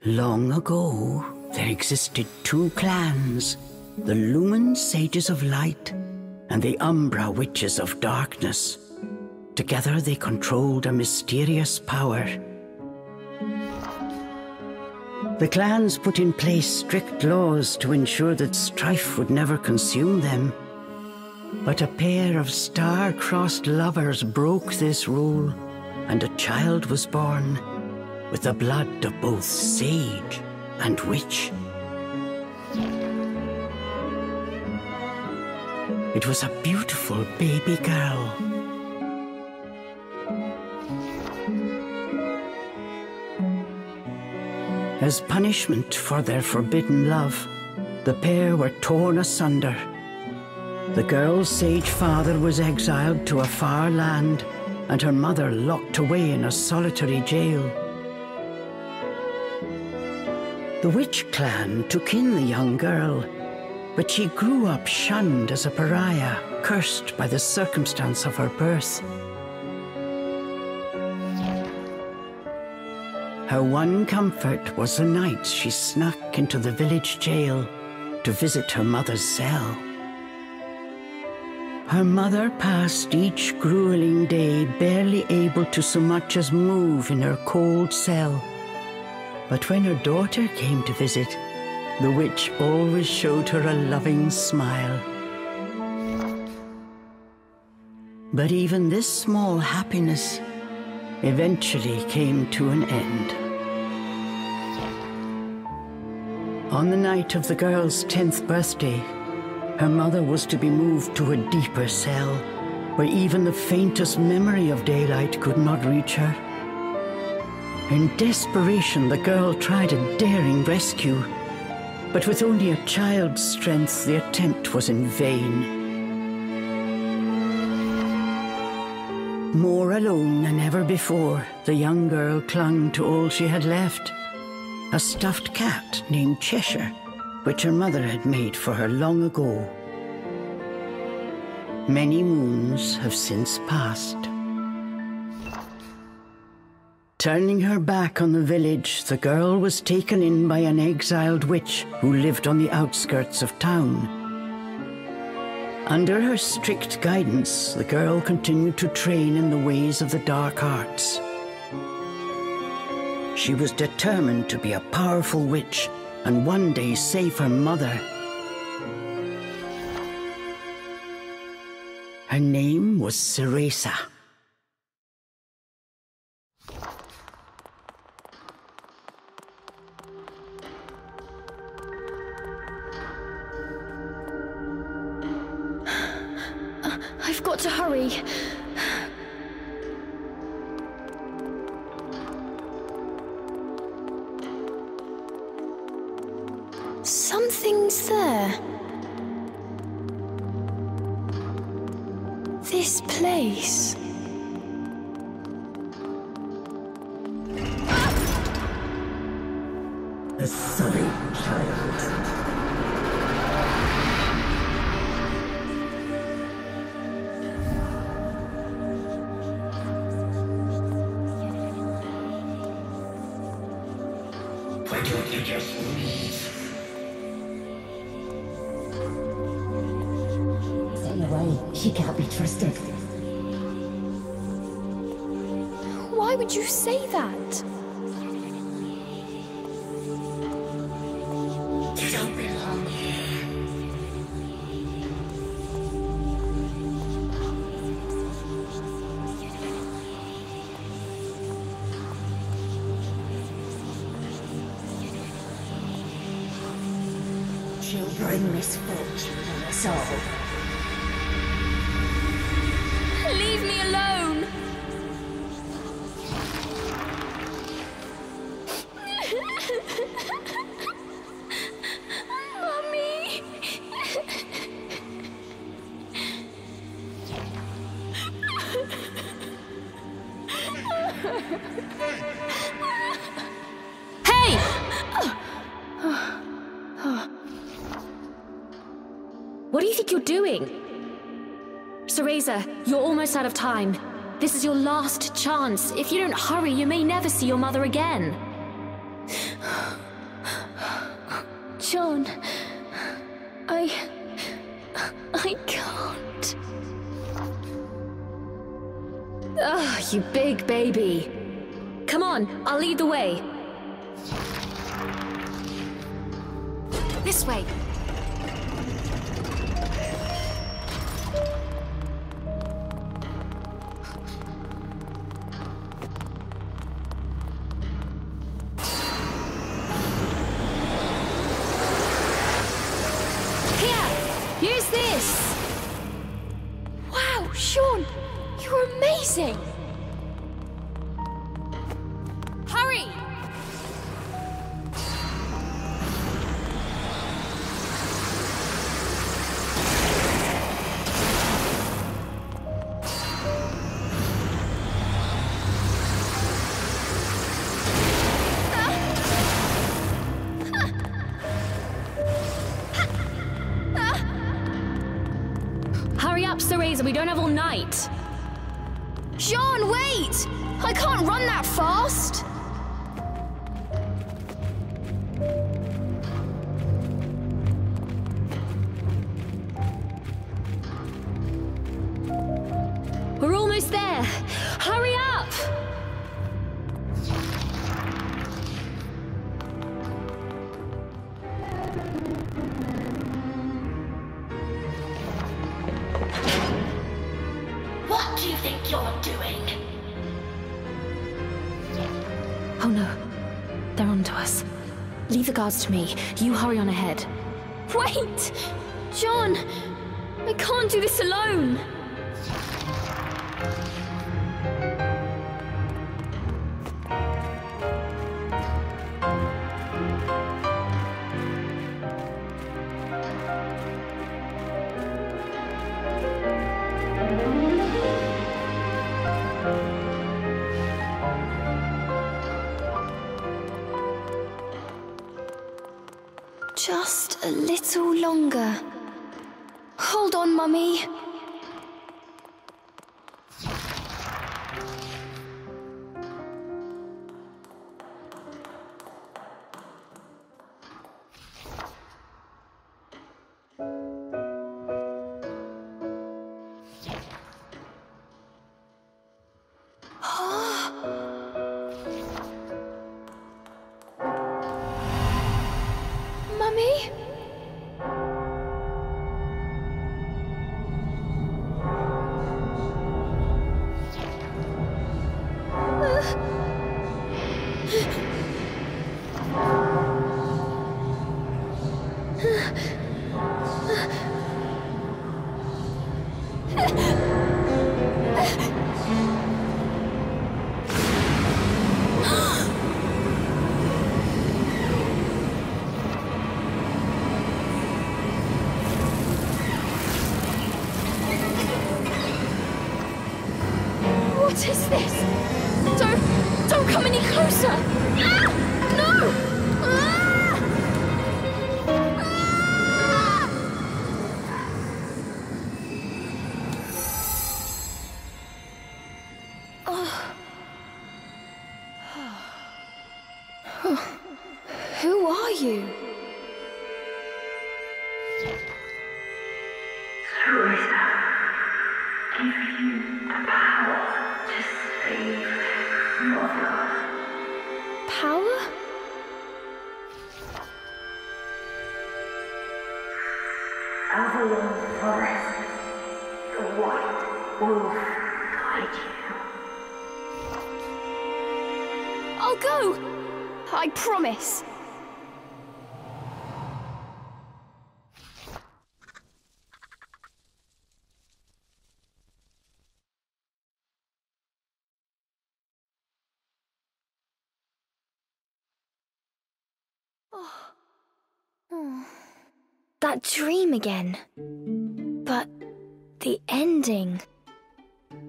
Long ago, there existed two clans, the Lumen Sages of Light and the Umbra Witches of Darkness. Together they controlled a mysterious power. The clans put in place strict laws to ensure that strife would never consume them. But a pair of star-crossed lovers broke this rule, and a child was born with the blood of both sage and witch. It was a beautiful baby girl. As punishment for their forbidden love, the pair were torn asunder. The girl's sage father was exiled to a far land, and her mother locked away in a solitary jail. The witch clan took in the young girl, but she grew up shunned as a pariah, cursed by the circumstance of her birth. Her one comfort was the nights she snuck into the village jail to visit her mother's cell. Her mother passed each grueling day barely able to so much as move in her cold cell. But when her daughter came to visit, the witch always showed her a loving smile. But even this small happiness eventually came to an end. On the night of the girl's 10th birthday, her mother was to be moved to a deeper cell, where even the faintest memory of daylight could not reach her. In desperation, the girl tried a daring rescue, but with only a child's strength, the attempt was in vain. More alone than ever before, the young girl clung to all she had left, a stuffed cat named Cheshire, which her mother had made for her long ago. Many moons have since passed. Turning her back on the village, the girl was taken in by an exiled witch who lived on the outskirts of town. Under her strict guidance, the girl continued to train in the ways of the dark arts. She was determined to be a powerful witch and one day save her mother. Her name was Cereza. I've got to hurry. Something's there. This place. The sorry child. Why don't you just leave? Stay away. She can't be trusted. Why would you say that? You don't belong here. She'll bring misfortune on us all. Leave me alone! Mummy! Hey! What do you think you're doing? Cereza, you're almost out of time. This is your last chance. If you don't hurry, you may never see your mother again. John, I can't. Ugh, you big baby. Come on, I'll lead the way. This way. Use this! Wow, Sean! You're amazing! Hurry! Hurry up, Cereza, we don't have all night. John, wait! I can't run that fast! We're almost there. Hurry up! What do you think you're doing? Oh no, they're onto us. Leave the guards to me. You hurry on ahead. Wait! John! I can't do this alone! Just a little longer. Hold on, Mummy. Mummy? What is this? Don't come any closer! Ah! No! Ah! Ah! Oh. Who are you? Cereza, give you the power to save Mother. Power? Avalon Forest, the white wolf guide you. I'll go! I promise. That dream again. But the ending.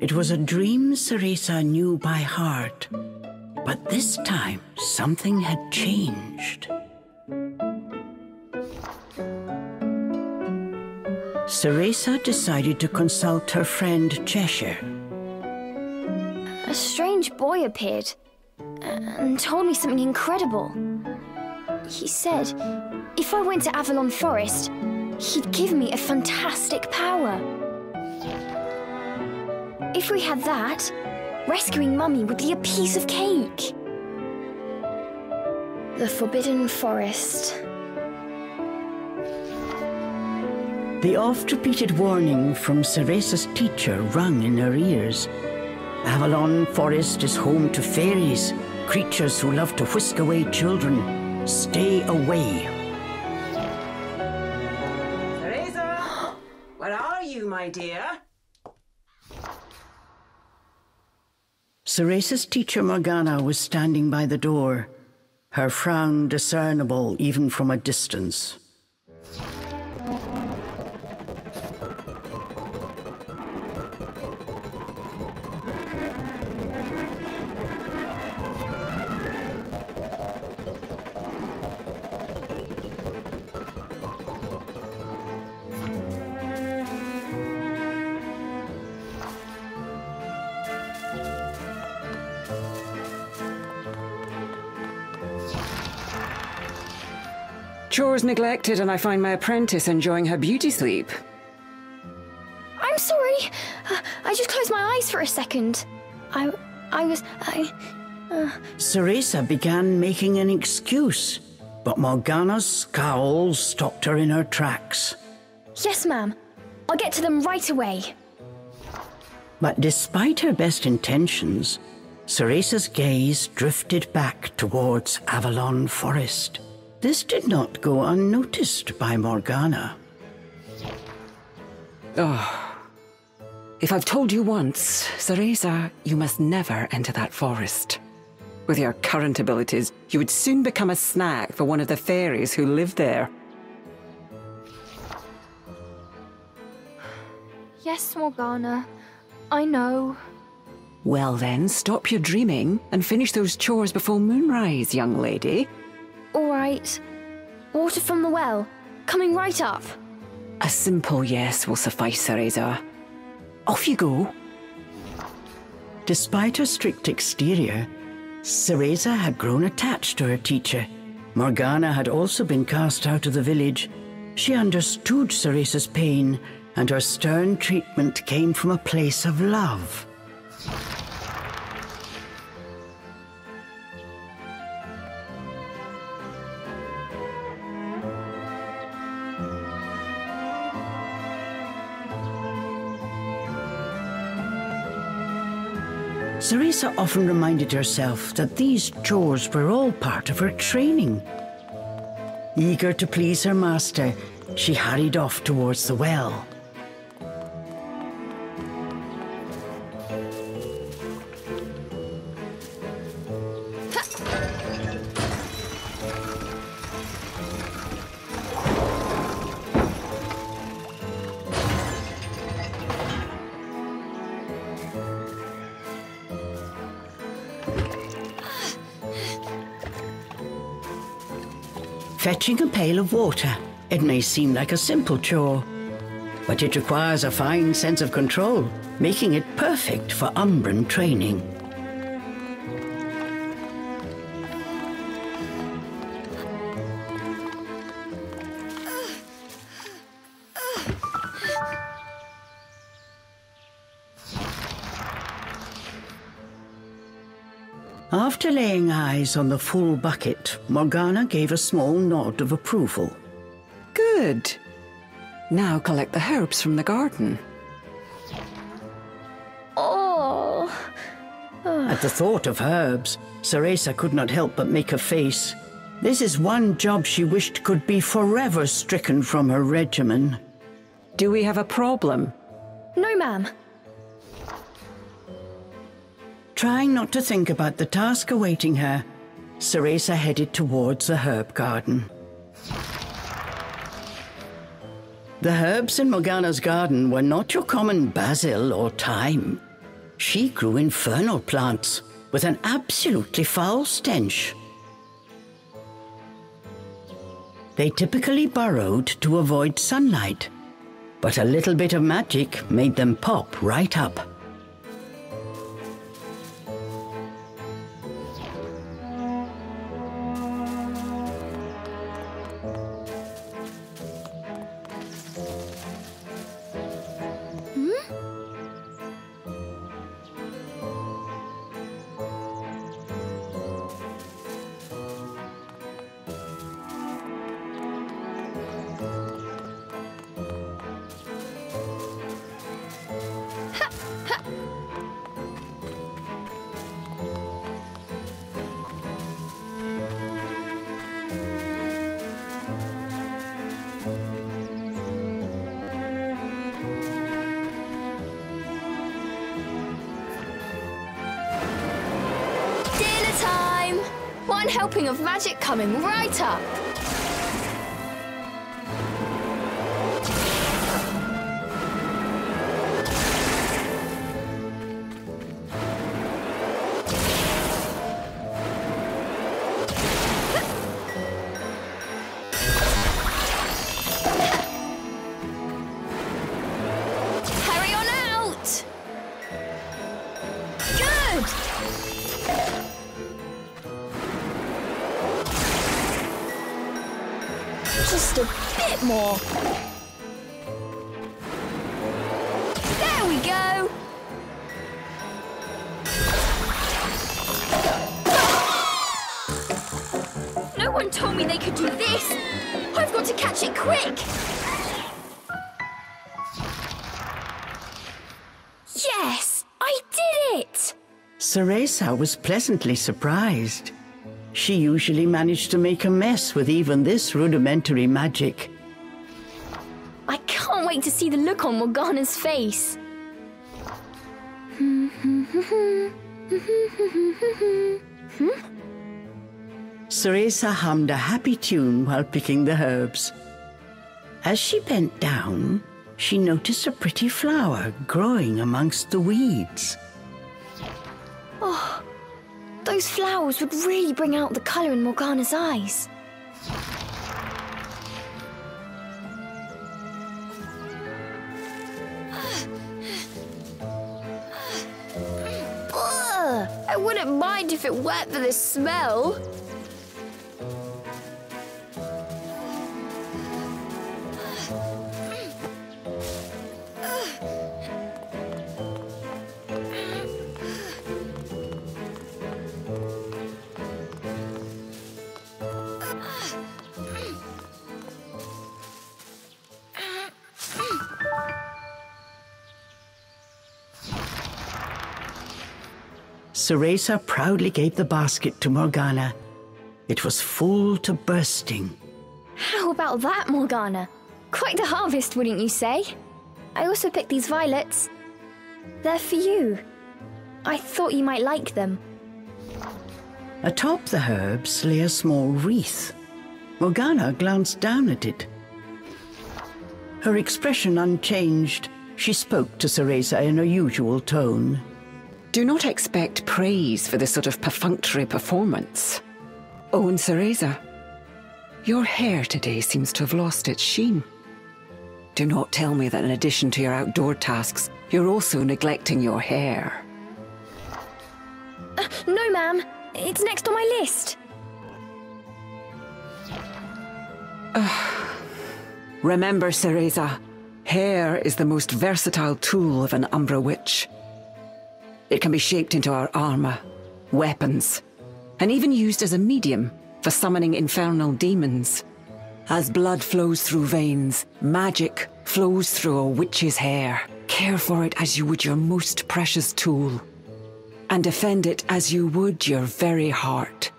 It was a dream Cereza knew by heart, but this time something had changed. Cereza decided to consult her friend Cheshire. A strange boy appeared and told me something incredible. He said if I went to Avalon Forest, he'd give me a fantastic power. If we had that, rescuing Mummy would be a piece of cake. The Forbidden Forest. The oft-repeated warning from Cereza's teacher rung in her ears. Avalon Forest is home to fairies, creatures who love to whisk away children. Stay away. Cereza! Where are you, my dear? Cereza's teacher Morgana was standing by the door, her frown discernible even from a distance. Chores neglected, and I find my apprentice enjoying her beauty sleep. I'm sorry. I just closed my eyes for a second. Cereza began making an excuse, but Morgana's scowl stopped her in her tracks. Yes, ma'am. I'll get to them right away. But despite her best intentions, Cereza's gaze drifted back towards Avalon Forest. This did not go unnoticed by Morgana. Oh. If I've told you once, Cereza, you must never enter that forest. With your current abilities, you would soon become a snack for one of the fairies who live there. Yes, Morgana. I know. Well then, stop your dreaming and finish those chores before moonrise, young lady. All right. Water from the well. Coming right up. A simple yes will suffice, Cereza. Off you go. Despite her strict exterior, Cereza had grown attached to her teacher. Morgana had also been cast out of the village. She understood Cereza's pain, and her stern treatment came from a place of love. Cereza often reminded herself that these chores were all part of her training. Eager to please her master, she hurried off towards the well. Fetching a pail of water. It may seem like a simple chore, but it requires a fine sense of control, making it perfect for Umbran training. After laying eyes on the full bucket, Morgana gave a small nod of approval. Good. Now collect the herbs from the garden. Oh. At the thought of herbs, Cereza could not help but make a face. This is one job she wished could be forever stricken from her regimen. Do we have a problem? No, ma'am. Trying not to think about the task awaiting her, Cereza headed towards the herb garden. The herbs in Morgana's garden were not your common basil or thyme. She grew infernal plants with an absolutely foul stench. They typically burrowed to avoid sunlight, but a little bit of magic made them pop right up. one helping of magic coming right up. Hurry on out! Good! Just a bit more. There we go! No one told me they could do this! I've got to catch it quick! Yes! I did it! Cereza was pleasantly surprised. She usually managed to make a mess with even this rudimentary magic. I can't wait to see the look on Morgana's face. Cereza hummed a happy tune while picking the herbs. As she bent down, she noticed a pretty flower growing amongst the weeds. Oh, those flowers would really bring out the colour in Morgana's eyes. Ugh, I wouldn't mind if it weren't for the smell. Cereza proudly gave the basket to Morgana. It was full to bursting. How about that, Morgana? Quite the harvest, wouldn't you say? I also picked these violets. They're for you. I thought you might like them. Atop the herbs lay a small wreath. Morgana glanced down at it. Her expression unchanged, she spoke to Cereza in her usual tone. Do not expect praise for this sort of perfunctory performance. Oh, and Cereza, your hair today seems to have lost its sheen. Do not tell me that in addition to your outdoor tasks, you're also neglecting your hair. No, ma'am. It's next on my list. Remember, Cereza, hair is the most versatile tool of an Umbra Witch. It can be shaped into our armor, weapons, and even used as a medium for summoning infernal demons. As blood flows through veins, magic flows through a witch's hair. Care for it as you would your most precious tool, and defend it as you would your very heart.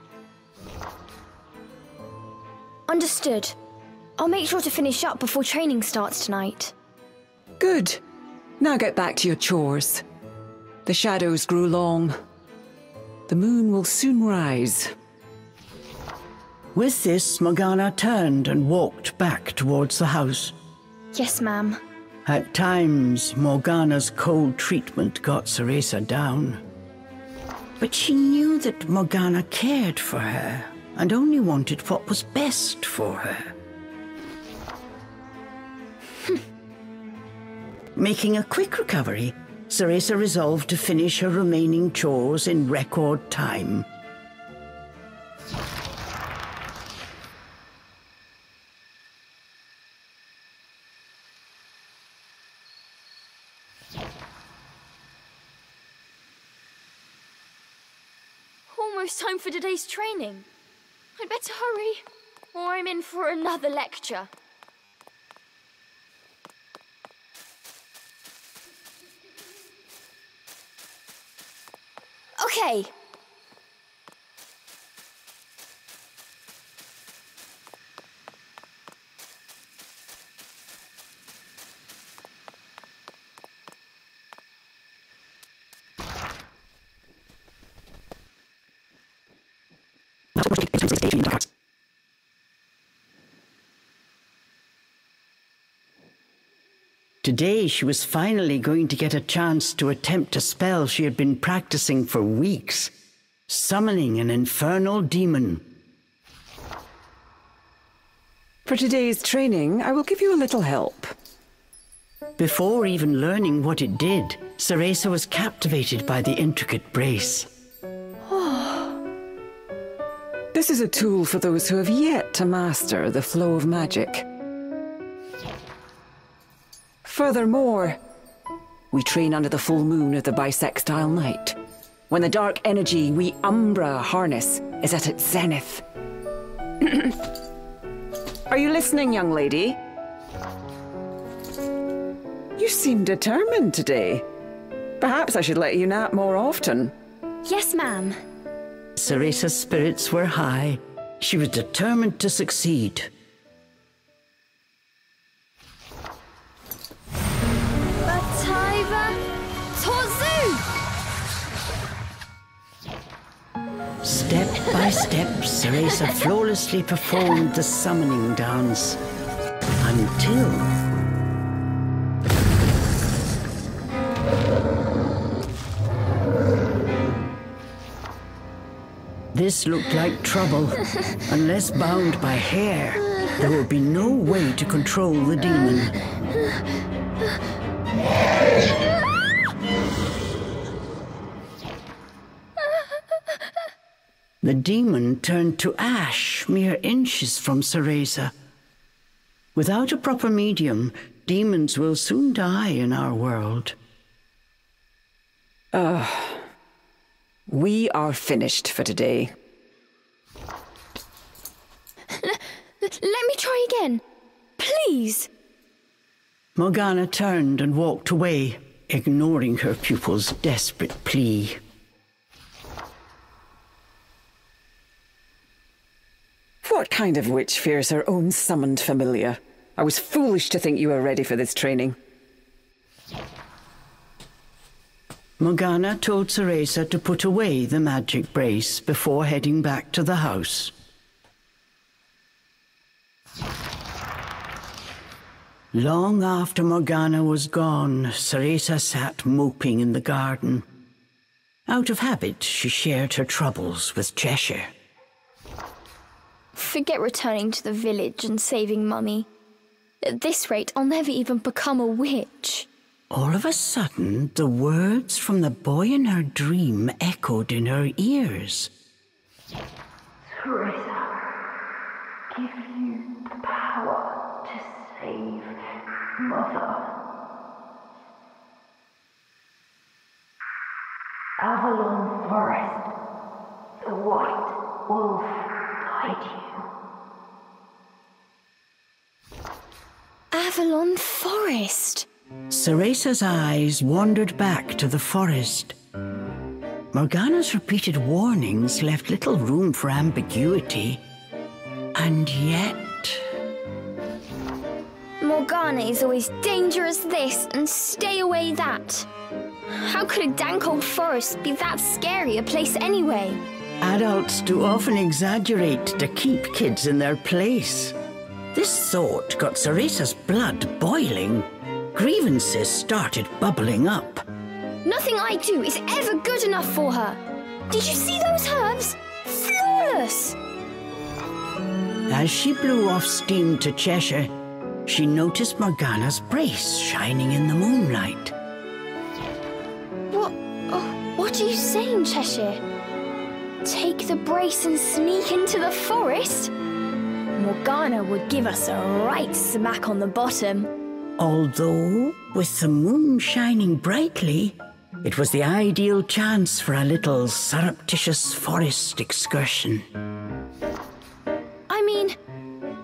Understood. I'll make sure to finish up before training starts tonight. Good. Now get back to your chores. The shadows grew long. The moon will soon rise. With this, Morgana turned and walked back towards the house. Yes, ma'am. At times, Morgana's cold treatment got Cereza down. But she knew that Morgana cared for her and only wanted what was best for her. Making a quick recovery, Cereza resolved to finish her remaining chores in record time. Almost time for today's training. I'd better hurry, or I'm in for another lecture. Okay. Today she was finally going to get a chance to attempt a spell she had been practicing for weeks, summoning an infernal demon. For today's training, I will give you a little help. Before even learning what it did, Cereza was captivated by the intricate brace. This is a tool for those who have yet to master the flow of magic. Furthermore, we train under the full moon of the bisextile night, when the dark energy we Umbra harness is at its zenith. Are you listening, young lady? You seem determined today. Perhaps I should let you nap more often. Yes, ma'am. Cereza's spirits were high. She was determined to succeed. Bataiva Tozu! Step by step, Cereza flawlessly performed the summoning dance. Until... This looked like trouble. Unless bound by hair, there would be no way to control the demon. The demon turned to ash mere inches from Cereza. Without a proper medium, demons will soon die in our world. We are finished for today. Let me try again. Please. Morgana turned and walked away, ignoring her pupil's desperate plea. What kind of witch fears her own summoned familiar? I was foolish to think you were ready for this training. Morgana told Cereza to put away the magic brace before heading back to the house. Long after Morgana was gone, Cereza sat moping in the garden. Out of habit, she shared her troubles with Cheshire. Forget returning to the village and saving Mummy. At this rate, I'll never even become a witch. All of a sudden, the words from the boy in her dream echoed in her ears. Cereza, give you the power to save Mother. Avalon Forest, the white wolf guide you. Avalon Forest. Cereza's eyes wandered back to the forest. Morgana's repeated warnings left little room for ambiguity. And yet... Morgana is always danger as this and stay away that. How could a dank old forest be that scary a place anyway? Adults do often exaggerate to keep kids in their place. This thought got Cereza's blood boiling. Grievances started bubbling up. Nothing I do is ever good enough for her. Did you see those herbs? Flawless! As she blew off steam to Cheshire, she noticed Morgana's brace shining in the moonlight. What are you saying, Cheshire? Take the brace and sneak into the forest? Morgana would give us a right smack on the bottom. Although, with the moon shining brightly, it was the ideal chance for a little surreptitious forest excursion. I mean,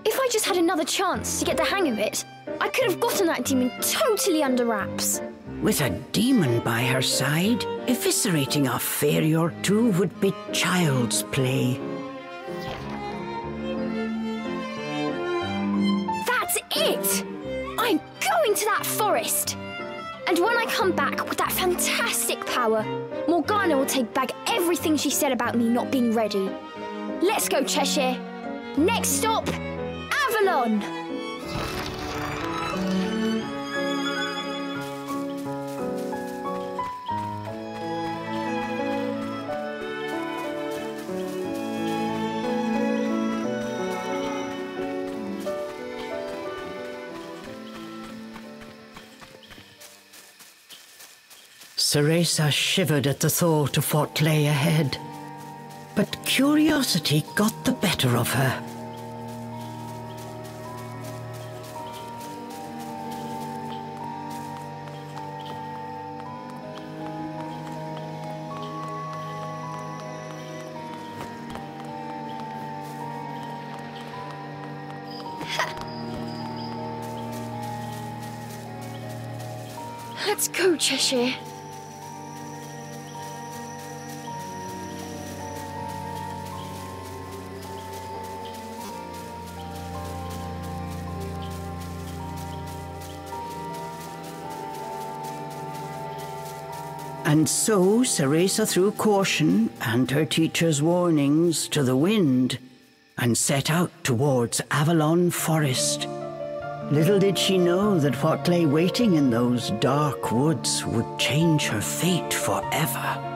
if I just had another chance to get the hang of it, I could have gotten that demon totally under wraps. With a demon by her side, eviscerating a fairy or two would be child's play. That's it! I'm going to that forest! And when I come back with that fantastic power, Morgana will take back everything she said about me not being ready. Let's go, Cheshire. Next stop, Avalon. Cereza shivered at the thought of what lay ahead, but curiosity got the better of her. Let's go, Cheshire. And so Cereza threw caution and her teacher's warnings to the wind and set out towards Avalon Forest. Little did she know that what lay waiting in those dark woods would change her fate forever.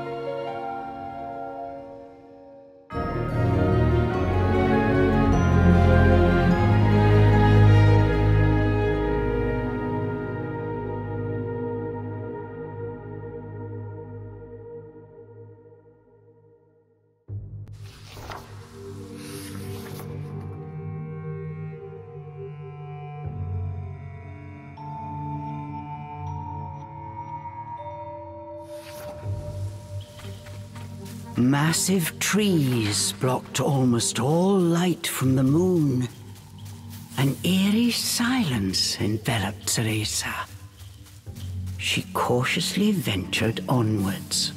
Massive trees blocked almost all light from the moon. An eerie silence enveloped Cereza. She cautiously ventured onwards.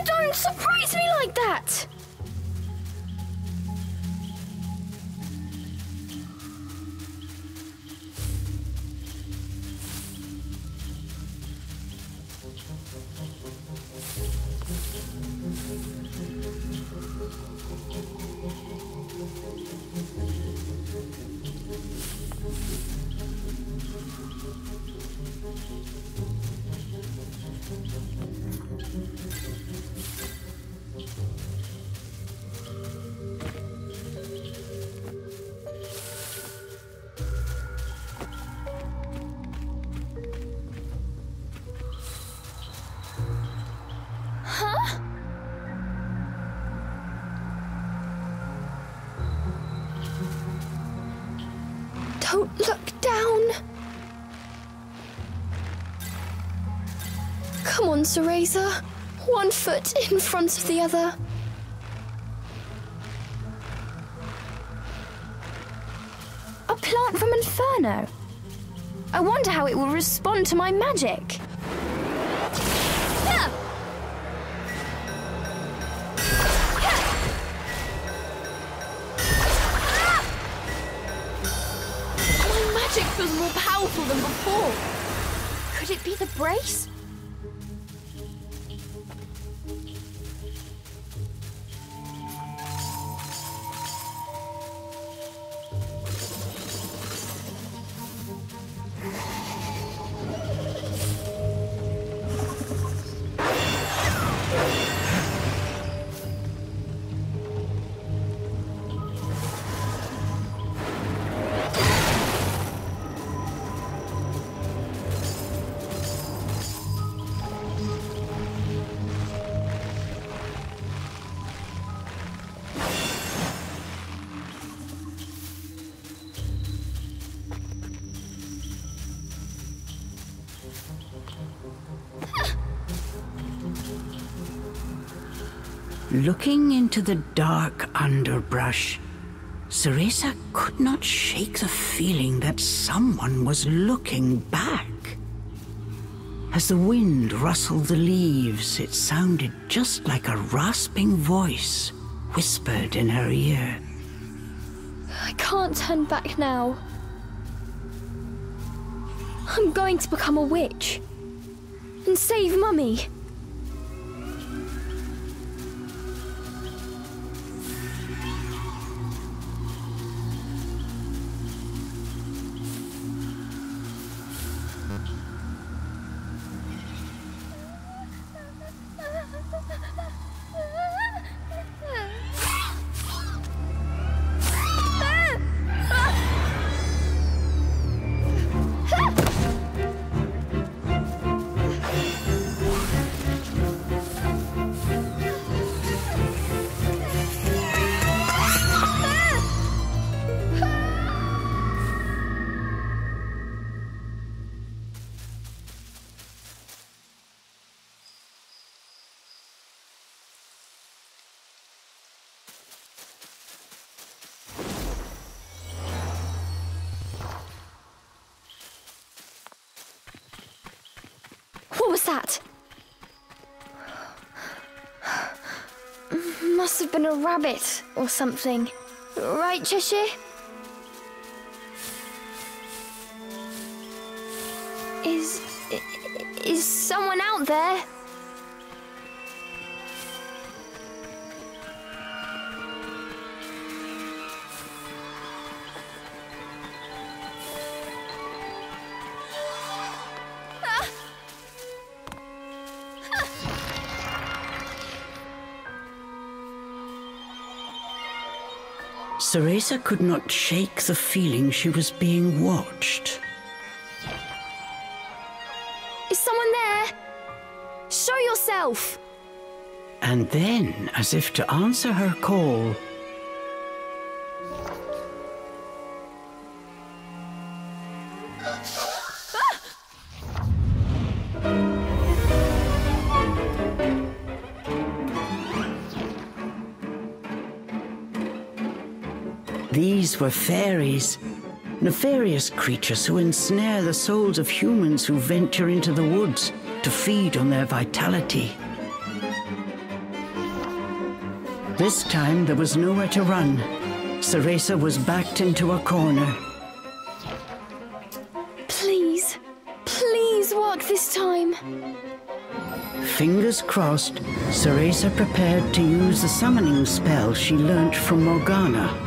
Don't surprise me like that! Don't look down. Come on, Cereza. One foot in front of the other. A plant from Inferno. I wonder how it will respond to my magic. Feels more powerful than before. Could it be the brace? Looking into the dark underbrush, Cereza could not shake the feeling that someone was looking back. As the wind rustled the leaves, it sounded just like a rasping voice whispered in her ear. I can't turn back now. I'm going to become a witch. and save Mummy. What was that? Must have been a rabbit or something. Right, Cheshire? Is someone out there? Cereza could not shake the feeling she was being watched. Is someone there? Show yourself! And then, as if to answer her call, these were fairies, nefarious creatures who ensnare the souls of humans who venture into the woods to feed on their vitality. This time there was nowhere to run. Cereza was backed into a corner. Please, please work this time. Fingers crossed, Cereza prepared to use the summoning spell she learnt from Morgana.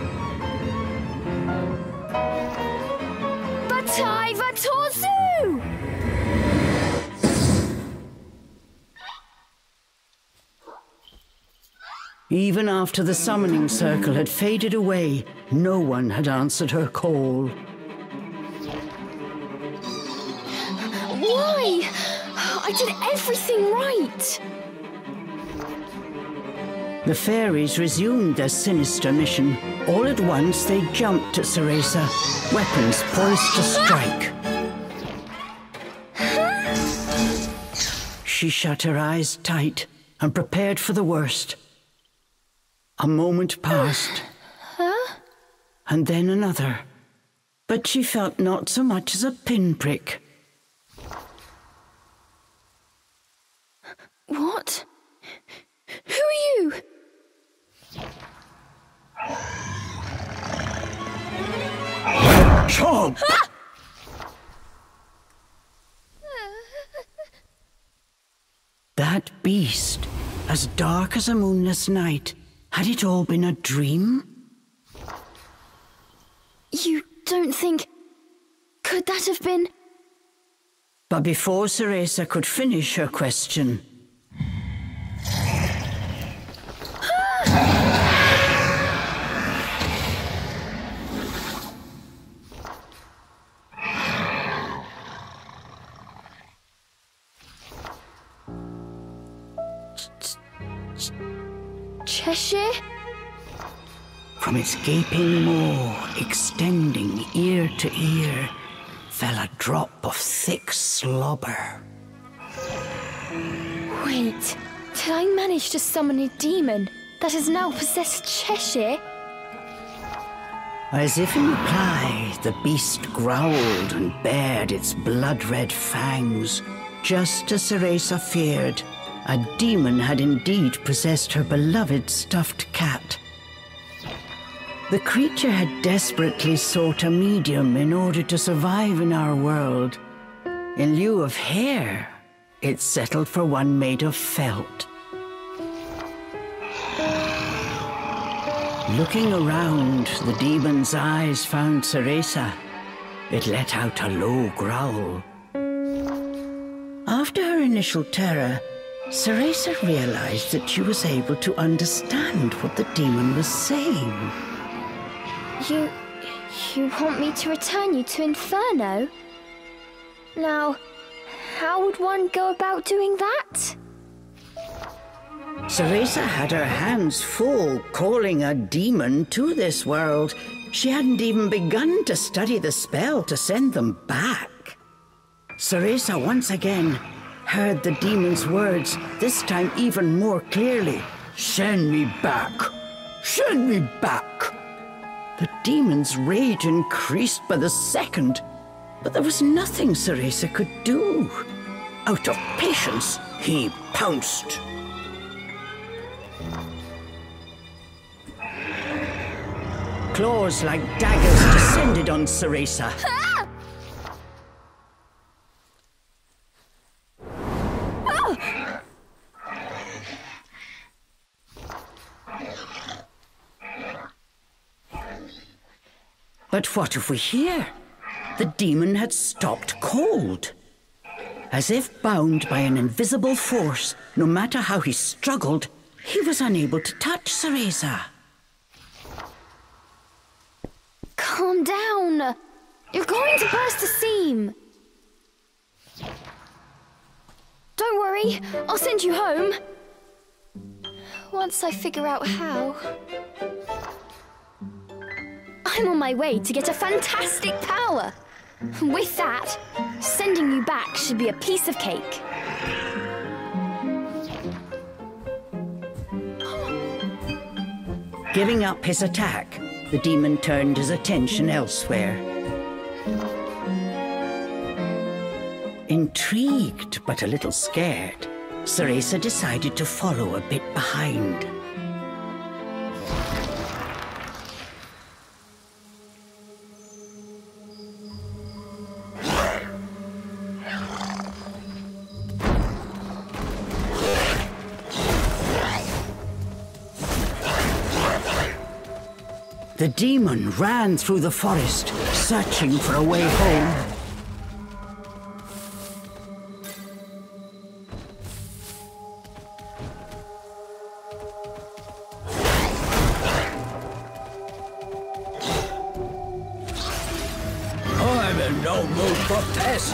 Even after the summoning circle had faded away, no one had answered her call. Why? I did everything right. The fairies resumed their sinister mission. All at once, they jumped at Cereza, weapons poised to strike. She shut her eyes tight and prepared for the worst. A moment passed, and then another, but she felt not so much as a pinprick. What? Who are you? Chomp! That beast, as dark as a moonless night, had it all been a dream? You don't think... Could that have been... But before Cereza could finish her question... Cheshire? From its gaping maw, extending ear to ear, fell a drop of thick slobber. Wait, did I manage to summon a demon that has now possessed Cheshire? As if in reply, the beast growled and bared its blood-red fangs. Just as Cereza feared, a demon had indeed possessed her beloved stuffed cat. The creature had desperately sought a medium in order to survive in our world. In lieu of hair, it settled for one made of felt. Looking around, the demon's eyes found Cereza. It let out a low growl. After her initial terror, Cereza realized that she was able to understand what the demon was saying. You want me to return you to Inferno? Now, how would one go about doing that? Cereza had her hands full calling a demon to this world. She hadn't even begun to study the spell to send them back. Cereza once again heard the demon's words, this time even more clearly. Send me back! Send me back! The demon's rage increased by the second, but there was nothing Cereza could do. Out of patience, he pounced. Claws like daggers descended on Cereza. Ah! Oh! But what if we hear? The demon had stopped cold. As if bound by an invisible force, no matter how he struggled, he was unable to touch Cereza. Calm down. You're going to burst a seam. Don't worry, I'll send you home. Once I figure out how. I'm on my way to get a fantastic power. With that, sending you back should be a piece of cake. Giving up his attack, the demon turned his attention elsewhere. Intrigued, but a little scared, Cereza decided to follow a bit behind. The demon ran through the forest, searching for a way home. I'm in no mood for pests.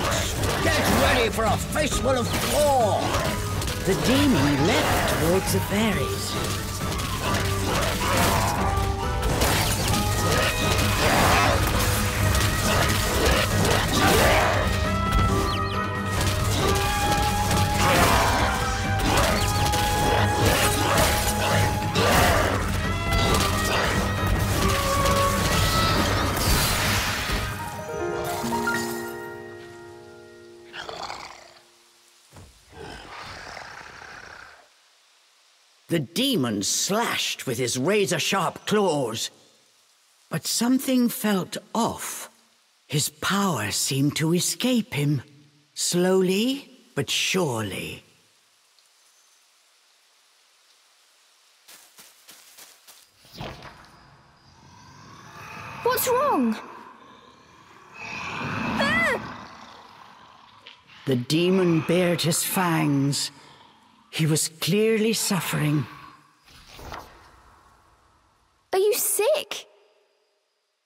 Get ready for a fistful of claw. The demon leapt towards the fairies. The demon slashed with his razor-sharp claws. But something felt off. His power seemed to escape him, slowly but surely. What's wrong? Ah! The demon bared his fangs. He was clearly suffering. Are you sick?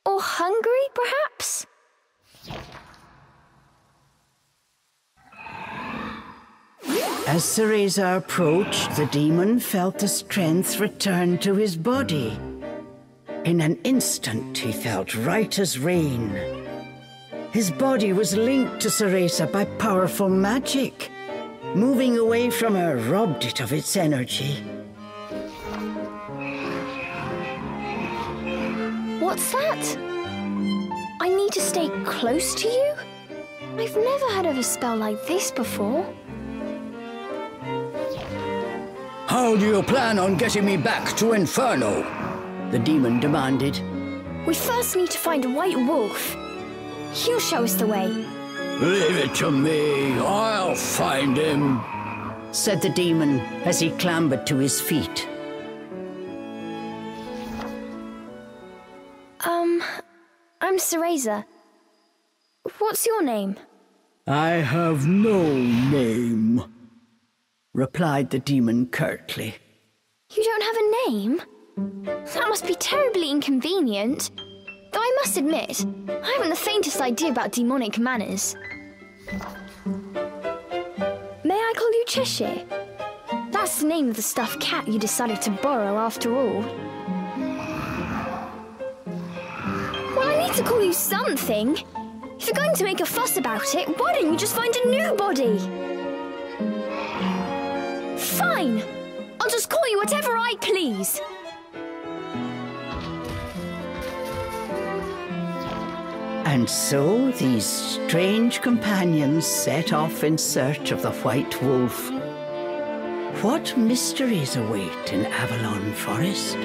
Or hungry, perhaps? As Cereza approached, the demon felt the strength return to his body. In an instant, he felt right as rain. His body was linked to Cereza by powerful magic. Moving away from her robbed it of its energy. What's that? I need to stay close to you? I've never heard of a spell like this before. How do you plan on getting me back to Inferno? The demon demanded. We first need to find a white wolf. He'll show us the way. Leave it to me. I'll find him, said the demon as he clambered to his feet. I'm Cereza. What's your name? I have no name, replied the demon curtly. You don't have a name? That must be terribly inconvenient. Though I must admit, I haven't the faintest idea about demonic manners. May I call you Cheshire? That's the name of the stuffed cat you decided to borrow after all. Well, I need to call you something. If you're going to make a fuss about it, why don't you just find a new body? Fine! I'll just call you whatever I please. And so these strange companions set off in search of the White Wolf. What mysteries await in Avalon Forest?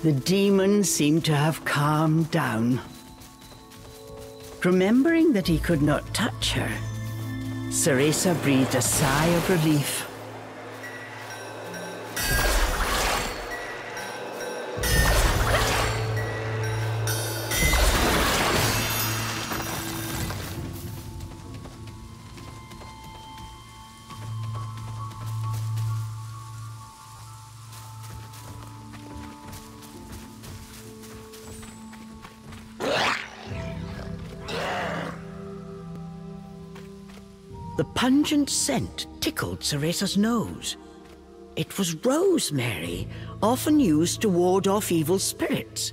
The demon seemed to have calmed down. Remembering that he could not touch her, Cereza breathed a sigh of relief. The pungent scent tickled Cereza's nose. It was rosemary, often used to ward off evil spirits.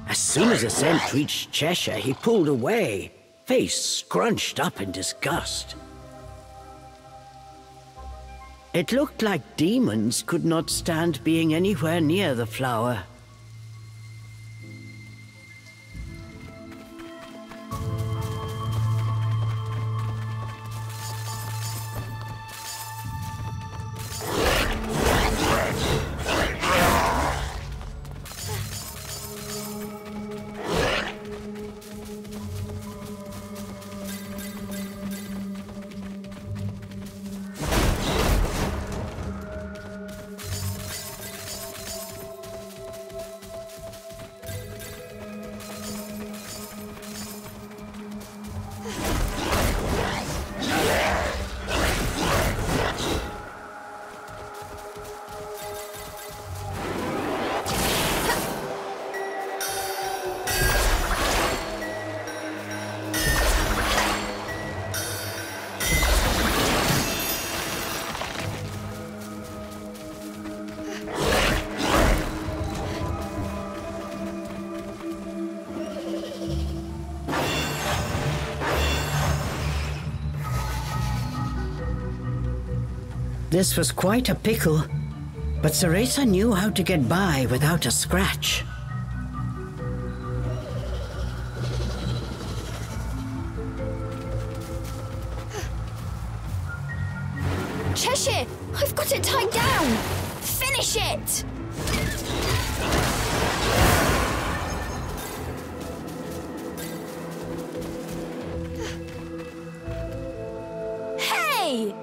As soon as the scent reached Cheshire, he pulled away, face scrunched up in disgust. It looked like demons could not stand being anywhere near the flower. This was quite a pickle, but Cereza knew how to get by without a scratch. Cheshire, I've got it tied down! Finish it! Hey!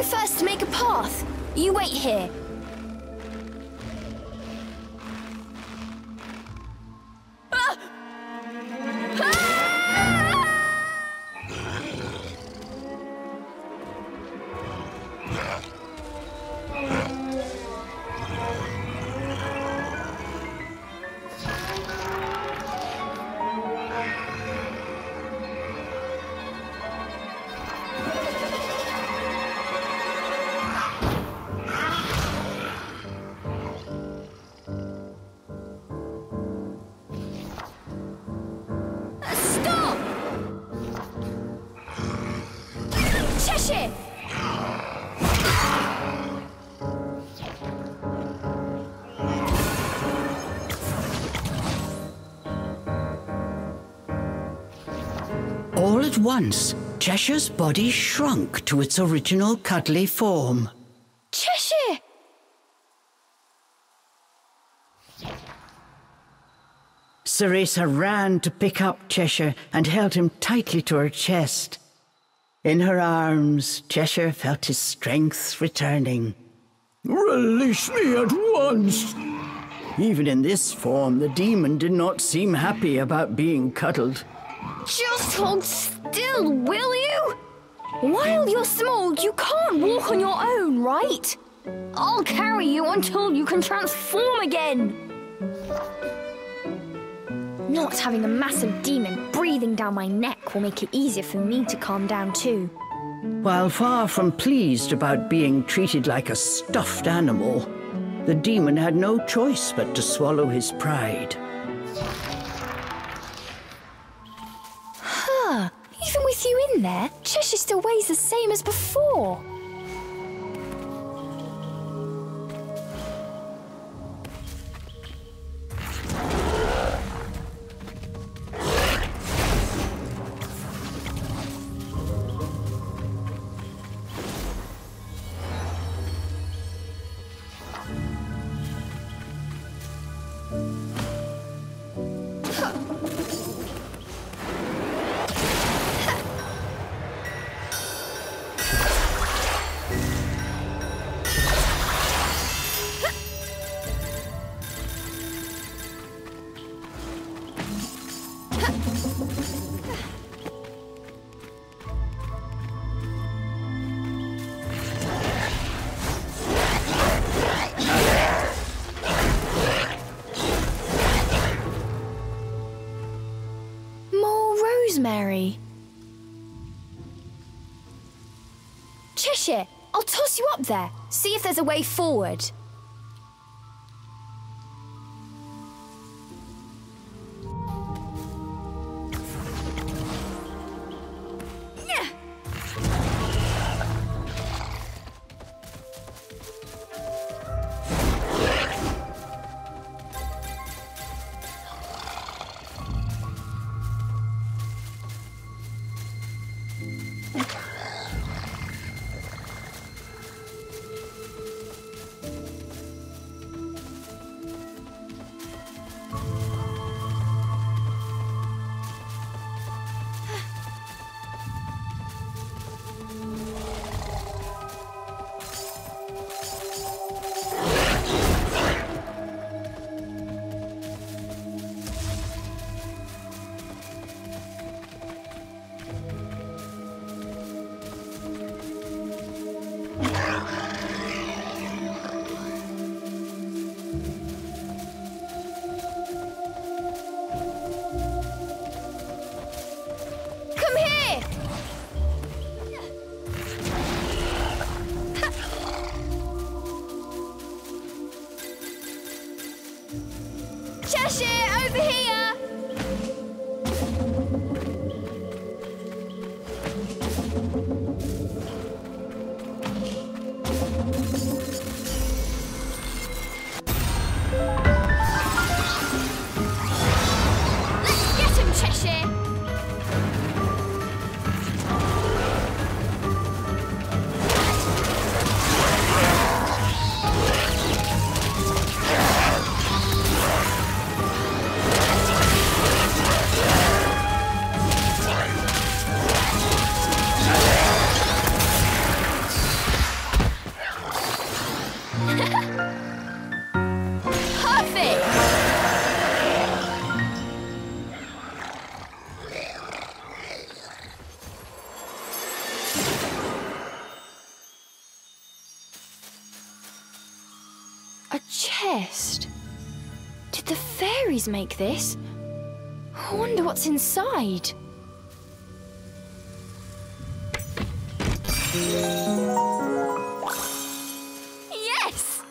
First to make a path. You wait here. All at once, Cheshire's body shrunk to its original cuddly form. Cheshire! Cereza ran to pick up Cheshire and held him tightly to her chest. In her arms, Cheshire felt his strength returning. "Release me at once!" Even in this form, the demon did not seem happy about being cuddled. Just hold still, will you? While you're small, you can't walk on your own, right? I'll carry you until you can transform again. Not having a massive demon breathing down my neck will make it easier for me to calm down too. While far from pleased about being treated like a stuffed animal, the demon had no choice but to swallow his pride. Even with you in there, Cheshire still weighs the same as before. Rosemary. Cheshire, I'll toss you up there. See if there's a way forward. Cheshire, over here! Let's get him, Cheshire! A chest? Did the fairies make this? I wonder what's inside. Yes!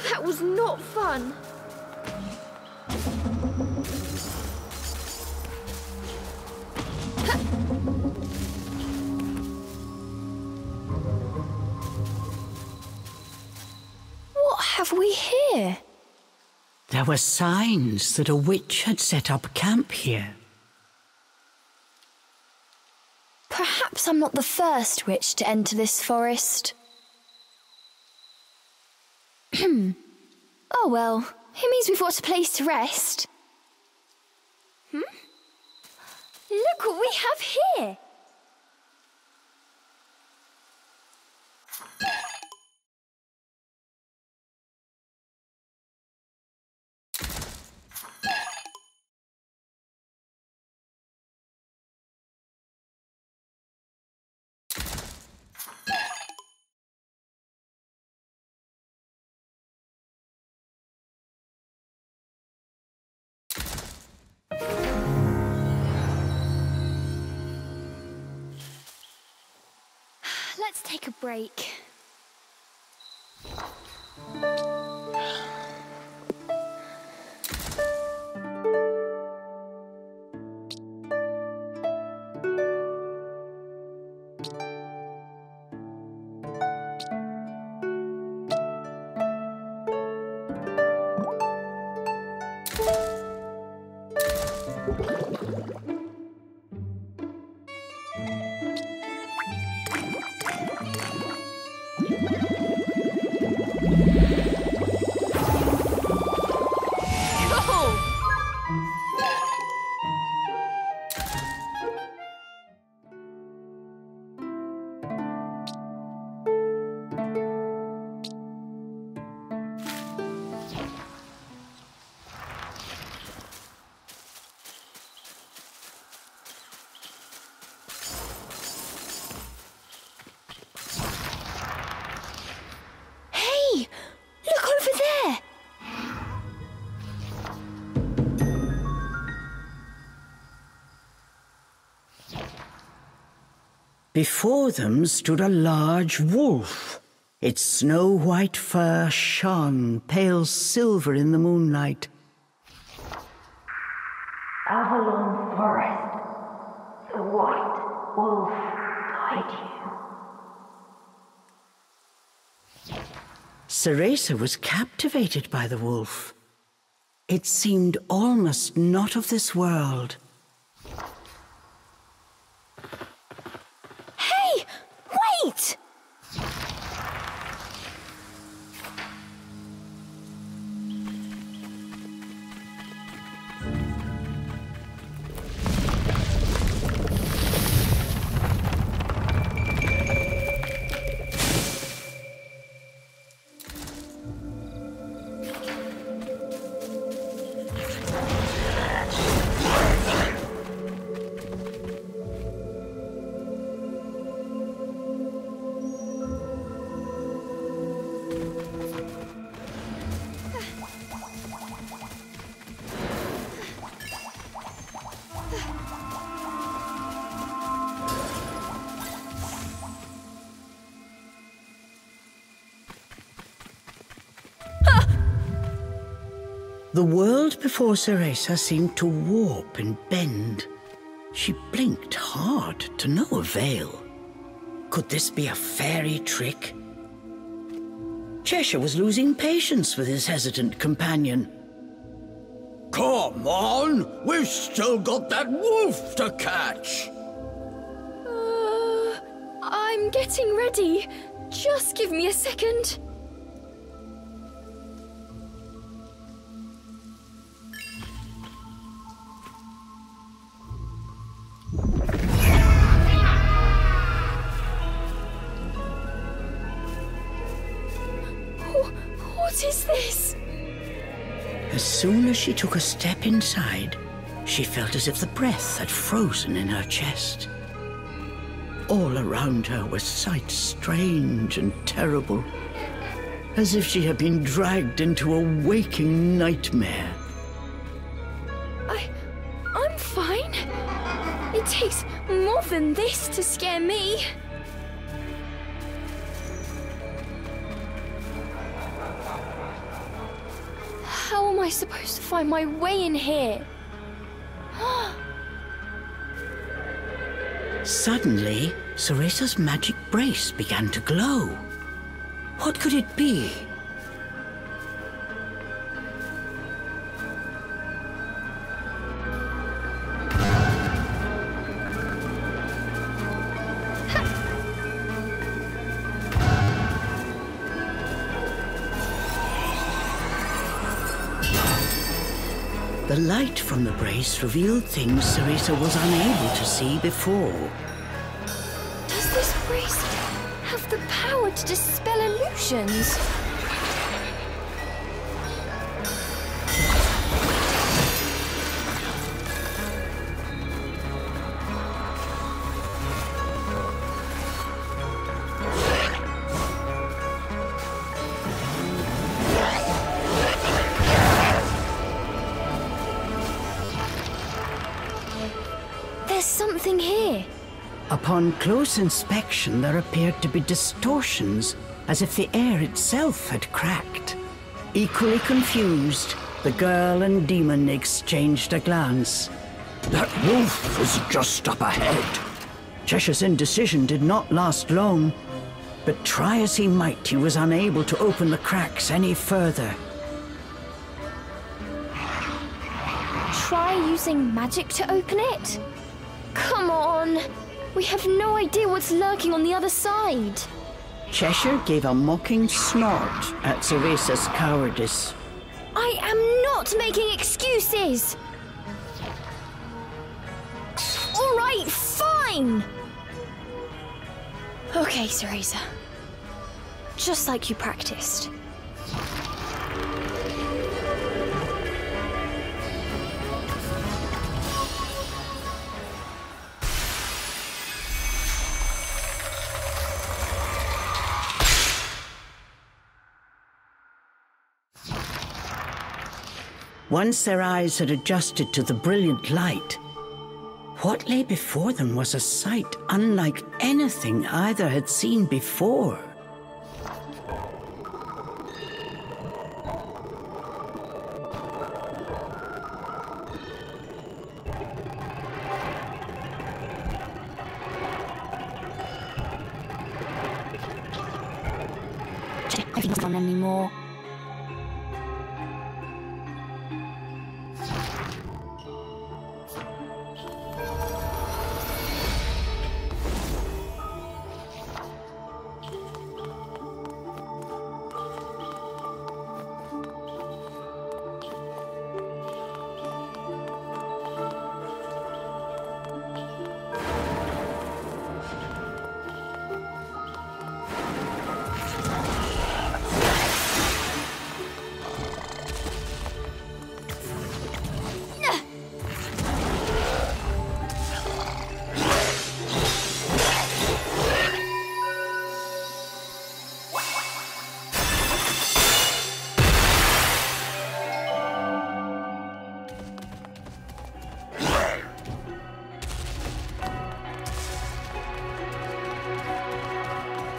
That was not fun. What have we here? There were signs that a witch had set up camp here. Perhaps I'm not the first witch to enter this forest. Oh well, it means we've got a place to rest. Look what we have here! Let's take a break. Before them stood a large wolf. Its snow-white fur shone pale silver in the moonlight. Avalon Forest, the white wolf guide you. Cereza was captivated by the wolf. It seemed almost not of this world. Hey! Wait! The world before Cereza seemed to warp and bend. She blinked hard to no avail. Could this be a fairy trick? Cheshire was losing patience with his hesitant companion. Come on! We've still got that wolf to catch! I'm getting ready. Just give me a second. What is this? As soon as she took a step inside, she felt as if the breath had frozen in her chest. All around her were sights strange and terrible, as if she had been dragged into a waking nightmare. I'm fine. It takes more than this to scare me. supposed to find my way in here? Suddenly, Cereza's magic brace began to glow. What could it be? The light from the brace revealed things Cereza was unable to see before. Does this brace have the power to dispel illusions? There's something here. Upon close inspection, there appeared to be distortions, as if the air itself had cracked. Equally confused, the girl and demon exchanged a glance. That wolf was just up ahead. Cheshire's indecision did not last long, but try as he might, he was unable to open the cracks any further. Try using magic to open it? Come on! We have no idea what's lurking on the other side. Cheshire gave a mocking snort at Cereza's cowardice. I am not making excuses! All right, fine! Okay, Cereza. Just like you practiced. Once their eyes had adjusted to the brilliant light, what lay before them was a sight unlike anything either had seen before. I think it's not anymore.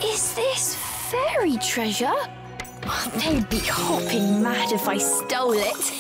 Is this fairy treasure? Oh, they'd be hopping mad if I stole it.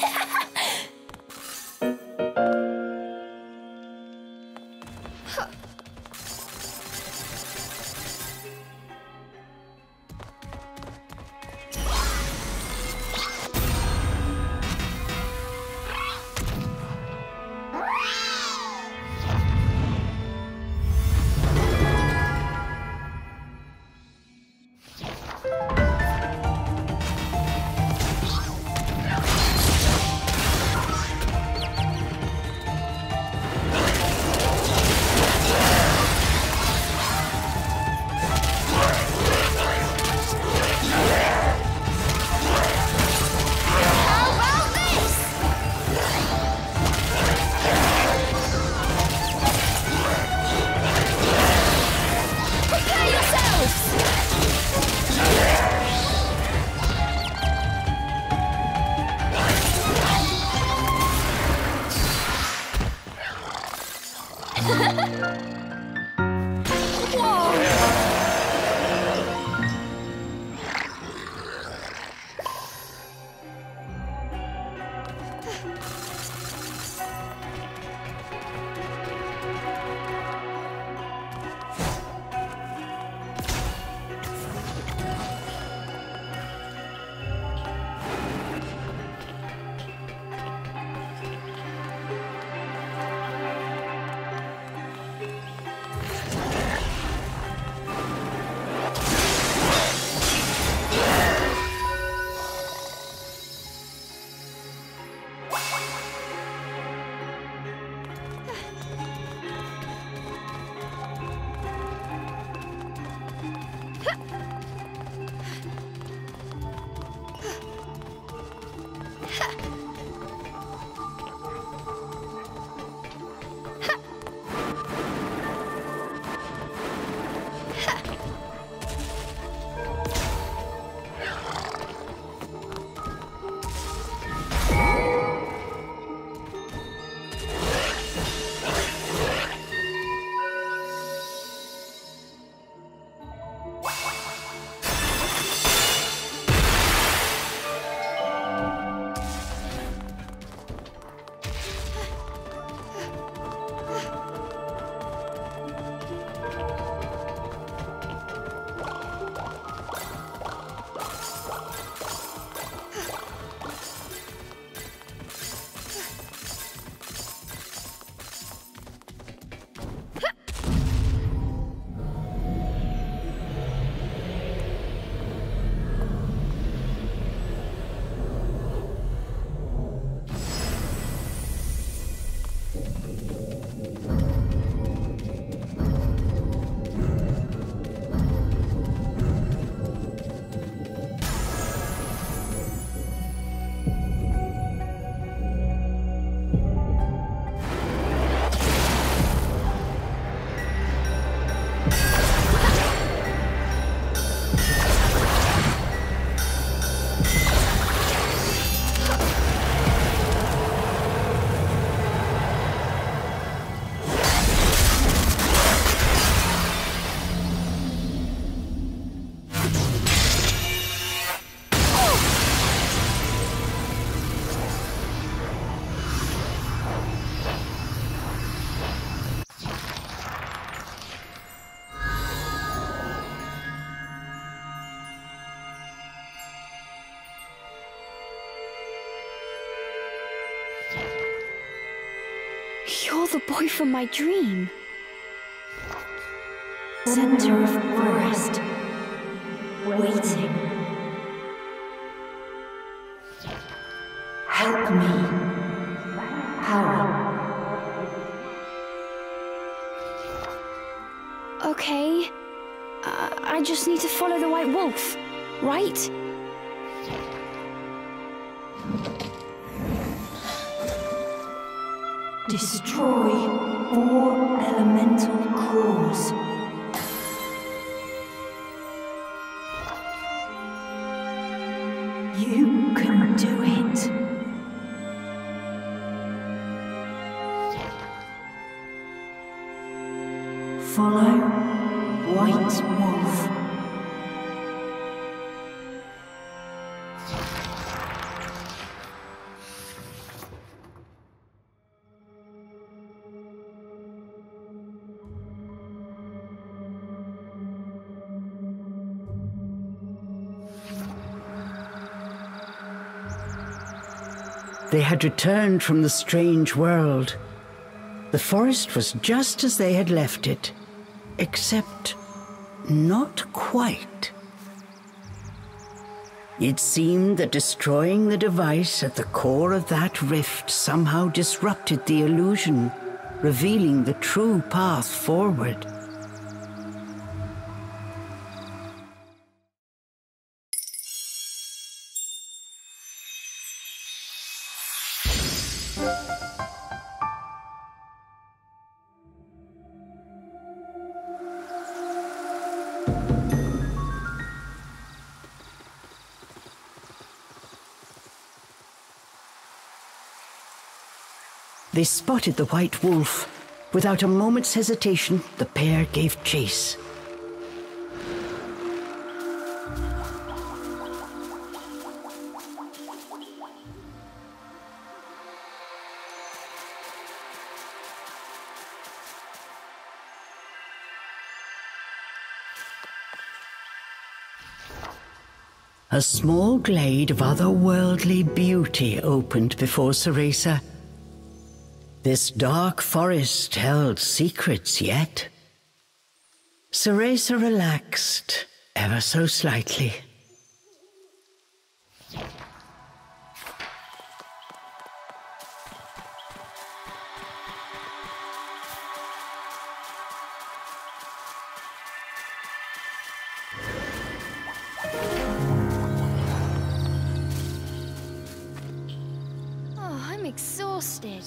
You're the boy from my dream. Center of forest. Waiting. Help me. Power. Okay. I just need to follow the white wolf, right? Destroy 4 elemental cores. You can do it. Follow White Wolf. They had returned from the strange world. The forest was just as they had left it, except not quite. It seemed that destroying the device at the core of that rift somehow disrupted the illusion, revealing the true path forward. They spotted the white wolf. Without a moment's hesitation, the pair gave chase. A small glade of otherworldly beauty opened before Cereza. This dark forest held secrets yet. Cereza relaxed, ever so slightly. Oh, I'm exhausted.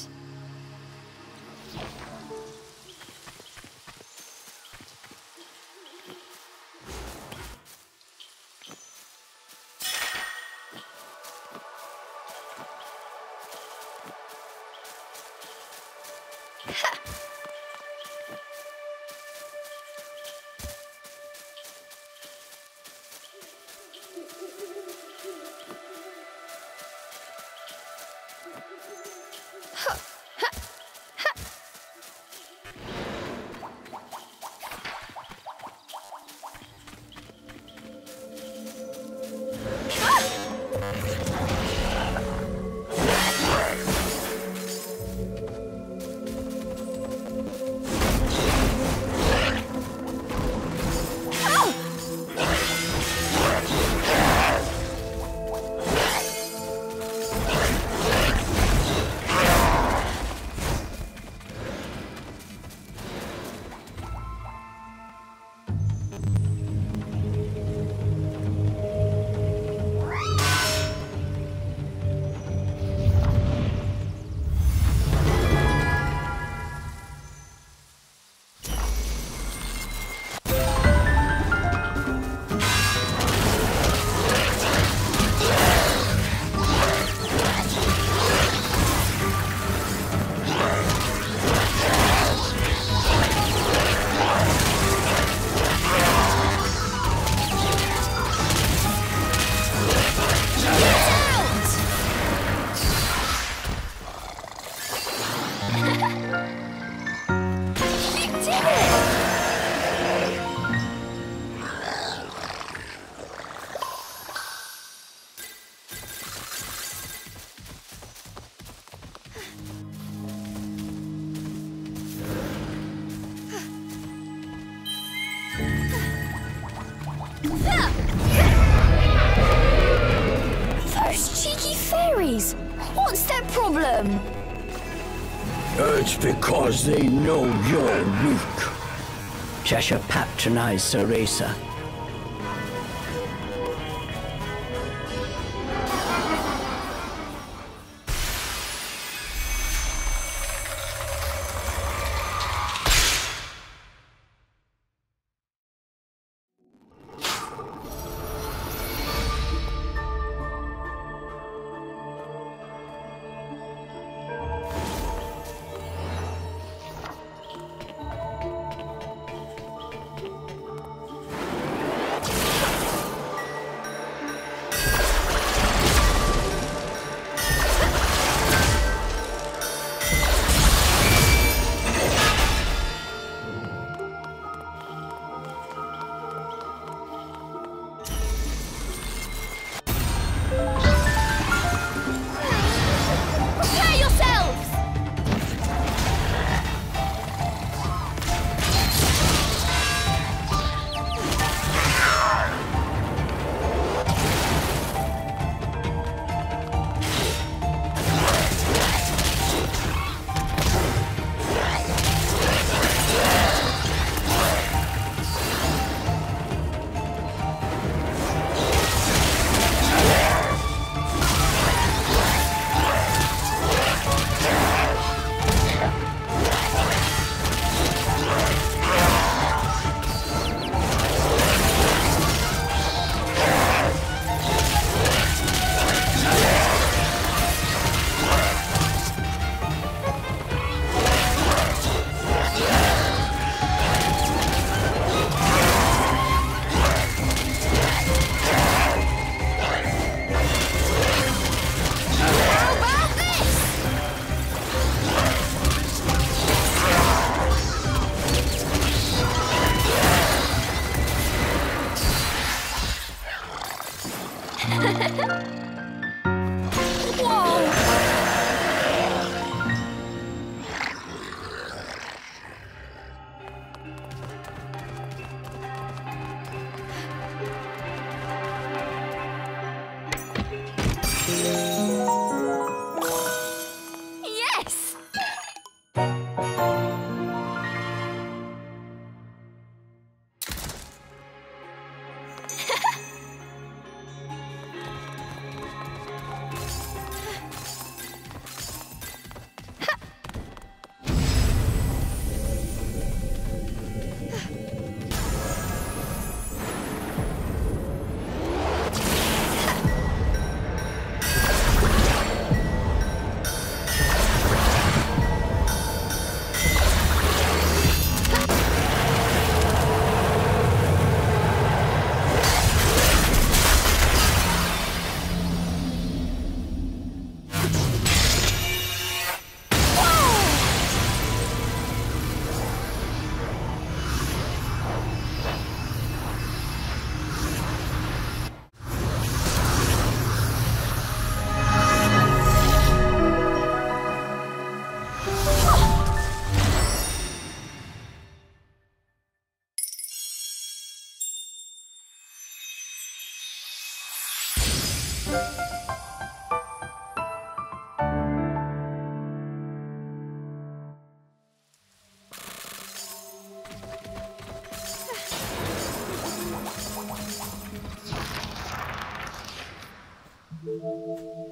them? It's because they know you're weak. Cheshire patronized Cereza.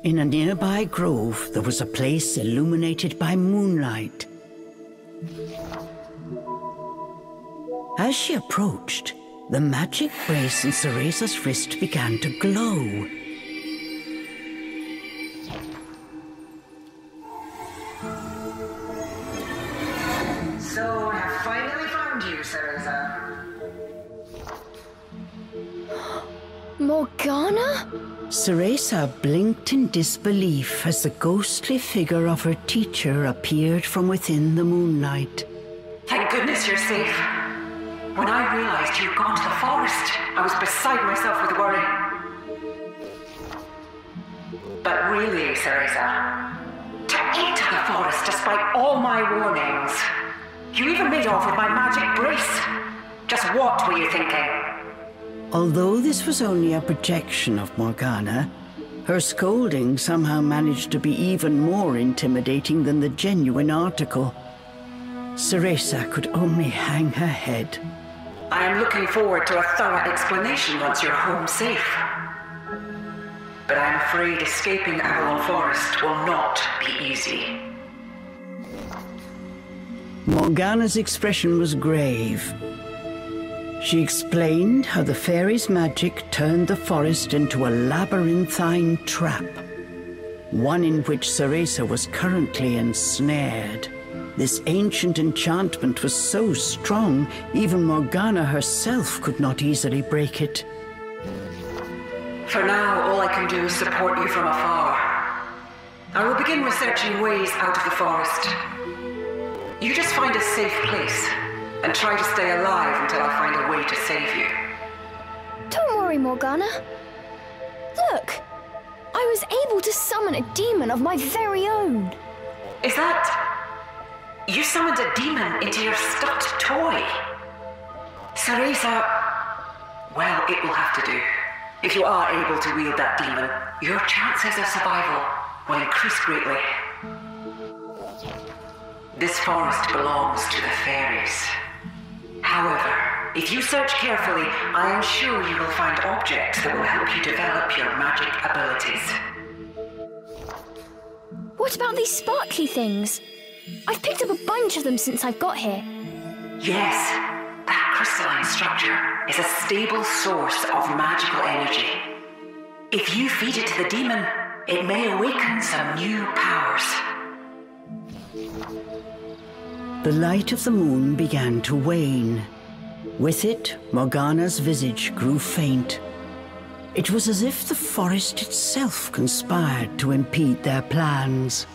In a nearby grove, there was a place illuminated by moonlight. As she approached, the magic brace in Cereza's wrist began to glow. So, I have finally found you, Cereza. Morgana? Cereza blinked in disbelief as the ghostly figure of her teacher appeared from within the moonlight. Thank goodness you're safe. When I realized you'd gone to the forest, I was beside myself with worry. But really, Cereza, to enter the forest despite all my warnings. You even made off with my magic brace. Just what were you thinking? Although this was only a projection of Morgana, Her scolding somehow managed to be even more intimidating than the genuine article. Cereza could only hang her head. I am looking forward to a thorough explanation once you're home safe. But I'm afraid escaping Avalon Forest will not be easy. Morgana's expression was grave. She explained how the fairy's magic turned the forest into a labyrinthine trap, one in which Cereza was currently ensnared. This ancient enchantment was so strong, even Morgana herself could not easily break it. For now, all I can do is support you from afar. I will begin researching ways out of the forest. You just find a safe place, and try to stay alive until I find a way to save you. Don't worry, Morgana. Look! I was able to summon a demon of my very own. Is that... You summoned a demon into your stuffed toy? Cereza... Well, it will have to do. If you are able to wield that demon, your chances of survival will increase greatly. This forest belongs to the fairies. However, if you search carefully, I am sure you will find objects that will help you develop your magic abilities. What about these sparkly things? I've picked up a bunch of them since I've got here. Yes, that crystalline structure is a stable source of magical energy. If you feed it to the demon, it may awaken some new powers. The light of the moon began to wane. With it, Morgana's visage grew faint. It was as if the forest itself conspired to impede their plans.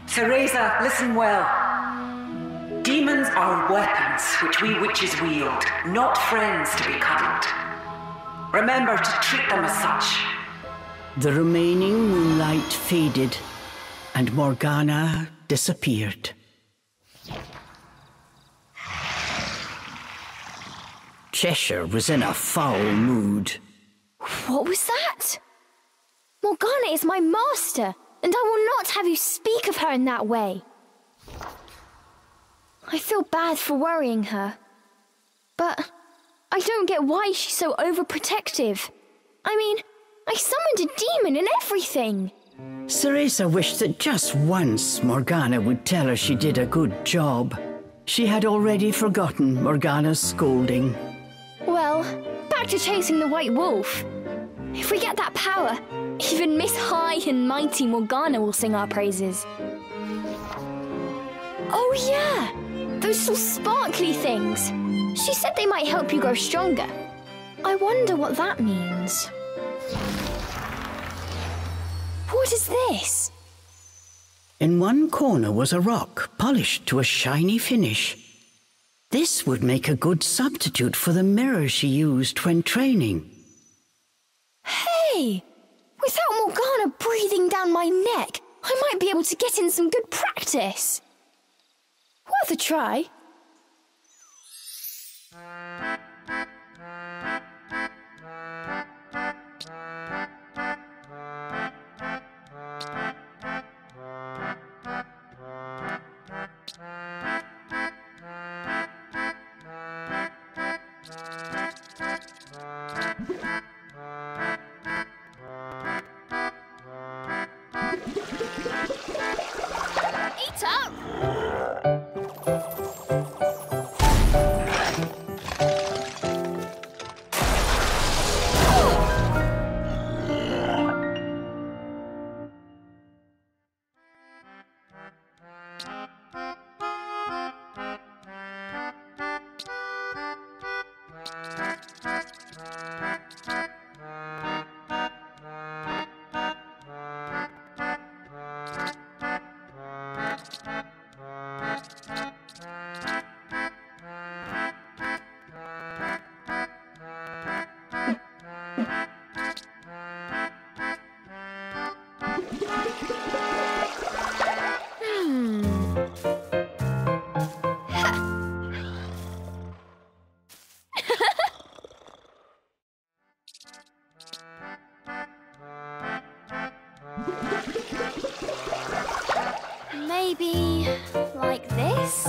Cereza, listen well. Demons are weapons which we witches wield, not friends to be cuddled. Remember to treat them as such. The remaining moonlight faded, and Morgana disappeared. Cheshire was in a foul mood. What was that? Morgana is my master, and I will not have you speak of her in that way. I feel bad for worrying her, but I don't get why she's so overprotective. I mean, I summoned a demon and everything. Cereza wished that just once Morgana would tell her she did a good job. She had already forgotten Morgana's scolding. Well, back to chasing the White Wolf. If we get that power, even Miss High and Mighty Morgana will sing our praises. Oh yeah! Those little sparkly things. She said they might help you grow stronger. I wonder what that means. What is this? In one corner was a rock, polished to a shiny finish. This would make a good substitute for the mirror she used when training. Hey! Without Morgana breathing down my neck, I might be able to get in some good practice. Worth a try. Eat up! Maybe like this?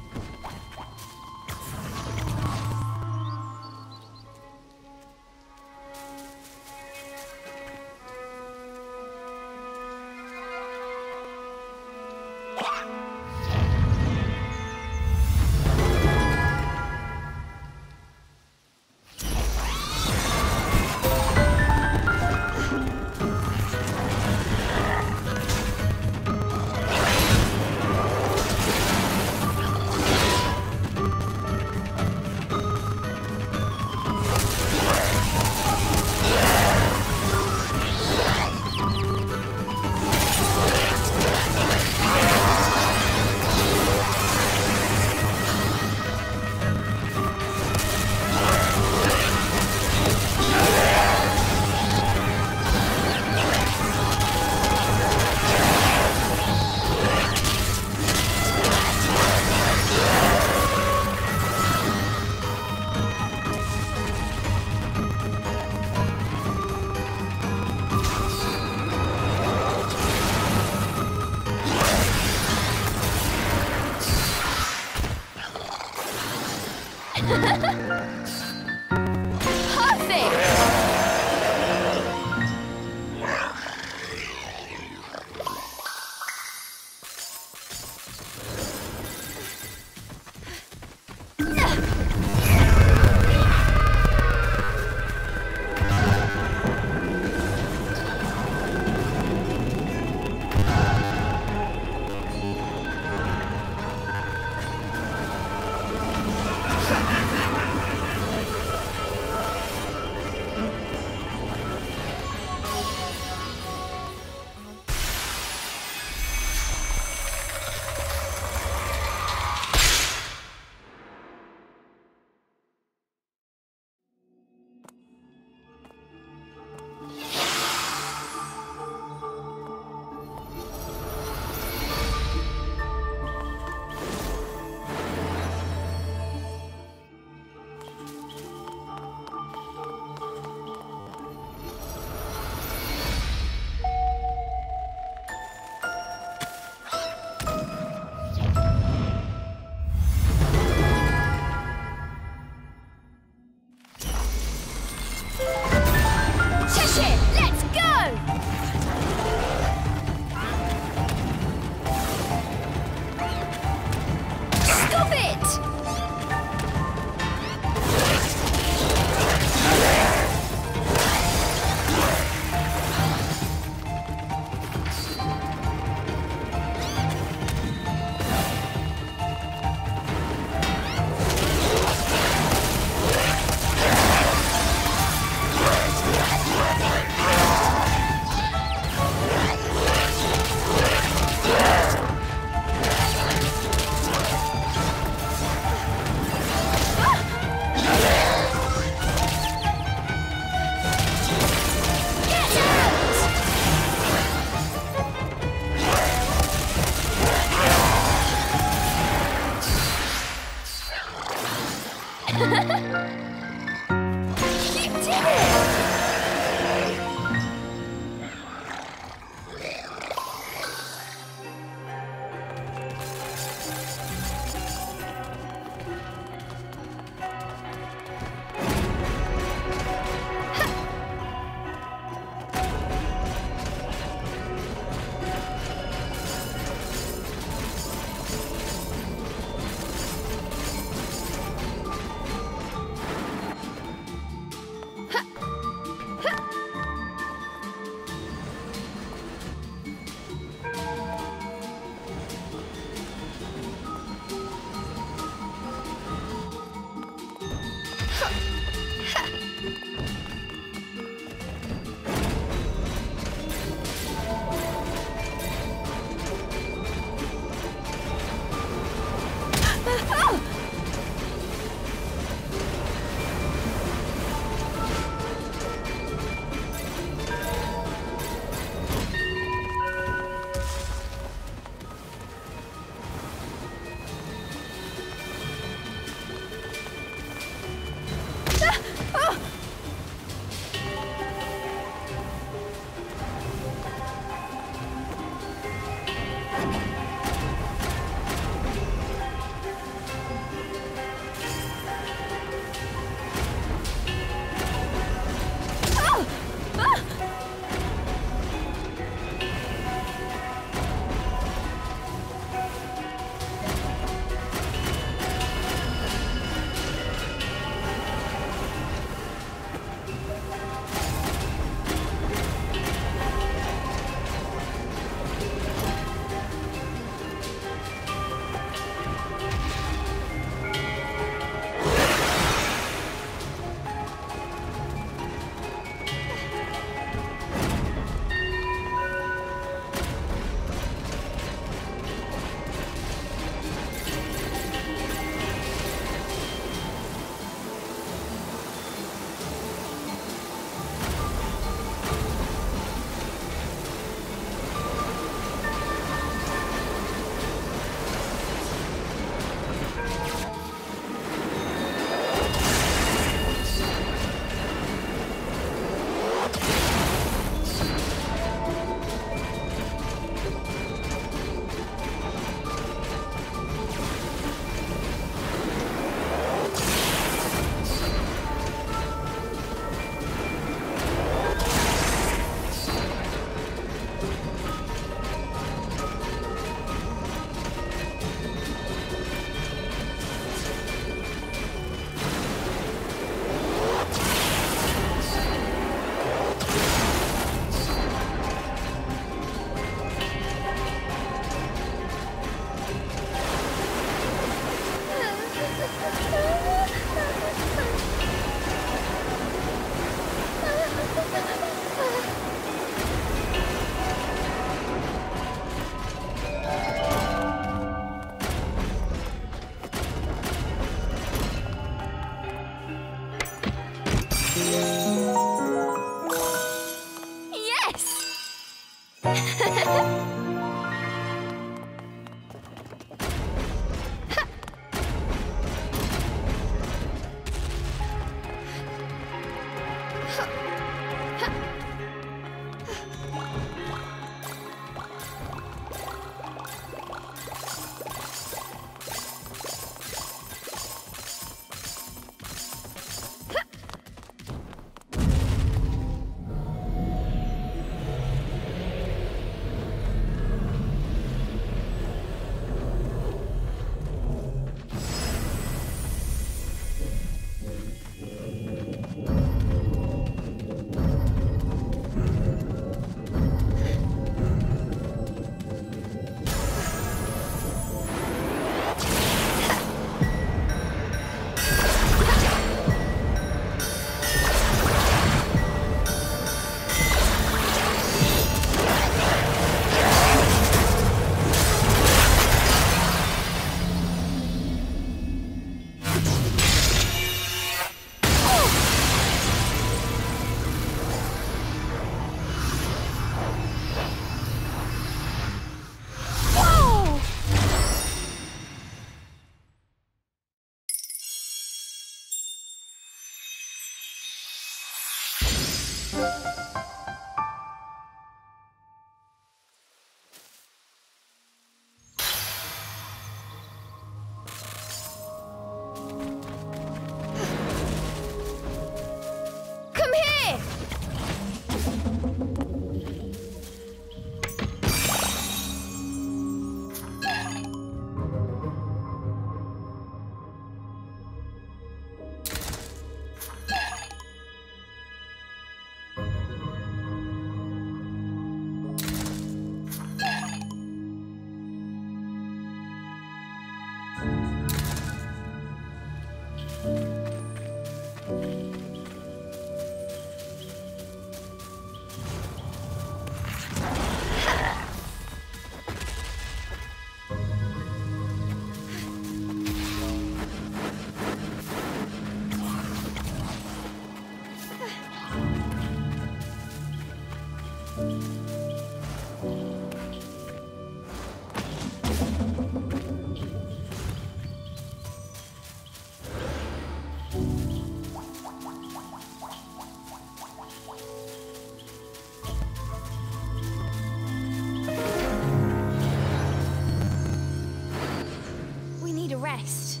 rest.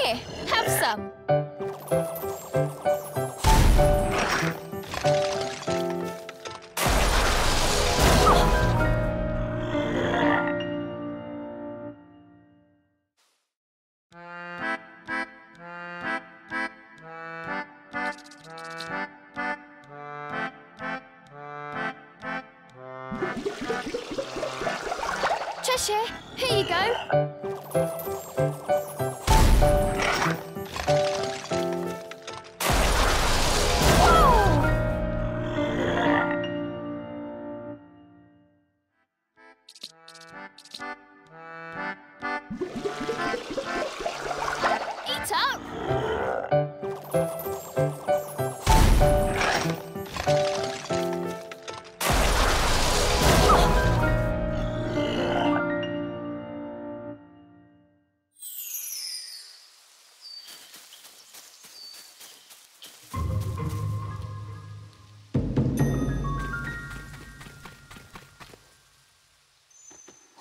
Here, have some. Cheshire, here you go. Eat up!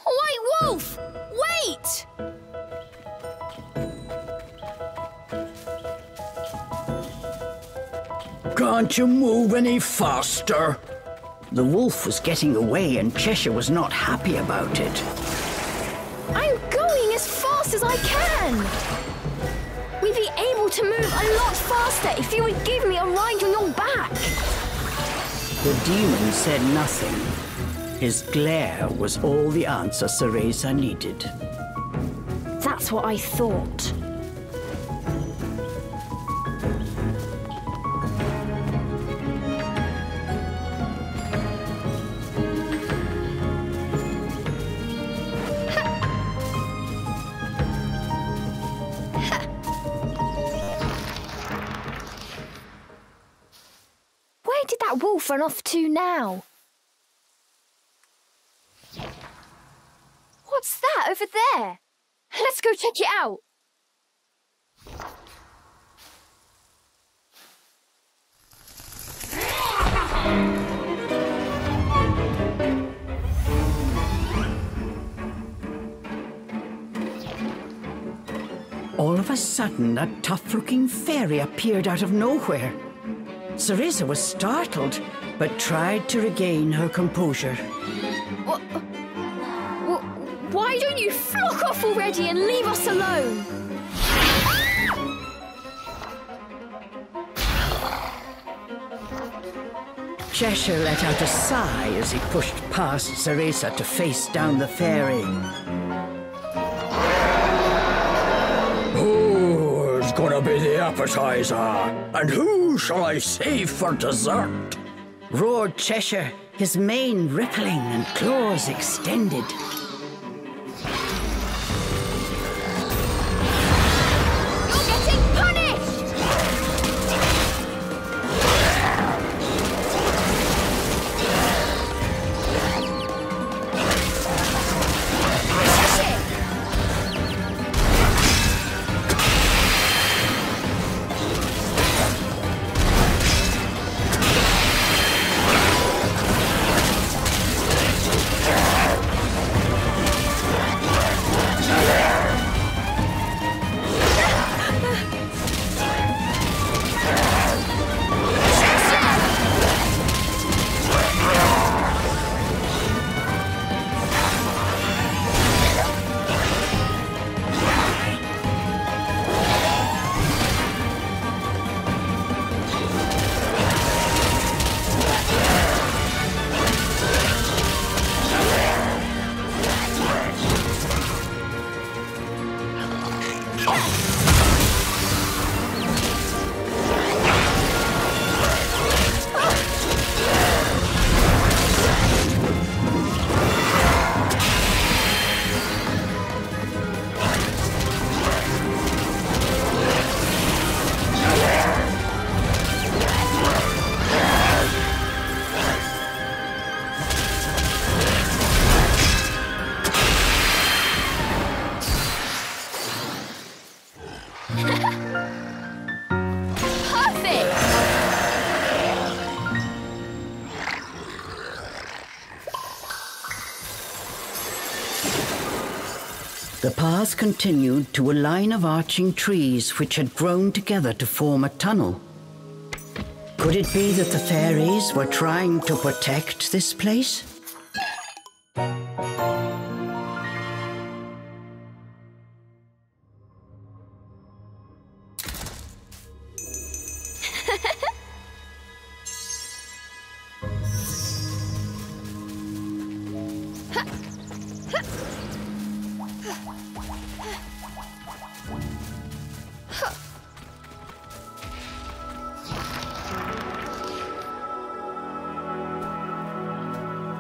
White Wolf! Wait! Can't you move any faster? The wolf was getting away and Cheshire was not happy about it. I'm going as fast as I can. We'd be able to move a lot faster if you would give me a ride on your back. The demon said nothing. His glare was all the answer Cereza needed. That's what I thought. Where did that wolf run off to now? What's that over there? Let's go check it out. All of a sudden, a tough-looking fairy appeared out of nowhere. Cereza was startled, but tried to regain her composure. Why don't you flock off already and leave us alone? Cheshire let out a sigh as he pushed past Cereza to face down the fairy. Who's gonna be the appetizer? And who shall I save for dessert? Roared Cheshire, his mane rippling and claws extended. Perfect! The path continued to a line of arching trees which had grown together to form a tunnel. Could it be that the fairies were trying to protect this place?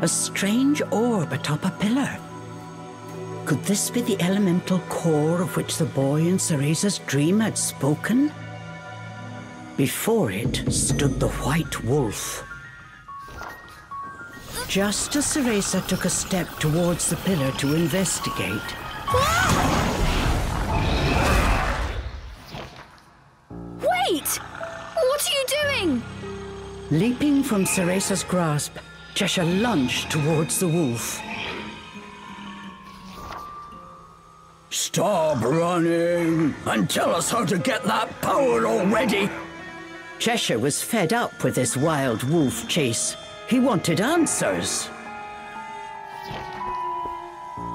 A strange orb atop a pillar. Could this be the elemental core of which the boy in Cereza's dream had spoken? Before it stood the white wolf. Just as Cereza took a step towards the pillar to investigate, Wait! What are you doing? leaping from Cereza's grasp, Cheshire lunged towards the wolf. Stop running and tell us how to get that power already. Cheshire was fed up with this wild wolf chase. He wanted answers.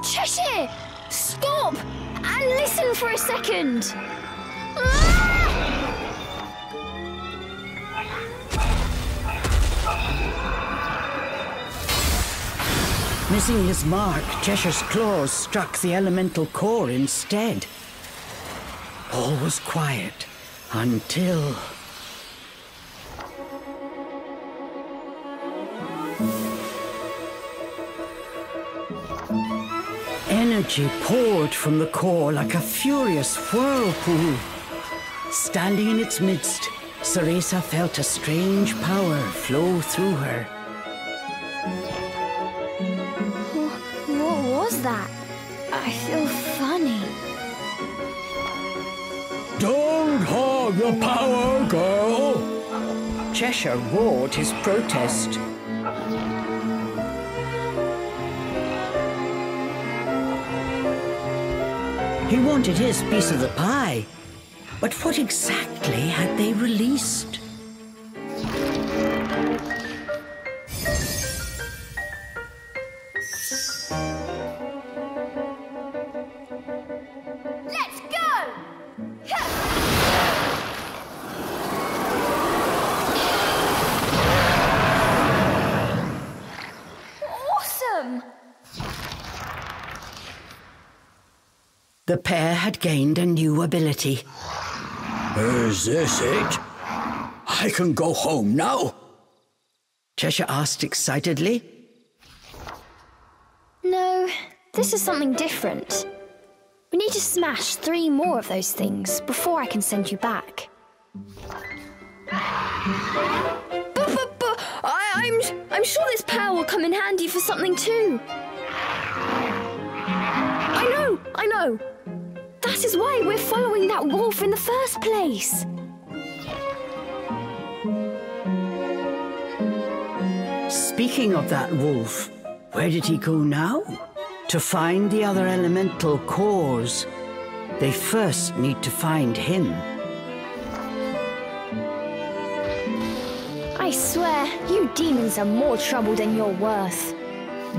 Cheshire! Stop! And listen for a second! Ah! Missing his mark, Cheshire's claws struck the elemental core instead. All was quiet until... Energy poured from the core like a furious whirlpool. Standing in its midst, Cereza felt a strange power flow through her. What was that? I feel funny. Don't hog the power, girl. Cheshire roared his protest. He wanted his piece of the pie. But what exactly had they released? Let's go! Awesome! The pair had gained a new ability. Is this it? I can go home now. Cheshire asked excitedly. No, this is something different. We need to smash 3 more of those things before I can send you back. But I'm sure this power will come in handy for something too. I know. That is why we're following that wolf in the first place. Speaking of that wolf, where did he go now? To find the other elemental cores, they first need to find him. I swear, you demons are more trouble than you're worth.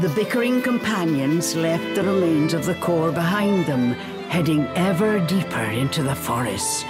The bickering companions left the remains of the core behind them, heading ever deeper into the forest.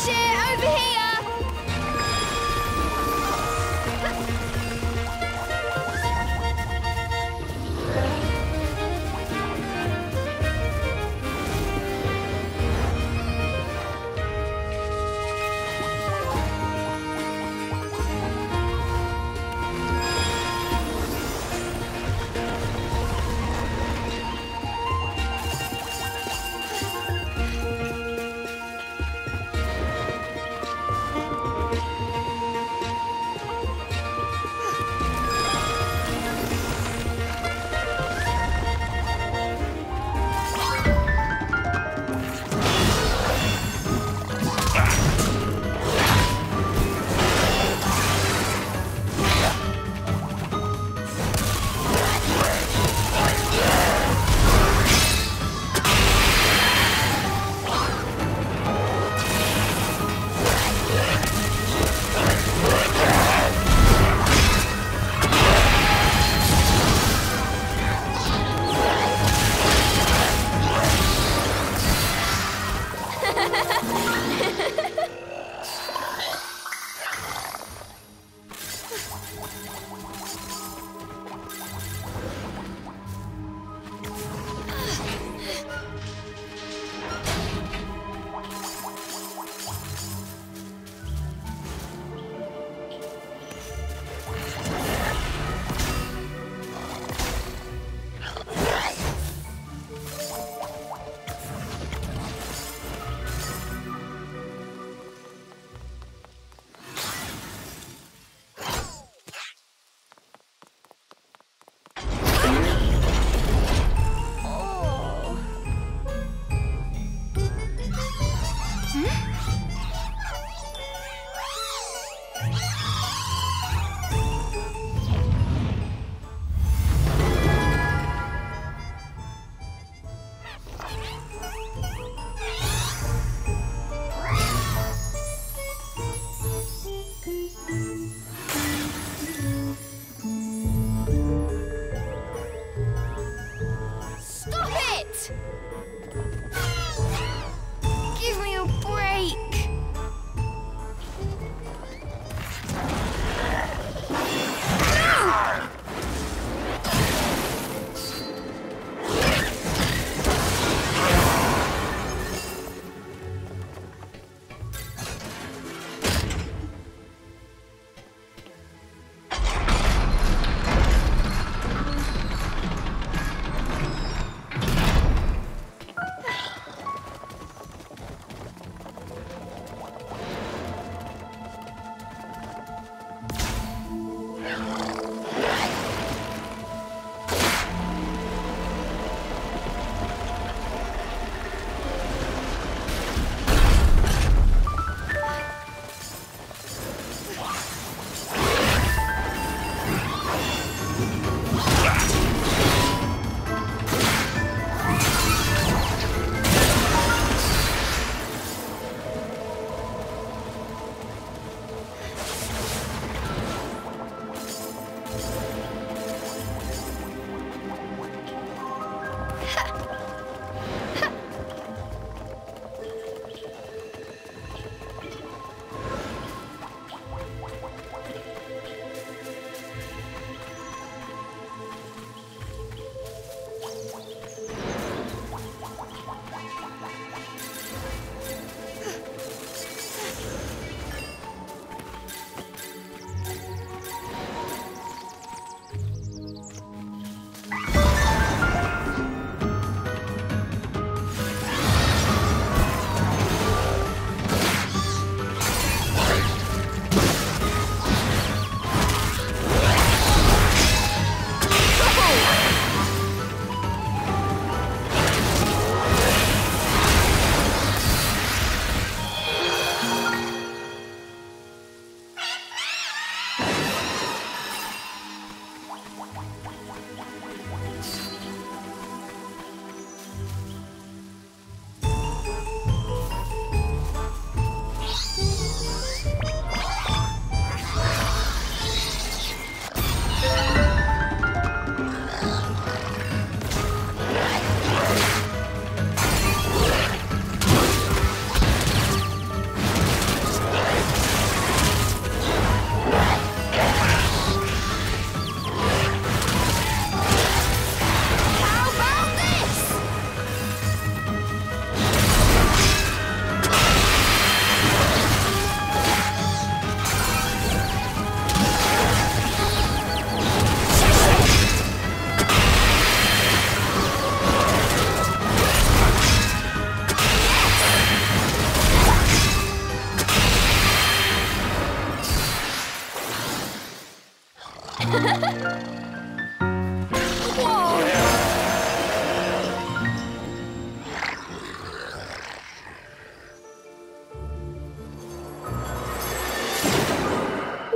shit! Over here!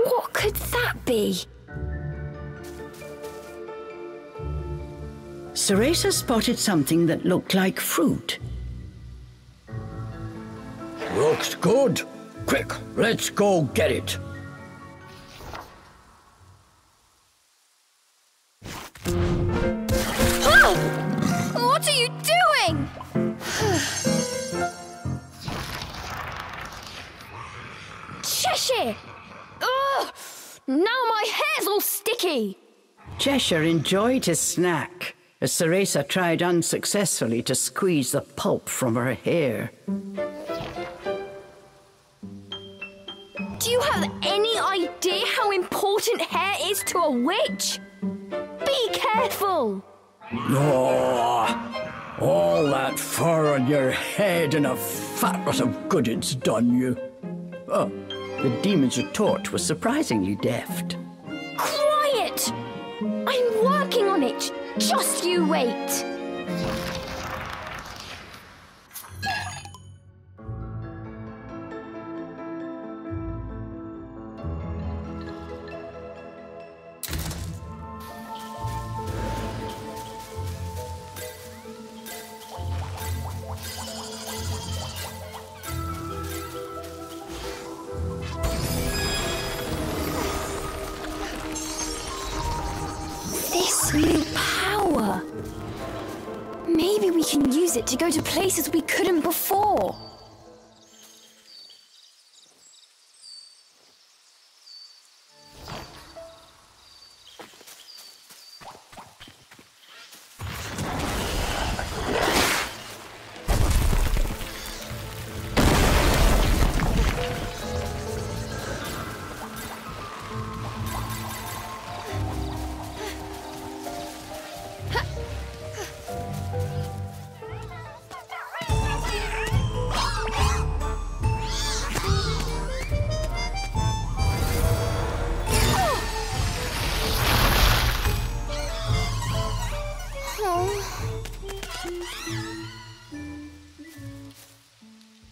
What could that be? Cereza spotted something that looked like fruit. Looks good. Quick, let's go get it. What are you doing? Cheshire! Ugh! Now my hair's all sticky! Cheshire enjoyed his snack as Cereza tried unsuccessfully to squeeze the pulp from her hair. Do you have any idea how important hair is to a witch? Be careful! Oh, all that fur on your head and a fat lot of good it's done you. Oh, the demon's retort was surprisingly deft. Quiet! I'm working on it! Just you wait! This new power! Maybe we can use it to go to places we couldn't before.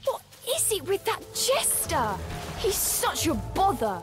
What is it with that jester? He's such a bother.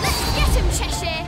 Let's get him, Cheshire!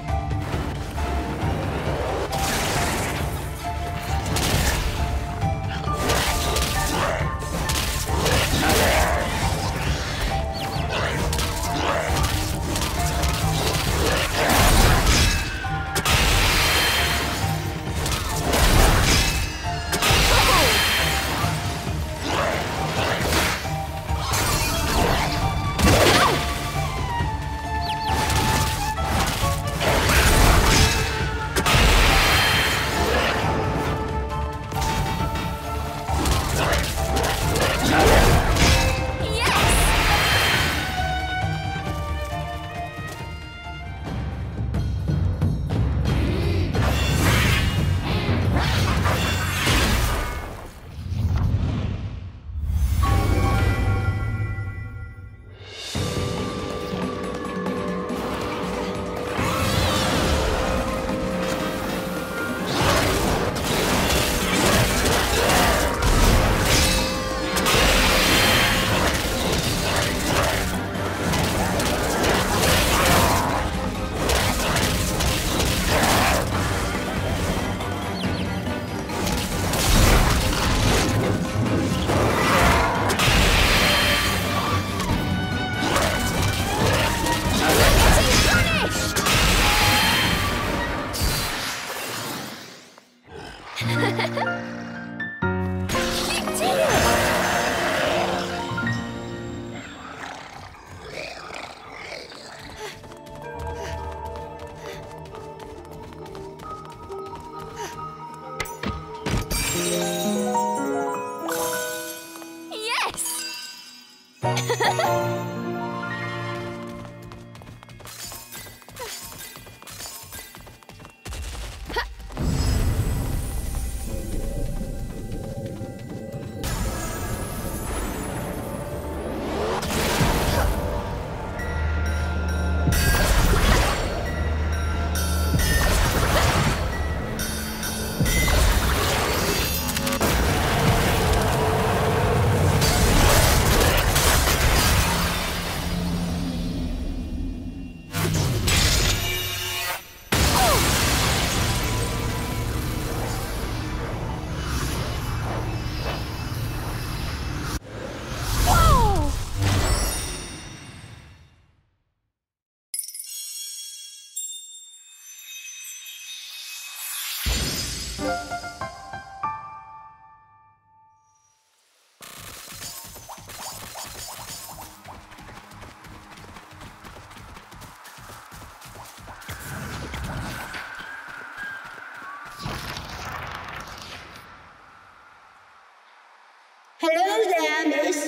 Hello there, miss.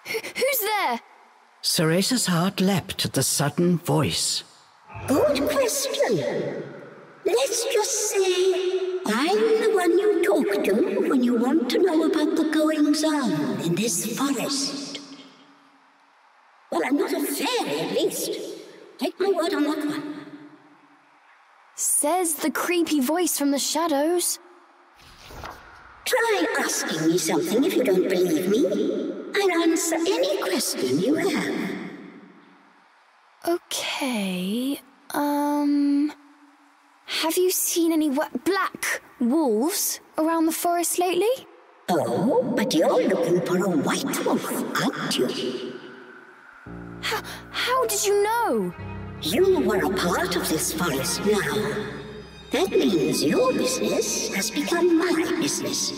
Who's there? Cereza's heart leapt at the sudden voice. Good question. Let's just say I'm the one you talk to when you want to know about the goings-on in this forest. Well, I'm not a fairy, at least. Take my word on that one. Says the creepy voice from the shadows. Try asking me something if you don't believe me. I'll answer any question you have. Okay, have you seen any black wolves around the forest lately? Oh, but you're looking for a white wolf, aren't you? How did you know? You were a part of this forest now. That means your business has become my business.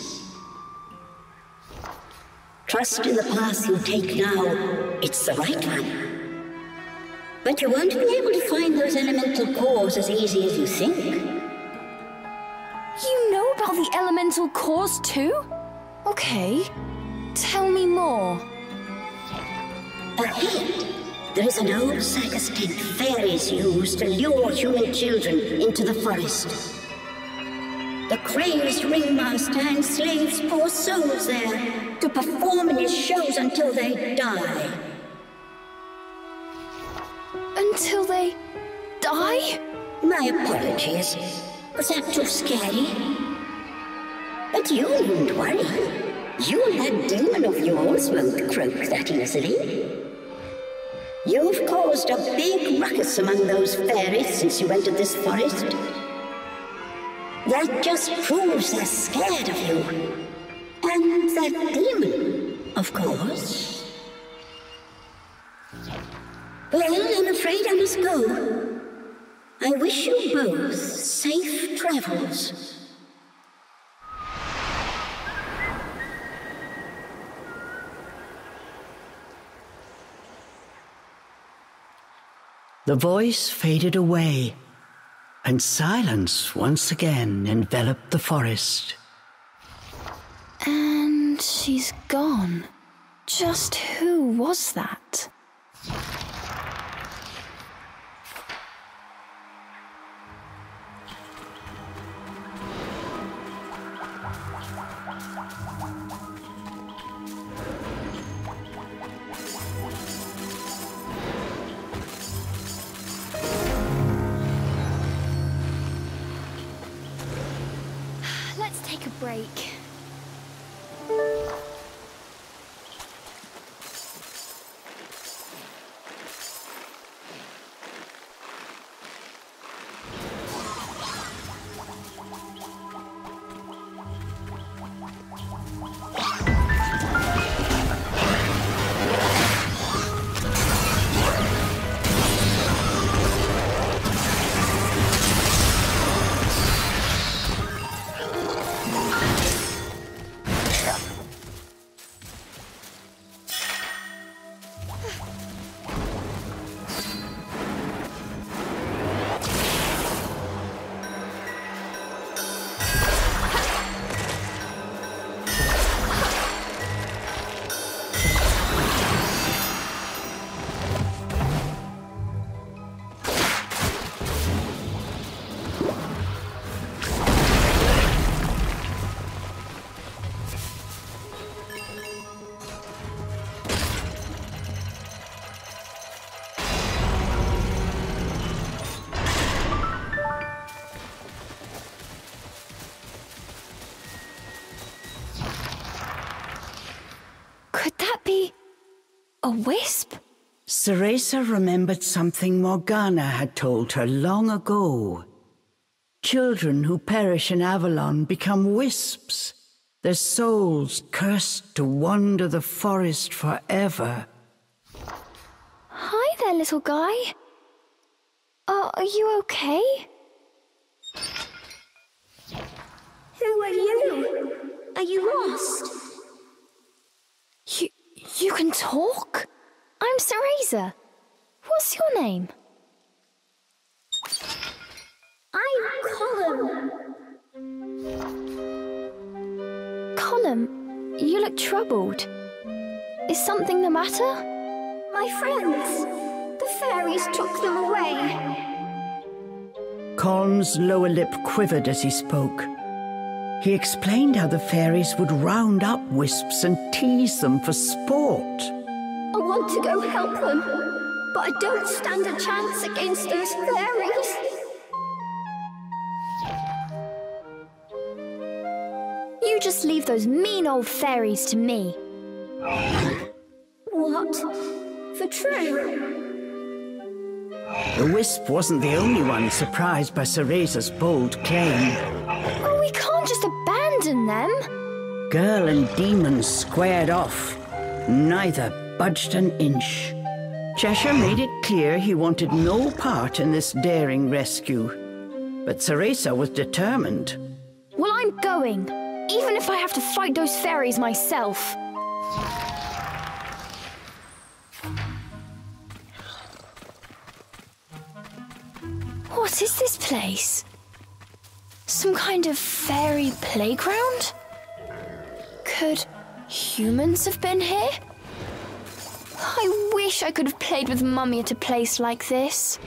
Trust in the path you take now. It's the right one. But you won't be able to find those elemental cores as easy as you think. You know about the elemental cores too? Okay, tell me more. Ahead, there is an old circus tent fairies use to lure human children into the forest. The crazed ringmaster enslaves poor souls there to perform in his shows until they die. Until they die? My apologies. Was that too scary? But you needn't worry. You and that demon of yours won't croak that easily. You've caused a big ruckus among those fairies since you entered this forest. That just proves they're scared of you. And that demon, of course. Well, I'm afraid I must go. I wish you both safe travels. The voice faded away, and silence once again enveloped the forest. And she's gone. Just who was that? Let's take a break. A wisp? Cereza remembered something Morgana had told her long ago. Children who perish in Avalon become wisps, their souls cursed to wander the forest forever. Hi there, little guy. Are you okay? Who are you? Are you lost? You can talk? I'm Cereza. What's your name? I'm Colum. Colum, you look troubled. Is something the matter? My friends. The fairies took them away. Colm's lower lip quivered as he spoke. He explained how the fairies would round up wisps and tease them for sport. I want to go help them, but I don't stand a chance against those fairies. You just leave those mean old fairies to me. What? For true? The wisp wasn't the only one surprised by Cereza's bold claim. Oh, we can't just abandon them. Girl and demon squared off. Neither budged an inch. Cheshire made it clear he wanted no part in this daring rescue. But Cereza was determined. Well, I'm going, even if I have to fight those fairies myself. What is this place? Some kind of fairy playground? Could humans have been here? I wish I could have played with Mummy at a place like this.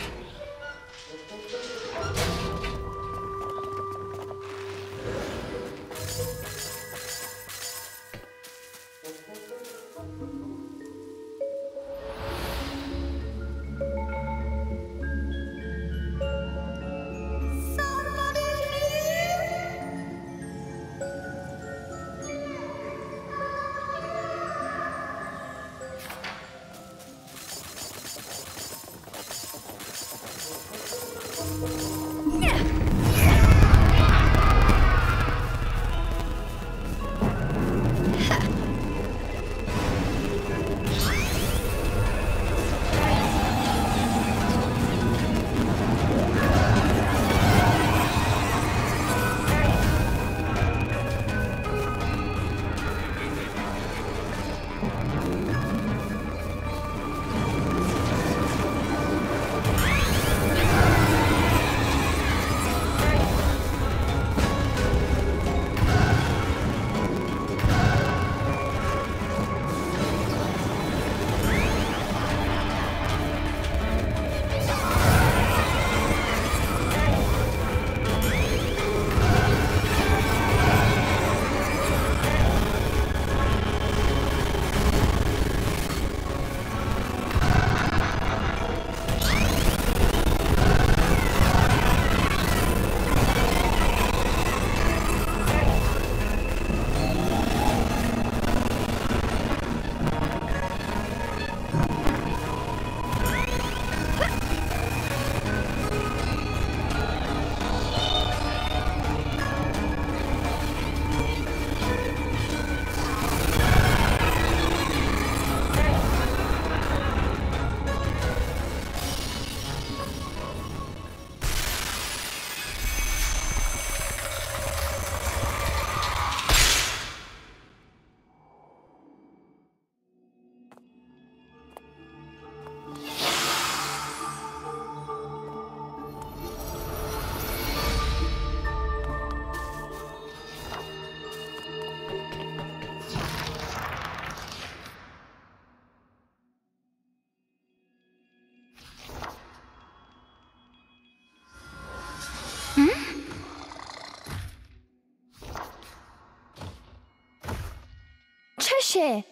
Cheshire.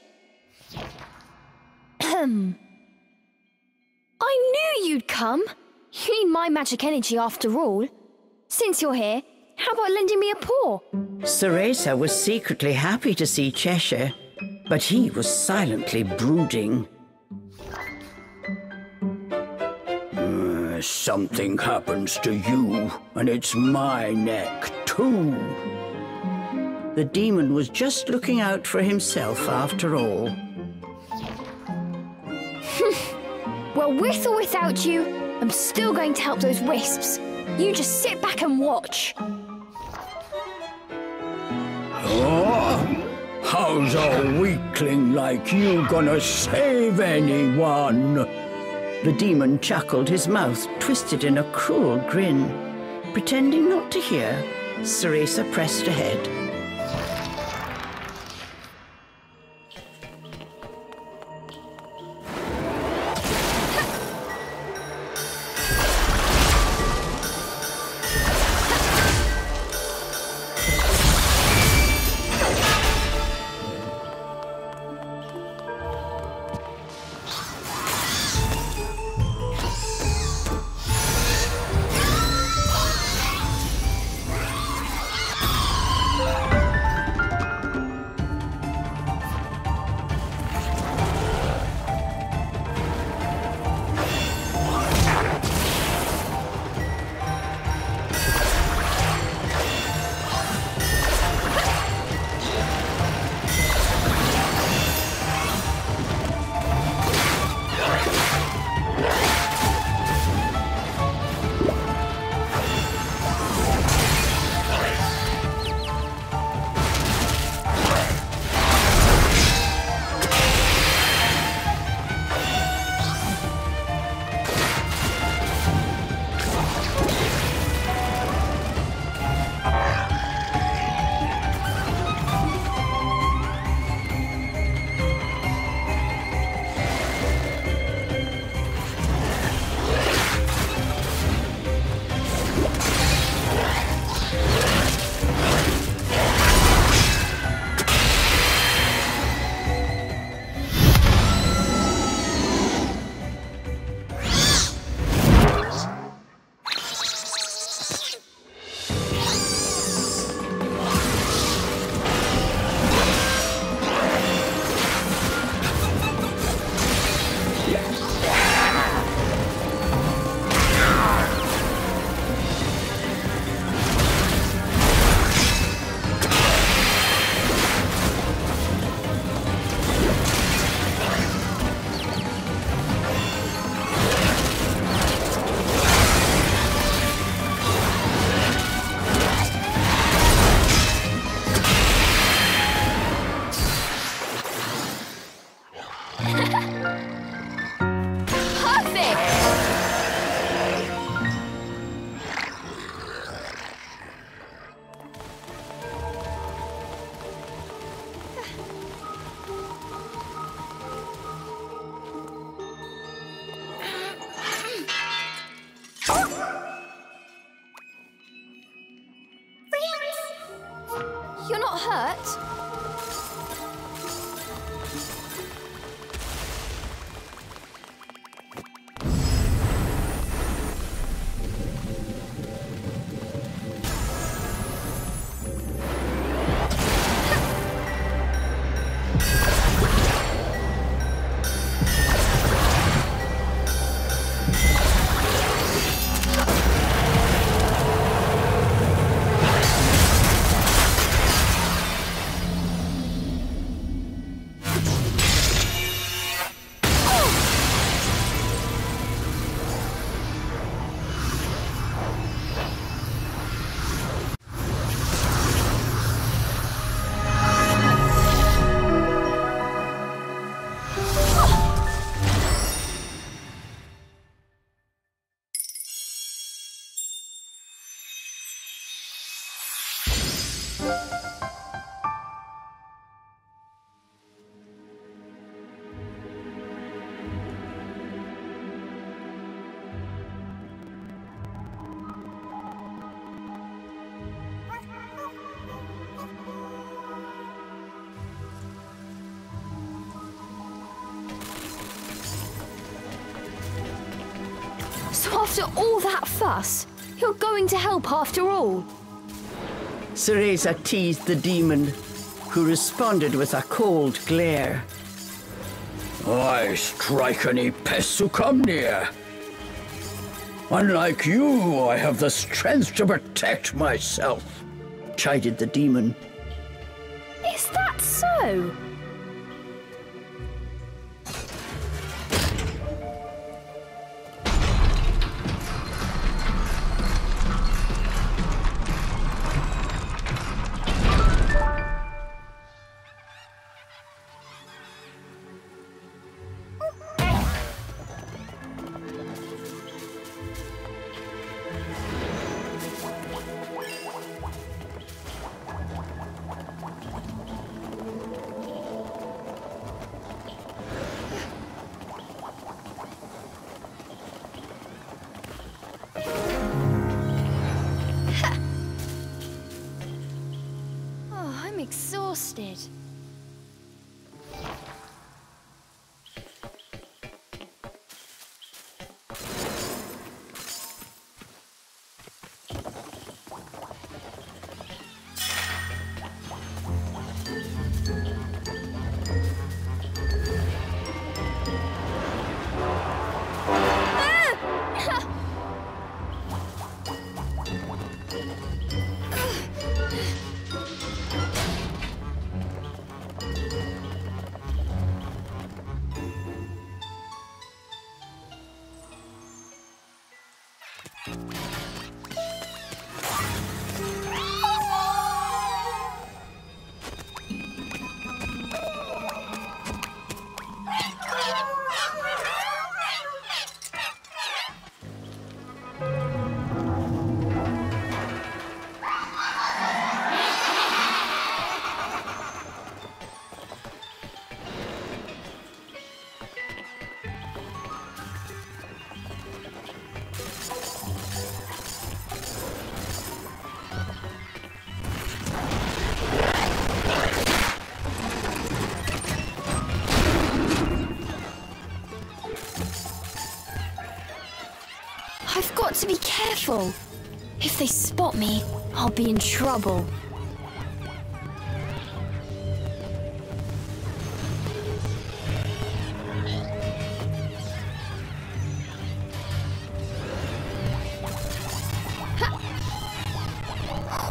I knew you'd come. You need my magic energy after all. Since you're here, how about lending me a paw? Cereza was secretly happy to see Cheshire, but he was silently brooding. Something happens to you, and it's my neck, too. The demon was just looking out for himself after all. Well, with or without you, I'm still going to help those wisps. You just sit back and watch. Oh? How's a weakling like you gonna save anyone? The demon chuckled, his mouth twisted in a cruel grin. Pretending not to hear, Cereza pressed ahead. You're not hurt? So after all that fuss, you're going to help after all? Cereza teased the demon, who responded with a cold glare. I strike any pests who come near. Unlike you, I have the strength to protect myself, chided the demon. Is that so? Exhausted. I've got to be careful. If they spot me, I'll be in trouble.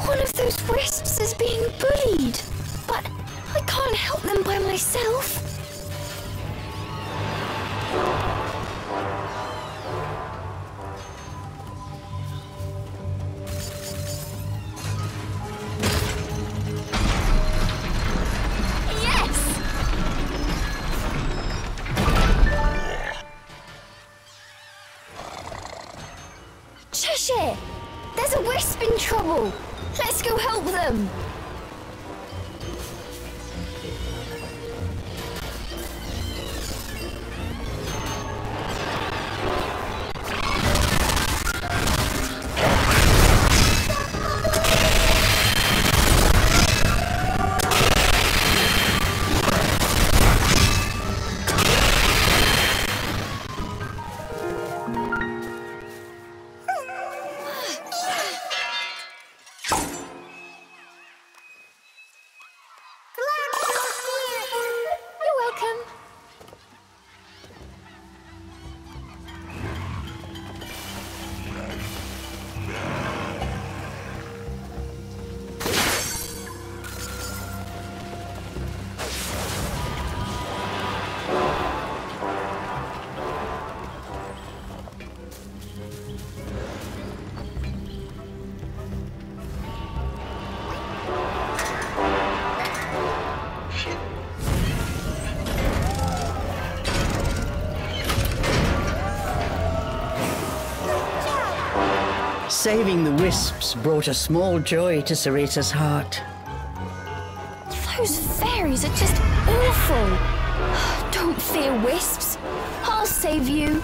One of those wisps is being bullied, but I can't help them by myself. There's a wisp in trouble. Let's go help them. Saving the wisps brought a small joy to Cereza's heart. Those fairies are just awful. Don't fear, wisps. I'll save you.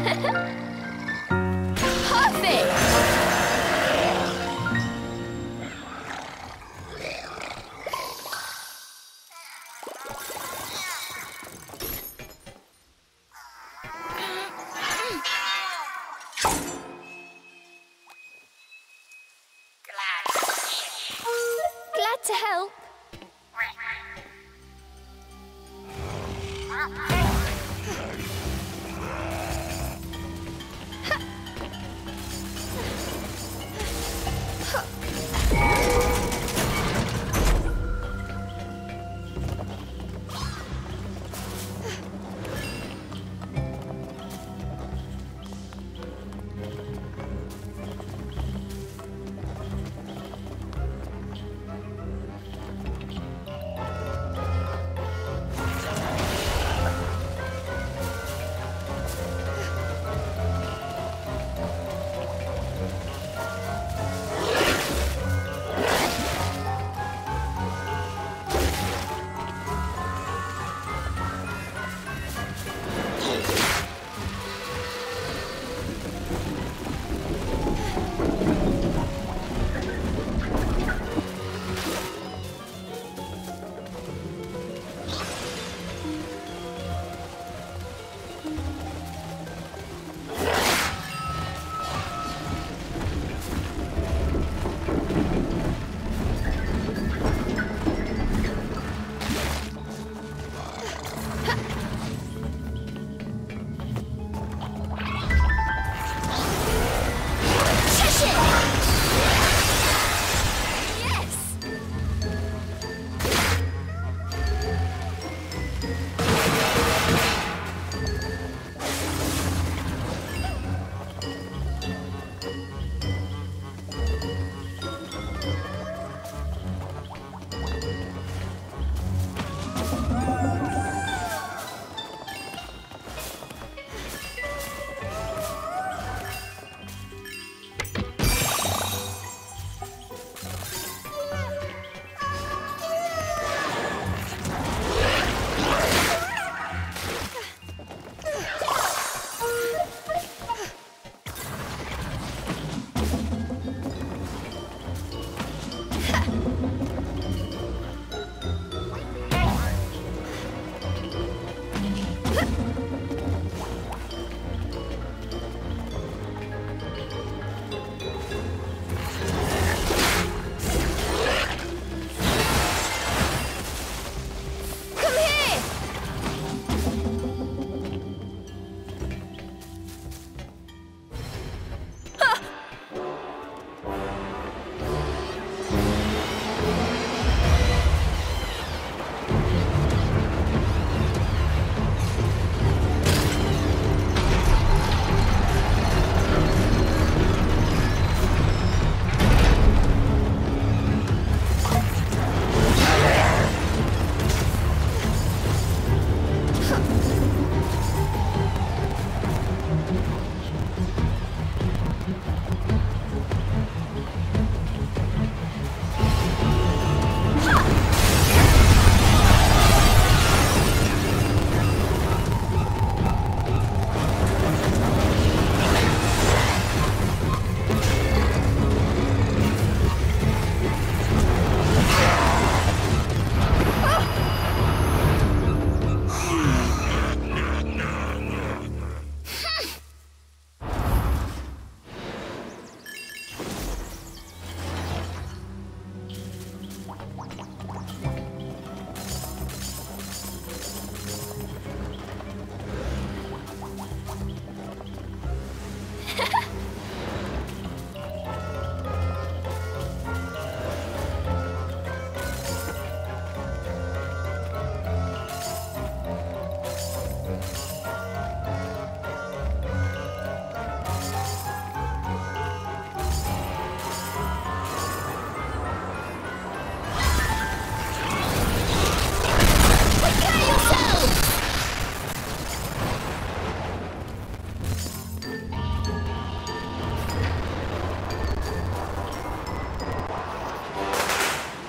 Glad to help.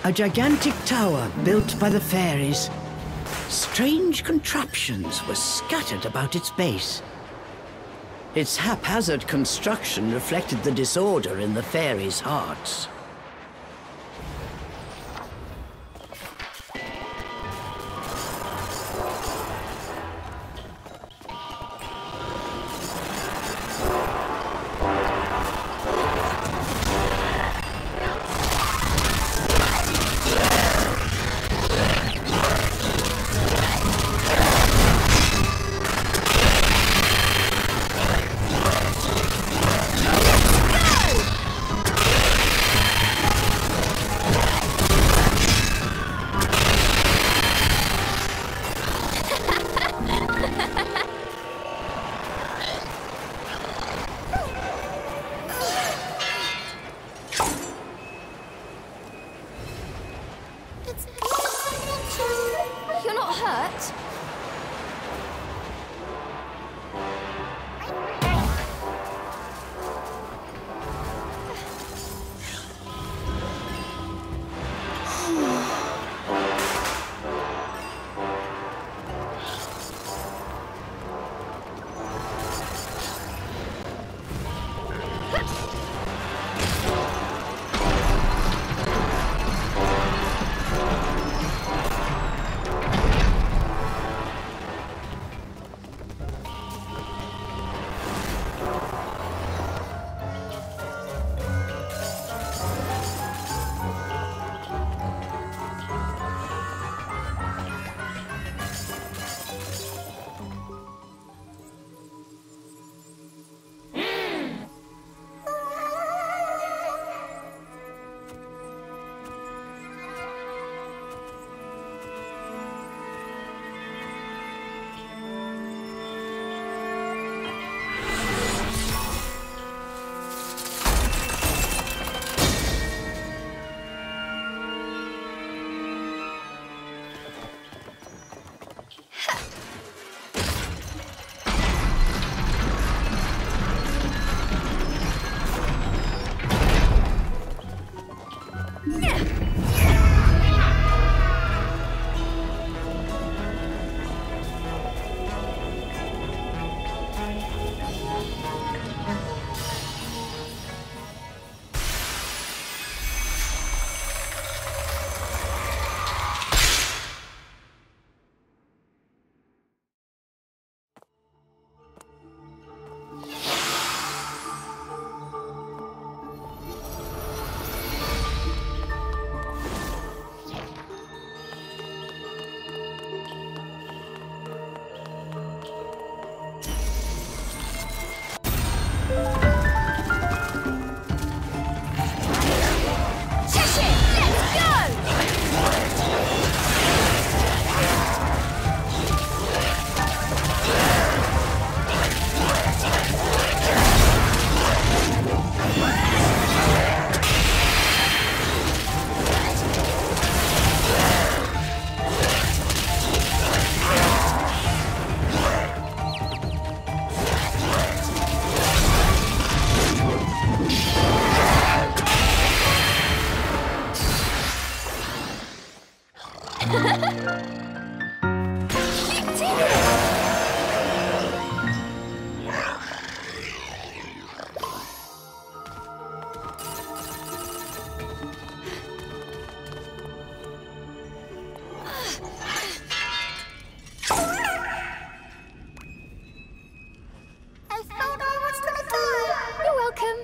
A gigantic tower built by the fairies. Strange contraptions were scattered about its base. Its haphazard construction reflected the disorder in the fairies' hearts. You're not hurt? You're welcome.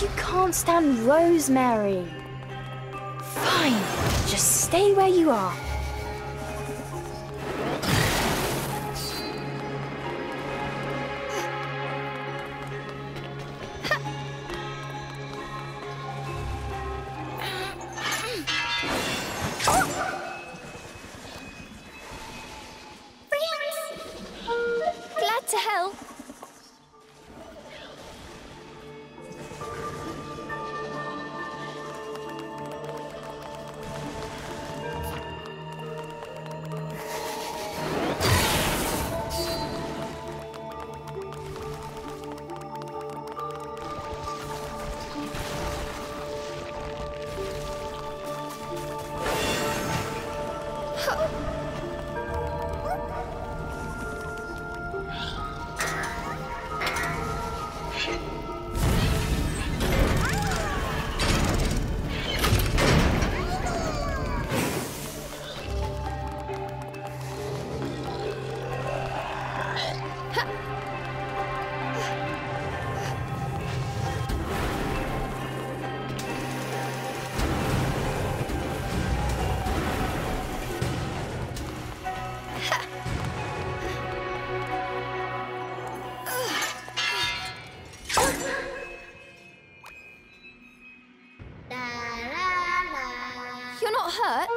You can't stand rosemary. Fine, just stay where you are. Glad to help. You're not hurt?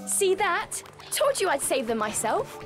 See that? Told you I'd save them myself.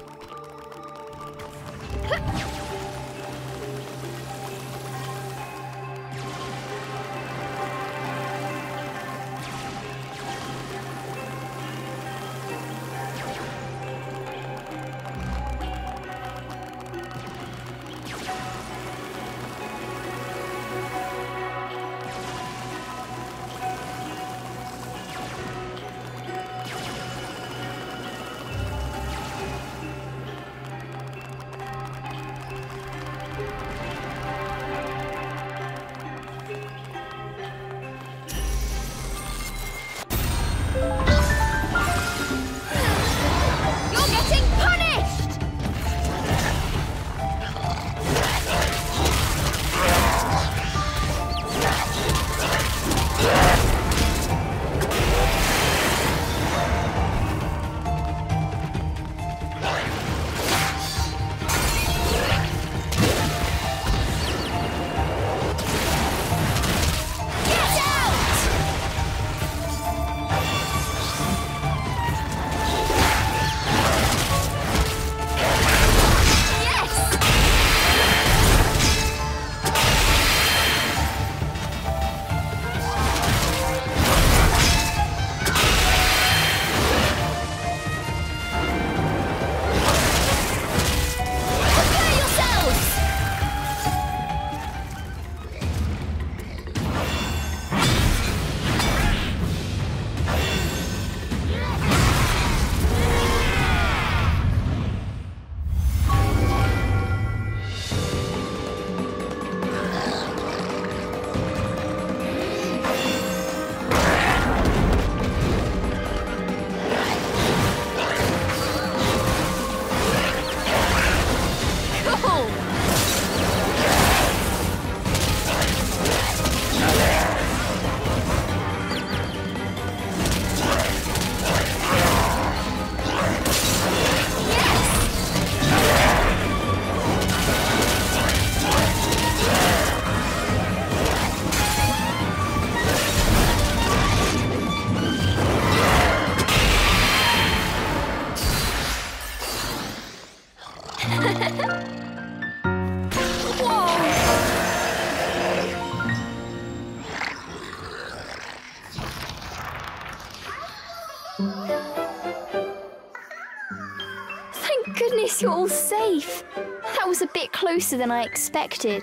Thank goodness you're all safe. That was a bit closer than I expected.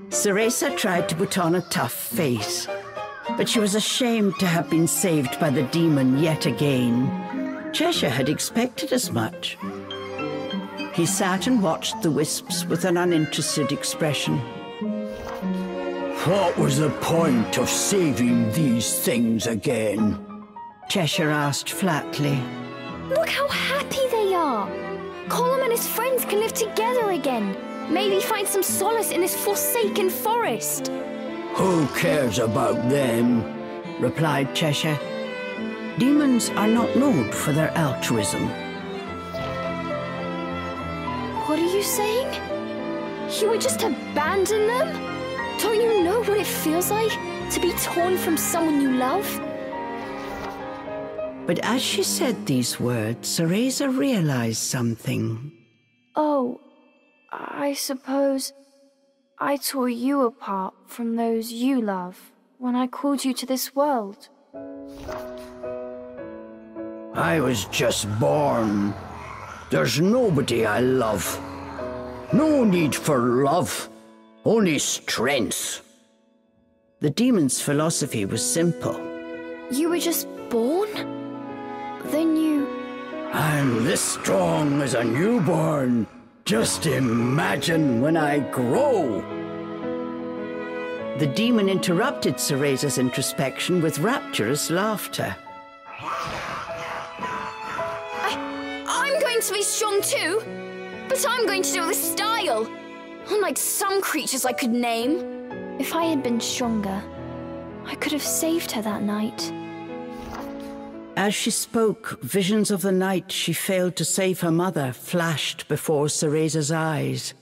Cereza tried to put on a tough face, but she was ashamed to have been saved by the demon yet again. Cheshire had expected as much. He sat and watched the wisps with an uninterested expression. What was the point of saving these things again? Cheshire asked flatly. Look how happy they are. Colum and his friends can live together again. Maybe find some solace in this forsaken forest. Who cares about them? Replied Cheshire. Demons are not known for their altruism. What are you saying? You would just abandon them? Don't you know what it feels like to be torn from someone you love? But as she said these words, Cereza realized something. Oh, I suppose I tore you apart from those you love when I called you to this world. I was just born. There's nobody I love. No need for love, only strength. The demon's philosophy was simple. You were just born? Then you... I'm this strong as a newborn. Just imagine when I grow. The demon interrupted Cereza's introspection with rapturous laughter. I'm going to be strong too, but I'm going to do it with style. Unlike some creatures I could name. If I had been stronger, I could have saved her that night. As she spoke, visions of the night she failed to save her mother flashed before Cereza's eyes.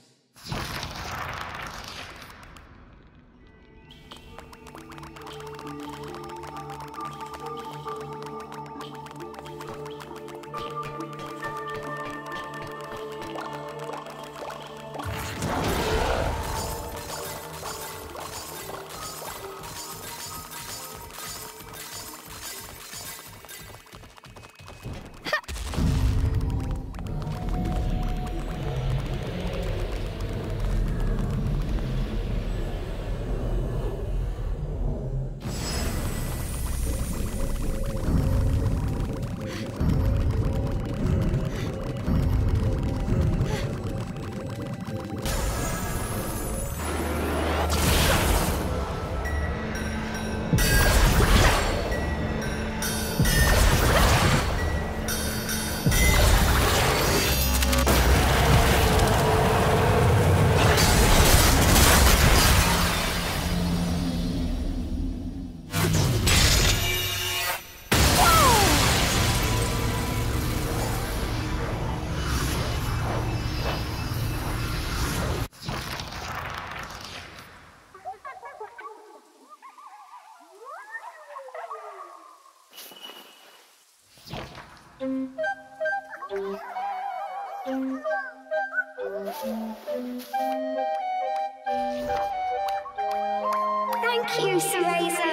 Thank you, Cereza.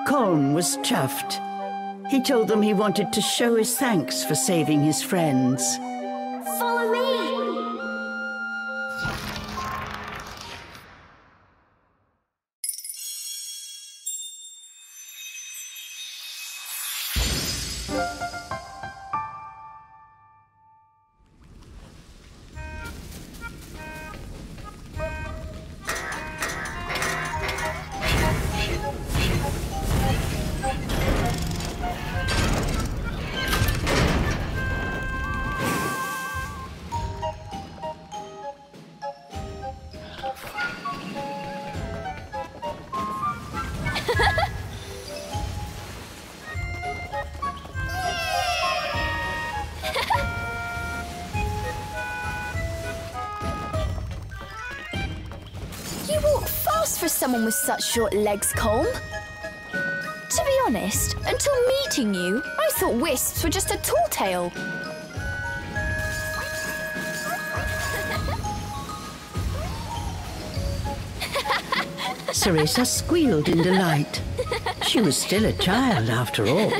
Colm was chuffed. He told them he wanted to show his thanks for saving his friends. Follow me. You walk fast for someone with such short legs, Colm. To be honest, until meeting you, I thought wisps were just a tall tale. Cereza squealed in delight. She was still a child after all.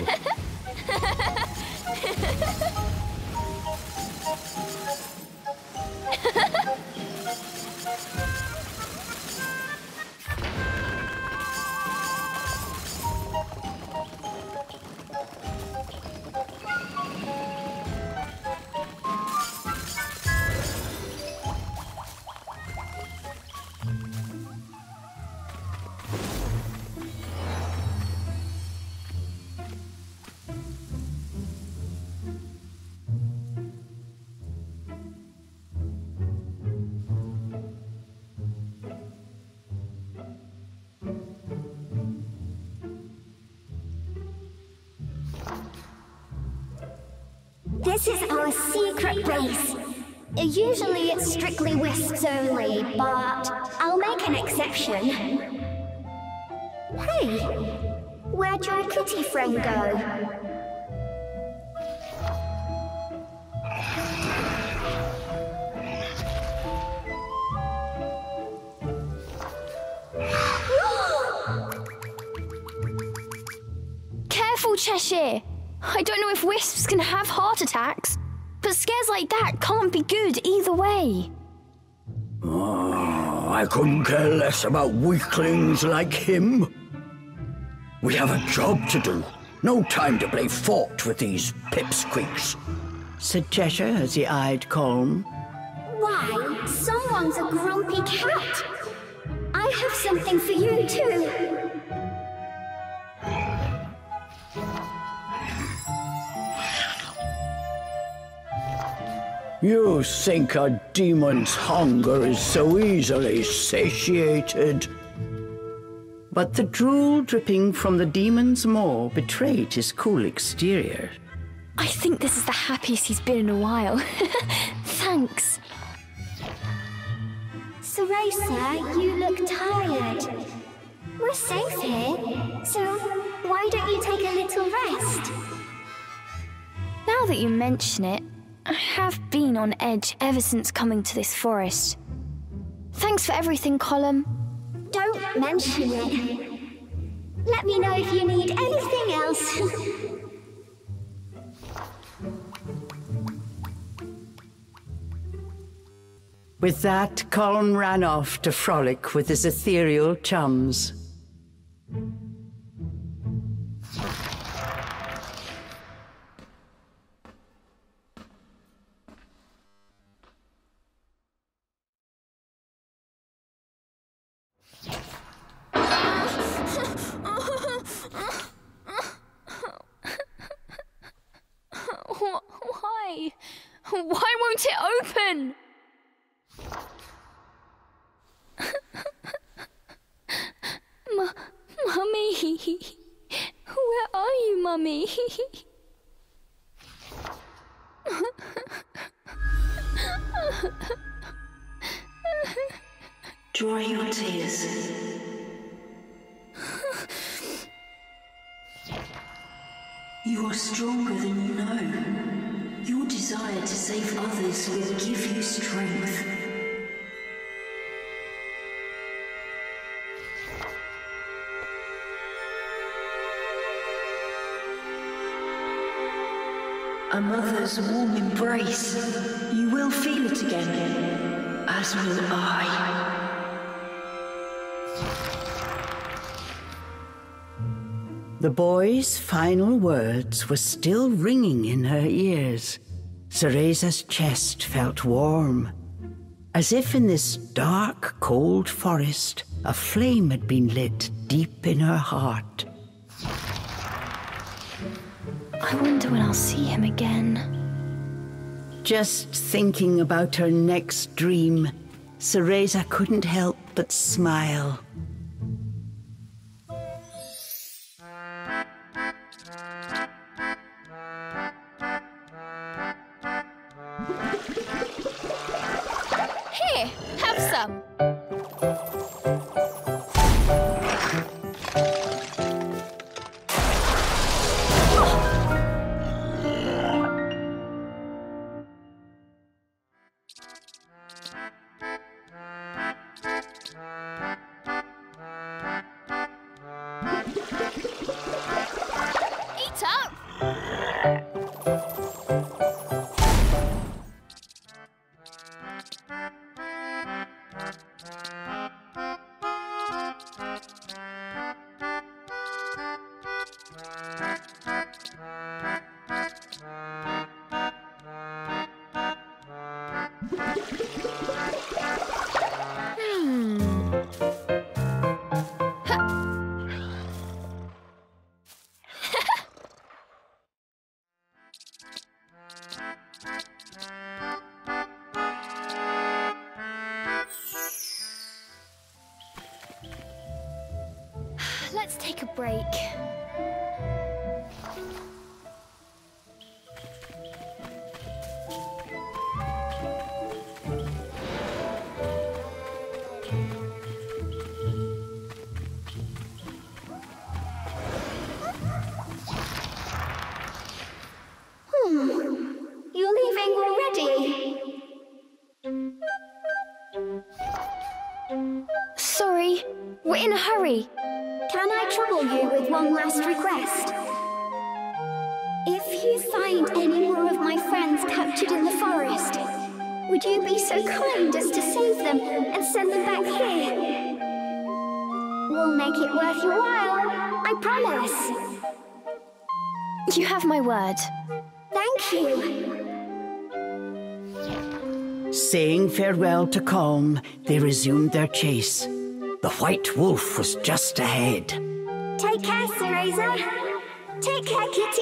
This is our secret base. Usually it's strictly wisps only, but I'll make an exception. Hey, where'd your kitty friend go? Careful, Cheshire! I don't know if wisps can have heart attacks, but scares like that can't be good either way. Oh, I couldn't care less about weaklings like him. We have a job to do. No time to play fort with these pipsqueaks, said Cheshire as he eyed Colm. Why, someone's a grumpy cat. I have something for you too. You think a demon's hunger is so easily satiated? But the drool dripping from the demon's maw betrayed his cool exterior. I think this is the happiest he's been in a while. Thanks. Cereza, you look tired. We're safe here, so why don't you take a little rest? Now that you mention it, I have been on edge ever since coming to this forest. Thanks for everything, Colm. Don't mention it. Let me know if you need anything else. With that, Colm ran off to frolic with his ethereal chums. Why won't it open? Mummy, where are you, Mummy? Dry your tears. You are stronger than you know. Your desire to save others will give you strength. A mother's warm embrace. You will feel it again, as will I. The boy's final words were still ringing in her ears. Cereza's chest felt warm, as if in this dark, cold forest, a flame had been lit deep in her heart. I wonder when I'll see him again. Just thinking about her next dream, Cereza couldn't help but smile. Here, have some. Eat up. Let's take a break. We're in a hurry. Can I trouble you with one last request? If you find any more of my friends captured in the forest, would you be so kind as to save them and send them back here? We'll make it worth your while, I promise. You have my word. Thank you. Saying farewell to calm, they resumed their chase. The white wolf was just ahead. Take care, Cereza. Take care, Kitty.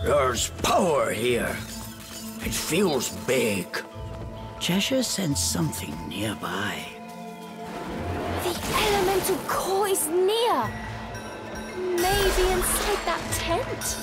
There's power here. It feels big. Cheshire sensed something nearby. The elemental core is near. Maybe inside that tent?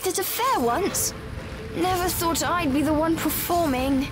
At a fair once. Never thought I'd be the one performing.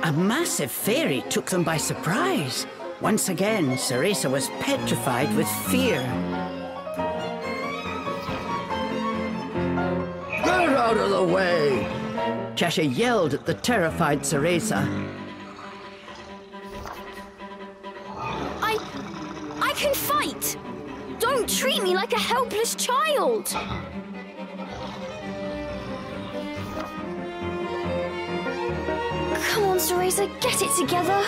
A massive fairy took them by surprise. Once again, Cereza was petrified with fear. Get out of the way! Cheshire yelled at the terrified Cereza. I can fight! Don't treat me like a helpless child! Come on, Cereza, get it together.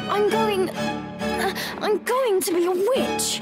I'm going to be a witch.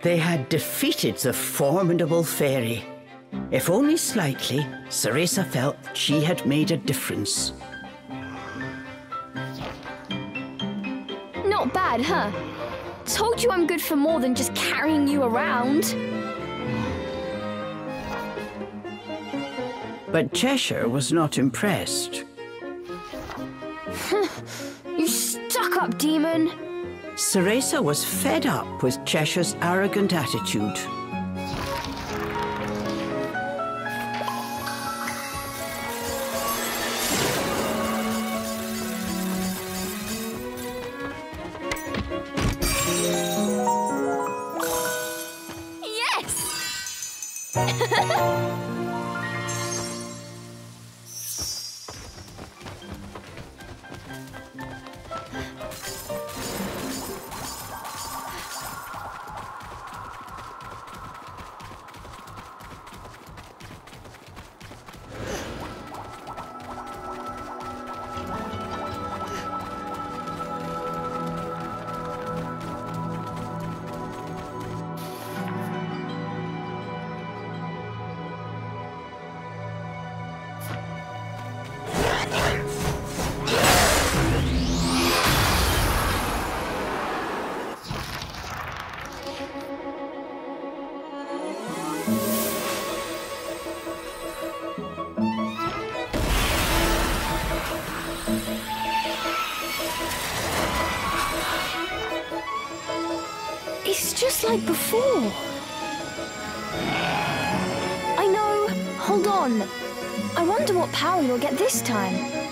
They had defeated the formidable fairy. If only slightly, Cereza felt she had made a difference. Not bad, huh? Told you I'm good for more than just carrying you around. But Cheshire was not impressed. You stuck-up demon! Cereza was fed up with Cheshire's arrogant attitude. It's just like before. I know. Hold on. I wonder what power you'll get this time.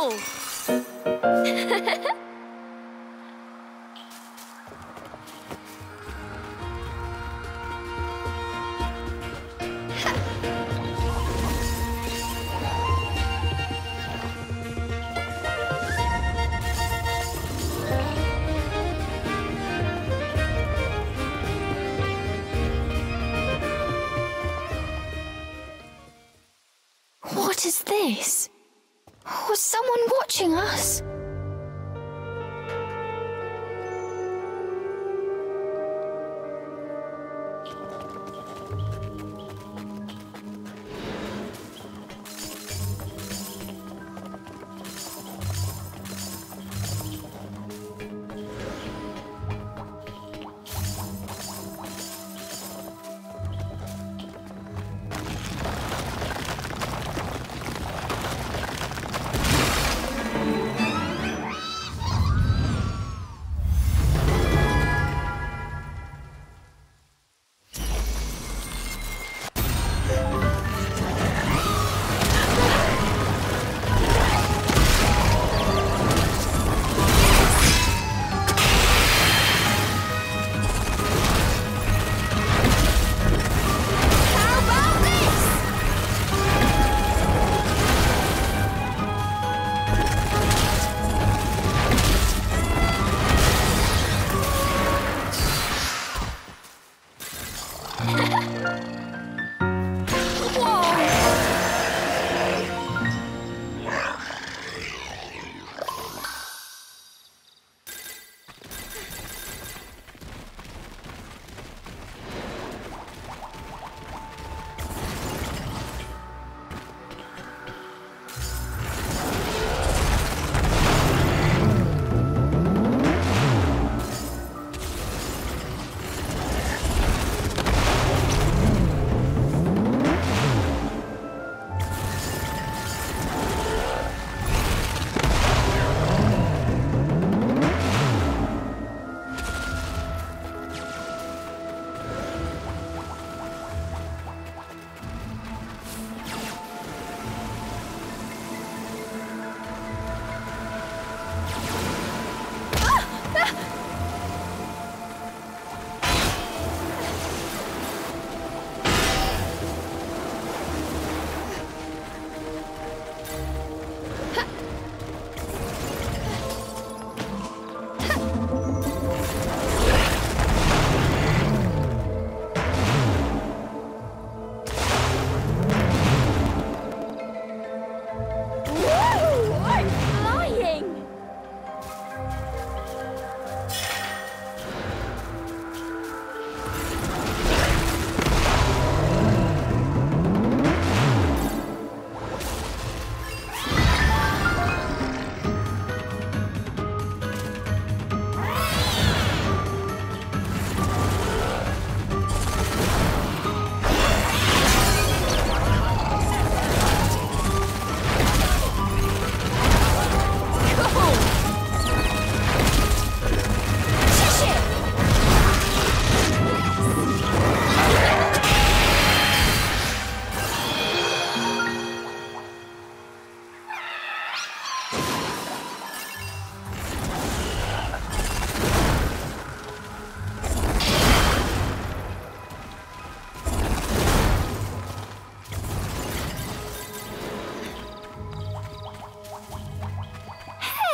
cool! What is this? Was someone watching us?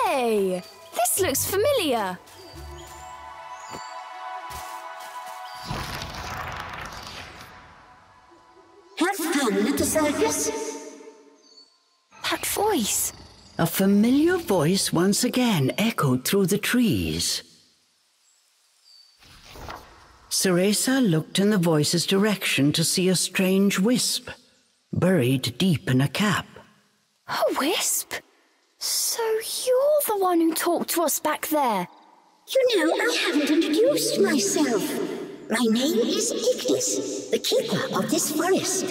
Hey, this looks familiar. Have fun at the circus. That voice. A familiar voice once again echoed through the trees. Cereza looked in the voice's direction to see a strange wisp, buried deep in a cap. A wisp? So you're the one who talked to us back there? You know, I haven't introduced myself. My name is Ignis, the keeper of this forest.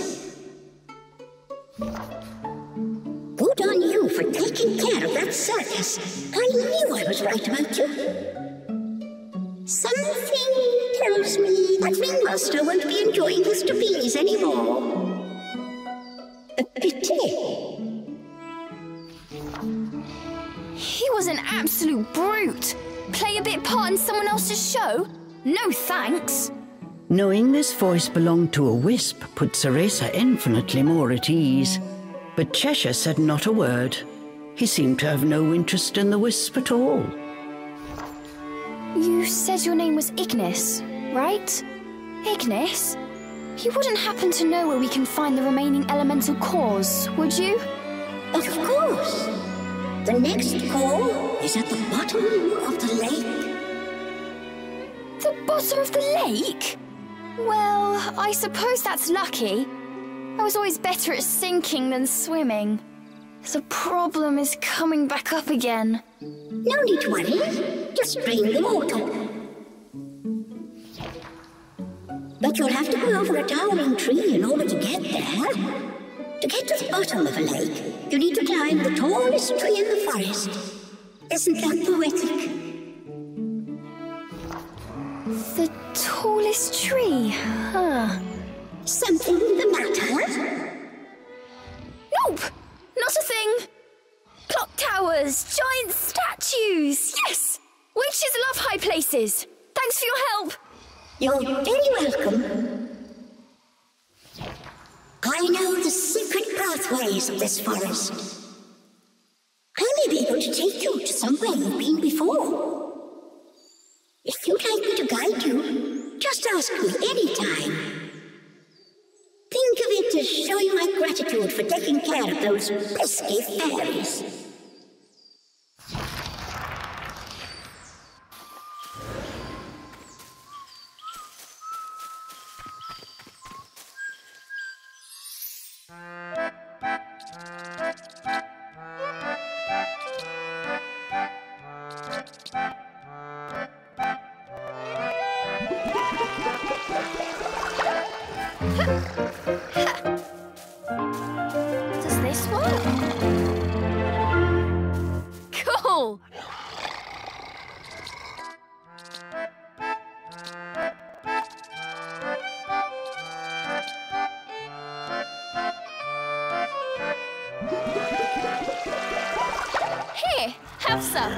Good on you for taking care of that circus. I knew I was right about you. Something tells me that Ringmaster won't be enjoying his trapeze anymore. A pity. absolute brute. Play a bit part in someone else's show? No thanks. Knowing this voice belonged to a wisp put Cereza infinitely more at ease. But Cheshire said not a word. He seemed to have no interest in the wisp at all. You said your name was Ignis, right? Ignis? You wouldn't happen to know where we can find the remaining elemental cores, would you? Of course. The next core is at the bottom of the lake. The bottom of the lake? Well, I suppose that's lucky. I was always better at sinking than swimming. The problem is coming back up again. No need to worry. Just drain the water. But you'll have to go over a towering tree in order to get there. To get to the bottom of a lake, you need to climb the tallest tree in the forest. Isn't that poetic? The tallest tree, huh? Something the matter? Nope! Not a thing! Clock towers, giant statues, yes! Witches love high places. Thanks for your help. You're very welcome. I know the secret pathways of this forest. I may be able to take you to somewhere you've been before. If you'd like me to guide you, just ask me anytime. Think of it as showing my gratitude for taking care of those pesky fairies. Does this work? Cool! Here, have some.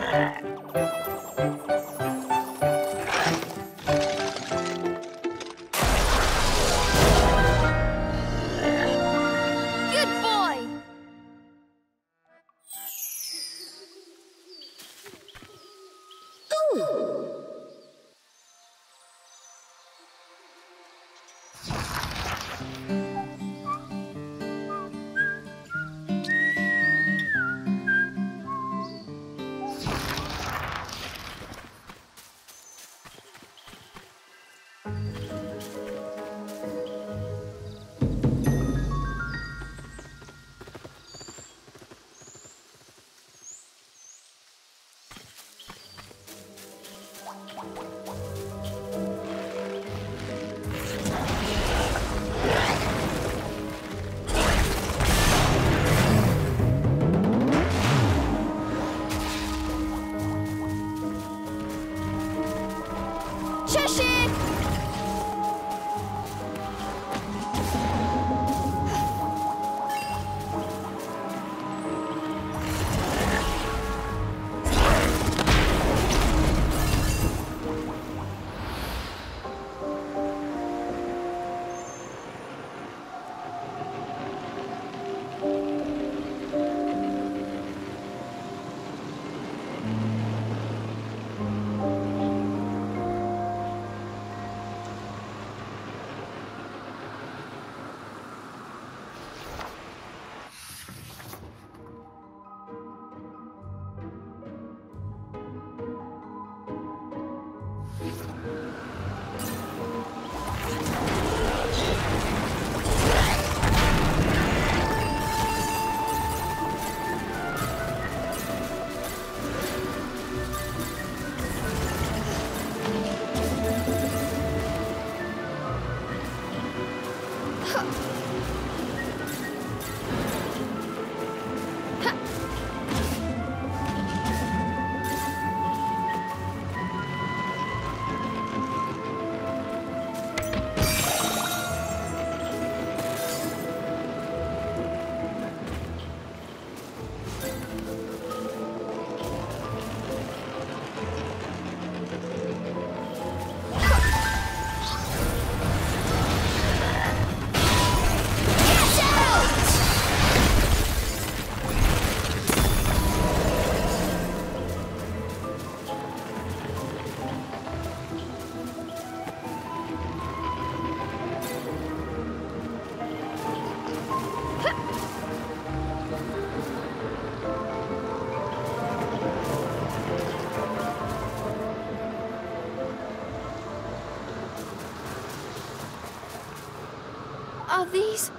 Are these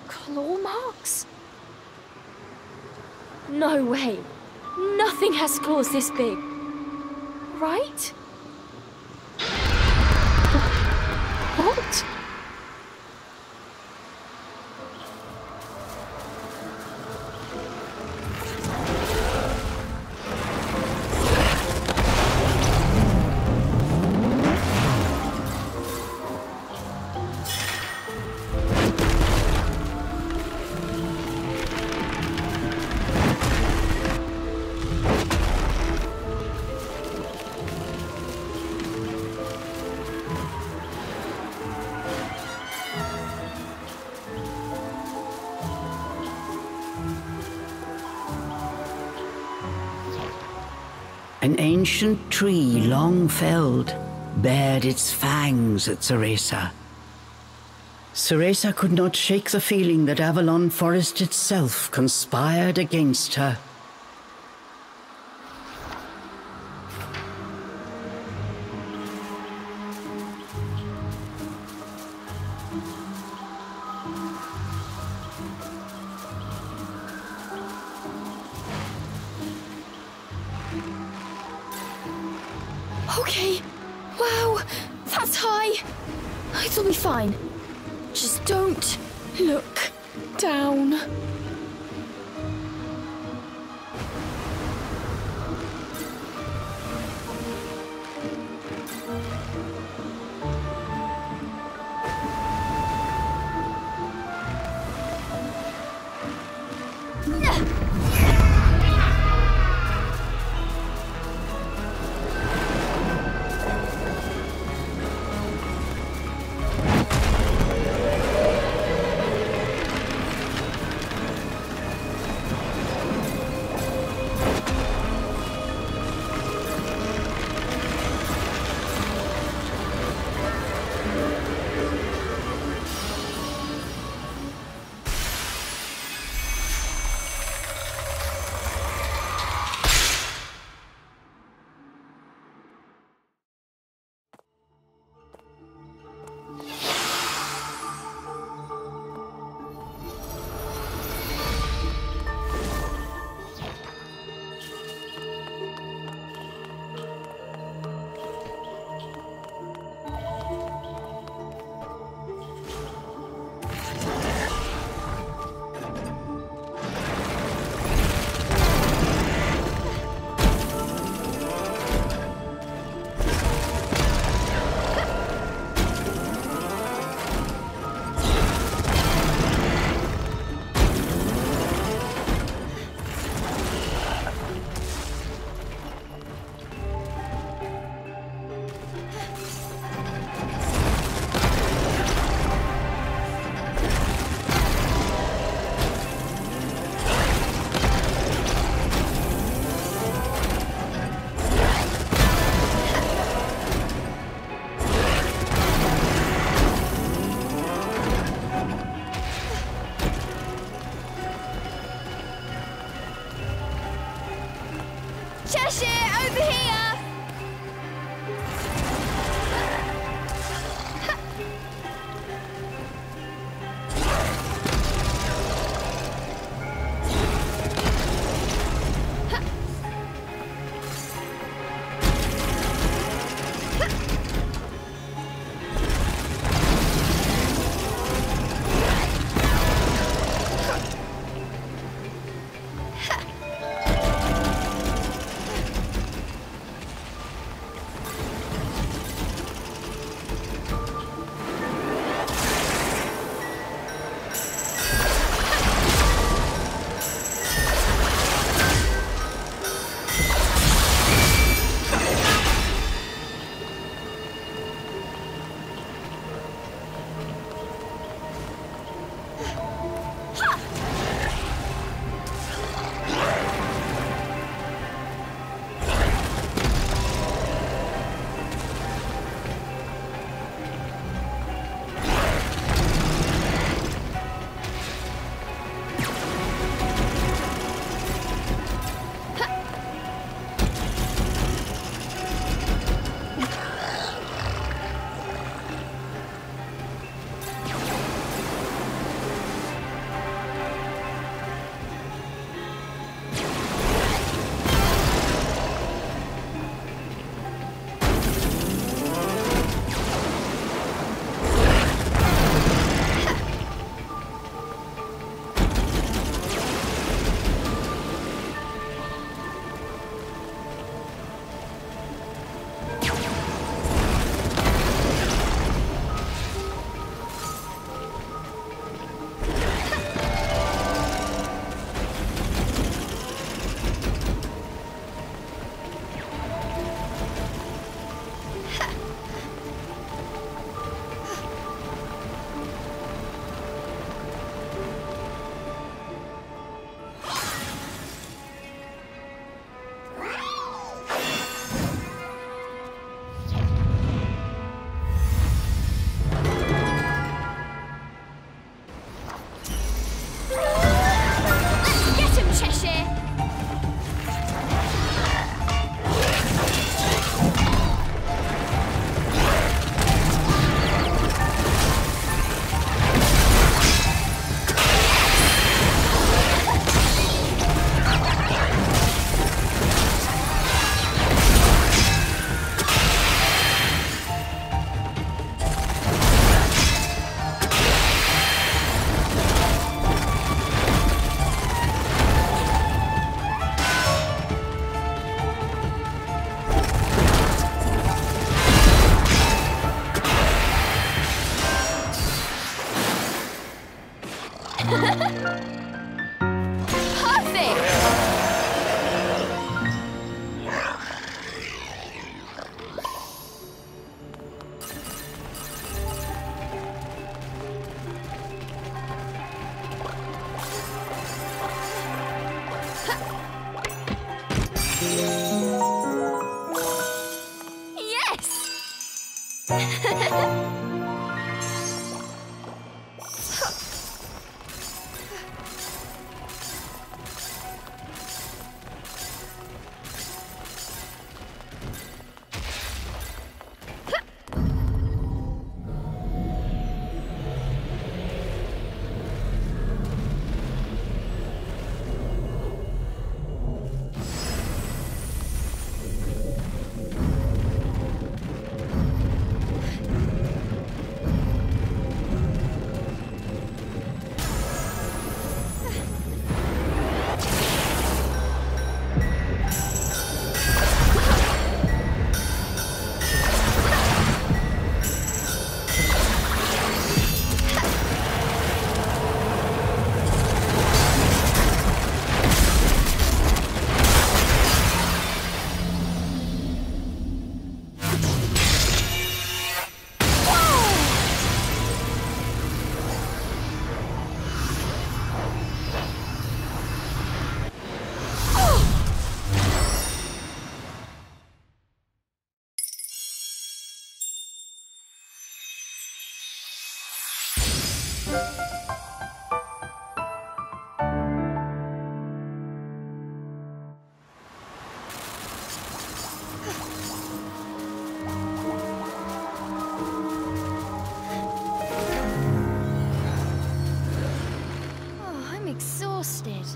claw marks? No way. Nothing has claws this big. Right? What? An ancient tree, long felled, bared its fangs at Cereza. Cereza could not shake the feeling that Avalon Forest itself conspired against her. Okay. Wow, that's high. It'll be fine. Just don't look down. Exhausted.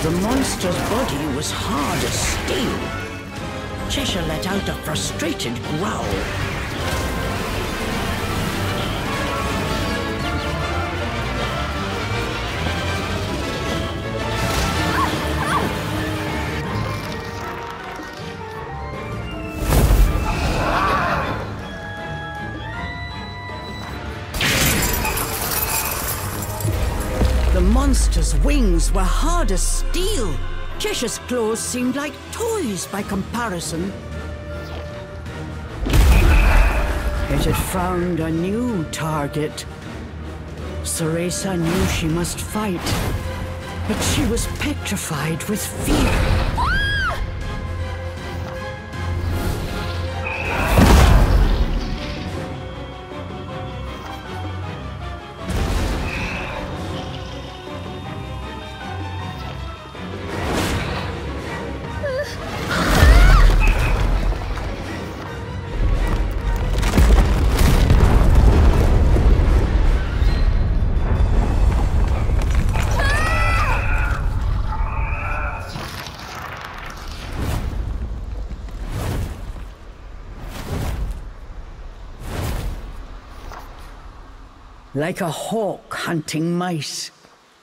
The monster's body was hard as steel. Cheshire let out a frustrated growl. wings were hard as steel. Cheshire's claws seemed like toys by comparison. It had found a new target. Cereza knew she must fight, but she was petrified with fear. Like a hawk hunting mice,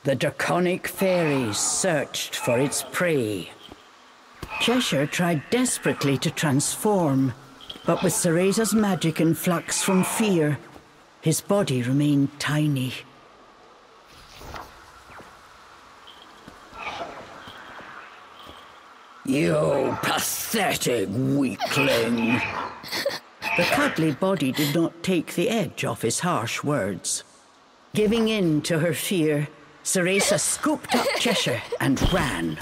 the draconic fairies searched for its prey. Cheshire tried desperately to transform, but with Cereza's magic in flux from fear, his body remained tiny. You pathetic weakling! The cuddly body did not take the edge off his harsh words. Giving in to her fear, Cereza scooped up Cheshire and ran.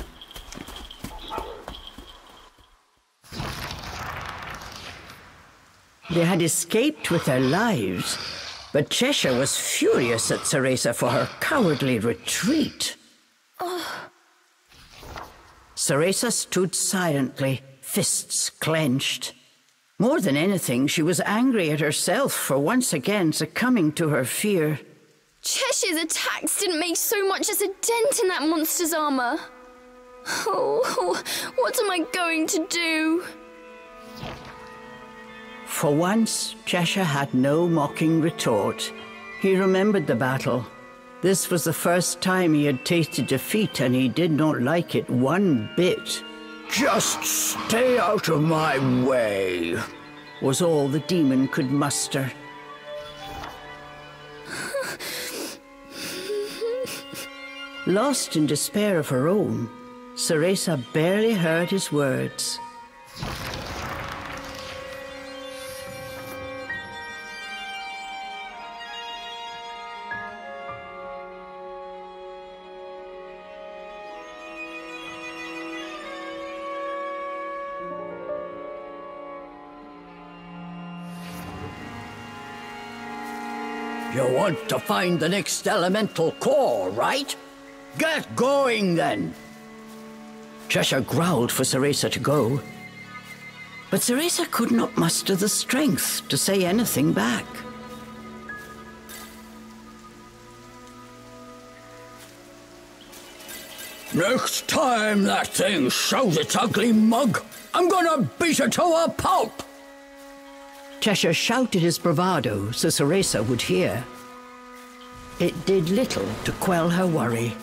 They had escaped with their lives, but Cheshire was furious at Cereza for her cowardly retreat. Cereza stood silently, fists clenched. More than anything, she was angry at herself for once again succumbing to her fear. Cheshire's attacks didn't make so much as a dent in that monster's armor. Oh, what am I going to do? For once, Cheshire had no mocking retort. He remembered the battle. This was the first time he had tasted defeat, and he did not like it one bit. Just stay out of my way, was all the demon could muster. Lost in despair of her own, Cereza barely heard his words. You want to find the next elemental core, right? Get going, then! Cheshire growled for Cereza to go, but Cereza could not muster the strength to say anything back. Next time that thing shows its ugly mug, I'm gonna beat it to a pulp! Cheshire shouted his bravado so Cereza would hear. It did little to quell her worry.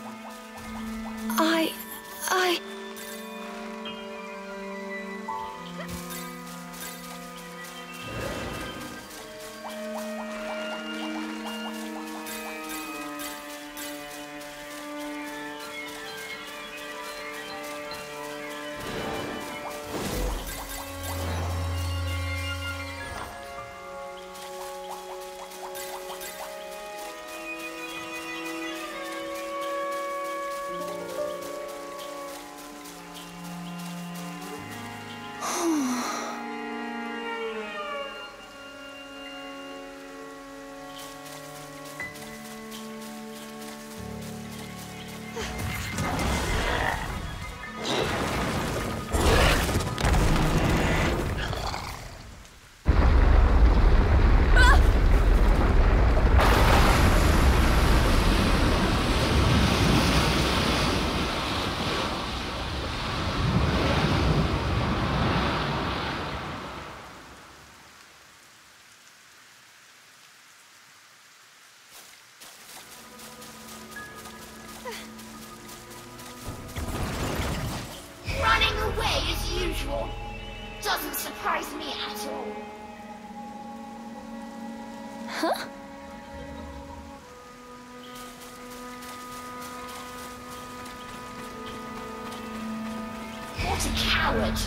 coward!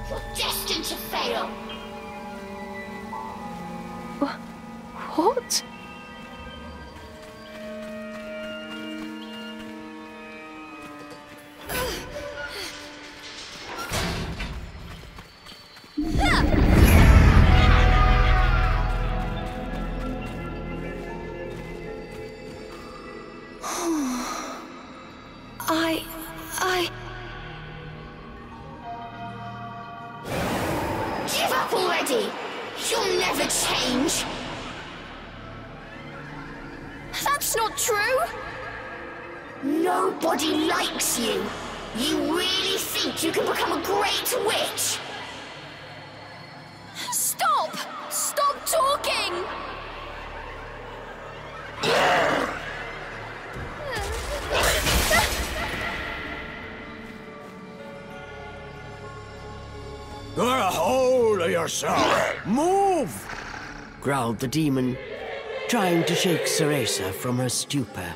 You're destined to fail! What? Give up already! You'll never change! That's not true! Nobody likes you! You really think you can become a great witch? Stop! Stop talking! Get a hold of yourself! Move! Growled the demon, trying to shake Cereza from her stupor.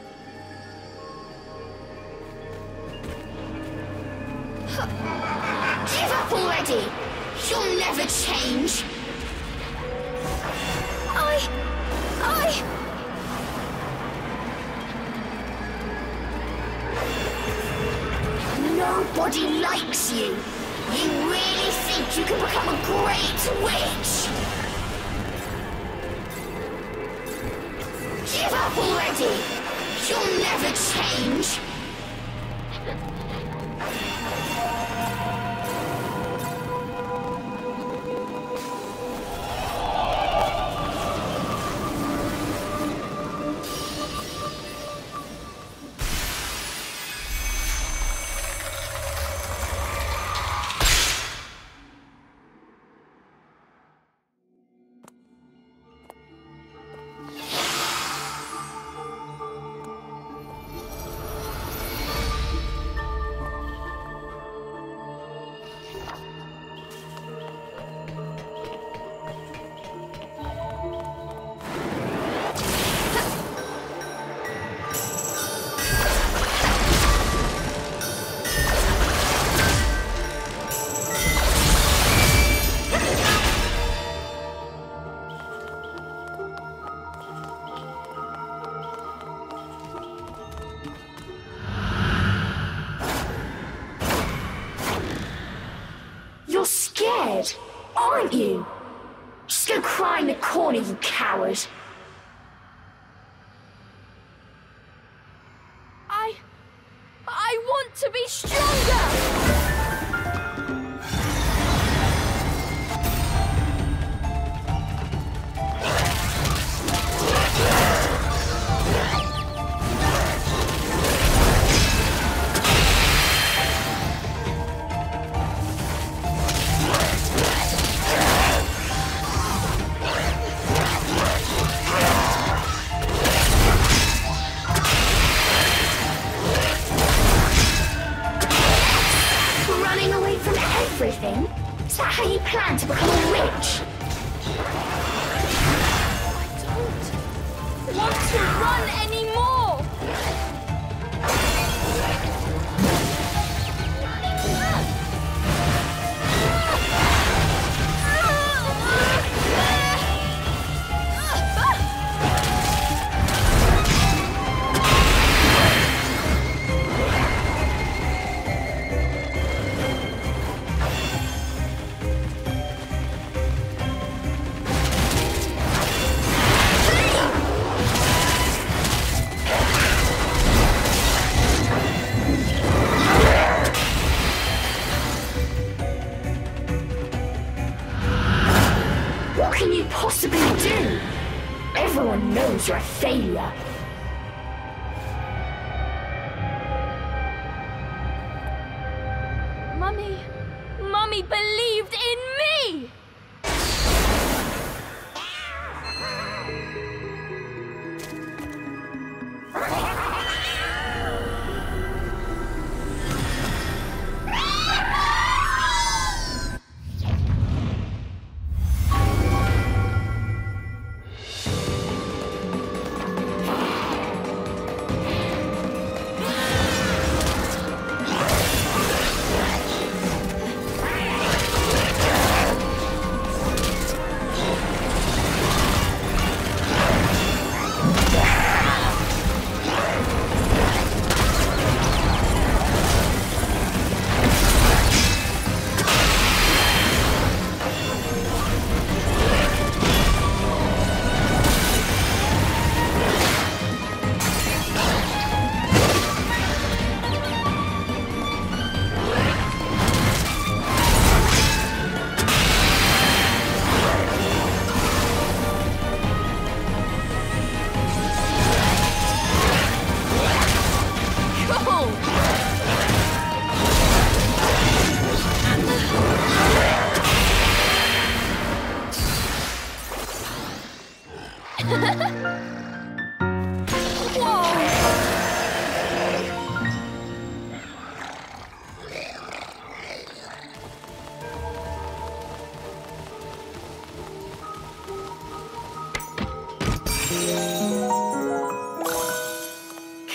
Give up already! You'll never change! Nobody likes you! You really think you can become a great witch? Give up already! You'll never change! Aren't you? Just go cry in the corner, you coward. I want to be stronger! Everything? Is that how you plan to become a witch? I don't want to run anymore! Possibly do? Everyone knows you're a failure. Mummy believed in me!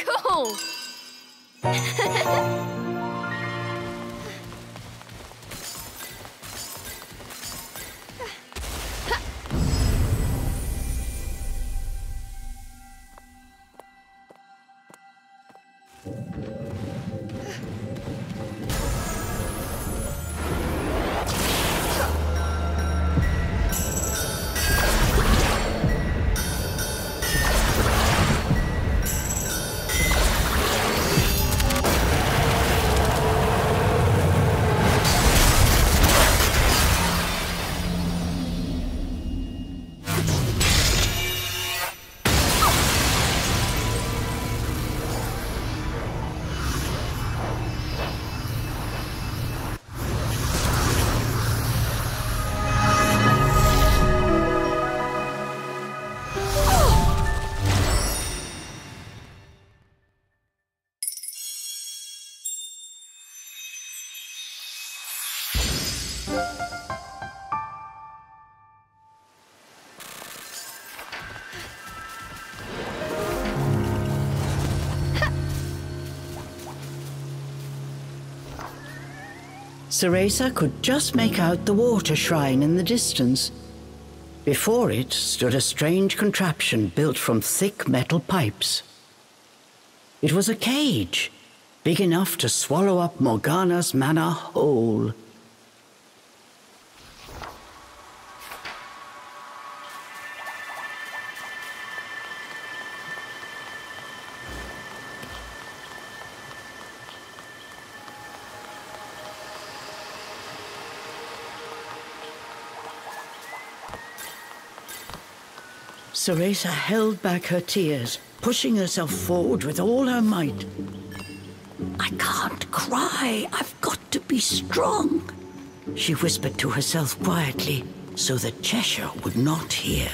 Cool! Cereza could just make out the water shrine in the distance. Before it stood a strange contraption built from thick metal pipes. It was a cage, big enough to swallow up Morgana's manor whole. Cereza held back her tears, pushing herself forward with all her might. "I can't cry. I've got to be strong," she whispered to herself quietly, so that Cheshire would not hear.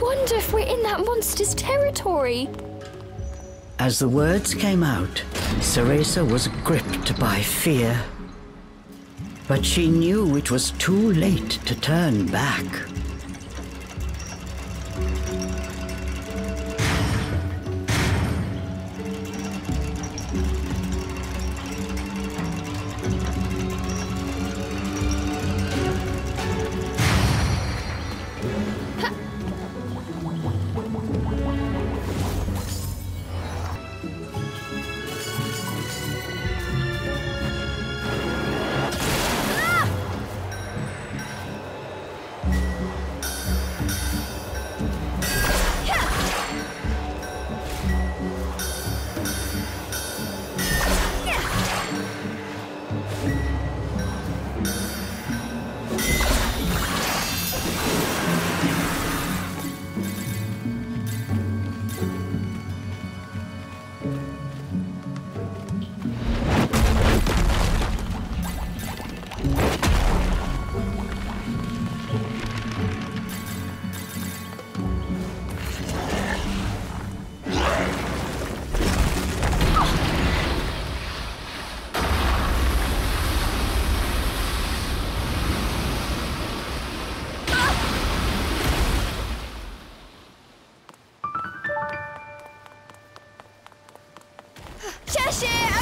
wonder if we're in that monster's territory. As the words came out, Cereza was gripped by fear. But she knew it was too late to turn back.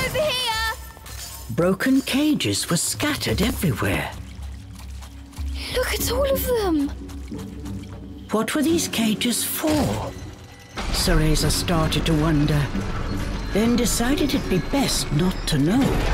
Over here! Broken cages were scattered everywhere. Look at all of them! What were these cages for? Cereza started to wonder, then decided it'd be best not to know.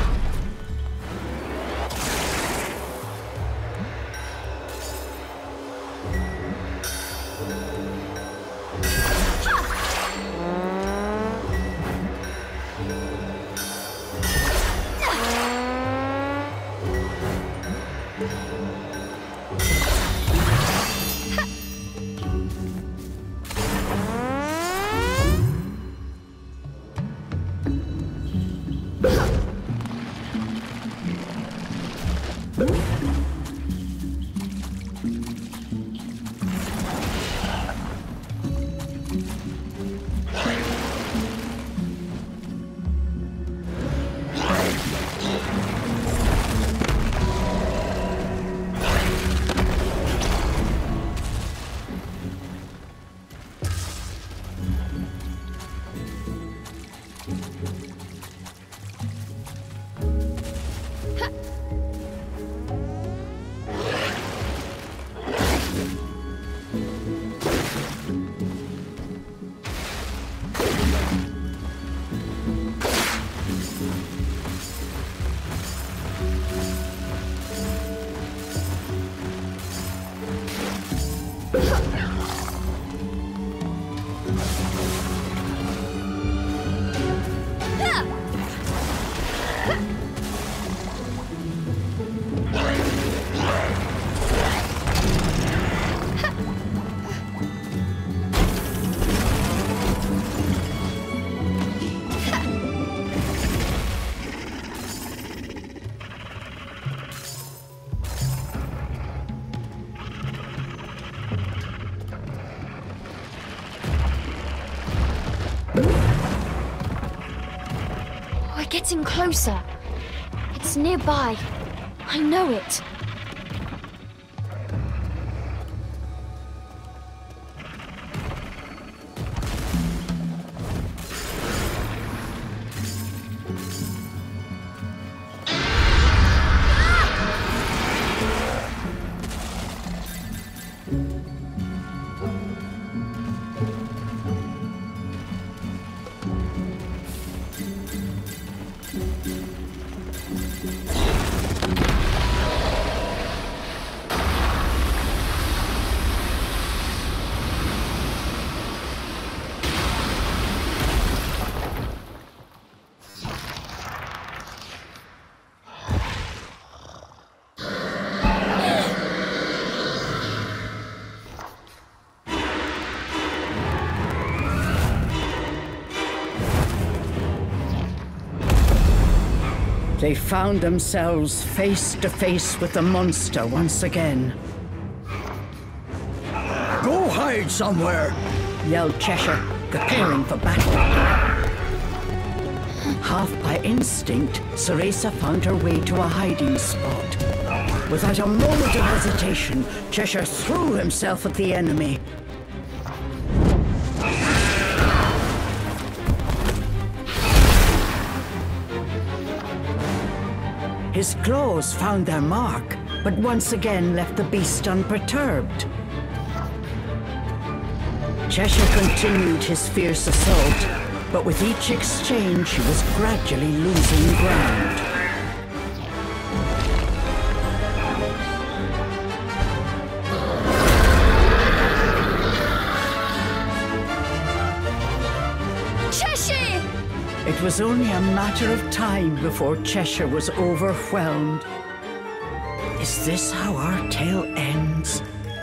Getting closer. It's nearby. I know it. They found themselves face to face with the monster once again. Go hide! hide somewhere, yelled Cheshire, preparing for battle. Half by instinct, Cereza found her way to a hiding spot. Without a moment of hesitation, Cheshire threw himself at the enemy. His claws found their mark, but once again left the beast unperturbed. Cheshire continued his fierce assault, but with each exchange he was gradually losing ground. Cheshire! It was only a matter of time before Cheshire was overwhelmed. Is this how our tale ends?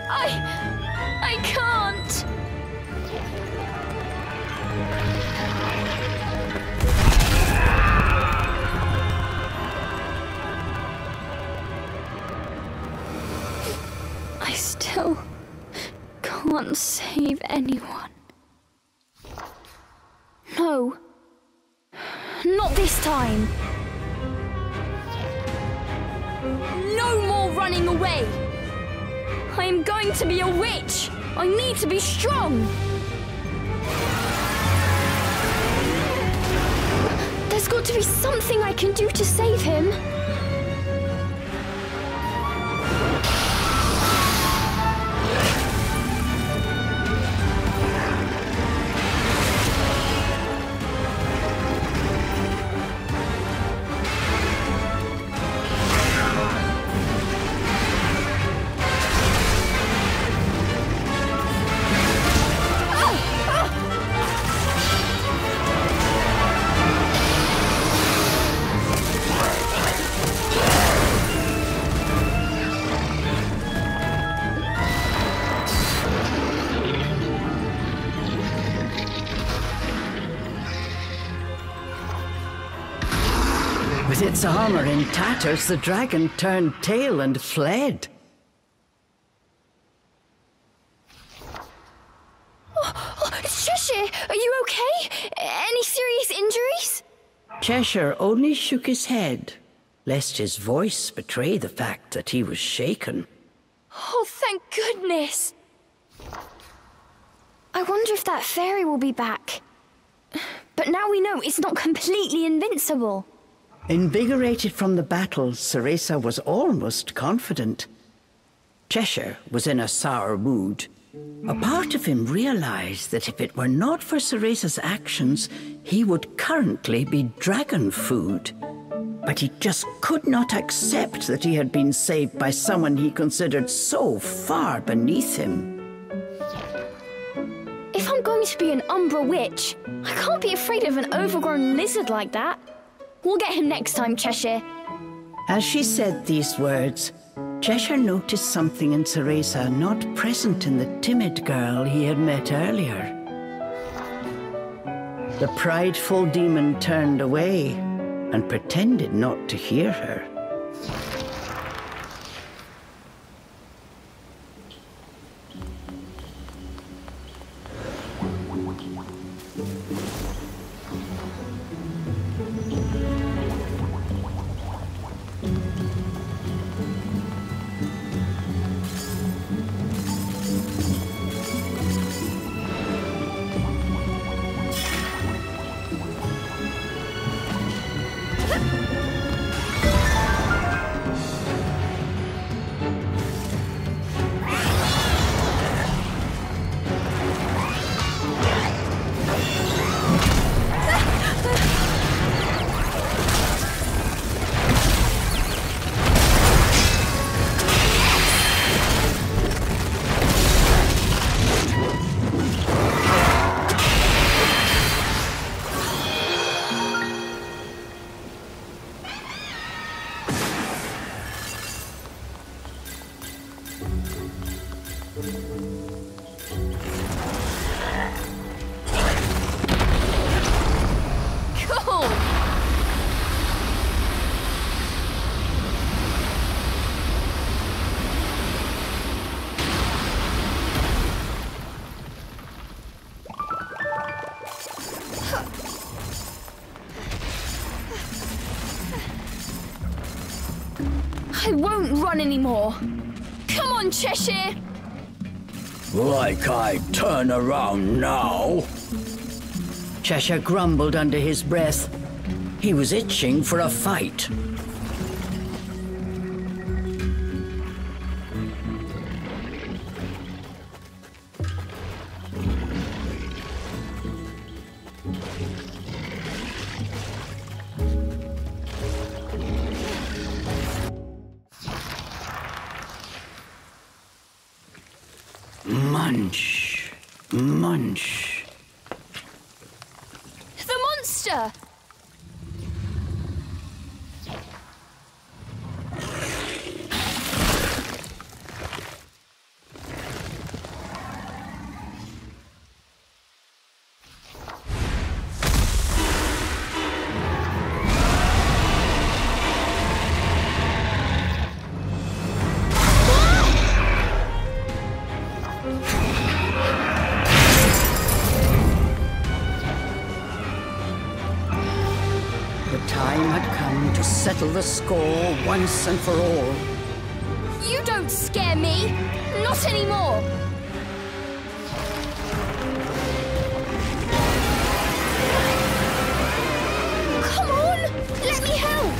I can't. I still can't save anyone. No. Not this time. No more running away. I am going to be a witch. I need to be strong. There's got to be something I can do to save him. With its armor in tatters, the dragon turned tail and fled. Cheshire, are you okay? Any serious injuries? Cheshire only shook his head, lest his voice betray the fact that he was shaken. Oh, thank goodness. I wonder if that fairy will be back. But now we know it's not completely invincible. Invigorated from the battle, Cereza was almost confident. Cheshire was in a sour mood. A part of him realized that if it were not for Cereza's actions, he would currently be dragon food. But he just could not accept that he had been saved by someone he considered so far beneath him. If I'm going to be an Umbra witch, I can't be afraid of an overgrown lizard like that. We'll get him next time, Cheshire. As she said these words, Cheshire noticed something in Cereza not present in the timid girl he had met earlier. The prideful demon turned away and pretended not to hear her. I won't run anymore. Come on, Cheshire. Like I'd turn around now. Cheshire grumbled under his breath. He was itching for a fight. Munch. Munch. The monster! Settle the score once and for all. You don't scare me! Not anymore! Come on! Let me help!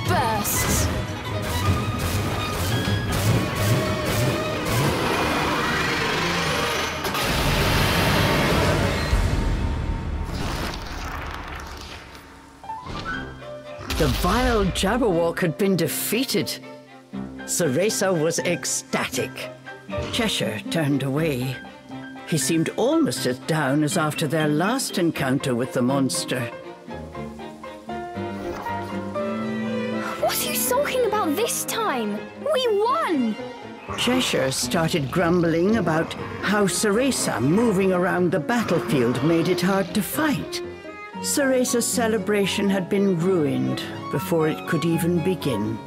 bursts. The vile Jabberwock had been defeated. Cereza was ecstatic. Cheshire turned away. He seemed almost as down as after their last encounter with the monster. What are you talking about this time? We won! Cheshire started grumbling about how Cereza moving around the battlefield made it hard to fight. Cereza's celebration had been ruined before it could even begin.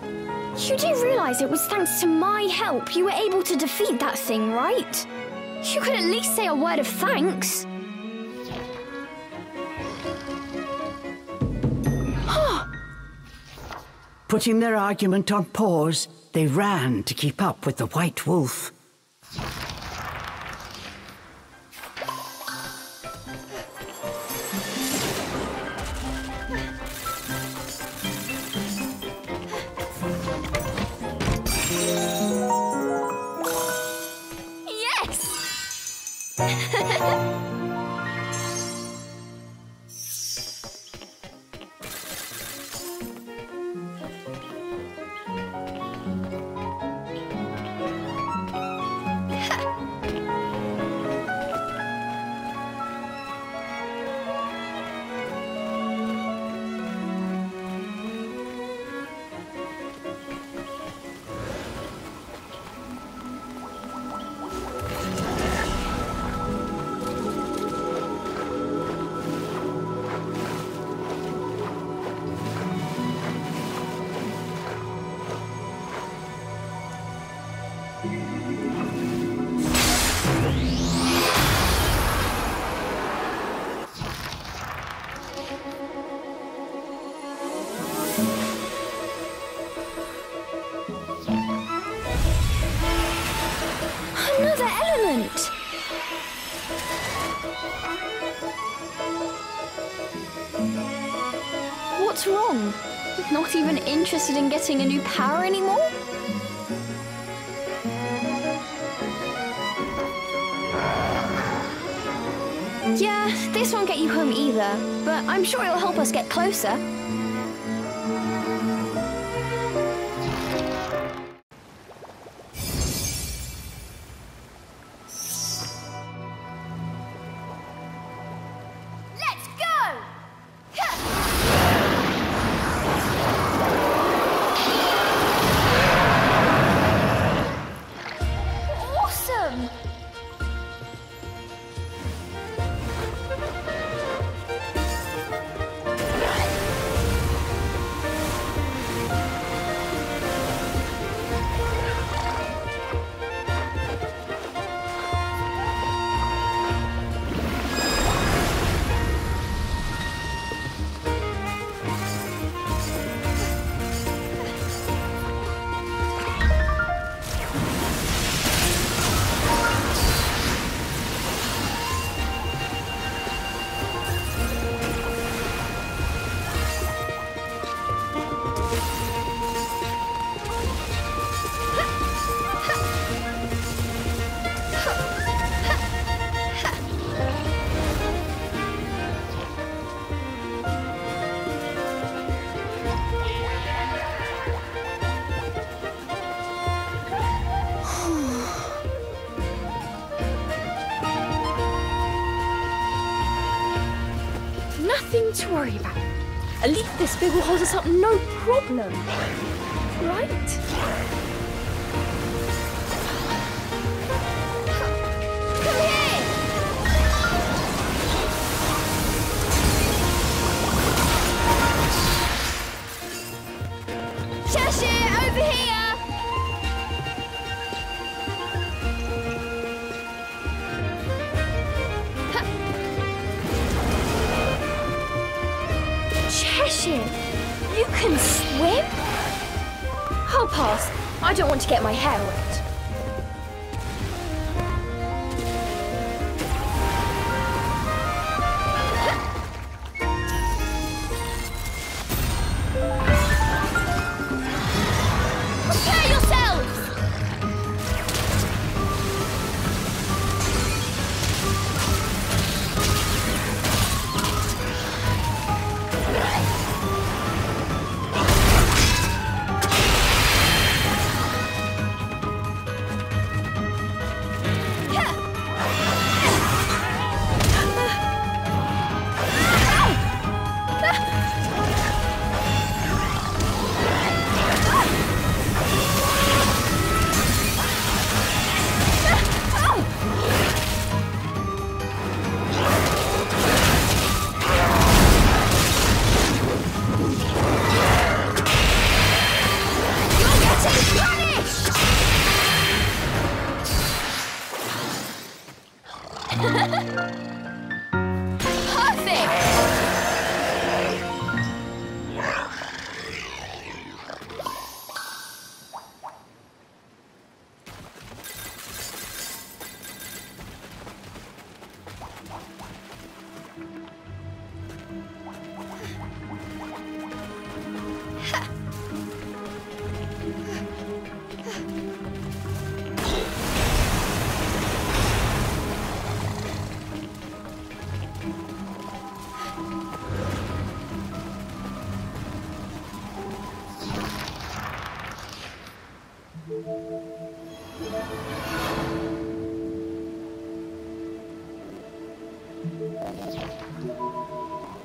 You do realize it was thanks to my help you were able to defeat that thing, right? You could at least say a word of thanks. Putting their argument on pause, they ran to keep up with the White Wolf. Another element! What's wrong? Not even interested in getting a new power anymore? Yeah, this won't get you home either, but I'm sure it'll help us get closer. Nothing to worry about. At least this big will hold us up no problem. Right? Come here! Cheshire, over here! You can swim? I'll pass. I don't want to get my hair wet.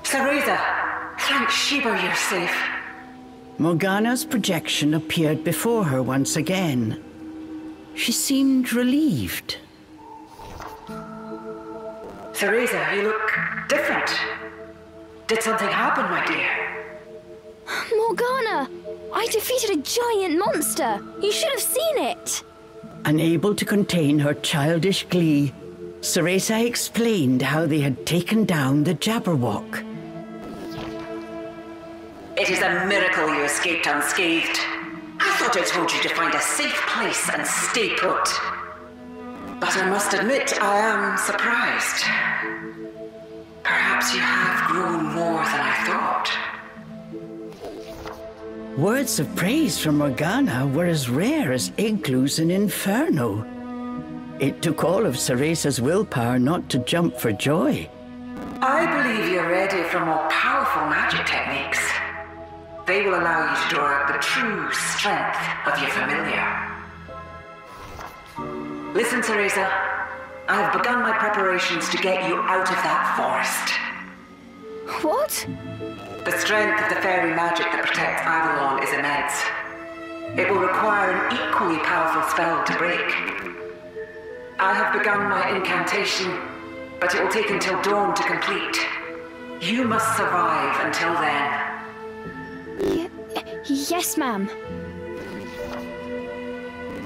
Cereza! Thank Sheba you're safe. Morgana's projection appeared before her once again. She seemed relieved. Cereza, you look different. Did something happen, my dear? Morgana! I defeated a giant monster! You should have seen it! Unable to contain her childish glee, Cereza explained how they had taken down the Jabberwock. It is a miracle you escaped unscathed. I thought I told you to find a safe place and stay put. But I must admit, I am surprised. Perhaps you have grown more than I thought. Words of praise from Morgana were as rare as igloos in Inferno. It took all of Cereza's willpower not to jump for joy. I believe you're ready for more powerful magic techniques. They will allow you to draw out the true strength of your familiar. Listen, Cereza. I have begun my preparations to get you out of that forest. What? The strength of the fairy magic that protects Avalon is immense. It will require an equally powerful spell to break. I have begun my incantation, but it will take until dawn to complete. You must survive until then. Yes, ma'am.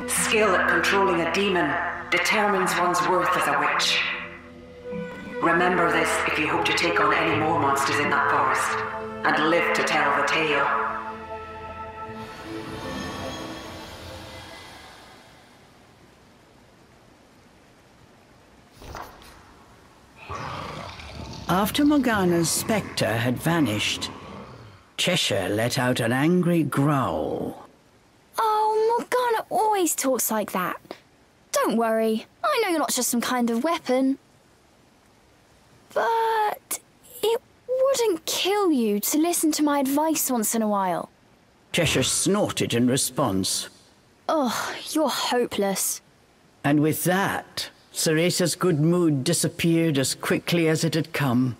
Skill at controlling a demon determines one's worth as a witch. Remember this if you hope to take on any more monsters in that forest, and live to tell the tale. After Morgana's spectre had vanished, Cheshire let out an angry growl. Oh, Morgana always talks like that. Don't worry, I know you're not just some kind of weapon. But it wouldn't kill you to listen to my advice once in a while. Cheshire snorted in response. Ugh, you're hopeless. And with that, Cereza's good mood disappeared as quickly as it had come.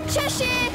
Cheshire!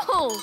Cool!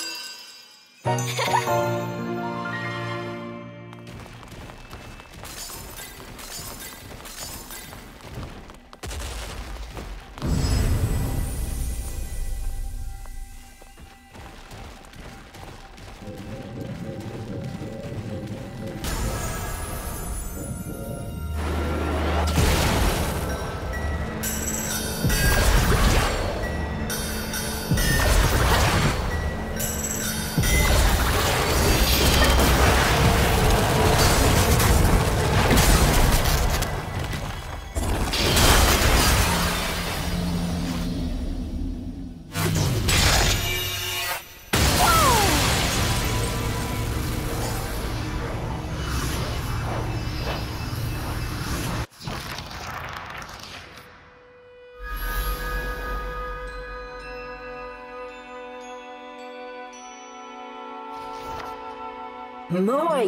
My,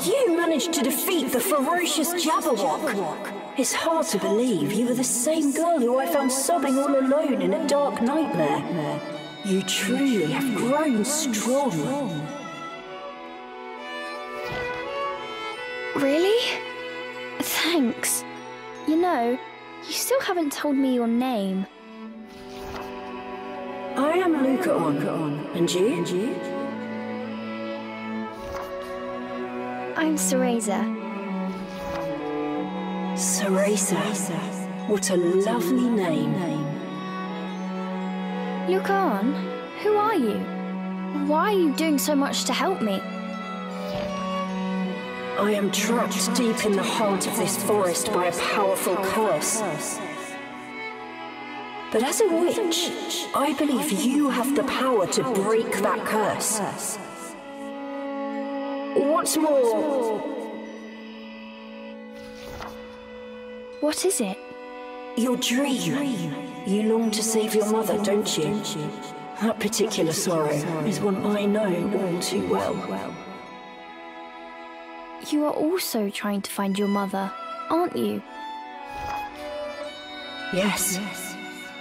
you managed to defeat the ferocious Jabberwock. It's hard to believe you were the same girl who I found sobbing all alone in a dark nightmare. You truly have grown strong. Really? Thanks. You know, you still haven't told me your name. I am Lucaon. And you? I'm Cereza. Cereza. What a lovely name. Lucaon, who are you? Why are you doing so much to help me? I am trapped deep in the heart of this forest by a powerful curse. But as a witch, I believe you have the power to break that curse. What's more... What is it? Your dream. You long to save your mother, don't you? That particular sorrow is one I know all too well. You are also trying to find your mother, aren't you? Yes.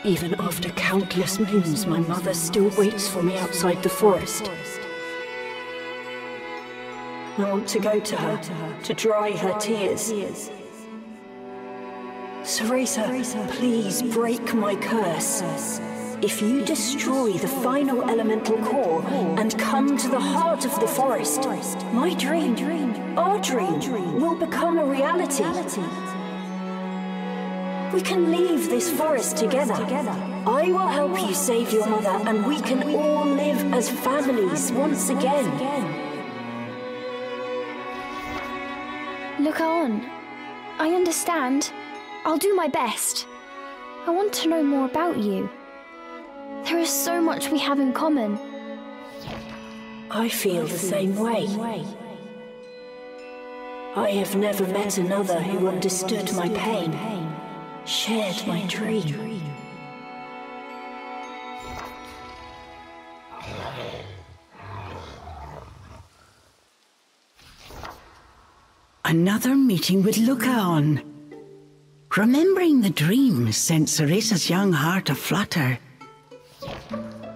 Even after countless moons, my mother still waits for me outside the forest. I want to go to her, to dry her tears. Cereza, please break my curse. If you destroy the final elemental core and come to the heart of the forest, my dream, our dream, will become a reality. We can leave this forest together. I will help you save your mother, and we can all live as families once again. Look on. I understand. I'll do my best. I want to know more about you. There is so much we have in common. I feel the same way. I have never met another who understood my pain, shared my dream. Another meeting with Lucaon. Remembering the dream sent Cereza's young heart aflutter.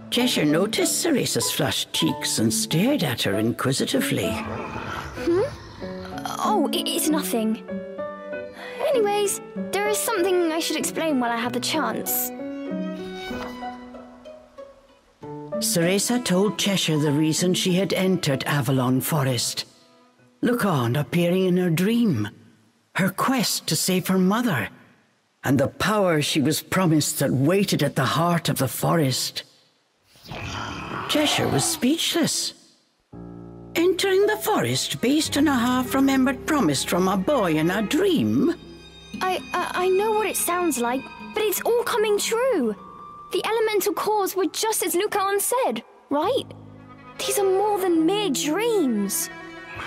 Cheshire noticed Cereza's flushed cheeks and stared at her inquisitively. Oh, it's nothing. Anyways, there is something I should explain while I have the chance. Cereza told Cheshire the reason she had entered Avalon Forest. Lucaon appearing in her dream, her quest to save her mother, and the power she was promised that waited at the heart of the forest. Cheshire was speechless. Entering the forest based on a half-remembered promise from a boy in a dream? I know what it sounds like, but it's all coming true. The elemental cores were just as Lucaon said, right? These are more than mere dreams.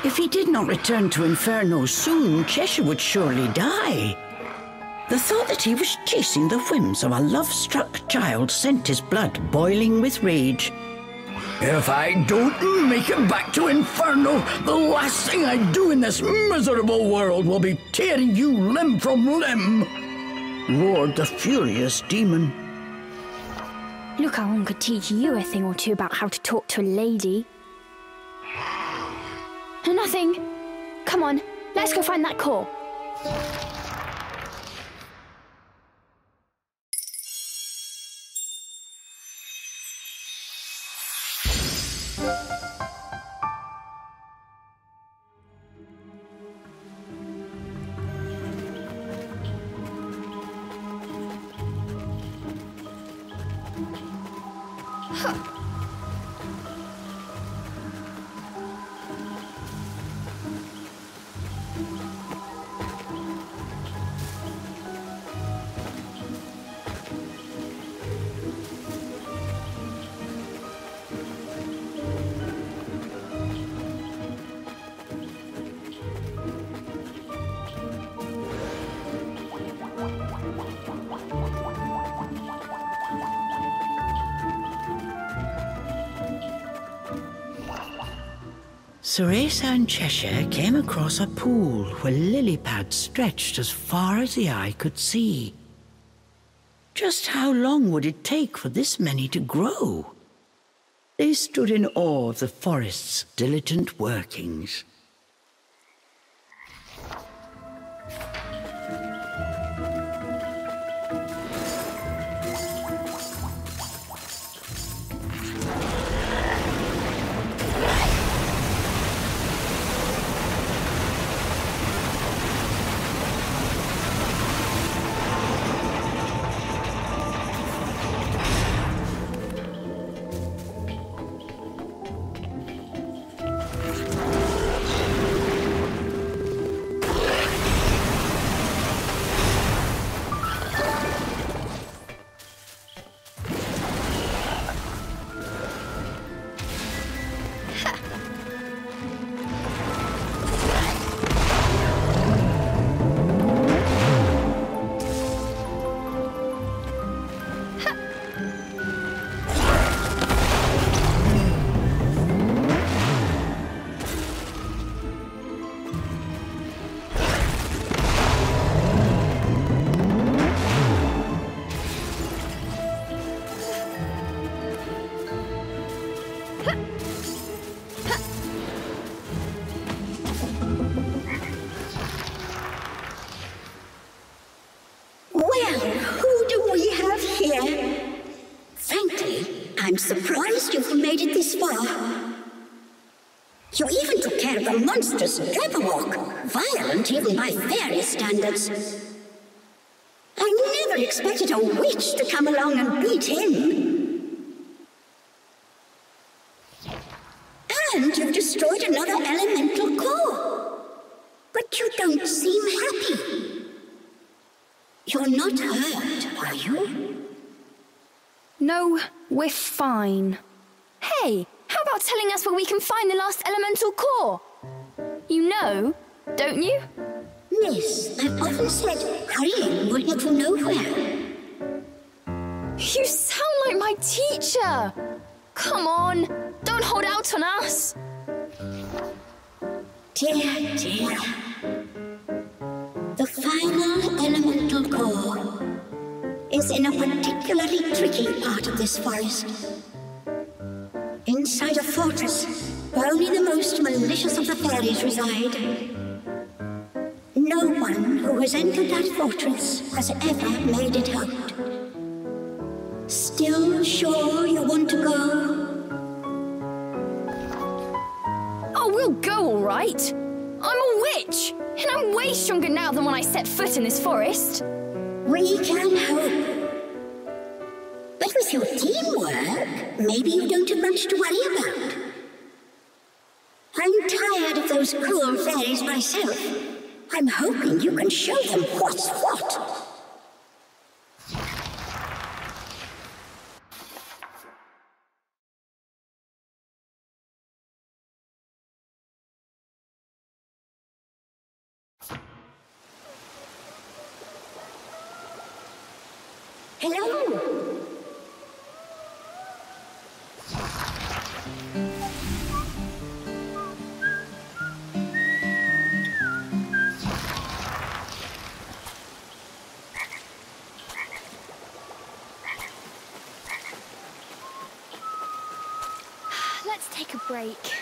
If he did not return to Inferno soon, Cheshire would surely die. The thought that he was chasing the whims of a love-struck child sent his blood boiling with rage. If I don't make it back to Inferno, the last thing I do in this miserable world will be tearing you limb from limb, roared the furious demon. Look how one could teach you a thing or two about how to talk to a lady. Nothing. Come on, let's go find that core. Cereza and Cheshire came across a pool where lily pads stretched as far as the eye could see. Just how long would it take for this many to grow? They stood in awe of the forest's diligent workings. I'm surprised you've made it this far. You even took care of a monstrous Jabberwock, violent even by fairy standards. I never expected a witch to come along and beat him. And you've destroyed another elemental core. But you don't seem happy. You're not hurt, are you? No, we're fine. Hey, how about telling us where we can find the last elemental core? You know, don't you? Yes, I've often said hurrying will get you nowhere. You sound like my teacher! Come on, don't hold out on us! Dear, dear. The final elemental core is in a particularly tricky part of this forest. Inside a fortress where only the most malicious of the fairies reside. No one who has entered that fortress has ever made it out. Still sure you want to go? Oh, we'll go all right. I'm a witch, and I'm way stronger now than when I set foot in this forest. We can hope. But with your teamwork, maybe you don't have much to worry about. I'm tired of those cruel fairies myself. I'm hoping you can show them what's what. Hello. take a break.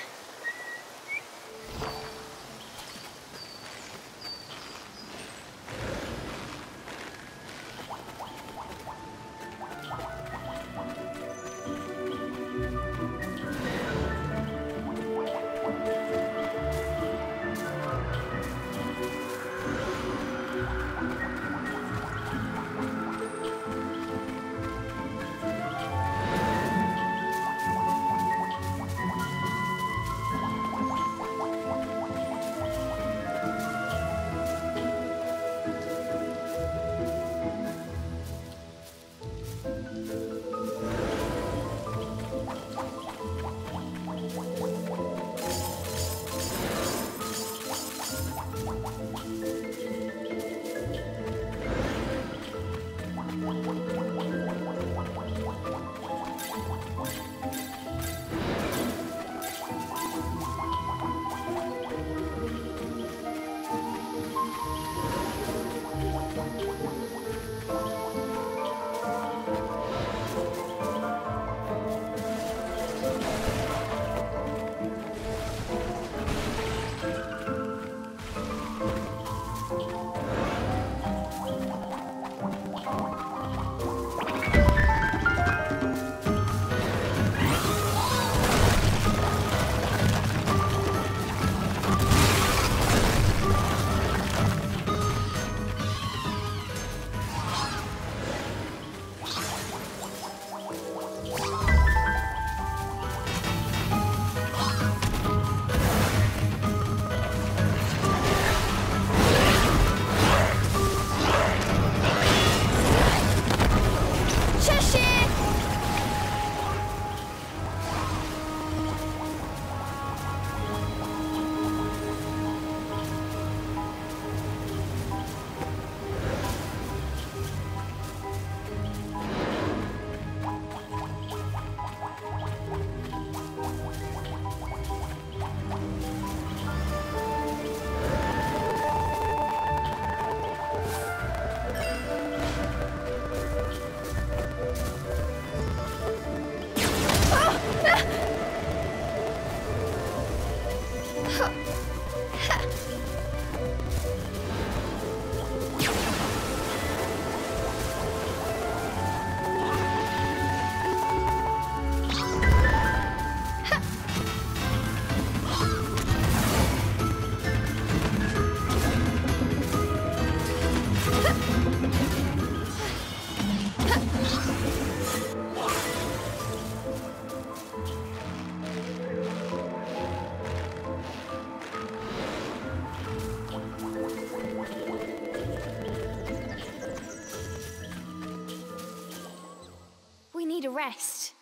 Need a rest.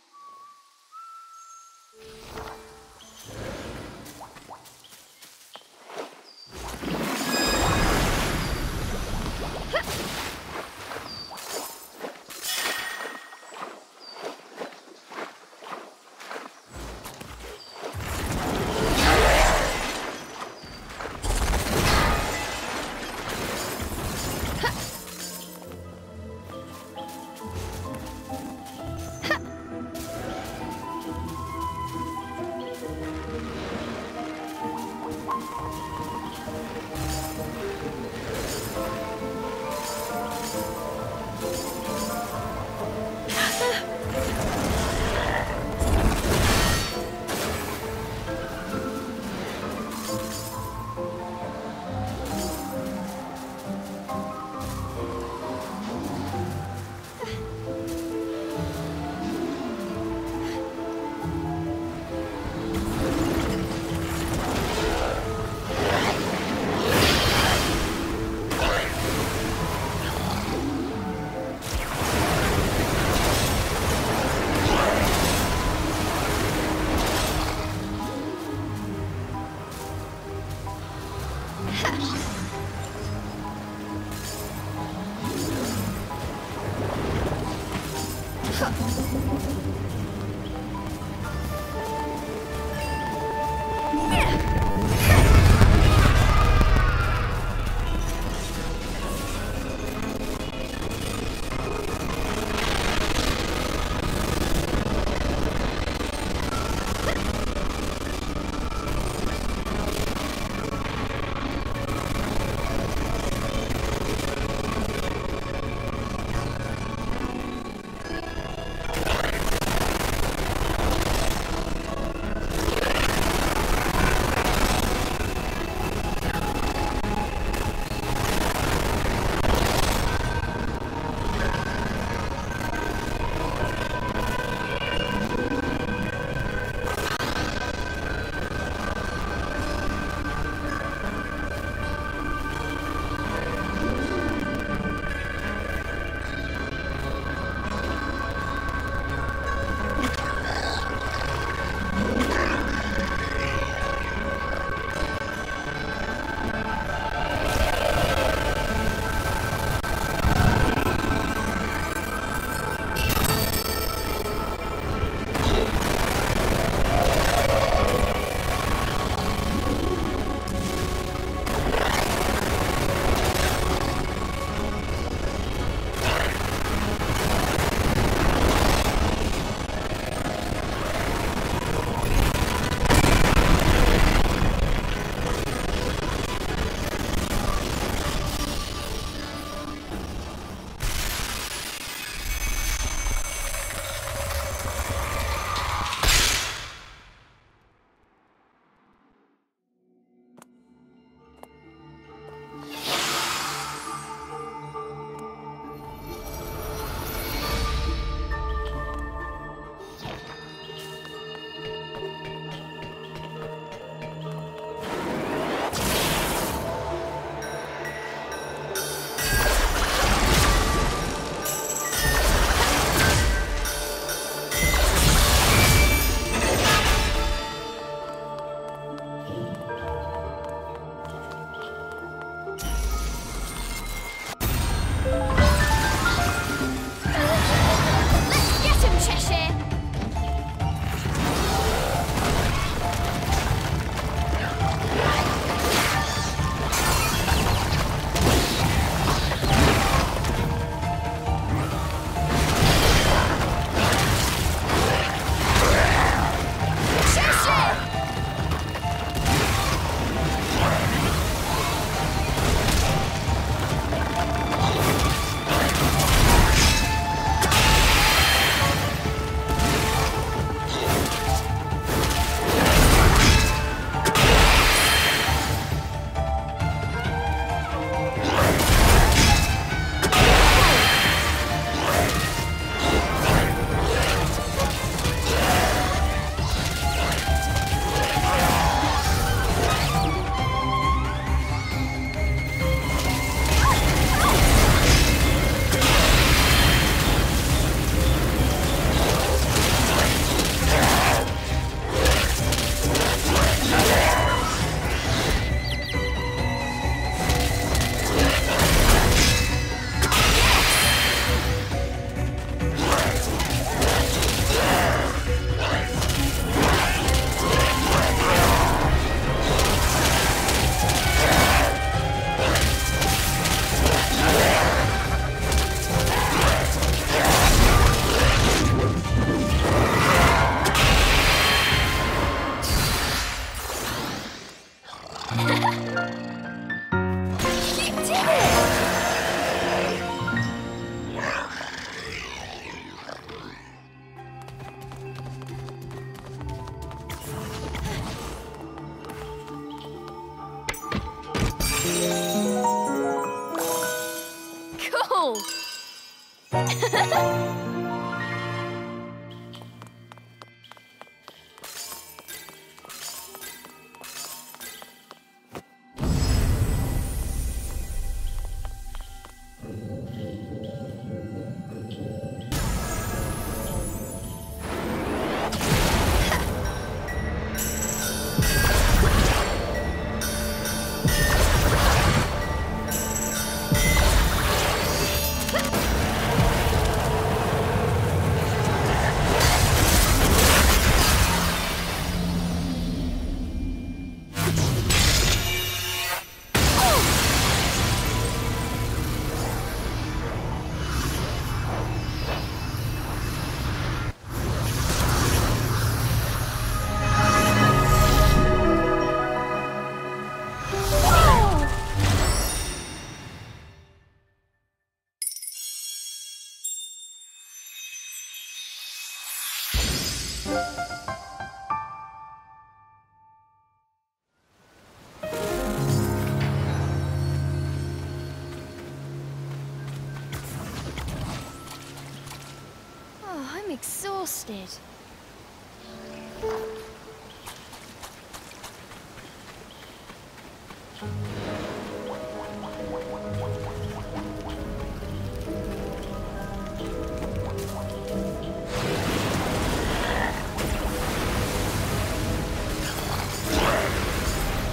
exhausted.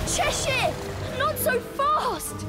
Cheshire! Not so fast!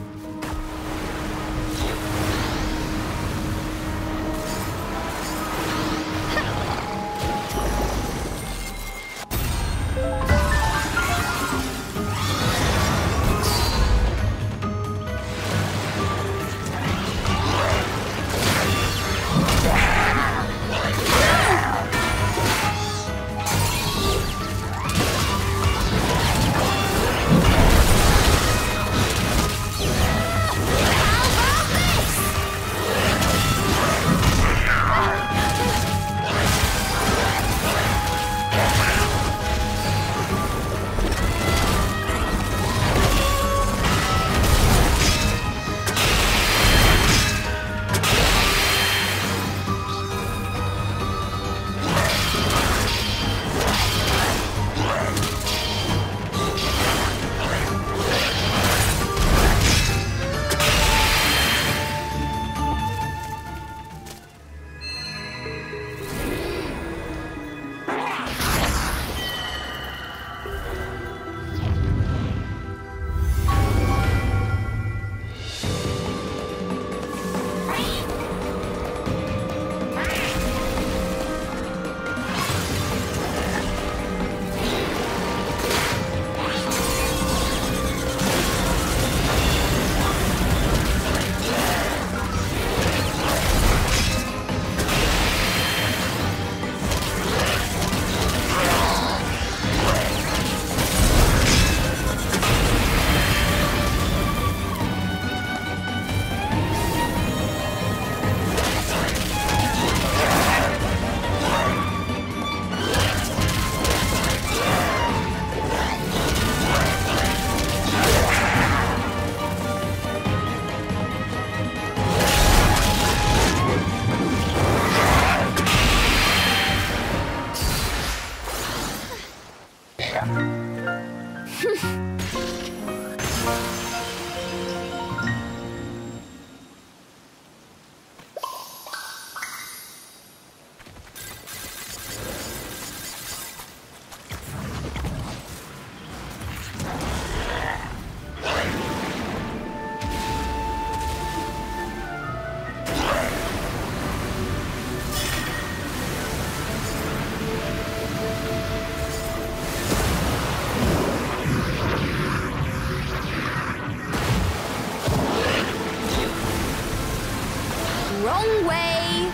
Wrong way!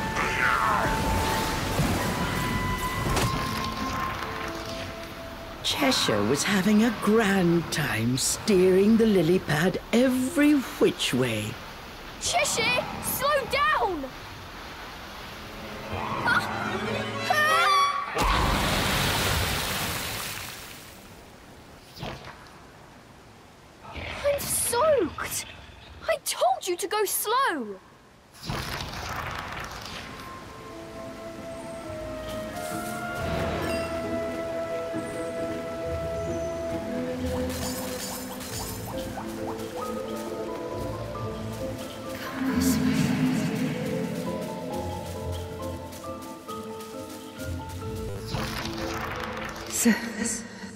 Cheshire was having a grand time steering the lily pad every which way. Cheshire, slow down! I'm soaked! I told you to go slow!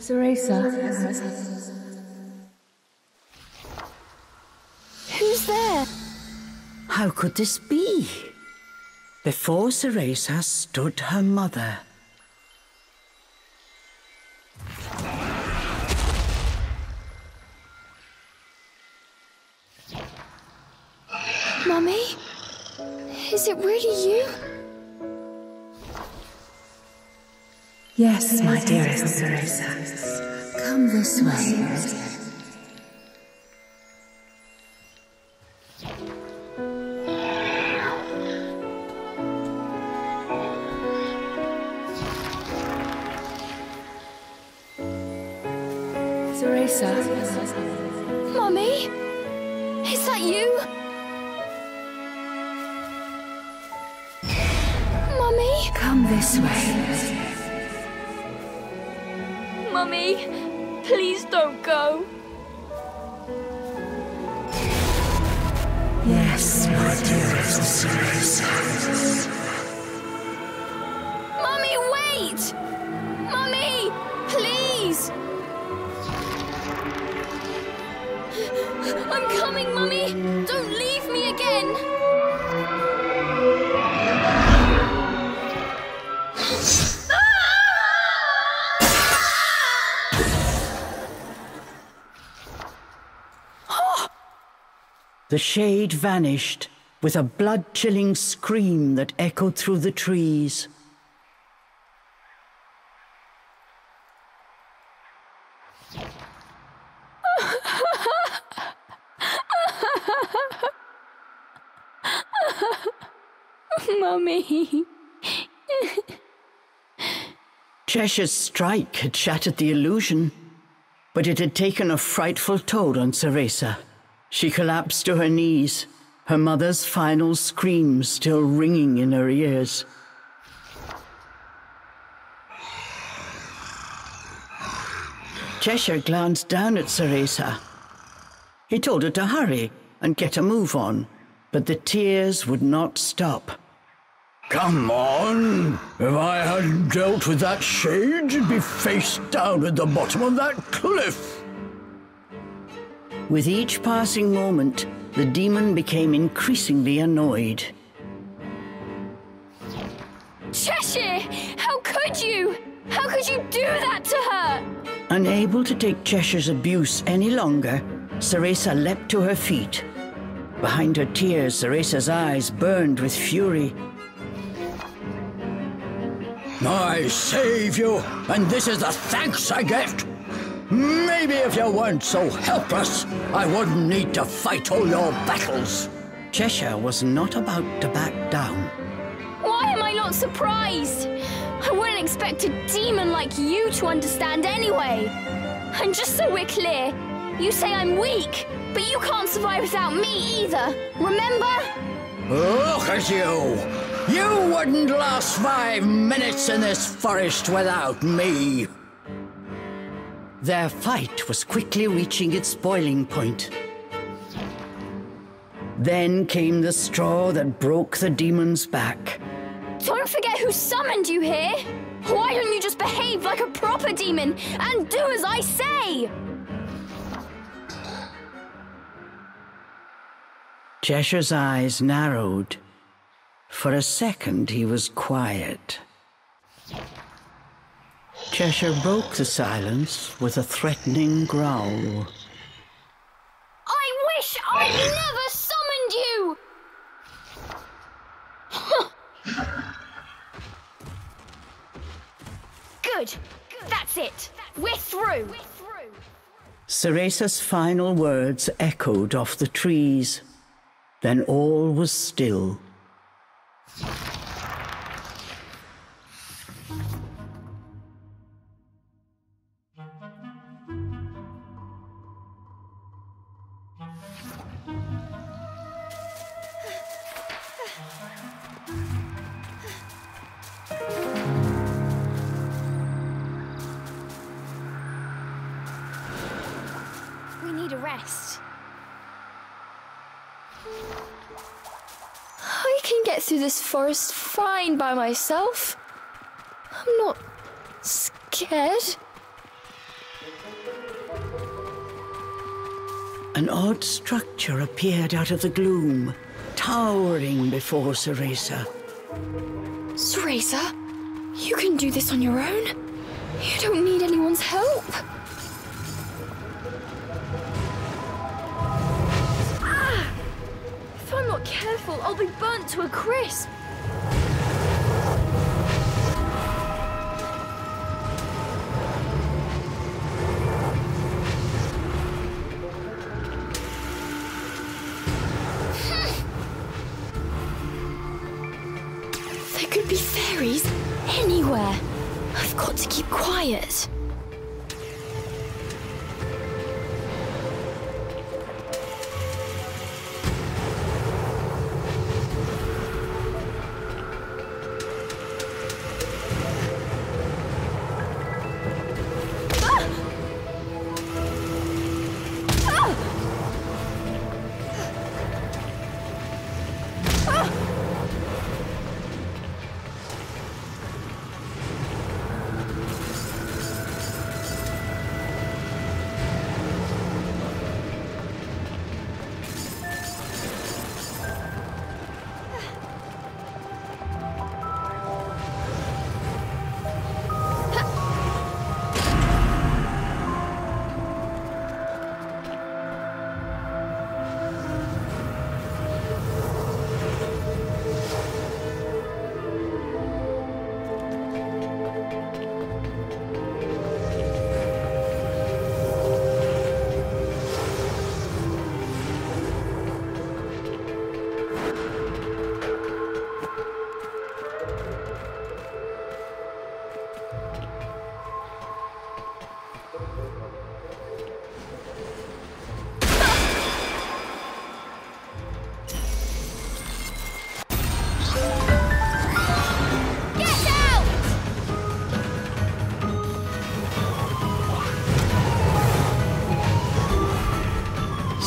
Cereza. Who's there? How could this be? Before Cereza stood her mother. Mummy? Is it really you? Yes, my dearest Cereza. Come this way. Cereza. Mummy? Is that you? Mummy? Come this way. Mummy, please don't go. Yes, my dearest Cereza. Mummy, wait! Mummy, please! I'm coming, Mummy! Don't leave me again! The shade vanished with a blood-chilling scream that echoed through the trees. Mummy. Cheshire's strike had shattered the illusion, but it had taken a frightful toll on Cereza. She collapsed to her knees, her mother's final screams still ringing in her ears. Cheshire glanced down at Cereza. He told her to hurry and get a move on, but the tears would not stop. Come on! If I hadn't dealt with that shade, you'd be face down at the bottom of that cliff. With each passing moment, the demon became increasingly annoyed. Cheshire! How could you? How could you do that to her? Unable to take Cheshire's abuse any longer, Cereza leapt to her feet. Behind her tears, Cereza's eyes burned with fury. I save you, and this is the thanks I get. Maybe if you weren't so helpless, I wouldn't need to fight all your battles. Cheshire was not about to back down. Why am I not surprised? I wouldn't expect a demon like you to understand anyway. And just so we're clear, you say I'm weak, but you can't survive without me either, remember? Look at you! You wouldn't last 5 minutes in this forest without me. Their fight was quickly reaching its boiling point. Then came the straw that broke the demon's back. Don't forget who summoned you here. Why don't you just behave like a proper demon and do as I say? Cheshire's eyes narrowed. For a second, he was quiet. Cheshire broke the silence with a threatening growl. I wish I'd never summoned you! Good. That's it. We're through. Cereza's final words echoed off the trees. Then all was still. We need a rest. I can get through this forest fine by myself. I'm not scared. An odd structure appeared out of the gloom, towering before Cereza. Cereza, you can do this on your own. You don't need anyone's help. If I'm not careful, I'll be burnt to a crisp. There could be fairies anywhere. I've got to keep quiet.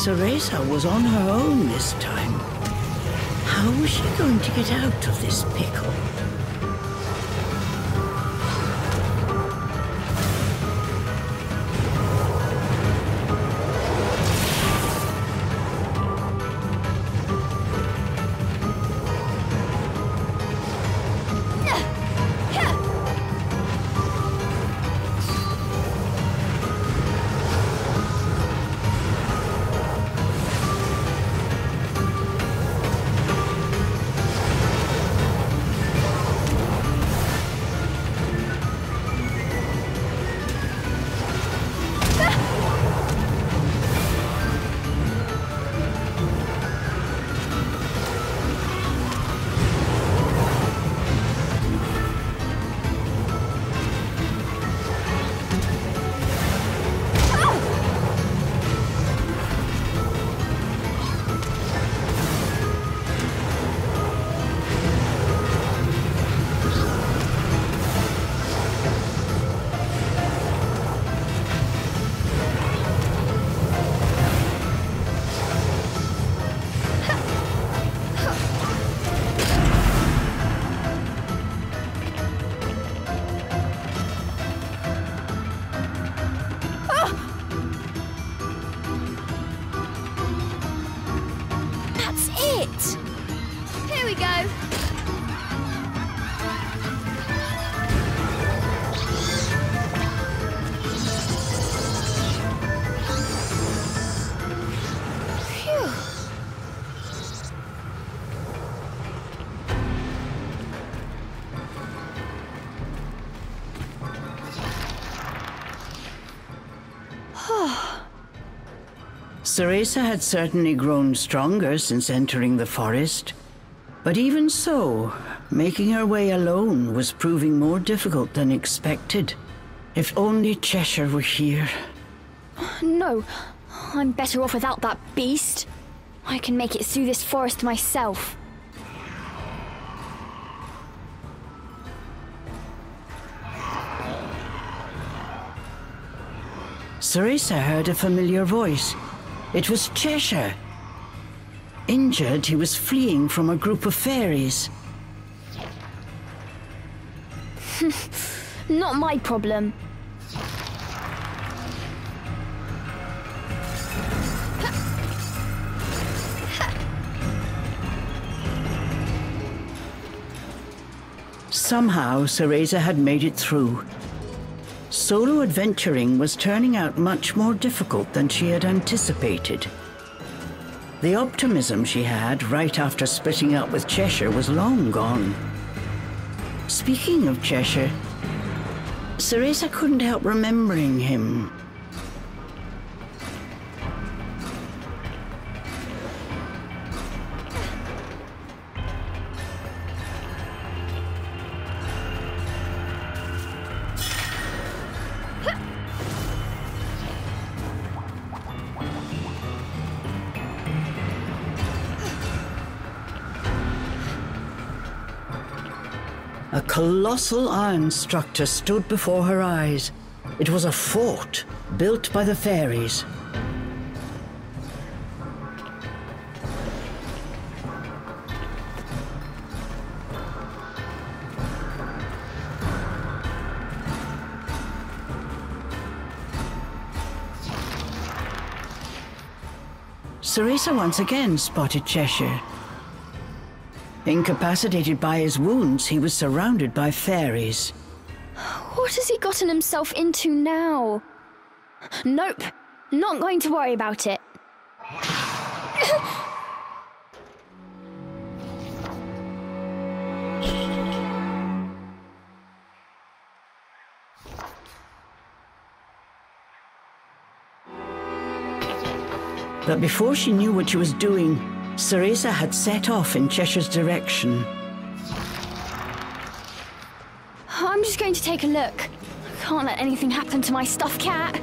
Cereza was on her own this time. How was she going to get out of this pickle? Here we go. Cereza had certainly grown stronger since entering the forest. But even so, making her way alone was proving more difficult than expected. If only Cheshire were here. No, I'm better off without that beast. I can make it through this forest myself. Cereza heard a familiar voice. It was Cheshire. Injured, he was fleeing from a group of fairies. Not my problem. Somehow, Cereza had made it through. Solo adventuring was turning out much more difficult than she had anticipated. The optimism she had right after splitting up with Cheshire was long gone. Speaking of Cheshire, Cereza couldn't help remembering him. A colossal iron structure stood before her eyes. It was a fort built by the fairies. Cereza once again spotted Cheshire. Incapacitated by his wounds, he was surrounded by fairies. What has he gotten himself into now? Nope, not going to worry about it. But before she knew what she was doing, Cereza had set off in Cheshire's direction. I'm just going to take a look. I can't let anything happen to my stuffed cat.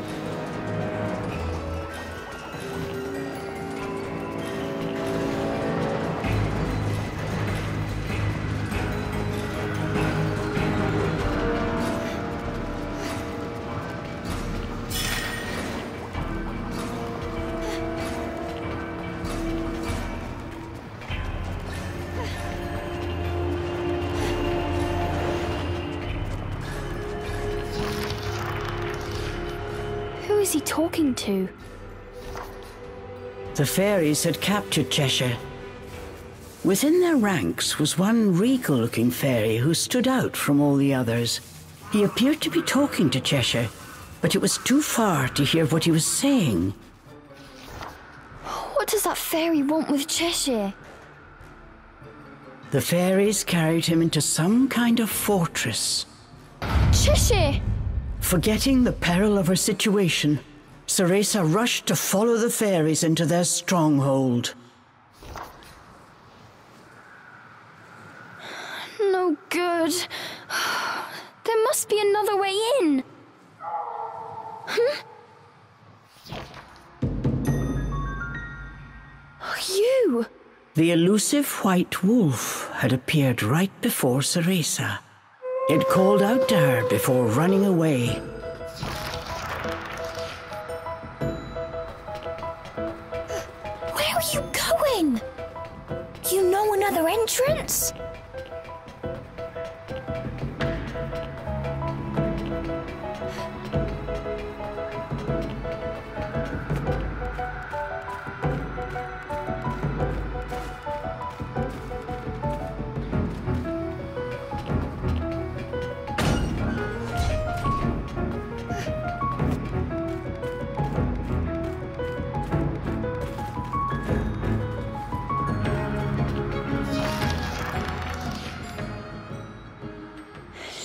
is he talking to? The fairies had captured Cheshire. Within their ranks was one regal-looking fairy who stood out from all the others. He appeared to be talking to Cheshire, but it was too far to hear what he was saying. What does that fairy want with Cheshire? The fairies carried him into some kind of fortress. Cheshire! Forgetting the peril of her situation, Cereza rushed to follow the fairies into their stronghold. No good. There must be another way in. You! The elusive white wolf had appeared right before Cereza. It called out to her before running away. Where are you going? You know another entrance?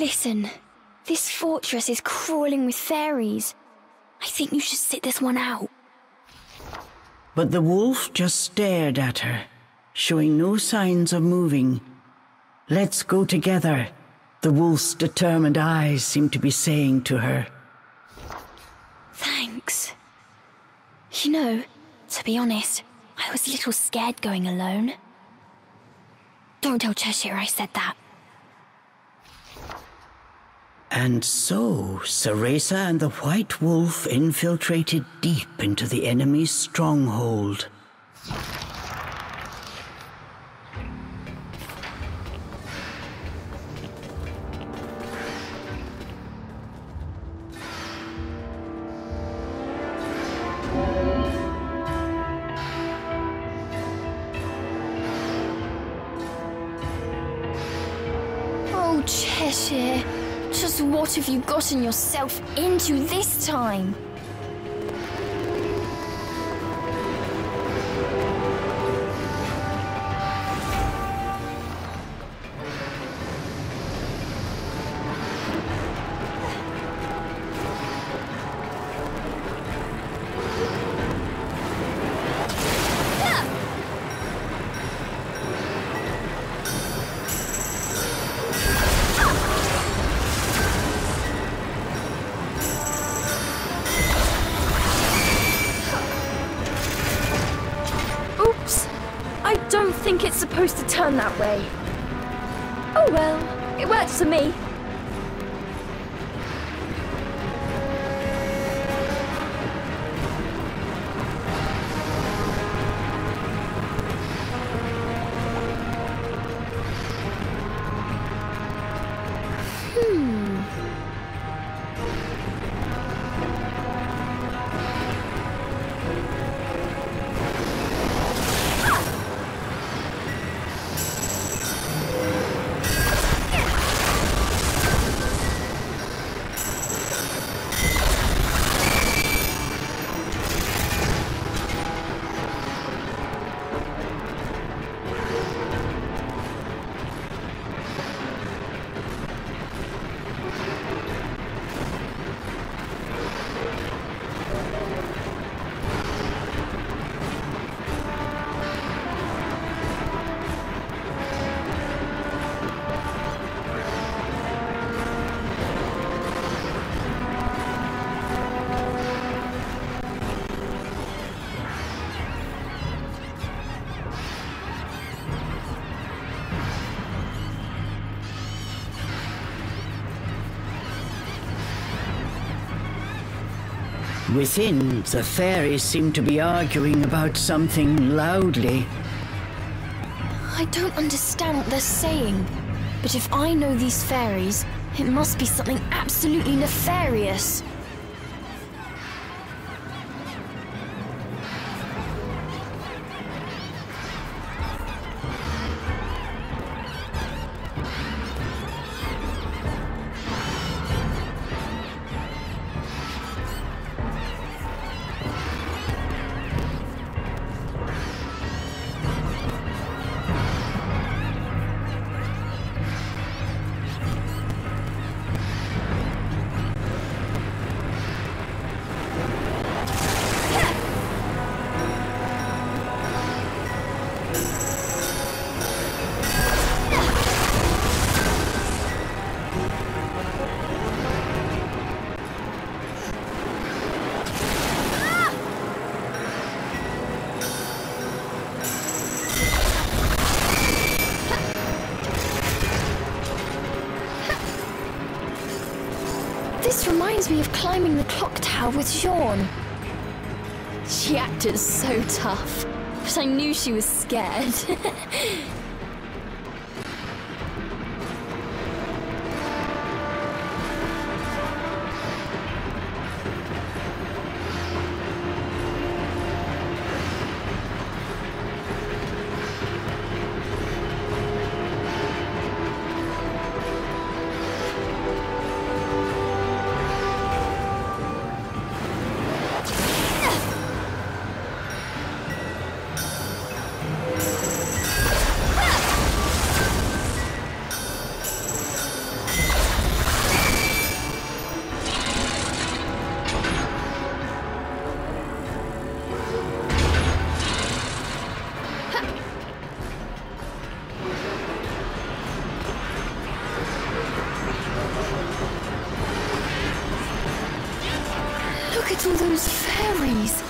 Listen, this fortress is crawling with fairies. I think you should sit this one out. But the wolf just stared at her, showing no signs of moving. "Let's go together," the wolf's determined eyes seemed to be saying to her. Thanks. You know, to be honest, I was a little scared going alone. Don't tell Cheshire I said that. And so, Cereza and the White Wolf infiltrated deep into the enemy's stronghold. Oh, Cheshire. Just what have you gotten yourself into this time? I think it's supposed to turn that way. Oh well, it works for me. Within, the fairies seemed to be arguing about something loudly. I don't understand what they're saying, but if I know these fairies, it must be something absolutely nefarious. climbing the clock tower with Jean. She acted so tough, but I knew she was scared. Look at all those fairies.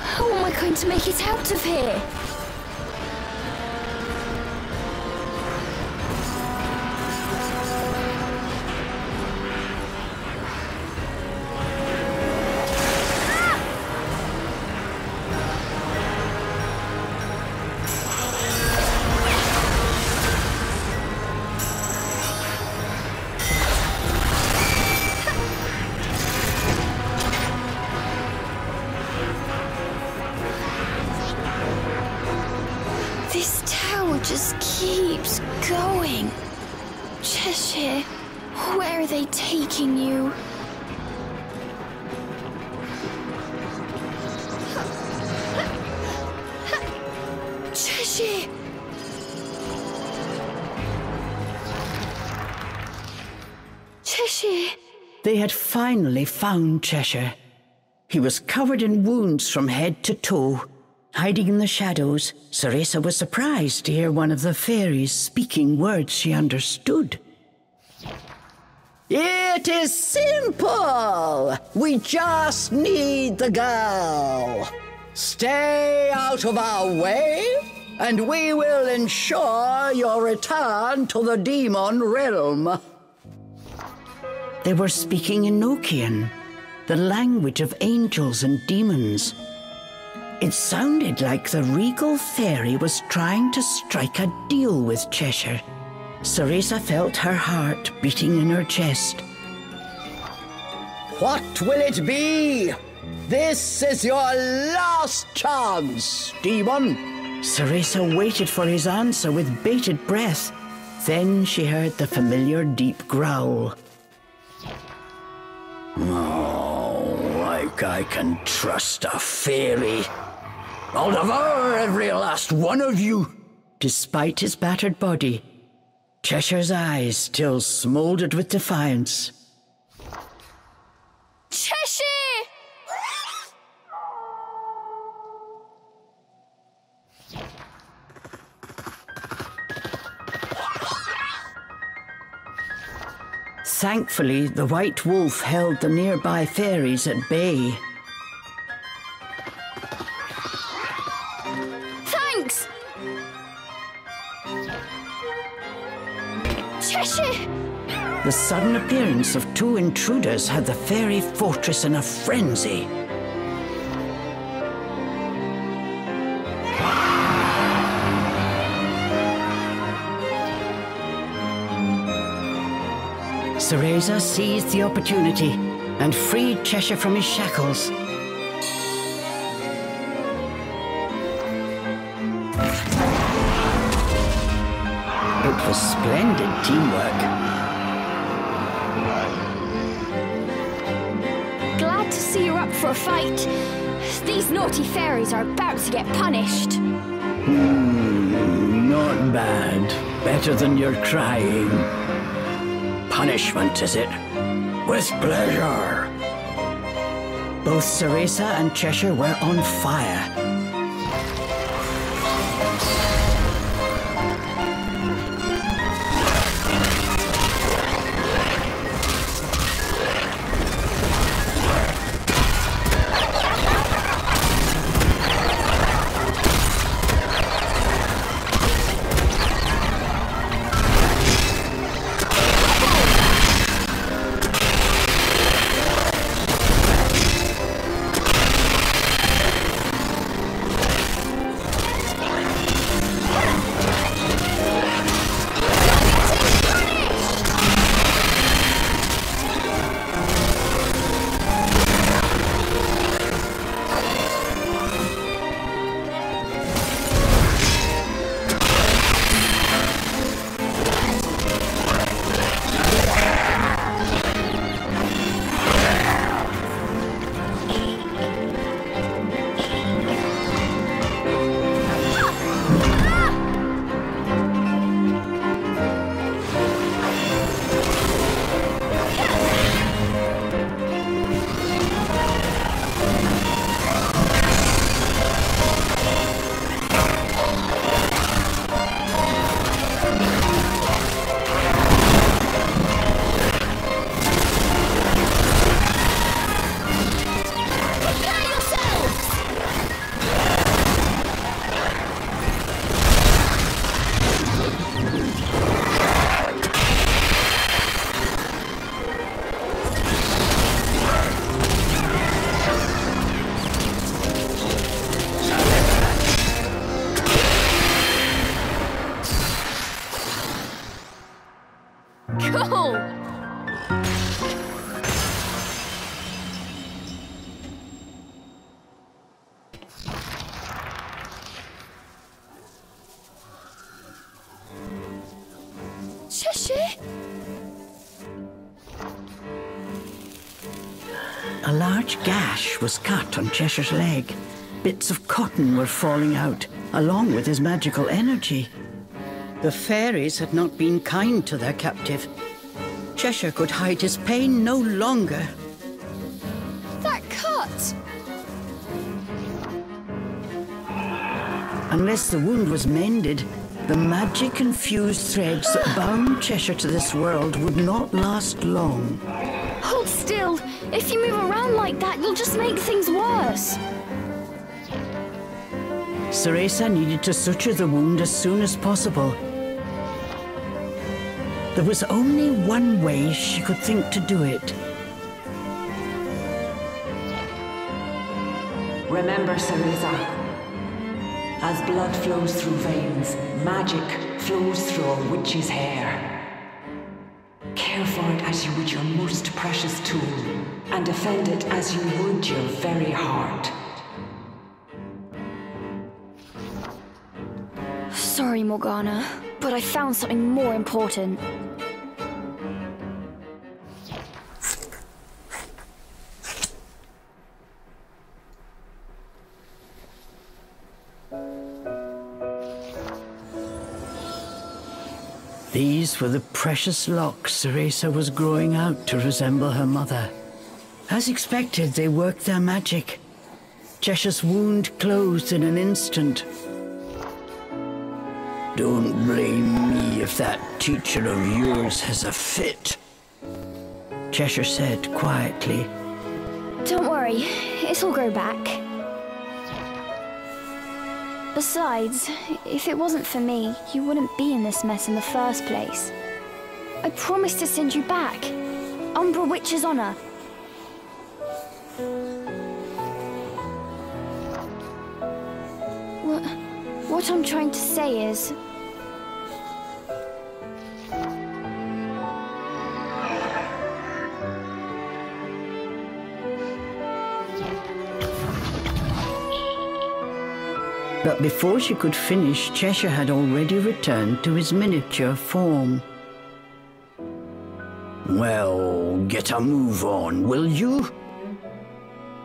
How am I going to make it out of here? This tower just keeps going. Cheshire, where are they taking you? Cheshire! Cheshire! They had finally found Cheshire. He was covered in wounds from head to toe. Hiding in the shadows, Cereza was surprised to hear one of the fairies speaking words she understood. It is simple! We just need the girl. Stay out of our way, and we will ensure your return to the demon realm. They were speaking in Nokian, the language of angels and demons. It sounded like the regal fairy was trying to strike a deal with Cheshire. Cereza felt her heart beating in her chest. What will it be? This is your last chance, demon. Cereza waited for his answer with bated breath. Then she heard the familiar deep growl. Oh, like I can trust a fairy. I'll devour every last one of you. Despite his battered body, Cheshire's eyes still smoldered with defiance. Cheshire! Thankfully, the White Wolf held the nearby fairies at bay. Thanks! Cheshire! The sudden appearance of two intruders had the fairy fortress in a frenzy. Cereza seized the opportunity and freed Cheshire from his shackles. It was splendid teamwork. Glad to see you're up for a fight. These naughty fairies are about to get punished. Not bad. Better than your crying. Punishment, is it? With pleasure. Both Cereza and Cheshire were on fire. Cheshire? A large gash was cut on Cheshire's leg. Bits of cotton were falling out, along with his magical energy. The fairies had not been kind to their captive. Cheshire could hide his pain no longer. That cut! Unless the wound was mended, the magic-infused threads that bound Cheshire to this world would not last long. Hold still! If you move around like that, you'll just make things worse. Cereza needed to suture the wound as soon as possible. There was only one way she could think to do it. Remember, Cereza, as blood flows through veins, magic flows through a witch's hair. Care for it as you would your most precious tool, and defend it as you would your very heart. Sorry, Morgana, but I found something more important. These were the precious locks Cereza was growing out to resemble her mother. As expected, they worked their magic. Cheshire's wound closed in an instant. Don't blame me if that teacher of yours has a fit, Cheshire said quietly. Don't worry, it'll grow back. Besides, if it wasn't for me, you wouldn't be in this mess in the first place. I promised to send you back. Umbra Witch's honor. What I'm trying to say is... But before she could finish, Cheshire had already returned to his miniature form. Well, get a move on, will you?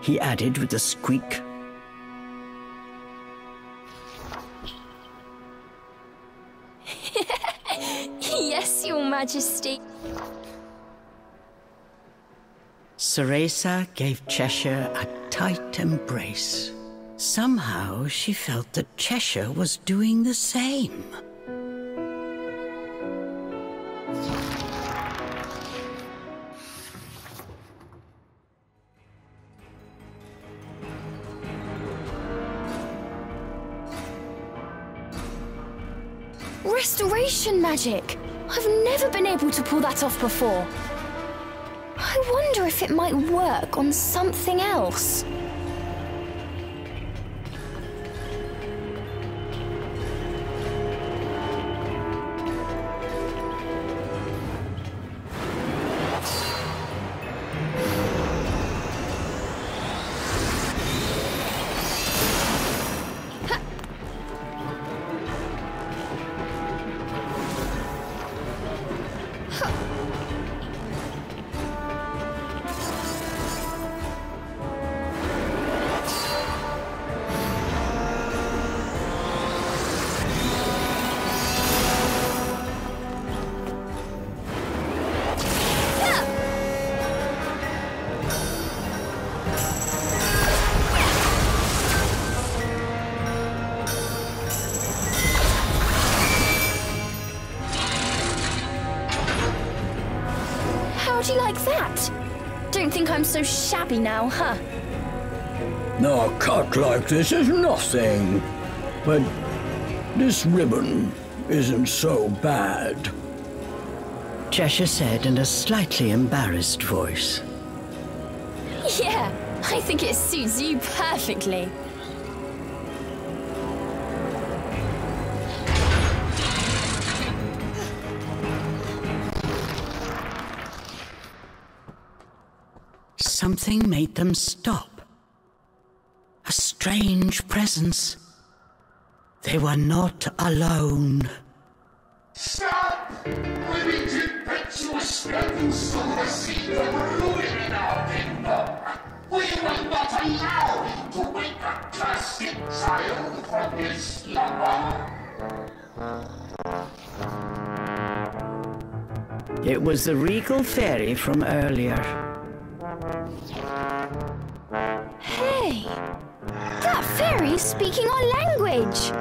He added with a squeak. Yes, Your Majesty. Cereza gave Cheshire a tight embrace. Somehow she felt that Cheshire was doing the same. Restoration magic! I've never been able to pull that off before. I wonder if it might work on something else. How'd you like that? Don't think I'm so shabby now, huh? A cut like this is nothing. But this ribbon isn't so bad, Cheshire said in a slightly embarrassed voice. Yeah, I think it suits you perfectly. Something made them stop. A strange presence. They were not alone. Stop Living impetuous rebels of the seed of ruin in our kingdom. We will not allow him to wake a cursed child from his slumber. It was the regal fairy from earlier. Hey! That fairy is speaking our language!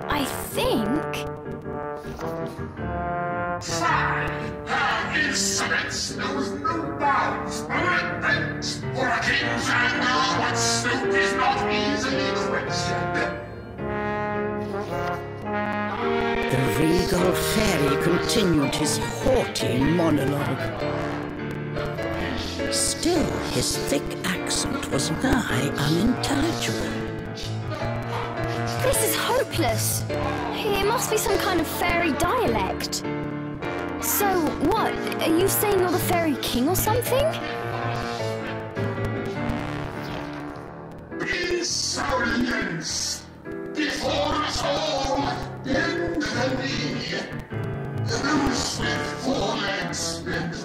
I think... Her insolence knows no bounds. Repent, for a king shall know what Snoop is not easily questioned. The regal fairy continued his haughty monologue. Still, his thick accent was nigh unintelligible. This is hopeless. It must be some kind of fairy dialect. So, what? Are you saying you're the fairy king or something? Insolence! Before us all, bend the knee. Loose with 4 legs, bend 2.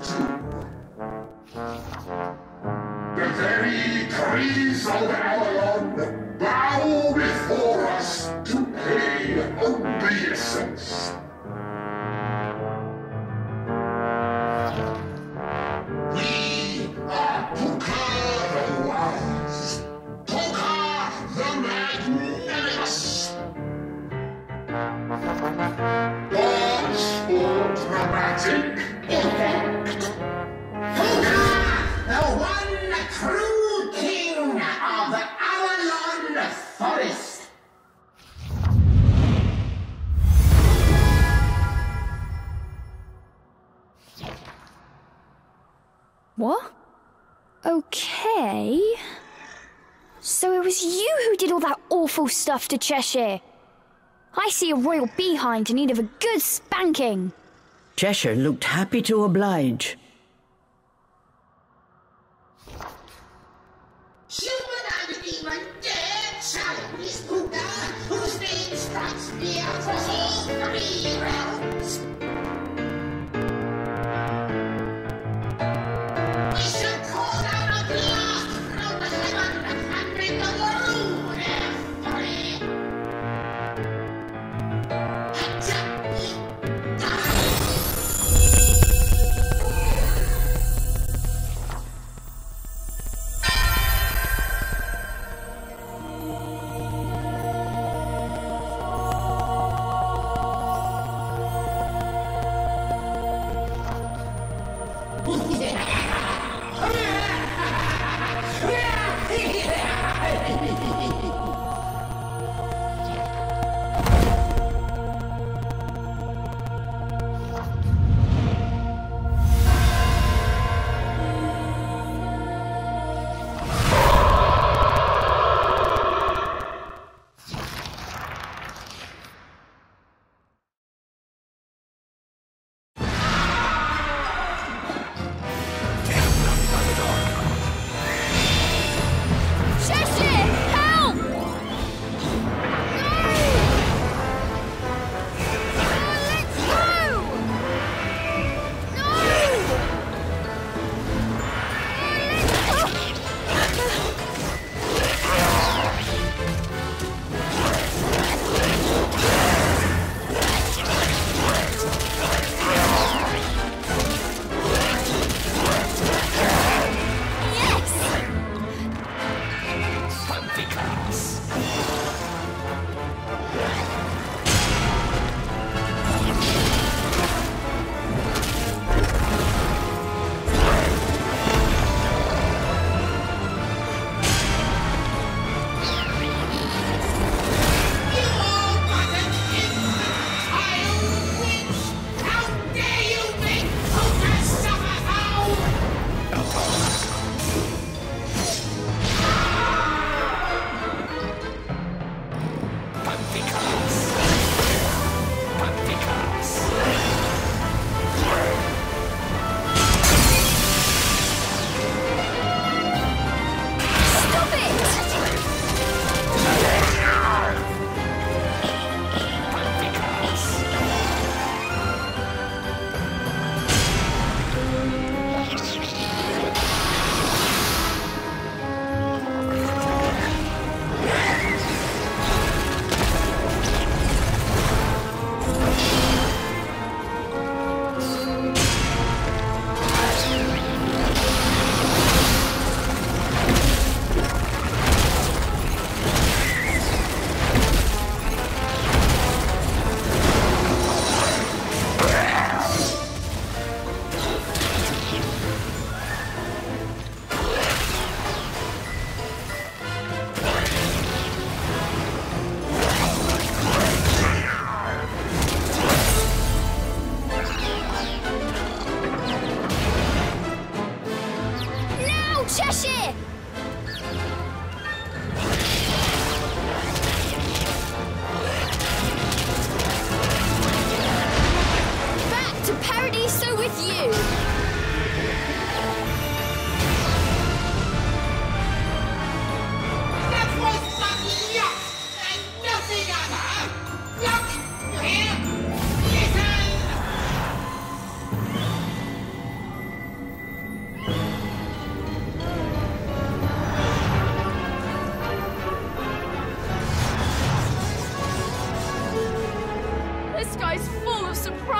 The very trees of Avalon bow before us to pay obeisance. We are Puka the Wise, Puka the Magnanimous. Large or dramatic effect. Puka, the one true king of the Avalon Forest. What? Okay... So it was you who did all that awful stuff to Cheshire. I see a royal behind in need of a good spanking. Cheshire looked happy to oblige. Human and demon dare challenge Buddha, whose name strikes me across all 3 realms. We shall call down a blast from heaven and make the world their fury.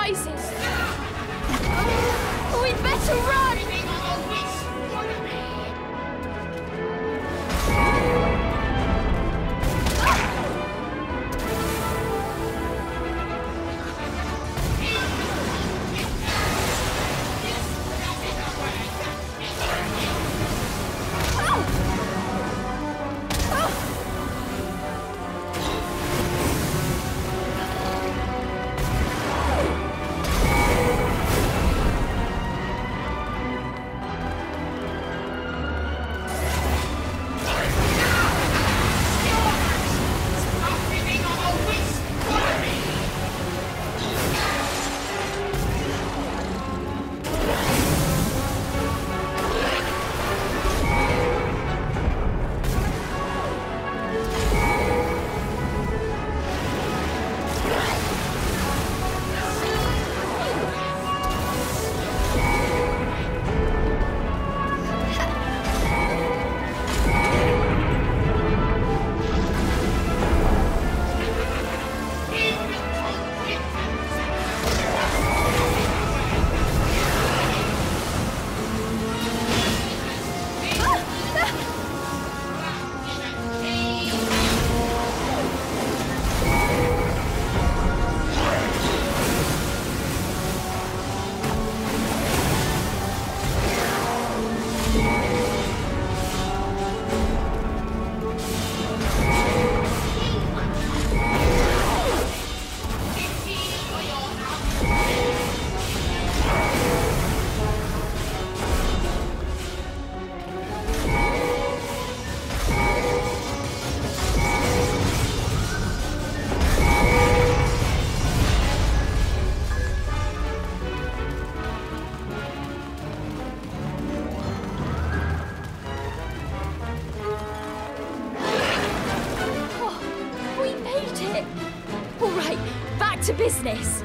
surprises. We'd better run! To business.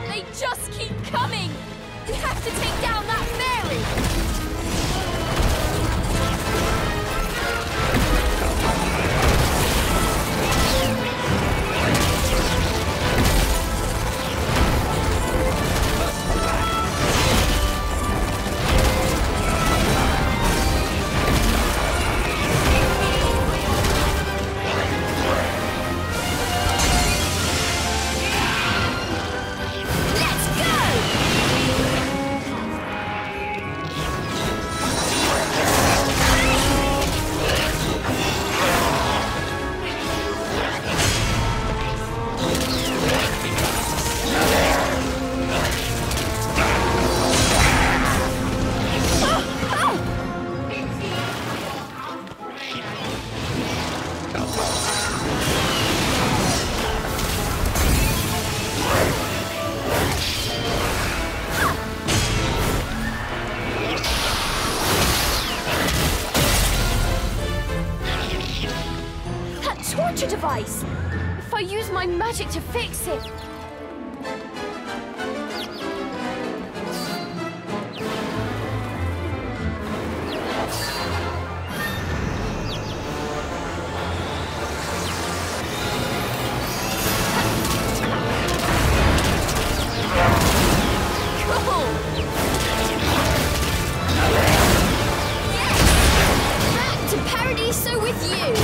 They just keep coming. We have to take down that fairy. Device. If I use my magic to fix it. Cool. Yes. Back to Paradiso with you.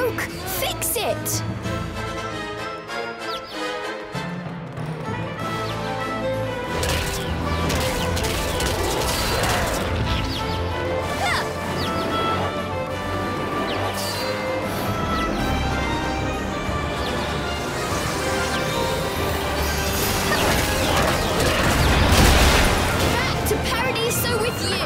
broke! Fix it! Back to Paradiso with you!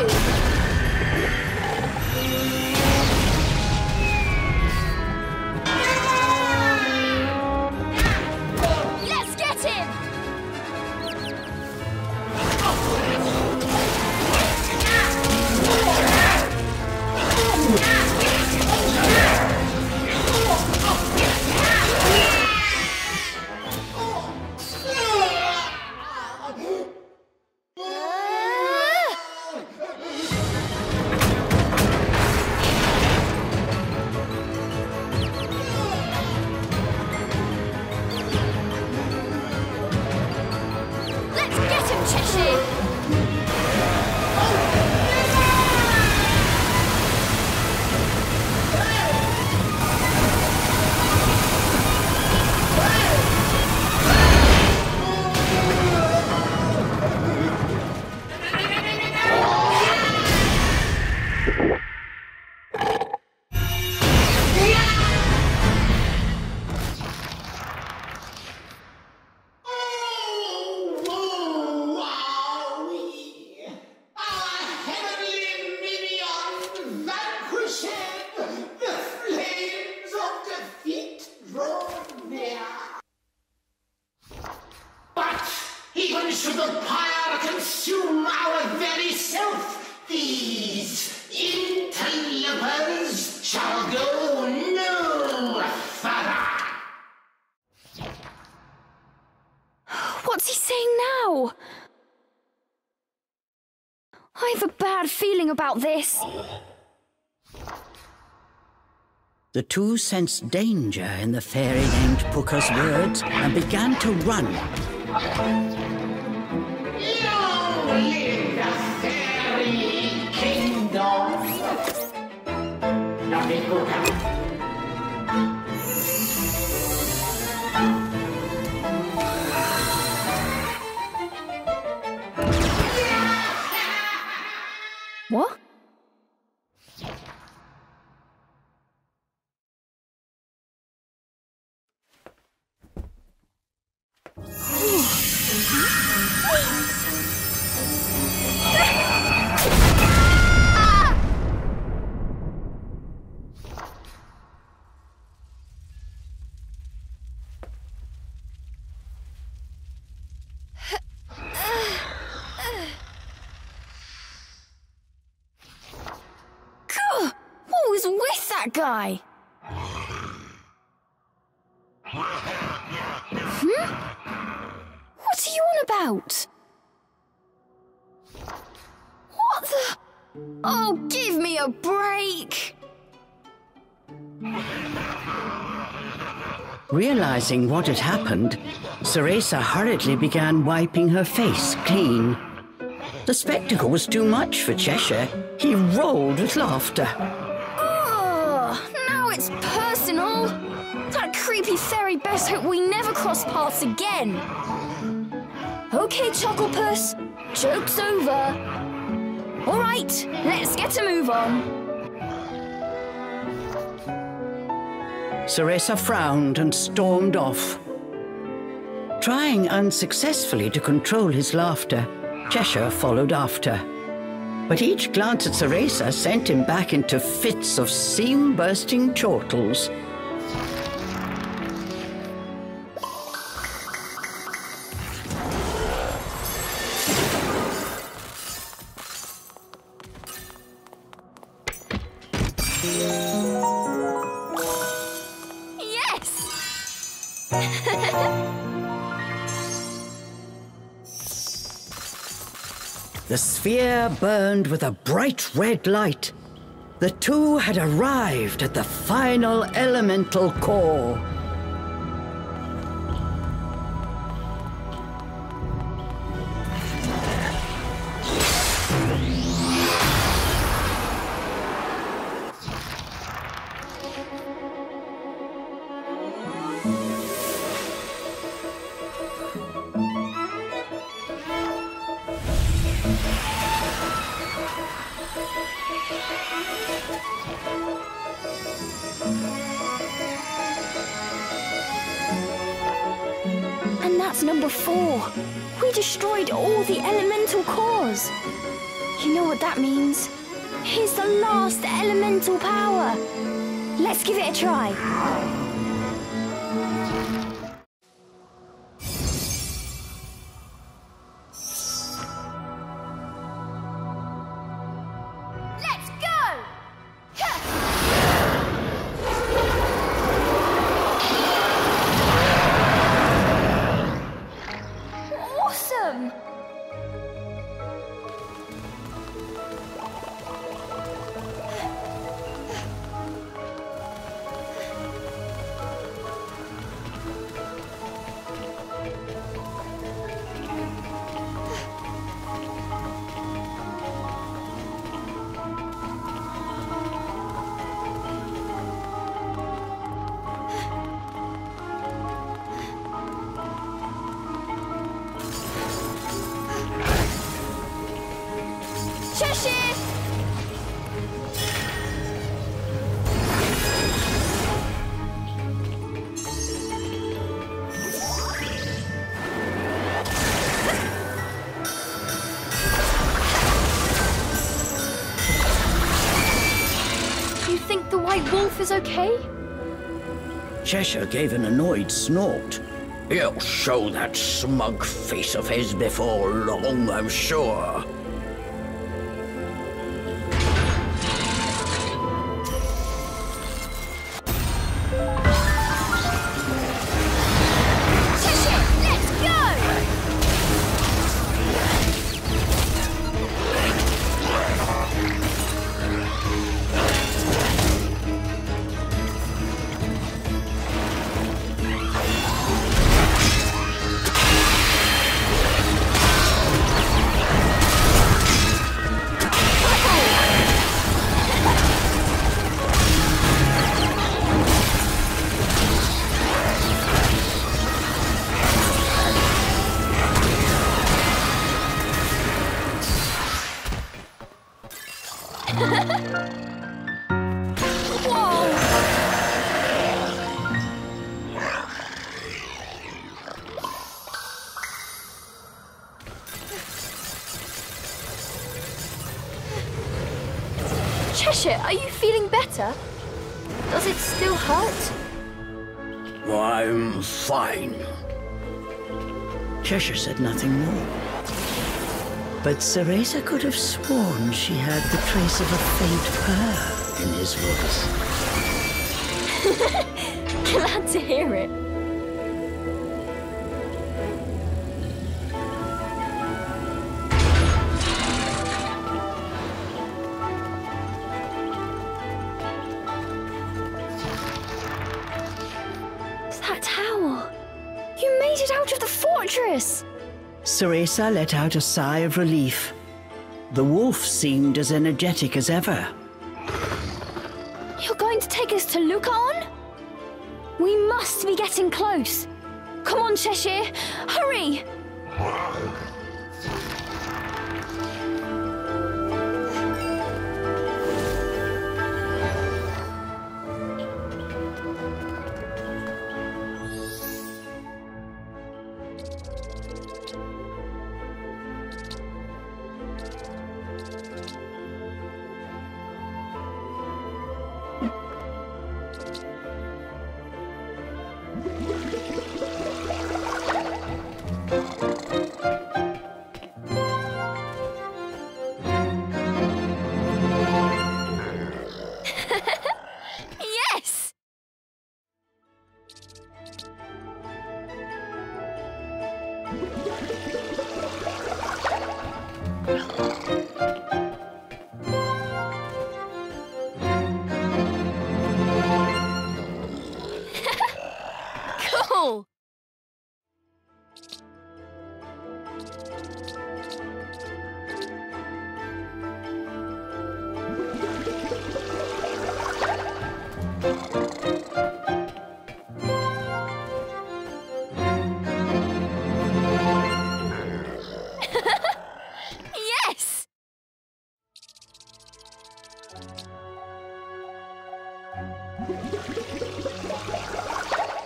Should the pyre consume our very self, these interlopers shall go no further. What's he saying now? I have a bad feeling about this. The two sensed danger in the fairy named Puka's words and began to run. Live the fairy kingdom. Nothing will happen. What? What was with that guy? What are you on about? What the? Oh, give me a break! Realizing what had happened, Cereza hurriedly began wiping her face clean. The spectacle was too much for Cheshire. He rolled with laughter. Oh, now it's personal. That creepy fairy best hope we never cross paths again. Okay, Chucklepuss, joke's over. All right, let's get a move on. Cereza frowned and stormed off. Trying unsuccessfully to control his laughter, Cheshire followed after. But each glance at Cereza sent him back into fits of seam-bursting chortles. The sphere burned with a bright red light. The two had arrived at the final elemental core. And that's number 4. We destroyed all the elemental cores. You know what that means? Here's the last elemental power. Let's give it a try. Let's go! Awesome! Is okay? Cheshire gave an annoyed snort. He'll show that smug face of his before long, I'm sure. Cheshire, are you feeling better? Does it still hurt? I'm fine. Cheshire said nothing more. But Cereza could have sworn she heard the trace of a faint purr in his voice. Glad to hear it. Out of the fortress! Cereza let out a sigh of relief. The wolf seemed as energetic as ever. You're going to take us to Lucaon? We must be getting close. Come on, Cheshire, hurry!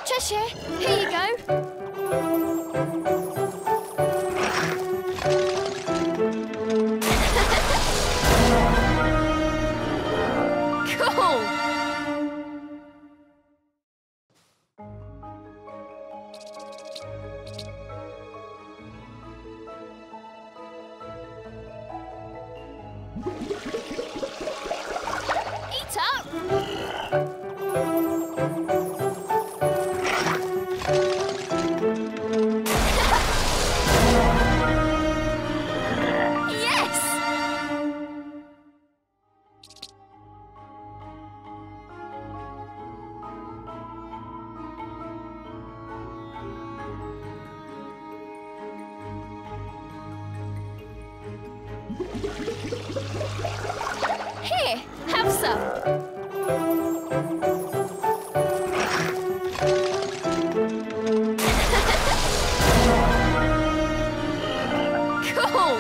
Cheshire, here you go. Cool! Eat up! Yes! Here, have some. Cool.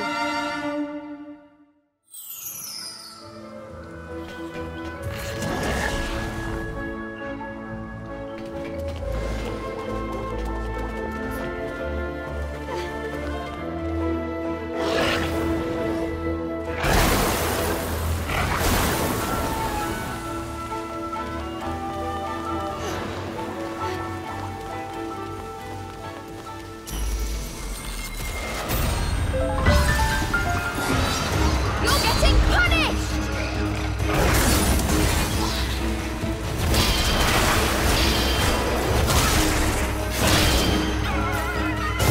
You're getting punished!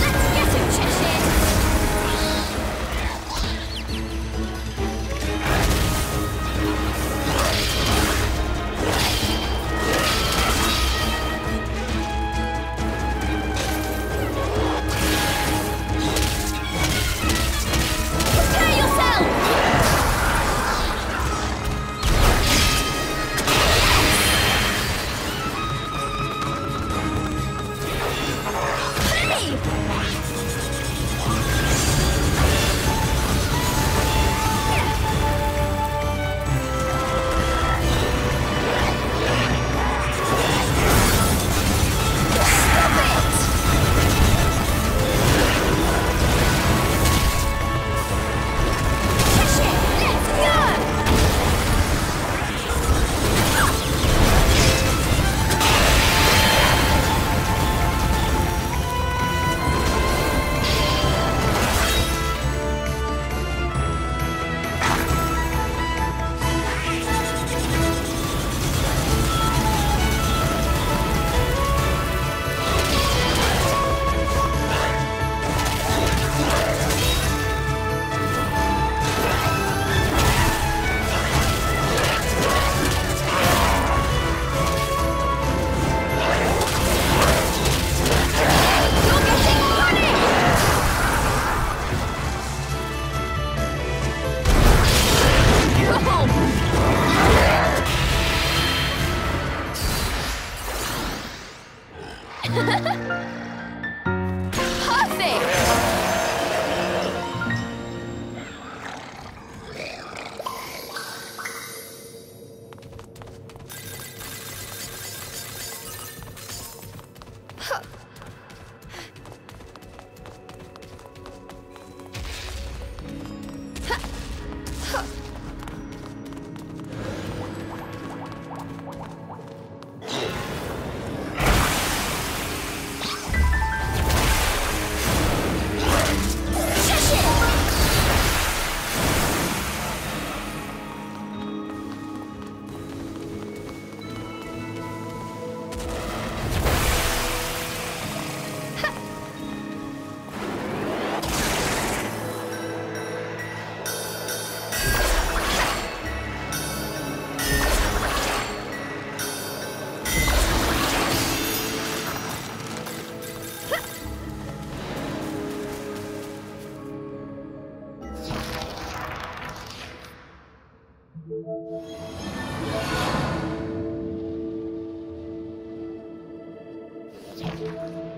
Let's get him, Cheshire! Prepare yourself! Hey! Stop it! Cheshire, let's go! You're getting Perfect!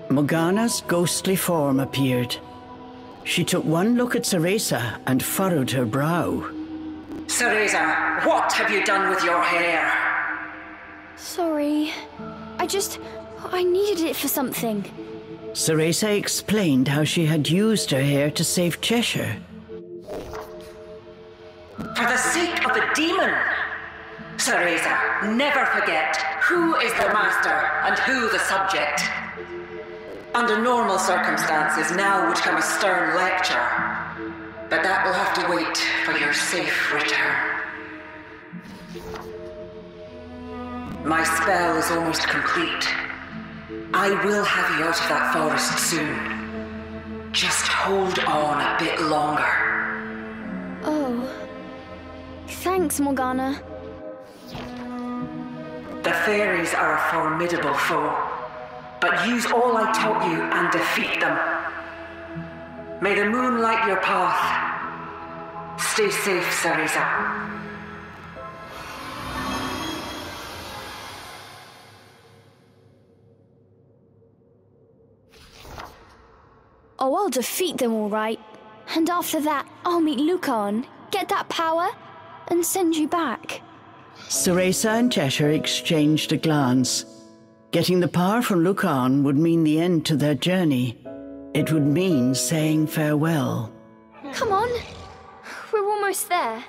Morgana's ghostly form appeared. She took one look at Cereza and furrowed her brow. Cereza, what have you done with your hair? Sorry. I needed it for something. Cereza explained how she had used her hair to save Cheshire. For the sake of the demon! Cereza, never forget who is the master and who the subject. Under normal circumstances, now would come a stern lecture. But that will have to wait for your safe return. My spell is almost complete. I will have you out of that forest soon. Just hold on a bit longer. Oh. Thanks, Morgana. The fairies are a formidable foe, but use all I taught you and defeat them. May the moon light your path. Stay safe, Cereza. Oh, I'll defeat them all right. And after that, I'll meet Lucan, get that power, and send you back. Cereza and Cheshire exchanged a glance. Getting the power from Lucan would mean the end to their journey. It would mean saying farewell. Come on. We're almost there.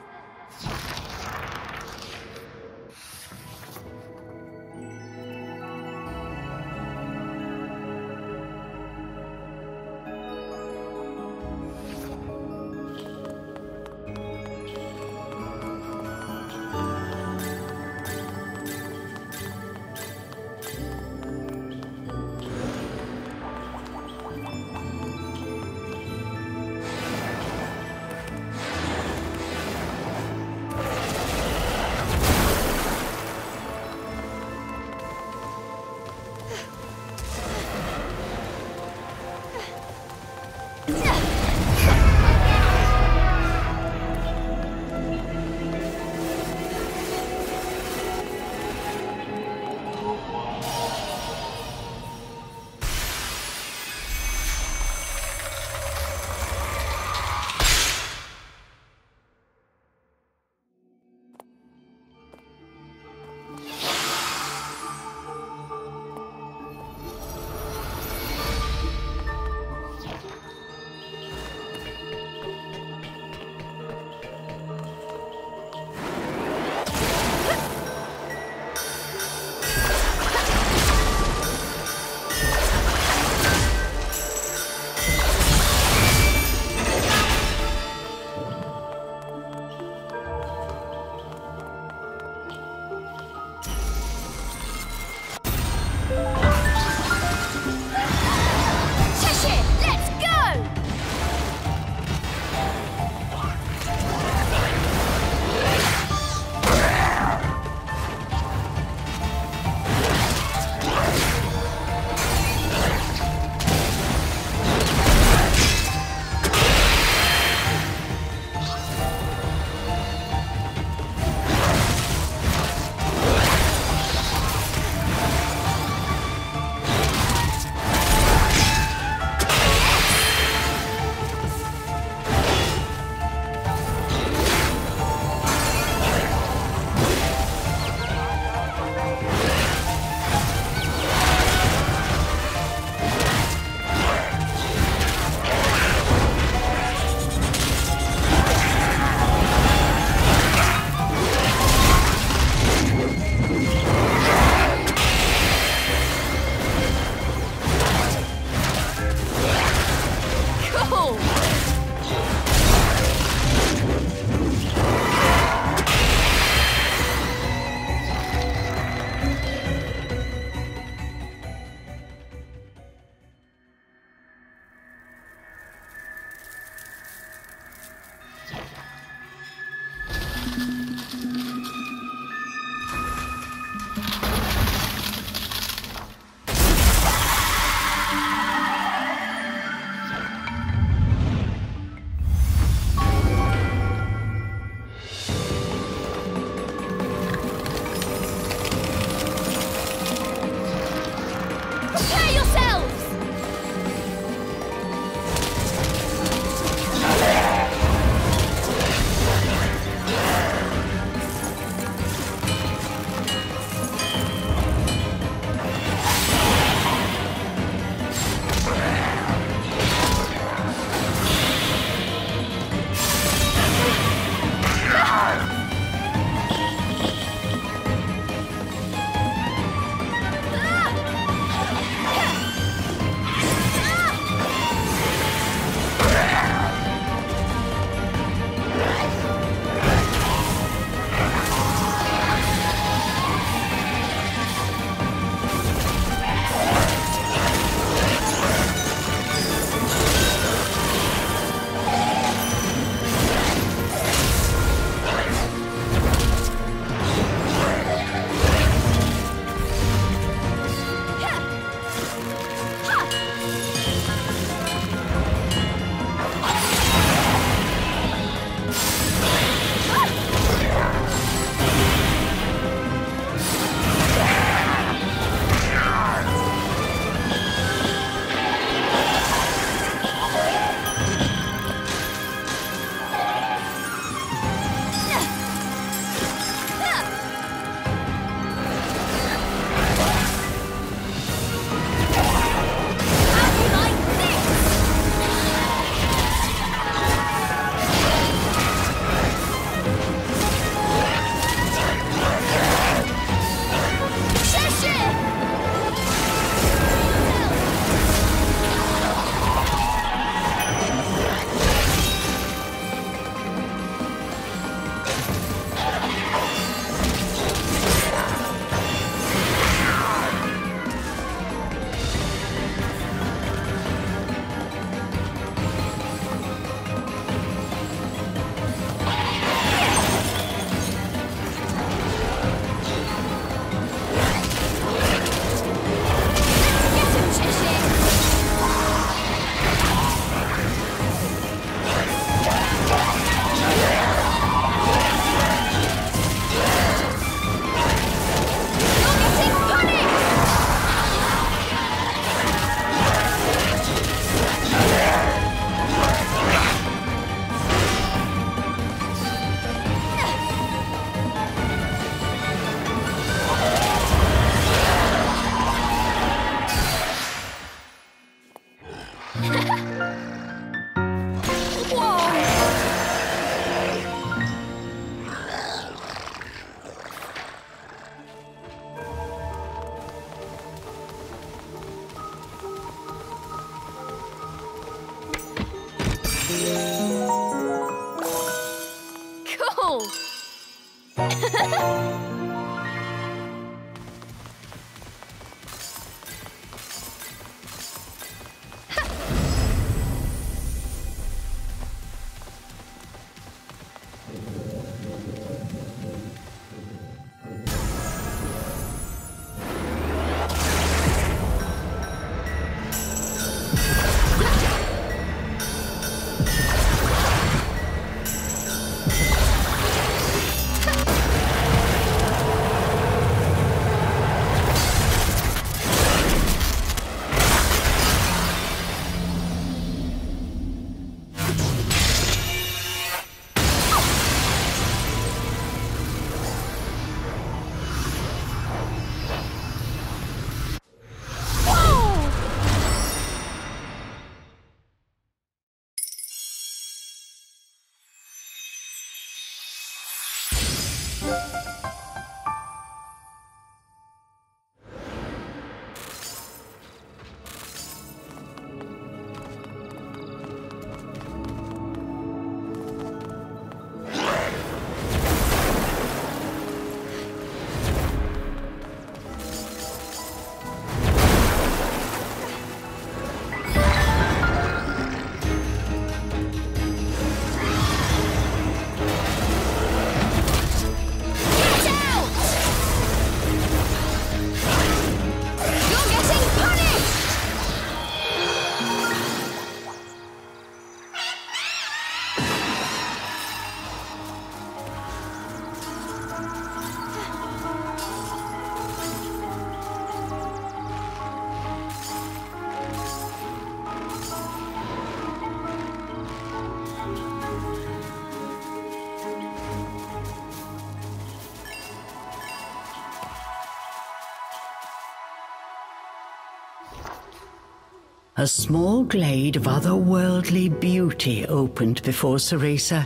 A small glade of otherworldly beauty opened before Cereza.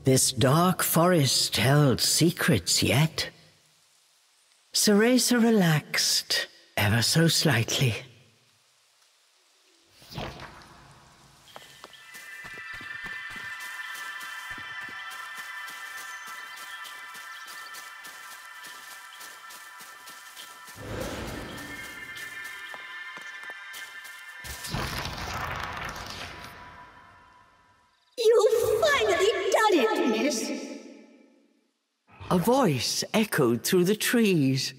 This dark forest held secrets yet. Cereza relaxed, ever so slightly. A voice echoed through the trees.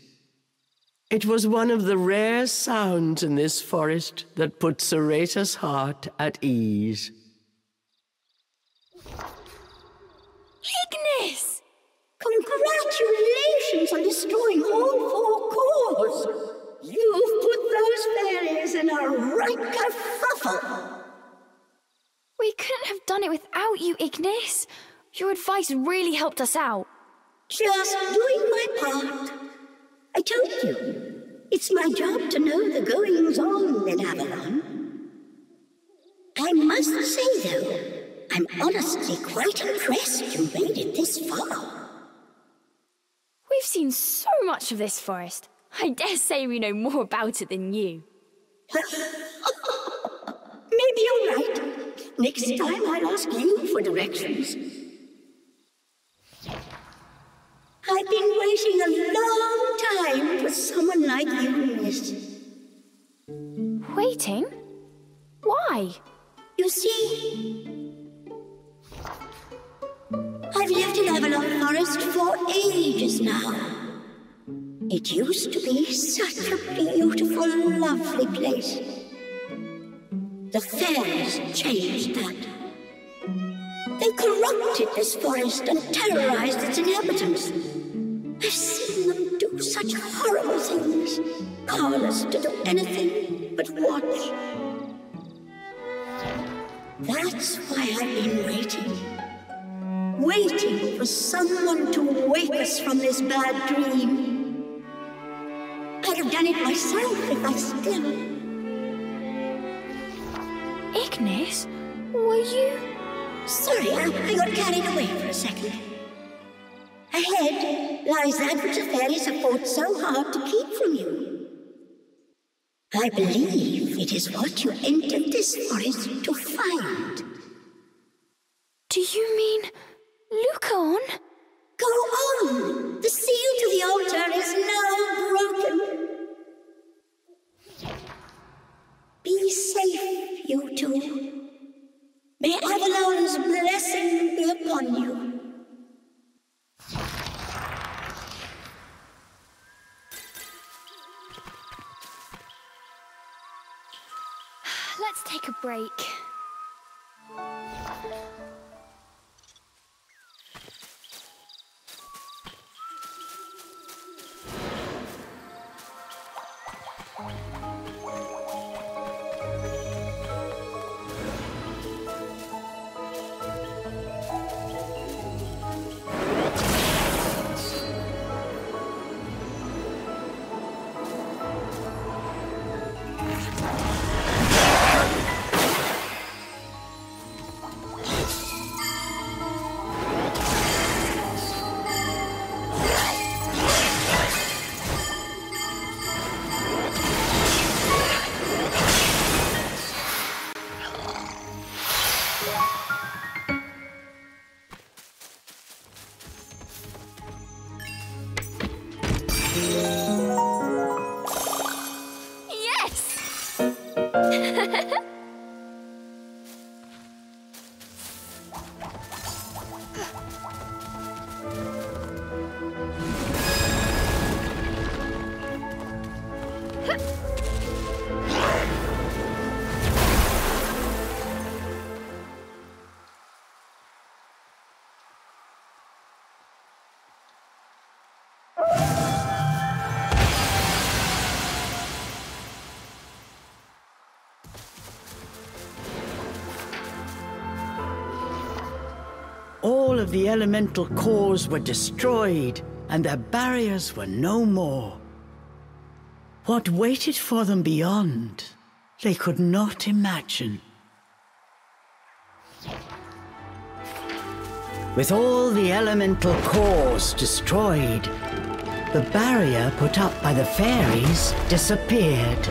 It was one of the rare sounds in this forest that put Cereza's heart at ease. Ignis! Congratulations on destroying all 4 cores! You've put those fairies in a right kerfuffle! We couldn't have done it without you, Ignis. Your advice really helped us out. Just doing my part. I told you, it's my job to know the goings-on in Avalon. I must say, though, I'm honestly quite impressed you made it this far. We've seen so much of this forest. I dare say we know more about it than you. Maybe you're right. Next time I'll ask you for directions. I've been waiting a long time for someone like you, miss. Waiting? Why? You see, I've lived in Avalon Forest for ages now. It used to be such a beautiful, lovely place. The fairies changed that. They corrupted this forest and terrorized its inhabitants. I've seen them do such horrible things, powerless to do anything but watch. That's why I've been waiting for someone to wake us from this bad dream. I'd have done it myself if I still... Ignis, were you... Sorry, I got carried away for a second. Ahead lies that which the fairies have fought so hard to keep from you. I believe it is what you entered this forest to find. Do you mean Lucaon? Go on! The seal to the altar is now broken. Be safe, you two. May Avalon's blessing be upon you. Let's take a break. All of the elemental cores were destroyed, and their barriers were no more. What waited for them beyond they could not imagine. With all the elemental cores destroyed, the barrier put up by the fairies disappeared.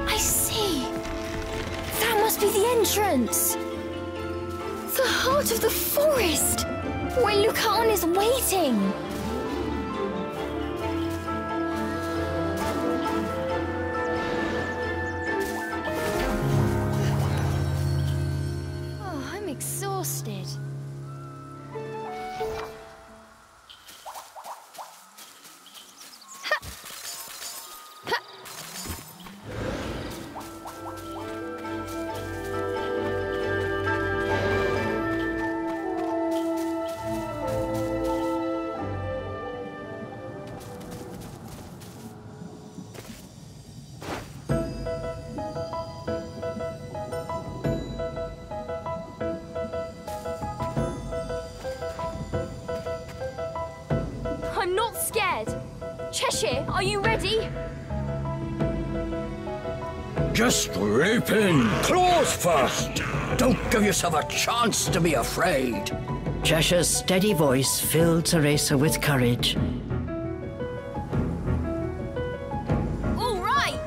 I see. That must be the entrance. The heart of the forest, where Lucan is waiting. Oh, I'm exhausted. I'm not scared. Cheshire, are you ready? Just leap in. Claws first. Don't give yourself a chance to be afraid. Cheshire's steady voice filled Cereza with courage. All right.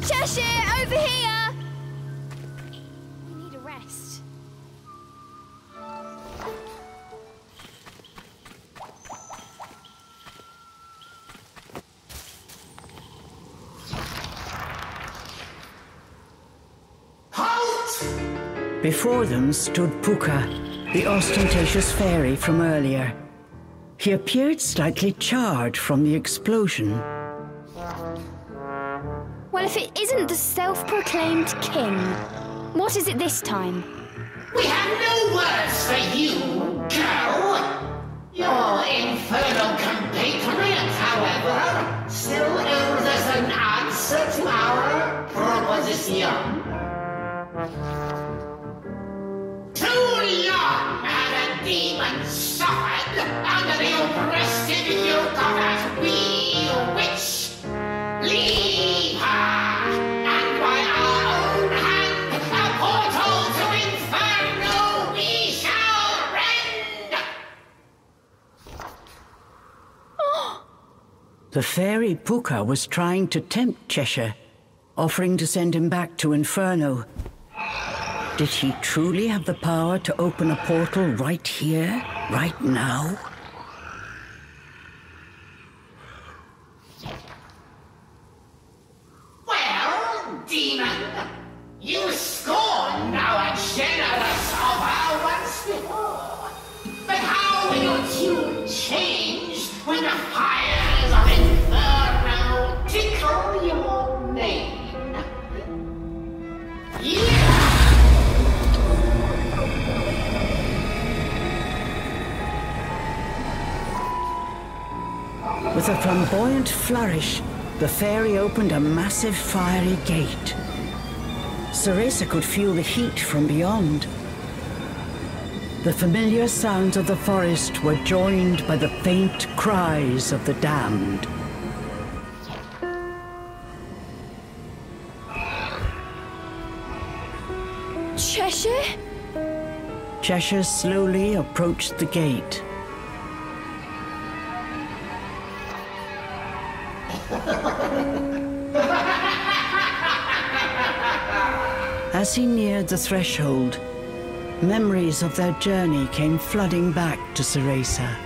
Cheshire, over here! You need a rest. Halt! Before them stood Puka, the ostentatious fairy from earlier. He appeared slightly charred from the explosion. Well, if it isn't the self-proclaimed king, what is it this time? We have no words for you, girl. Your infernal compatriot, however, still owes us an answer to our proposition. Too long have a demon suffered under the oppressive yoke of that wee witch. Leave her, and by our own hand, a portal to Inferno we shall rend! The fairy Puka was trying to tempt Cheshire, offering to send him back to Inferno. Did he truly have the power to open a portal right here, right now? Well, demon, you scorned our generous offer once before. But how will your tune change when the fires of Inferno tickle your mane? Yeah! With a flamboyant flourish, the fairy opened a massive fiery gate. Cereza could feel the heat from beyond. The familiar sounds of the forest were joined by the faint cries of the damned. Cheshire? Cheshire slowly approached the gate. As he neared the threshold, memories of their journey came flooding back to Cereza.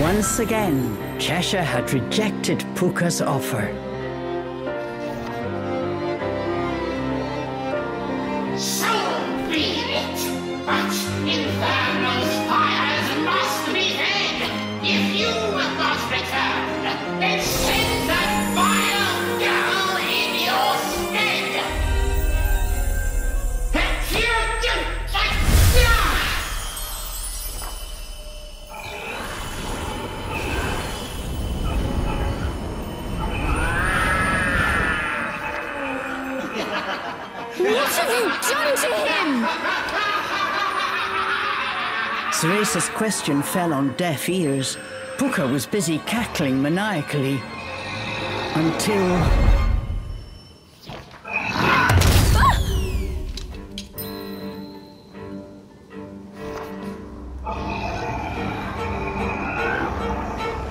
Once again, Cheshire had rejected Puka's offer. So be it, but Inferno's fires must be fed. If you will not return, then send that vile girl in your stead. Cereza's question fell on deaf ears. Puka was busy cackling maniacally. Until...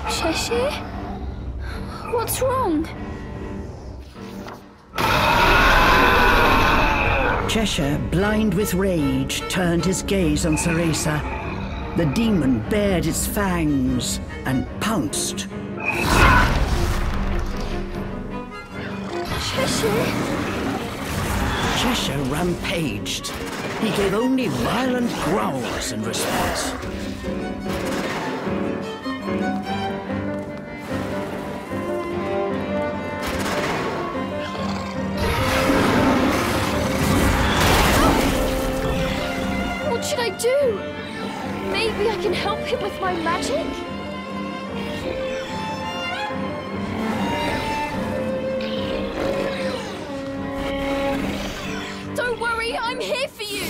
Cheshire? What's wrong? Cheshire, blind with rage, turned his gaze on Cereza. The demon bared its fangs and pounced. Cheshire? Cheshire rampaged. He gave only violent growls in response. What should I do? Maybe I can help him with my magic? Don't worry, I'm here for you!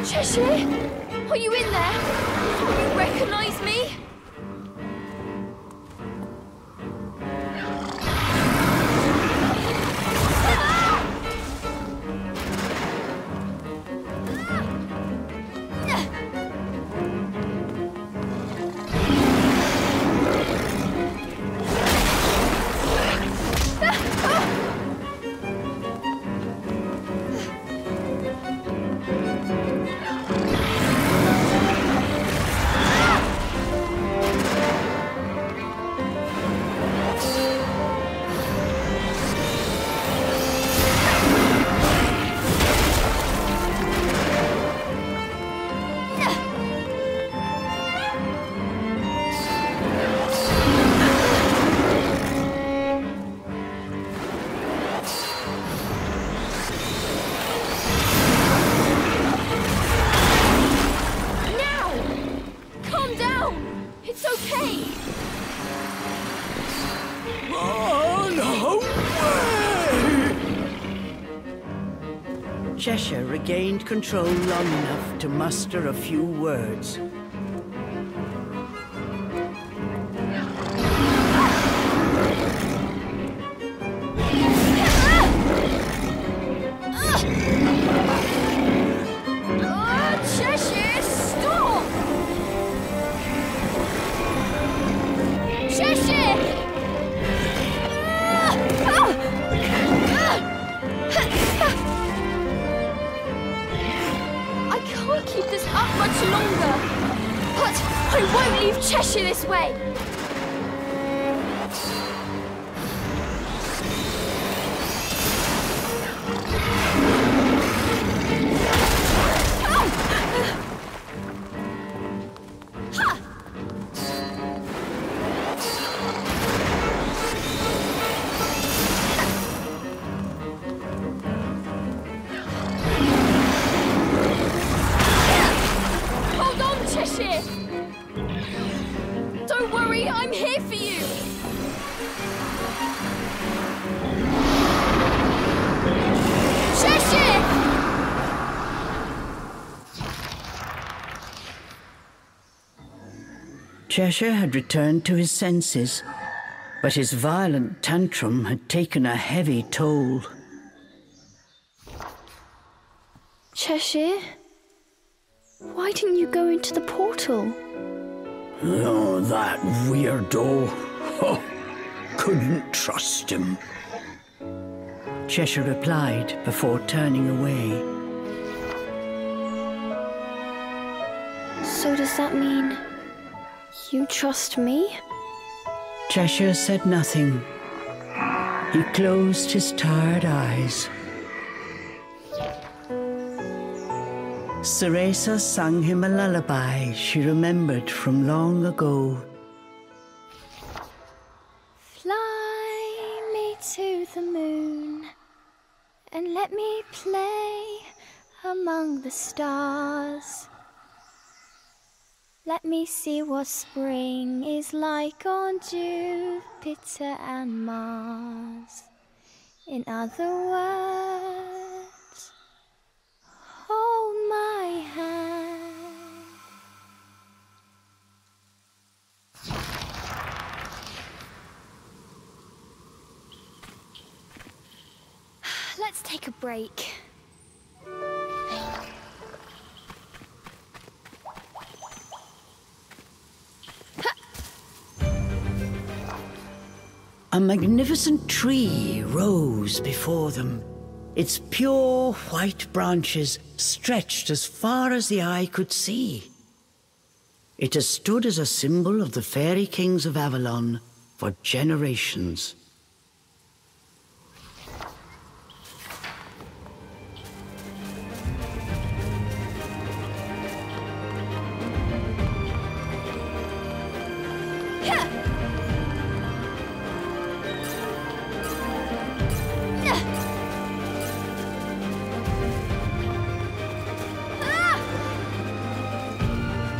Cheshire? Are you in there? Do you recognize me? Cheshire regained control long enough to muster a few words. Cheshire, stop! Cheshire! I can't keep this up much longer, but I won't leave Cheshire this way. Hold on, Cheshire! Don't worry, I'm here for you! Cheshire! Cheshire had returned to his senses, but his violent tantrum had taken a heavy toll. Cheshire? Why didn't you go into the portal? Oh, that weirdo. Oh, couldn't trust him. Cheshire replied before turning away. So does that mean you trust me? Cheshire said nothing. He closed his tired eyes. Cereza sung him a lullaby she remembered from long ago. Fly me to the moon and let me play among the stars. Let me see what spring is like on Jupiter and Mars. In other words, hold my hand. Let's take a break. A magnificent tree rose before them. Its pure white branches stretched as far as the eye could see. It has stood as a symbol of the fairy kings of Avalon for generations.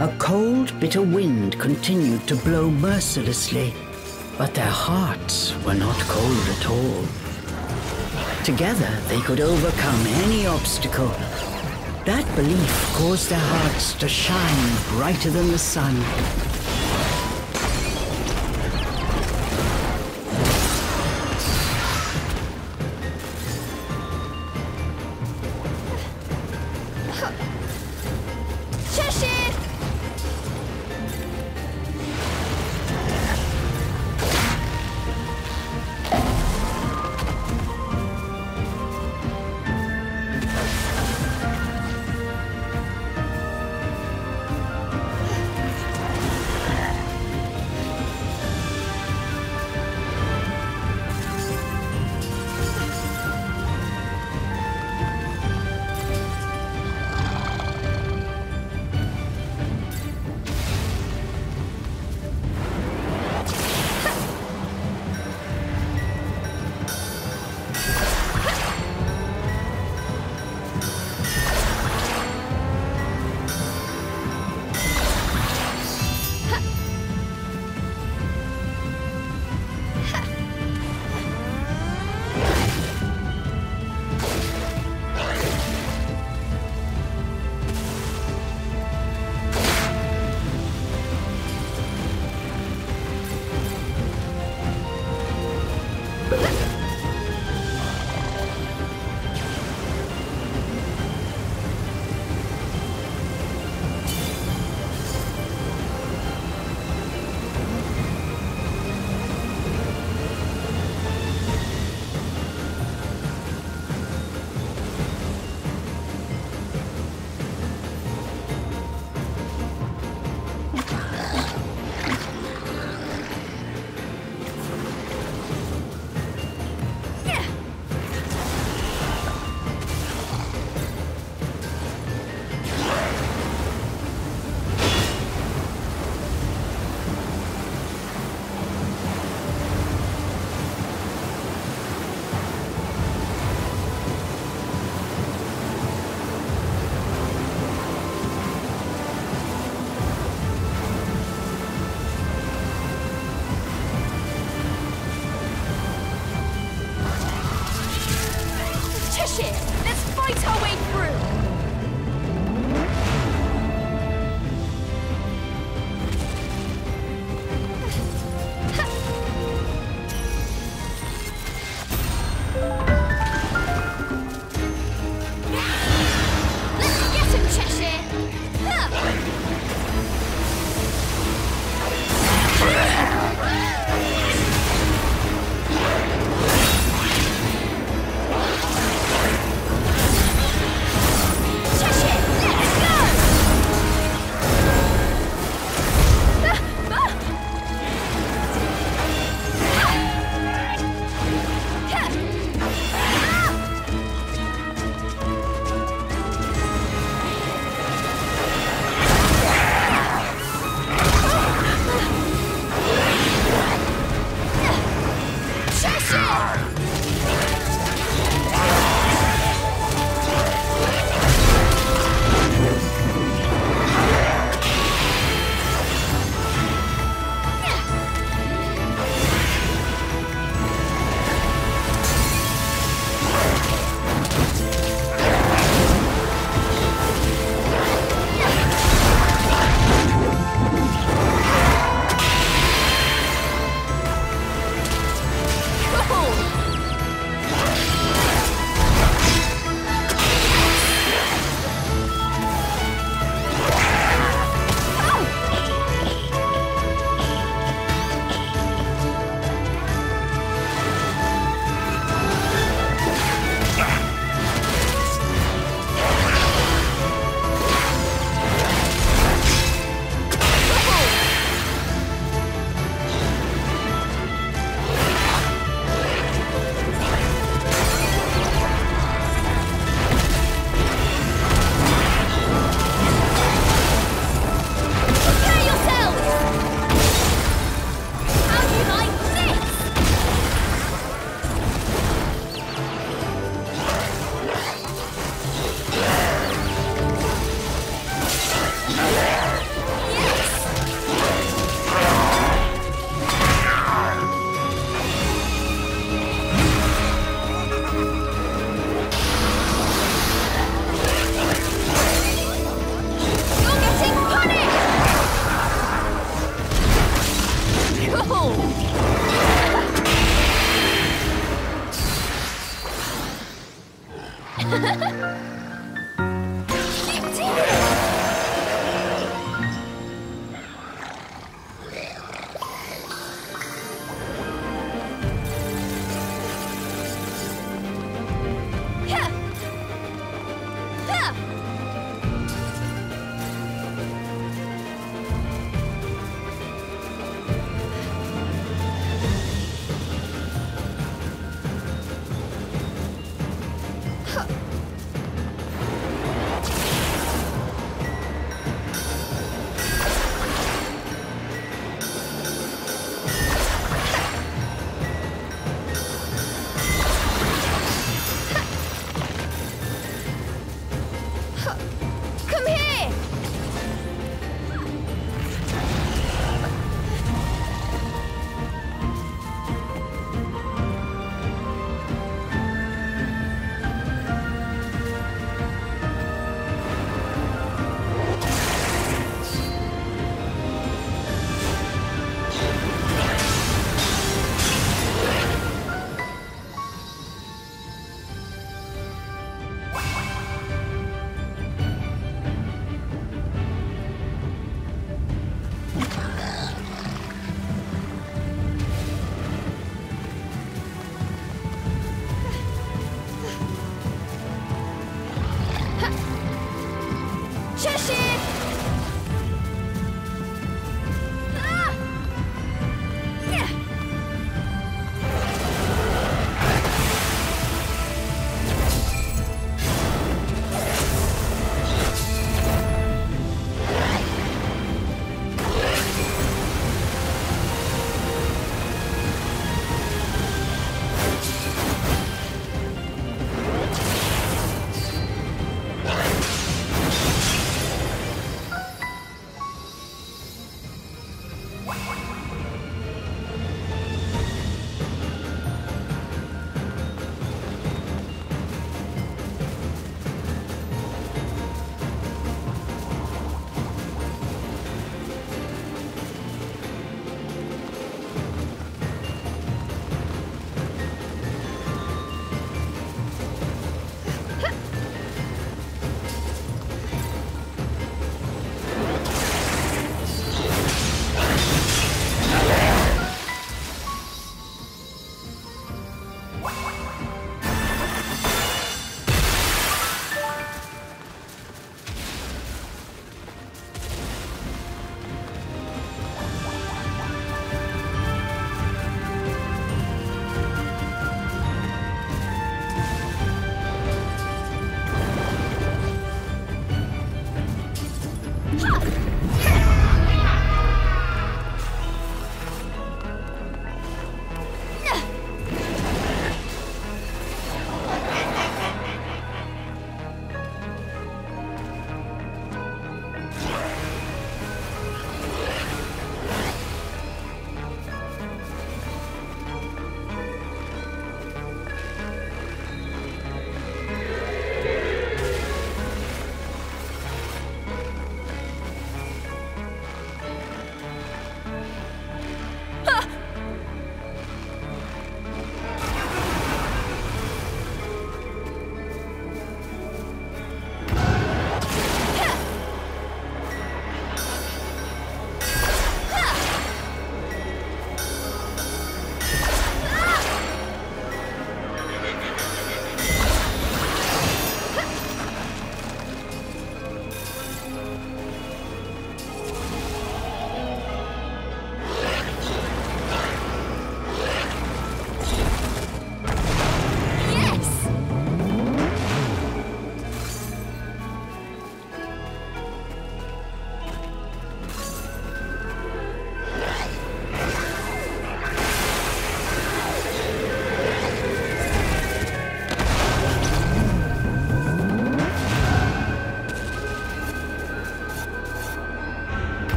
A cold, bitter wind continued to blow mercilessly, but their hearts were not cold at all. Together, they could overcome any obstacle. That belief caused their hearts to shine brighter than the sun.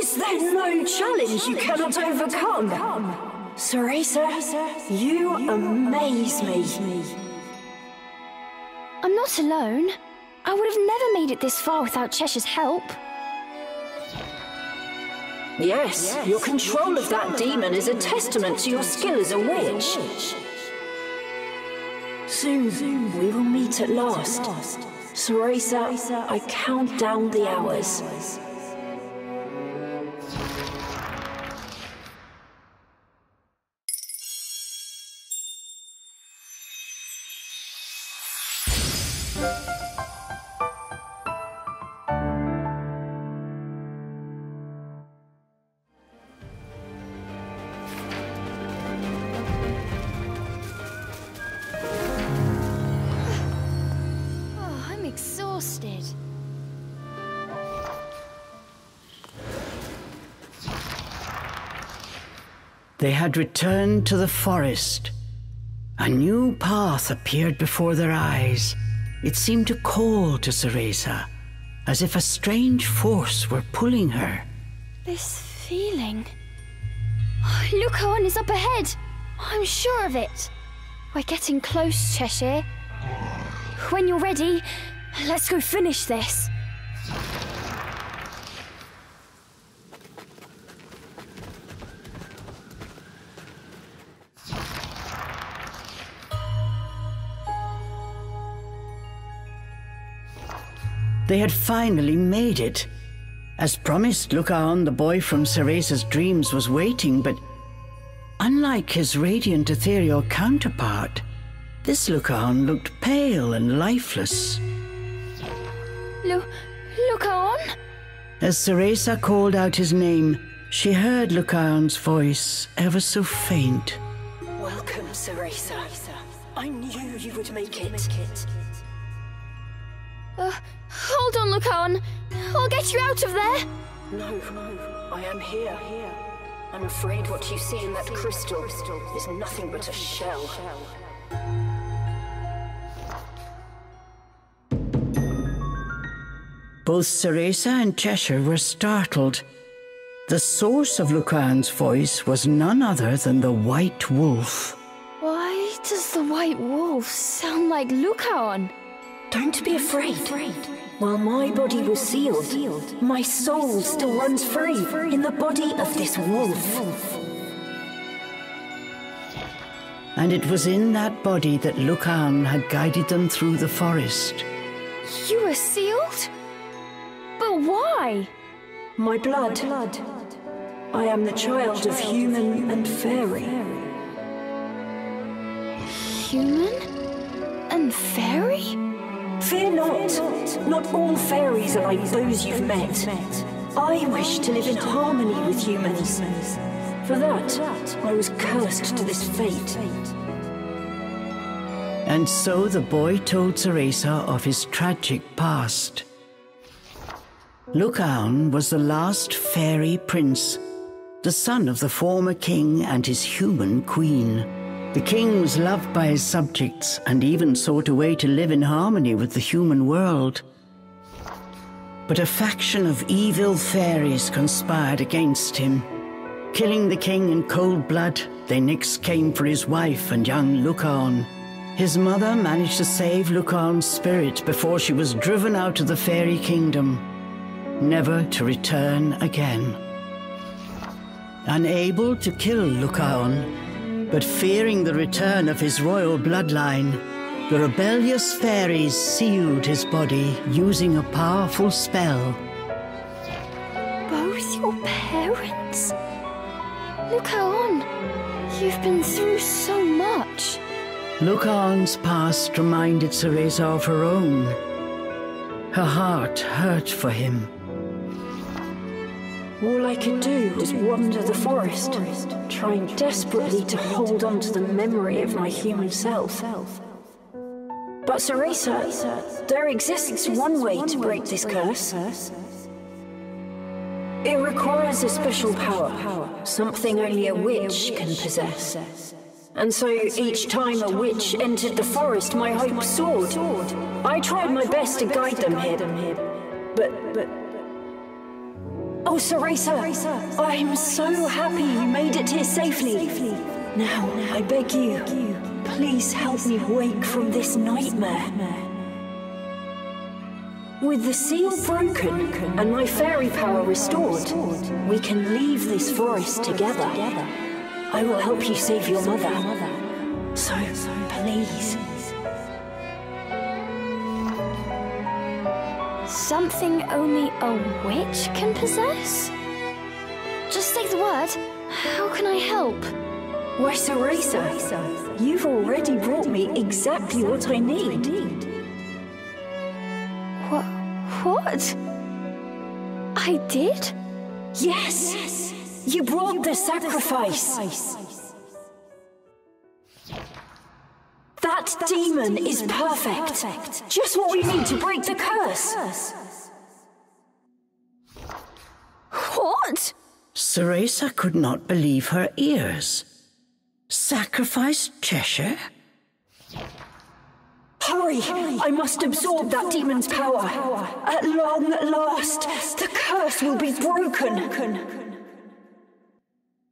Is there no challenge you cannot overcome? Cereza, you amaze me. I'm not alone. I would have never made it this far without Cheshire's help. Yes, your control of that demon is a testament to your skill as a witch. Soon we will meet at last. Cereza, I count down the hours. Exhausted. They had returned to the forest. A new path appeared before their eyes. It seemed to call to Cereza, as if a strange force were pulling her. This feeling... Look, Owen is up ahead. I'm sure of it. We're getting close, Cheshire. When you're ready, let's go finish this. They had finally made it. As promised, Lucaon, the boy from Cereza's dreams, was waiting, but unlike his radiant ethereal counterpart, this Lucaon looked pale and lifeless. Lucaon? As Cereza called out his name, she heard Lucaon's voice, ever so faint. Welcome, Cereza. I knew you would make it. Hold on, Lucaon. I'll get you out of there. No, I am here. I'm afraid what you see in that crystal is nothing but a shell. Both Cereza and Cheshire were startled. The source of Lucaon's voice was none other than the White Wolf. Why does the White Wolf sound like Lucaon? Don't be afraid. While my body was sealed, my soul still runs free in the body of this wolf. And it was in that body that Lucaon had guided them through the forest. You were sealed? But why? My blood. I am the child of human and fairy. Human and fairy? Fear not all fairies are like those you've met. I wish to live in harmony with humans. For that, I was cursed to this fate. And so the boy told Cereza of his tragic past. Lucaon was the last fairy prince, the son of the former king and his human queen. The king was loved by his subjects and even sought a way to live in harmony with the human world. But a faction of evil fairies conspired against him. Killing the king in cold blood, they next came for his wife and young Lucaon. His mother managed to save Lucaon's spirit before she was driven out of the fairy kingdom, never to return again. Unable to kill Lucaon, but fearing the return of his royal bloodline, the rebellious fairies sealed his body using a powerful spell. Both your parents? Lucaon, you've been through so much. Lucaon's past reminded Cereza of her own. Her heart hurt for him. All I could do was wander the forest, trying desperately to hold on to the memory of my human self. But Cereza, there exists one way to break this curse. It requires a special power, something only a witch can possess. And so each time a witch entered the forest, my hope soared. I tried my best to guide them here, but Oh, Cereza, I'm so happy you made it here safely. Now, I beg you, please help me wake from this nightmare. With the seal broken and my fairy power restored, we can leave this forest together. I will help you save your mother. So, please. Something only a witch can possess? Just say the word. How can I help? Why, Cereza, you've already brought me exactly what I need. What? I did? Yes! You brought the sacrifice! That demon is perfect! Just what we need to break the curse! What? Cereza could not believe her ears. Sacrifice Cheshire? Hurry! I must absorb that demon's power. At long last, the curse will be broken.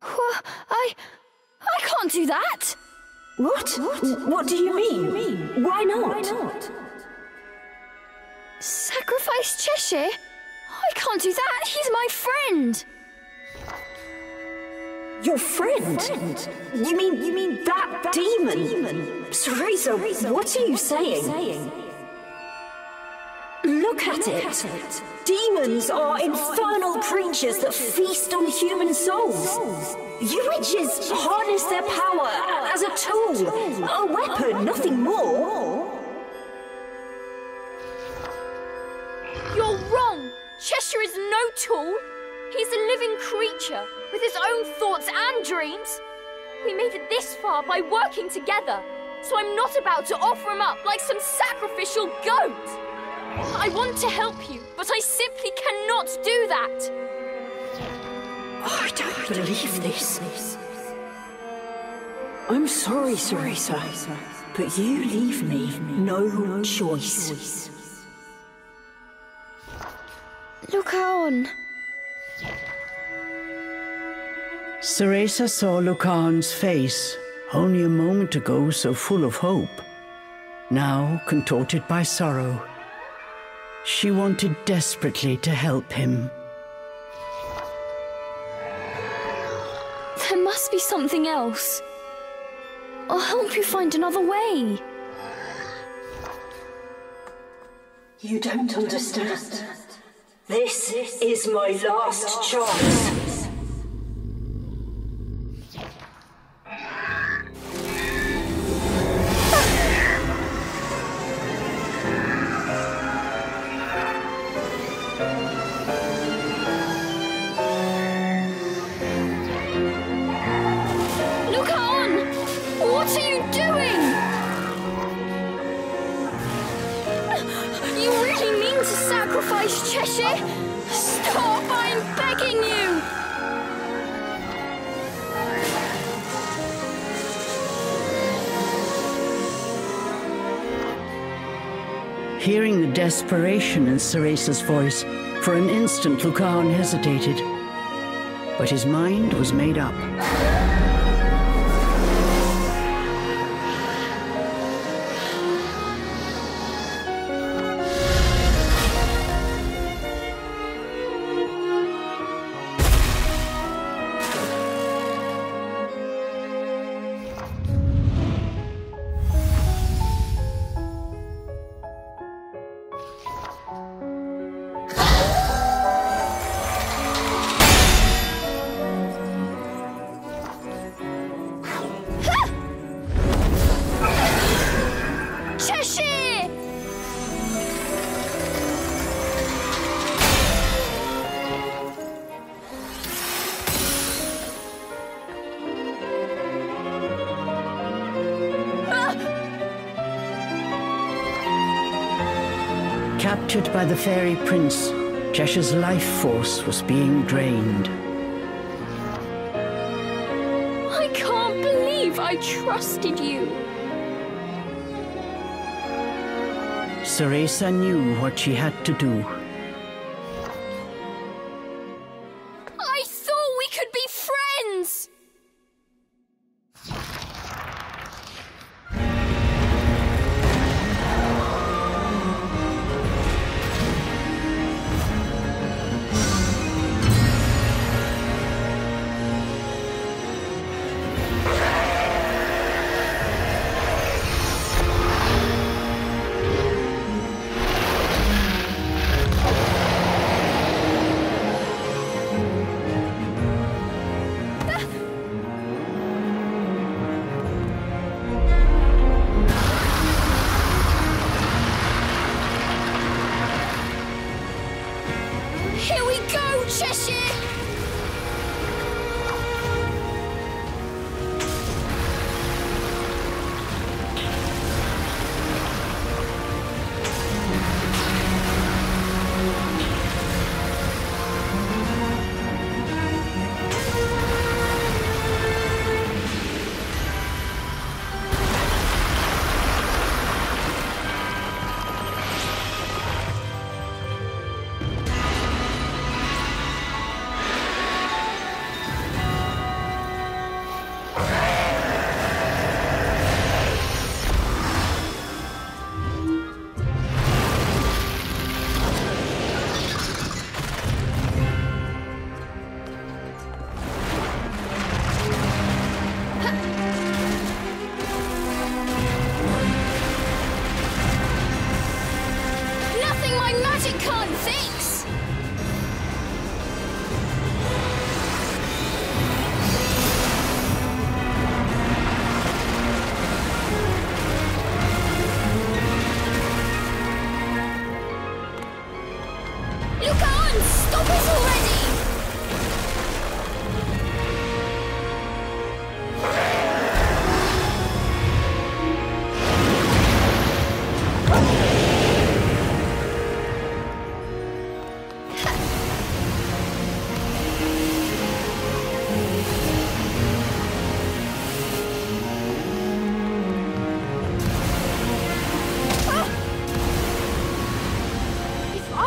I can't do that. What? What do you mean? Why not? Sacrifice Cheshire? I can't do that. He's my friend. Your friend? You mean that demon? Cereza, what are you saying? Look at it. Demons are infernal creatures that feast on human souls. You witches harness their power as a tool, a weapon, nothing more. You're wrong. Cheshire is no tool. He's a living creature with his own thoughts and dreams. We made it this far by working together, so I'm not about to offer him up like some sacrificial goat. I want to help you, but I simply cannot do that. I don't believe this. I'm sorry, Cereza, but you leave me no choice. Look on. Cereza saw Lucaan's face, only a moment ago so full of hope, now contorted by sorrow. She wanted desperately to help him. There must be something else. I'll help you find another way. You don't understand. This is my last chance. Cheshire! Stop! I'm begging you! Hearing the desperation in Cereza's voice, for an instant Lucan hesitated. But his mind was made up. Captured by the fairy prince, Cheshire's life force was being drained. I can't believe I trusted you. Cereza knew what she had to do.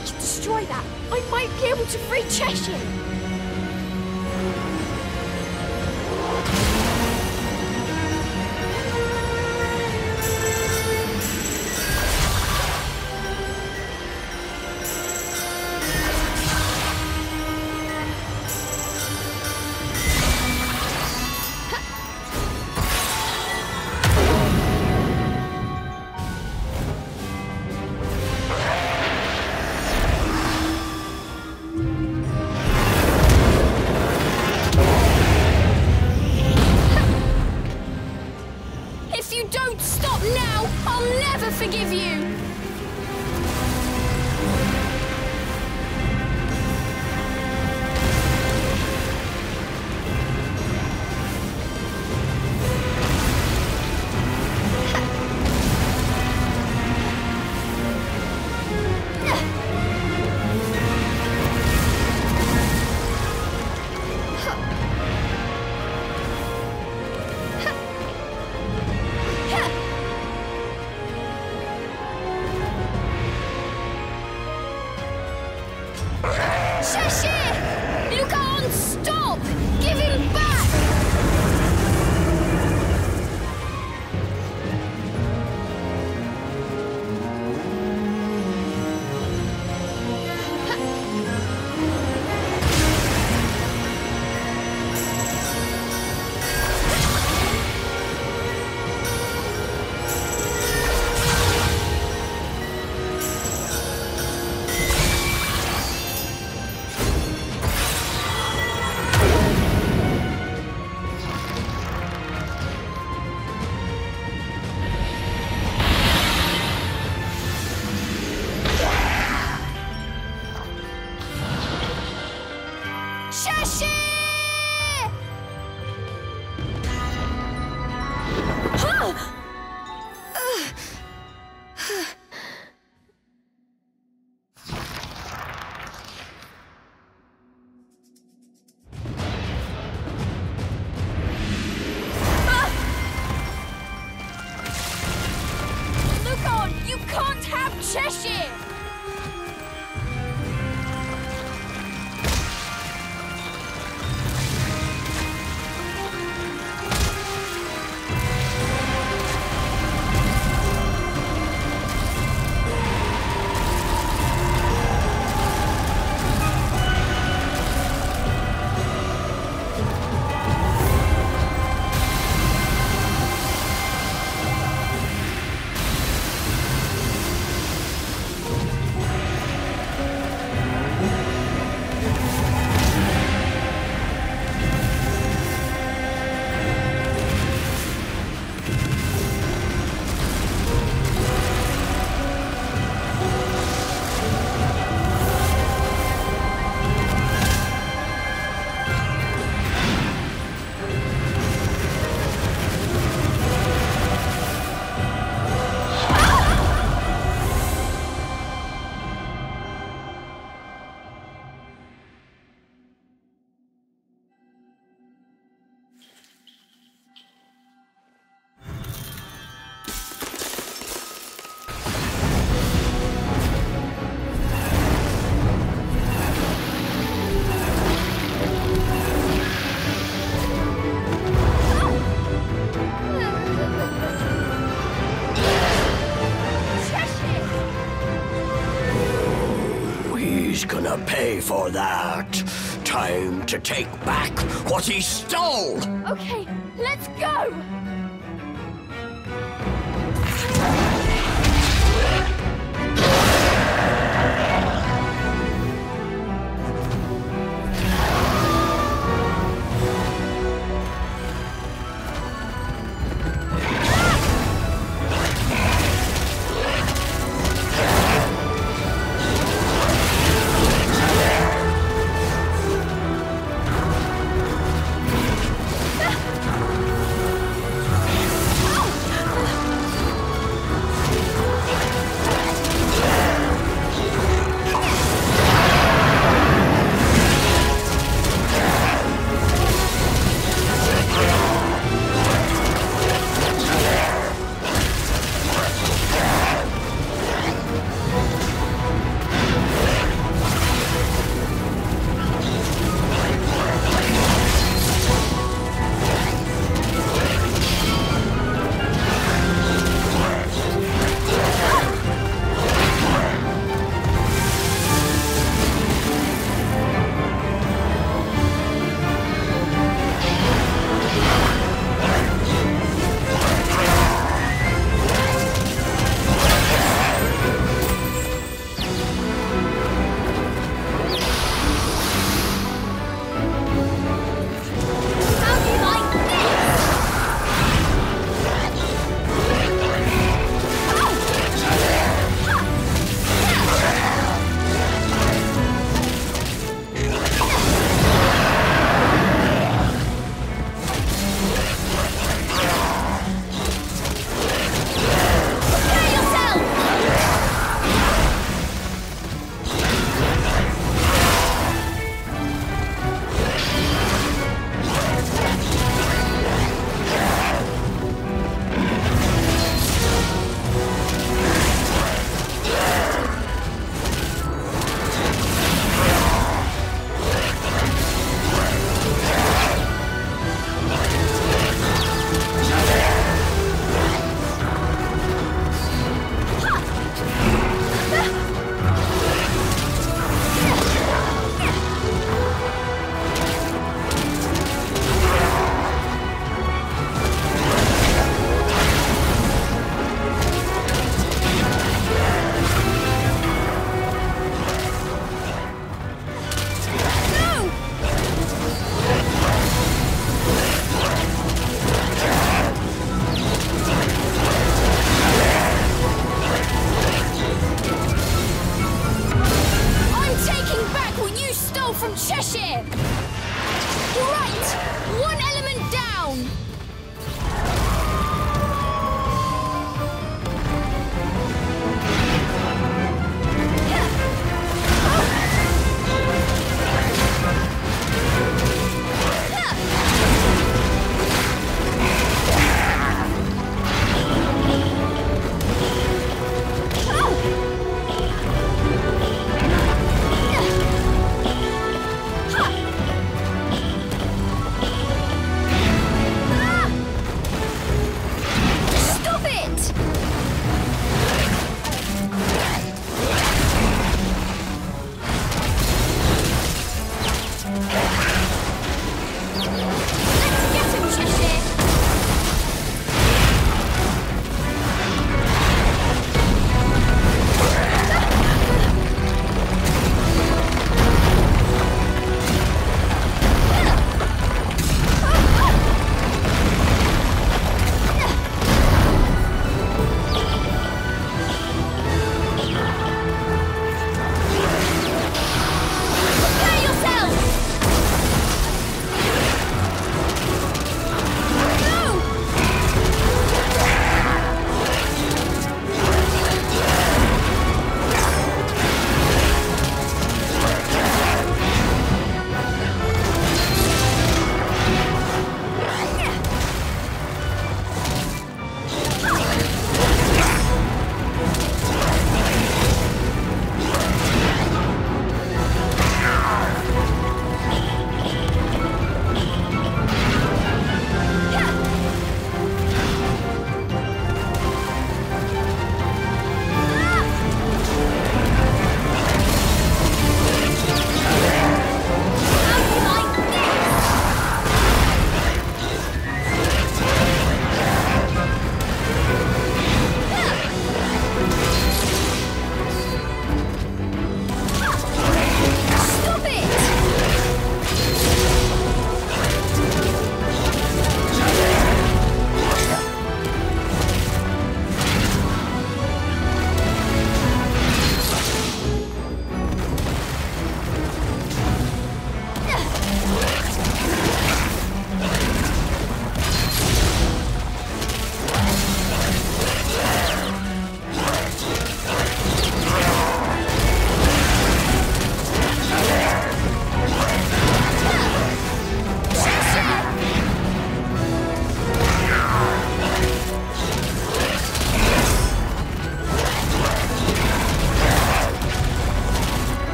I can destroy that, I might be able to free Cheshire. Forgive you! Gonna pay for that. Time to take back what he stole! Okay, let's go!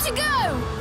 to go!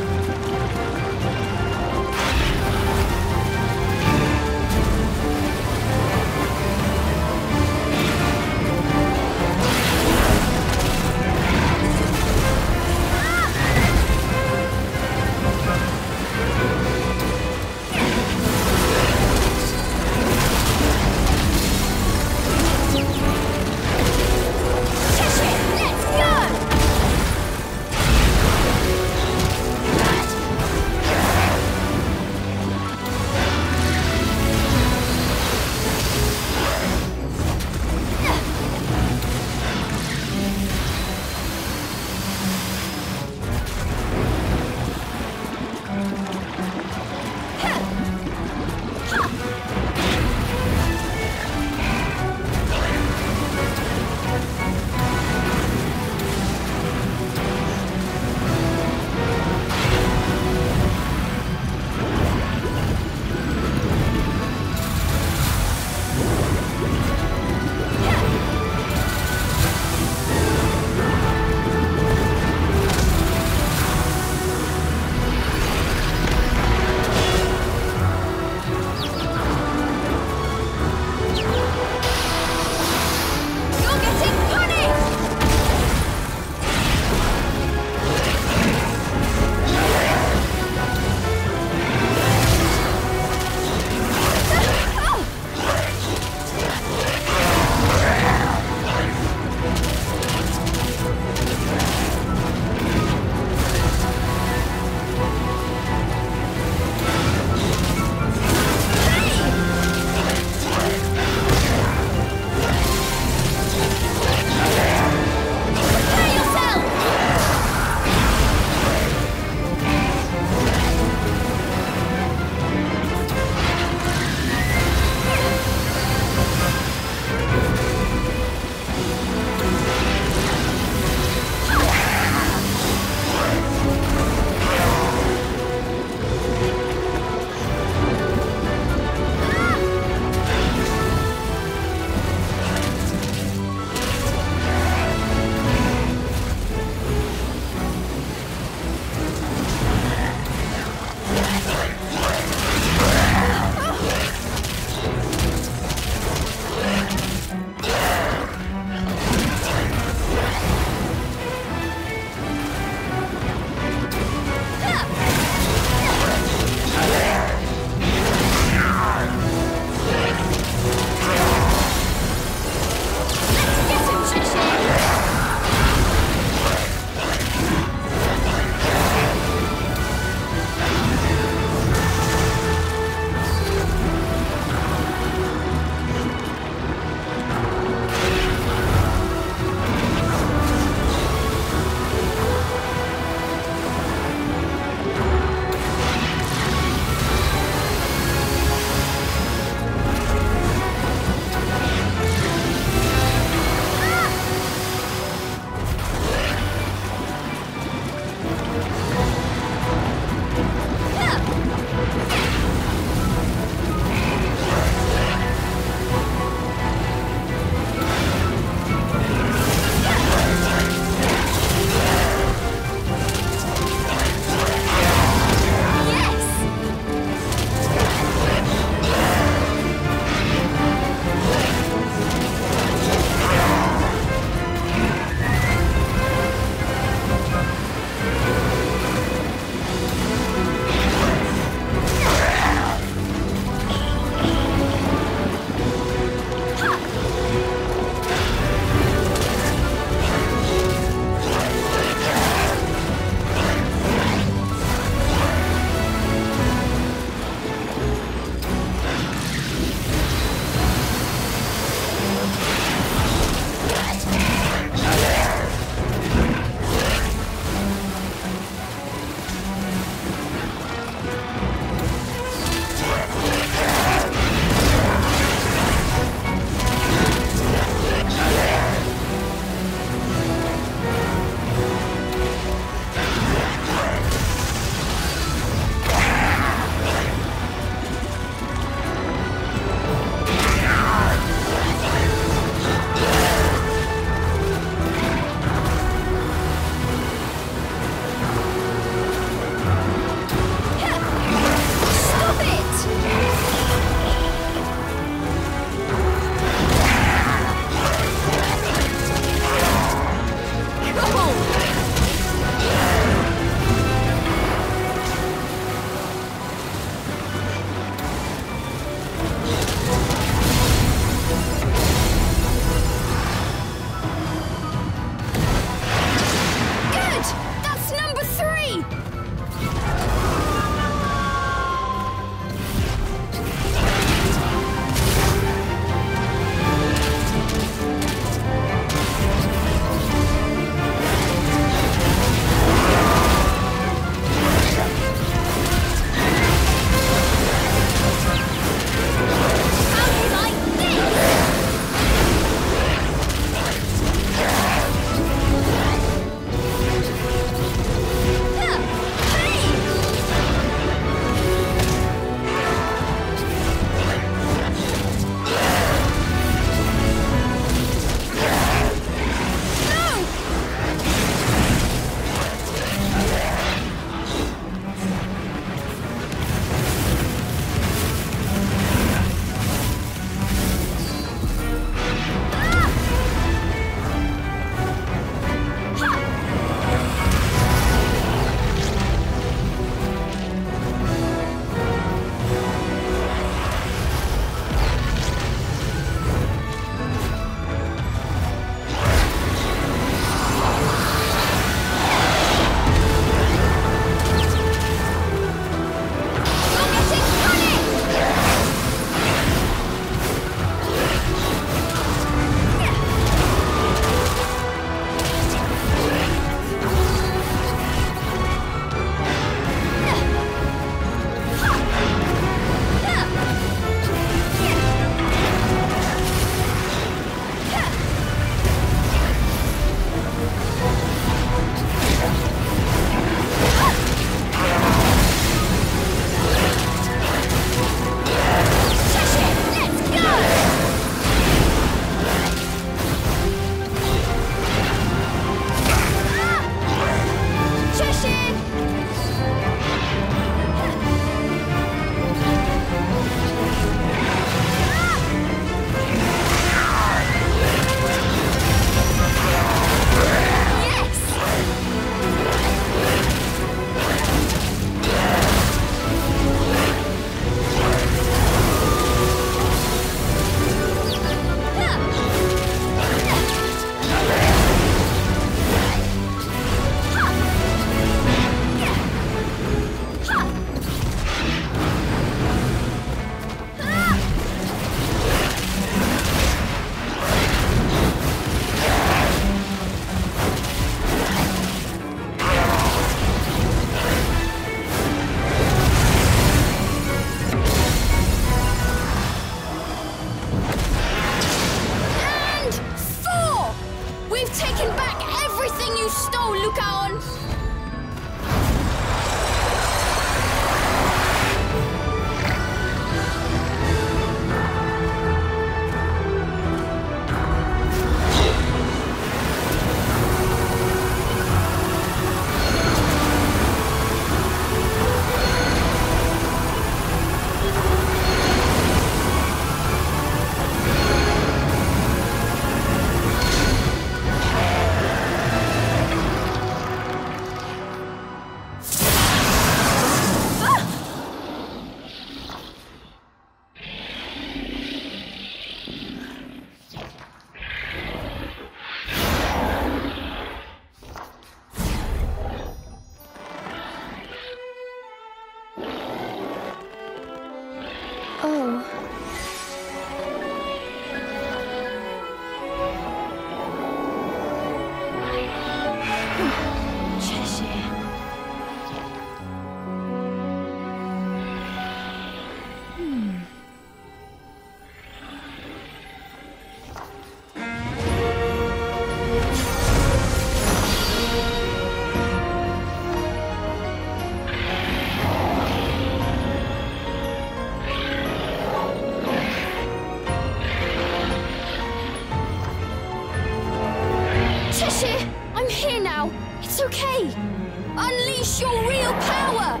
unleash your real power!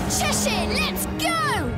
Cheshire, let's go!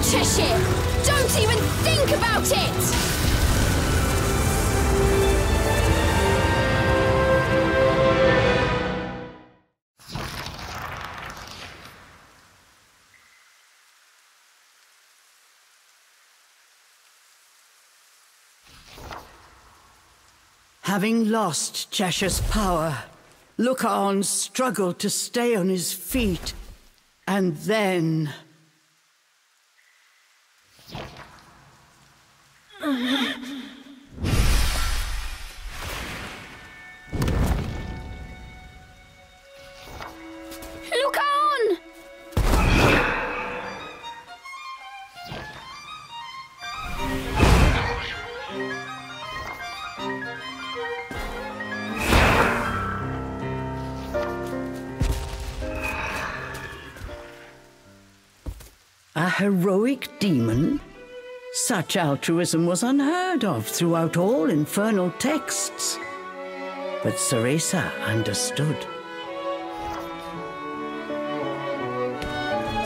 Cheshire! Don't even think about it! Having lost Cheshire's power, Looker-on struggled to stay on his feet, and then... Look on! A heroic demon? Such altruism was unheard of throughout all infernal texts. But Cereza understood.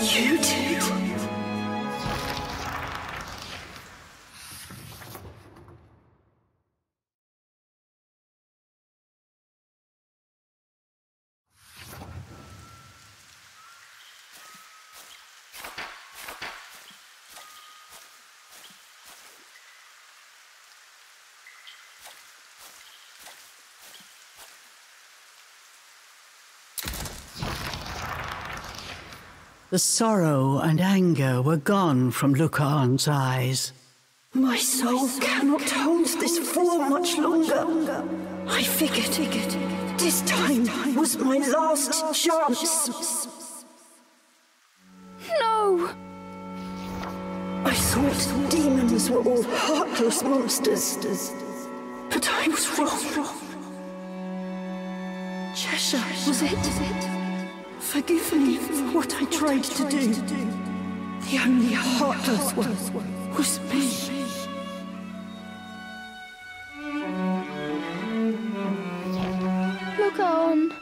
You two? The sorrow and anger were gone from Lucaan's eyes. My soul cannot hold this for much longer. I figured this time was my last chance. No! I thought demons were all heartless monsters, but I was wrong. Cheshire, was it? Forgive me for what I tried to do. The only heartless one was me. Look on.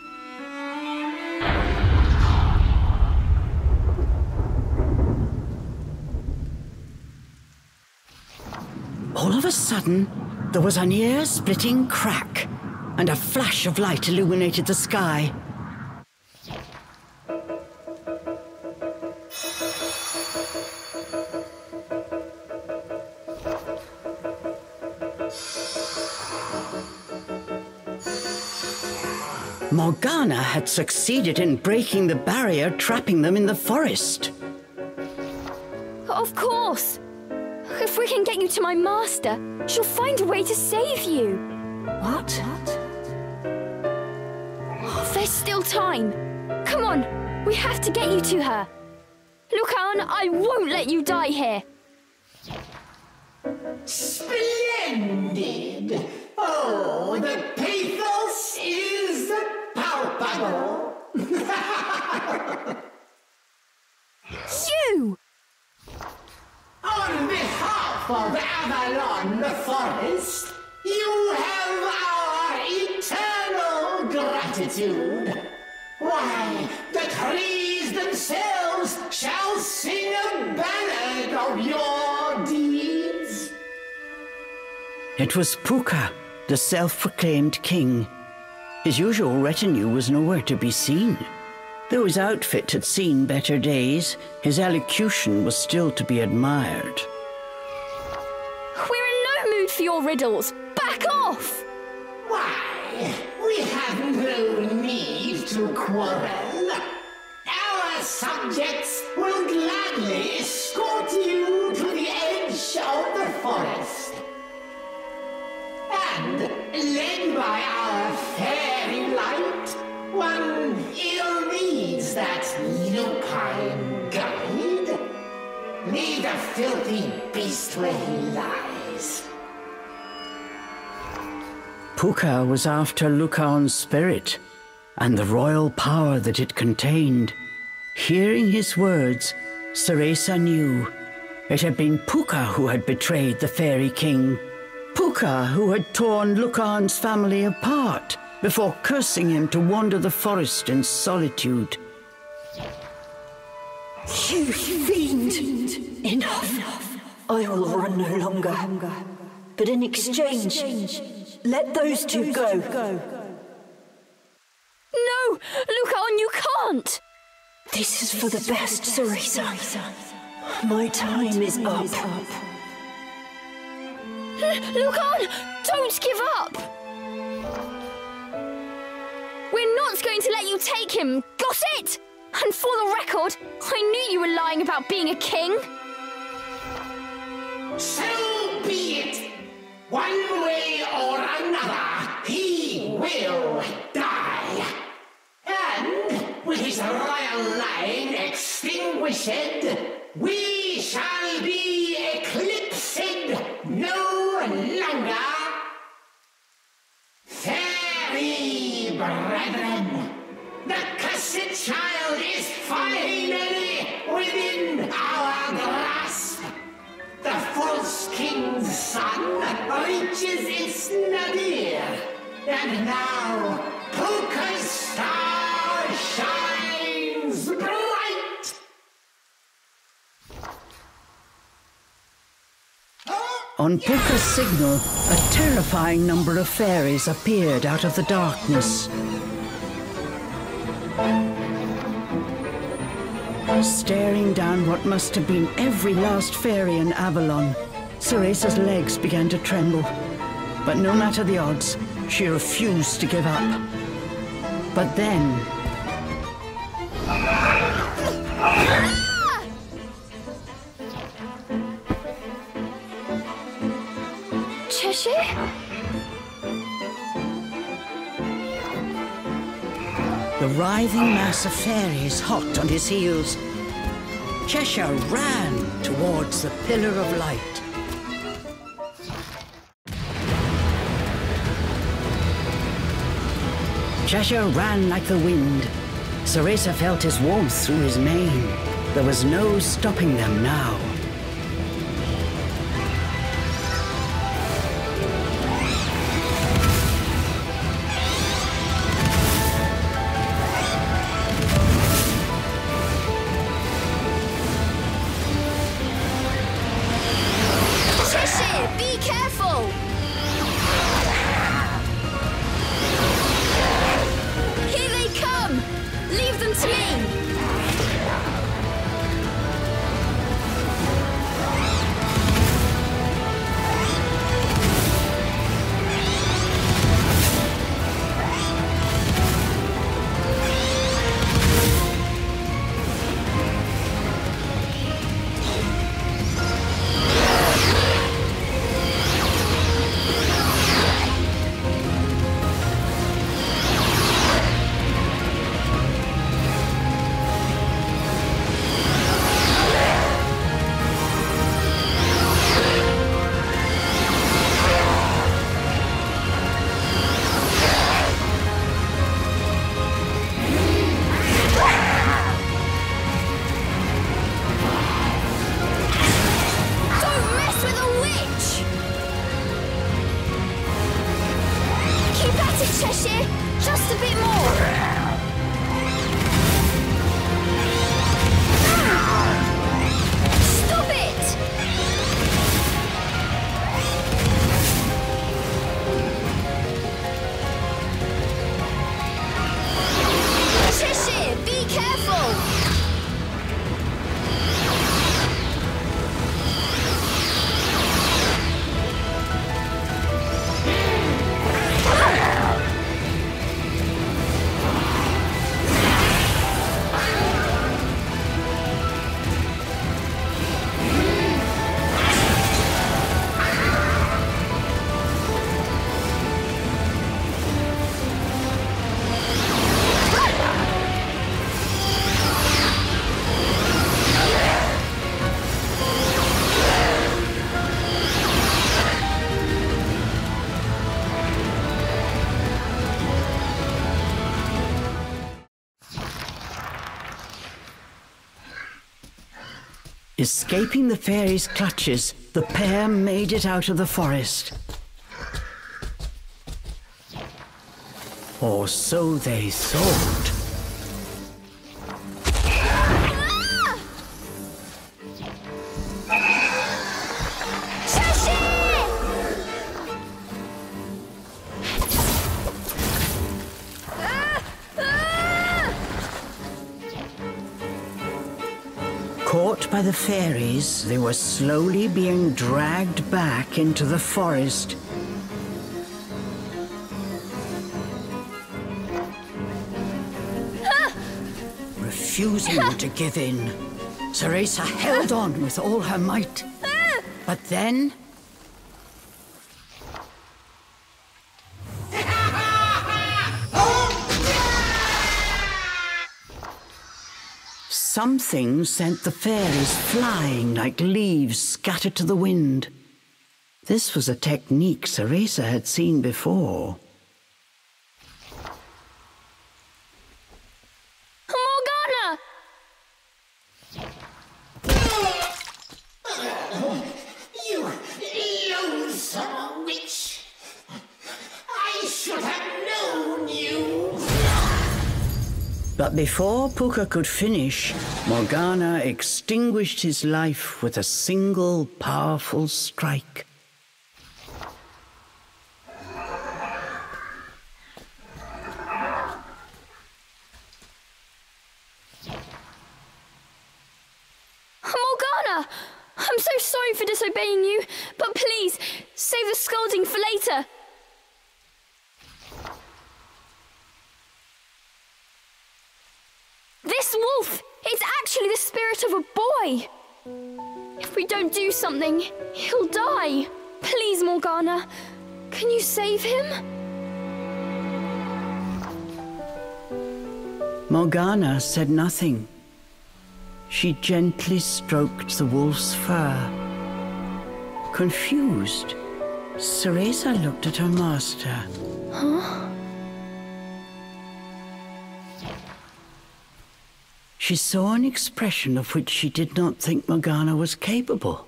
All of a sudden, there was an ear-splitting crack, and a flash of light illuminated the sky. Morgana had succeeded in breaking the barrier, trapping them in the forest. Of course! If we can get you to my master, she'll find a way to save you. What? There's still time. Come on, we have to get you to her. Lucan, I won't let you die here. Splendid! Oh, the pathos is palpable. You! On behalf of Avalon the Forest, you have our eternal gratitude. Why, the trees themselves shall sing a ballad of your deeds. It was Puka, the self-proclaimed king. His usual retinue was nowhere to be seen. Though his outfit had seen better days, his elocution was still to be admired. We're in no mood for your riddles. Back off! Why, we have no need to quarrel. Our subjects will gladly escort you to the edge of the forest. And, led by our fairy light, one ill needs that lupine guide. Leave the filthy beast where he lies. Puka was after Lucaan's spirit, and the royal power that it contained. Hearing his words, Cereza knew it had been Puka who had betrayed the fairy king. Puka who had torn Lucaan's family apart before cursing him to wander the forest in solitude. You fiend! Enough! I will run no longer. But in exchange, let those two go. No! Lucan, you can't! This is for the best, Cereza. My time is up. Lucan, don't give up! We're not going to let you take him, got it? And for the record, I knew you were lying about being a king. So be it. One way or another, he will die. And with his royal line extinguished, we shall be eclipsed no longer. Fairy brethren, the cursed child is finally within our grasp. The false king's son reaches its nadir, and now Puka's star shines bright. On Puka's signal, a terrifying number of fairies appeared out of the darkness. Staring down what must have been every last fairy in Avalon, Cereza's legs began to tremble. But no matter the odds, she refused to give up. But then... Cheshire? The writhing mass of fairies hot on his heels. Cheshire ran towards the pillar of light. Cheshire ran like the wind. Cereza felt his warmth through his mane. There was no stopping them now. Escaping the fairies' clutches, the pair made it out of the forest. Or so they thought. Caught by the fairies, they were slowly being dragged back into the forest. Refusing to give in, Cereza held on with all her might. But then... something sent the fairies flying like leaves scattered to the wind. This was a technique Cereza had seen before. Morgana! You loathsome witch! I should have known you! But before Puka could finish, Morgana extinguished his life with a single powerful strike. Morgana! I'm so sorry for disobeying you, but please, save the scolding for later. This wolf! It's actually actually the spirit of a boy. If we don't do something, he'll die. Please, Morgana, can you save him? Morgana said nothing. She gently stroked the wolf's fur. Confused, Cereza looked at her master. Huh? She saw an expression of which she did not think Morgana was capable.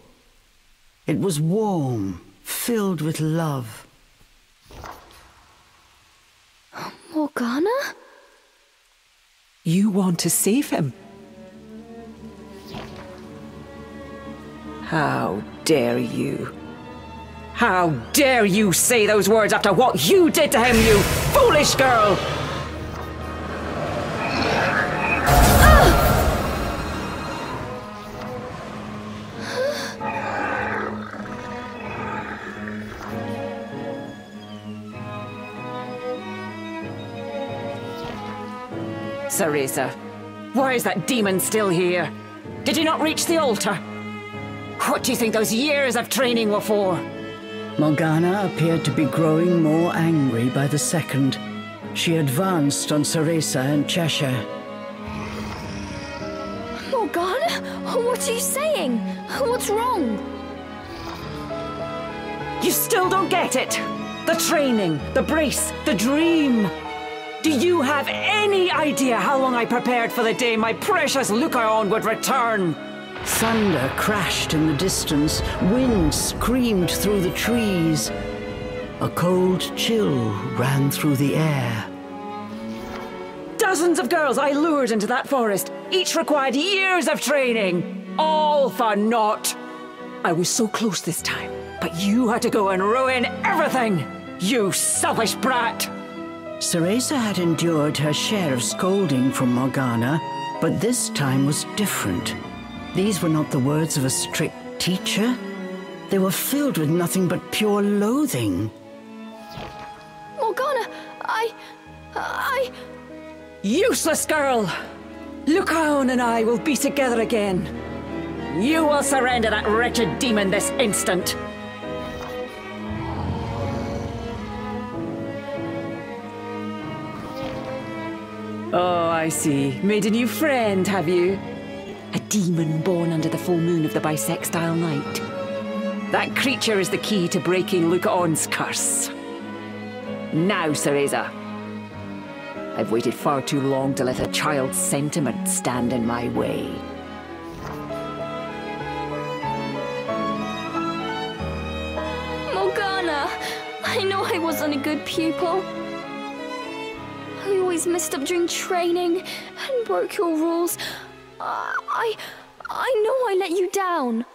It was warm, filled with love. Morgana? You want to save him? How dare you? How dare you say those words after what you did to him, you foolish girl! Cereza, why is that demon still here? Did you not reach the altar? What do you think those years of training were for? Morgana appeared to be growing more angry by the second. She advanced on Cereza and Cheshire. Morgana? What are you saying? What's wrong? You still don't get it! The training, the brace, the dream! Do you have any idea how long I prepared for the day my precious Lucaon would return? Thunder crashed in the distance. Wind screamed through the trees. A cold chill ran through the air. Dozens of girls I lured into that forest. Each required years of training. All for naught. I was so close this time, but you had to go and ruin everything. You selfish brat. Cereza had endured her share of scolding from Morgana, but this time was different. These were not the words of a strict teacher. They were filled with nothing but pure loathing. Morgana, I... Useless girl! Lucaon and I will be together again. You will surrender that wretched demon this instant. Oh, I see. Made a new friend, have you? A demon born under the full moon of the bisextile night. That creature is the key to breaking Lucaon's curse. Now, Cereza. I've waited far too long to let a child's sentiment stand in my way. Morgana, I know I wasn't a good pupil. I always messed up during training and broke your rules. I know I let you down.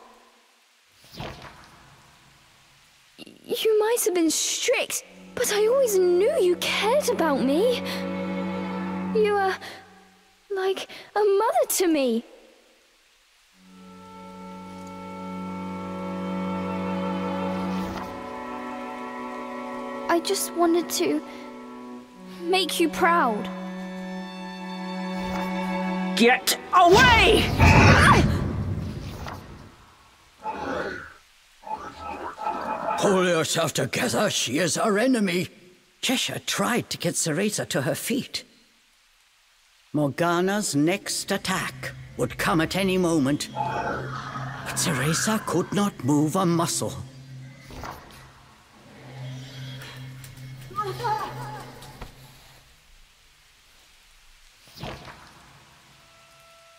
You might have been strict, but I always knew you cared about me. You were like a mother to me. I just wanted to make you proud. Get away! Pull yourself together, she is our enemy. Cheshire tried to get Cereza to her feet. Morgana's next attack would come at any moment, but Cereza could not move a muscle.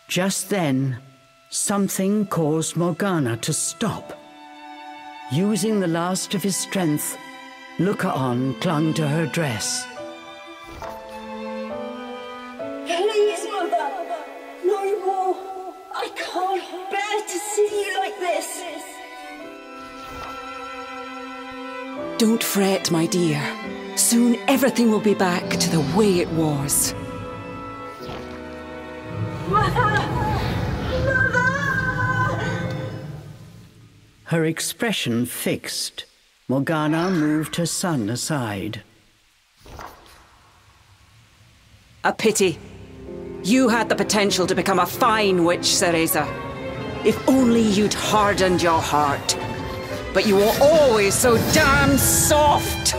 Just then, something caused Morgana to stop. Using the last of his strength, Lucaon clung to her dress. Please, Mother! No more! I can't bear to see you like this! Don't fret, my dear. Soon everything will be back to the way it was. Mother! Her expression fixed, Morgana moved her son aside. A pity. You had the potential to become a fine witch, Cereza. If only you'd hardened your heart. But you were always so damn soft!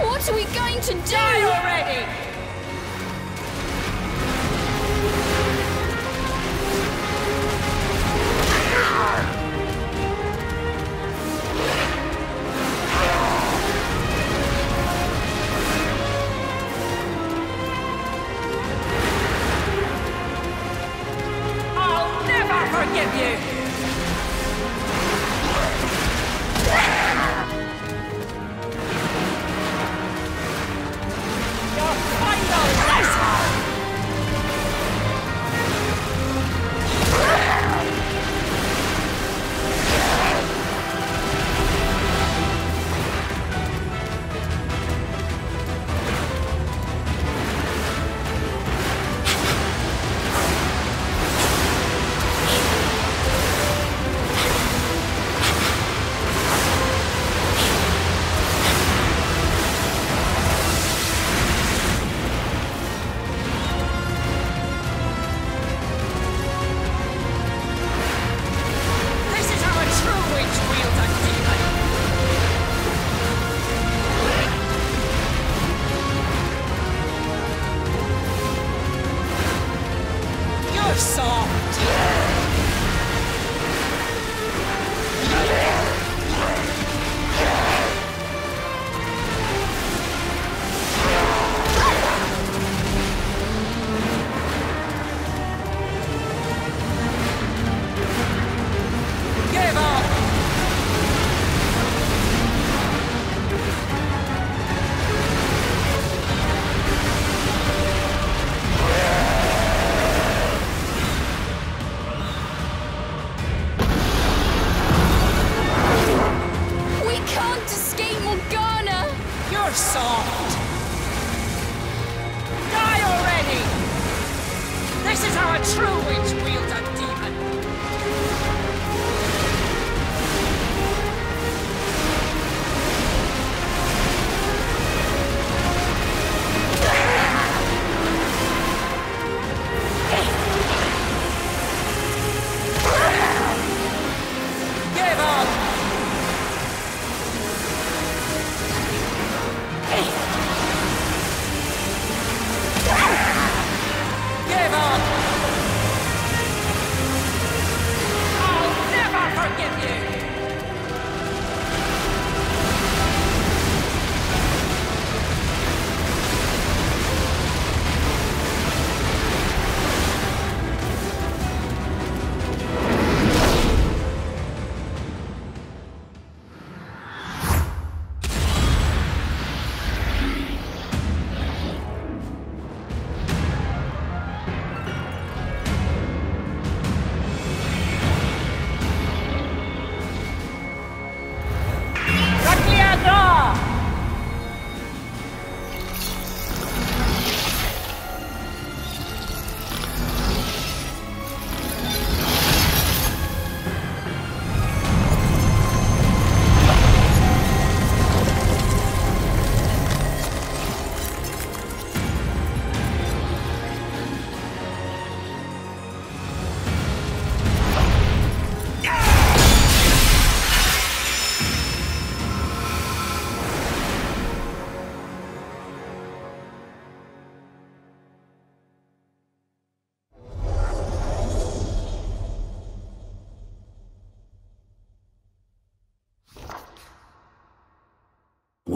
What are we going to do? Die already! I'll never forgive you!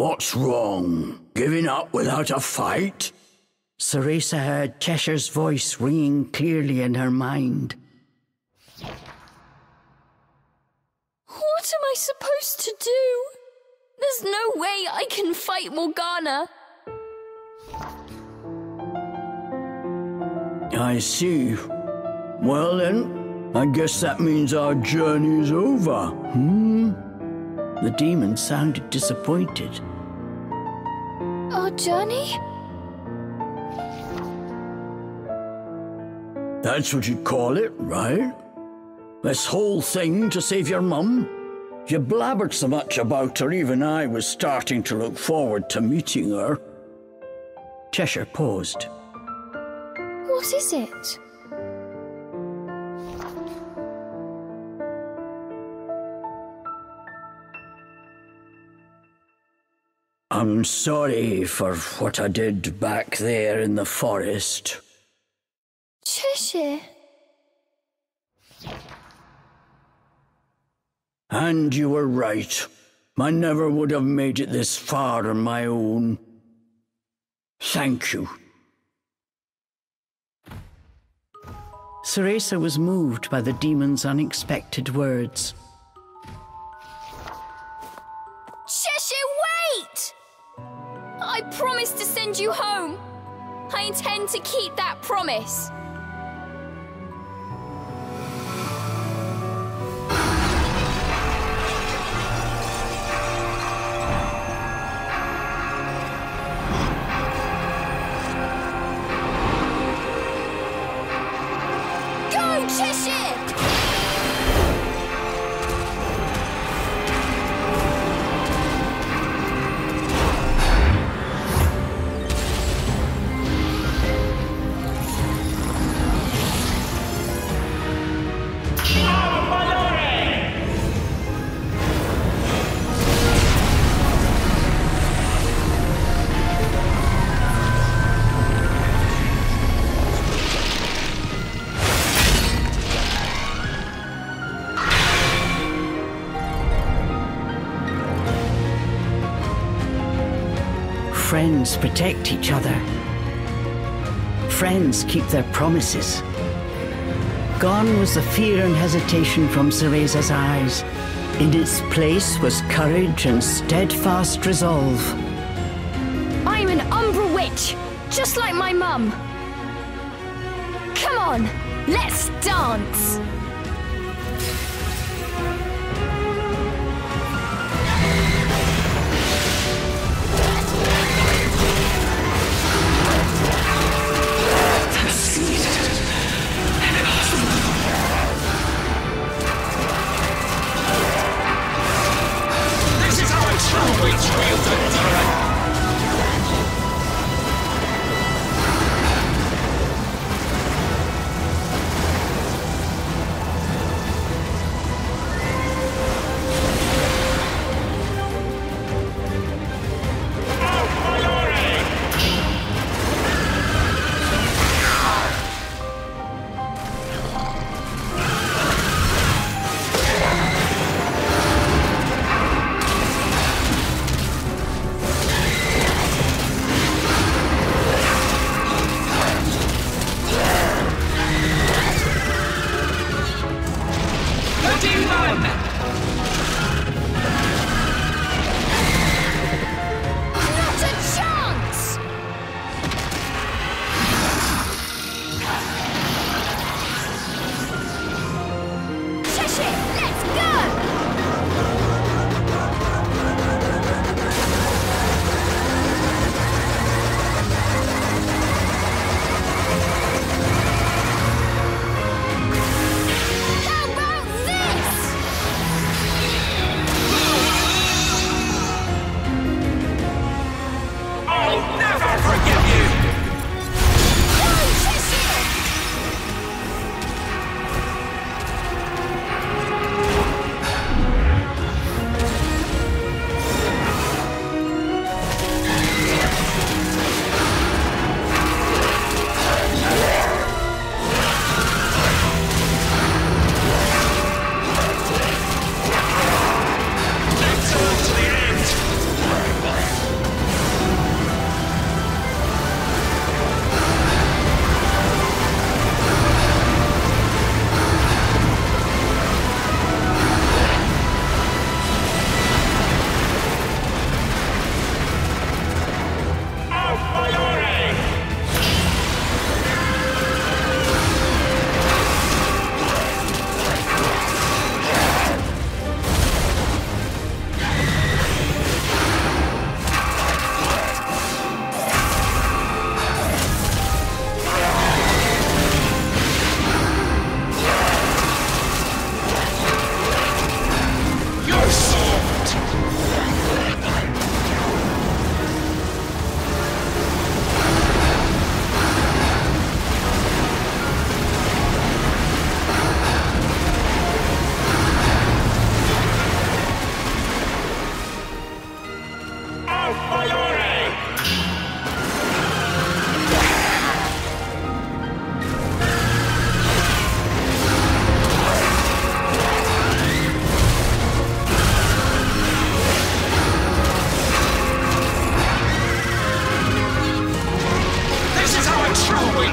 What's wrong? Giving up without a fight? Cereza heard Cheshire's voice ringing clearly in her mind. What am I supposed to do? There's no way I can fight Morgana. I see. Well then, I guess that means our journey's over, The demon sounded disappointed. Our journey? That's what you'd call it, right? This whole thing to save your mum? You blabbered so much about her, even I was starting to look forward to meeting her. Cheshire paused. What is it? I'm sorry for what I did back there in the forest. Cheshire. And you were right. I never would have made it this far on my own. Thank you. Cereza was moved by the demon's unexpected words. Cheshire, wait! I promised to send you home. I intend to keep that promise. Friends protect each other. Friends keep their promises. Gone was the fear and hesitation from Cereza's eyes. In its place was courage and steadfast resolve. I'm an Umbra witch, just like my mum. Come on, let's dance!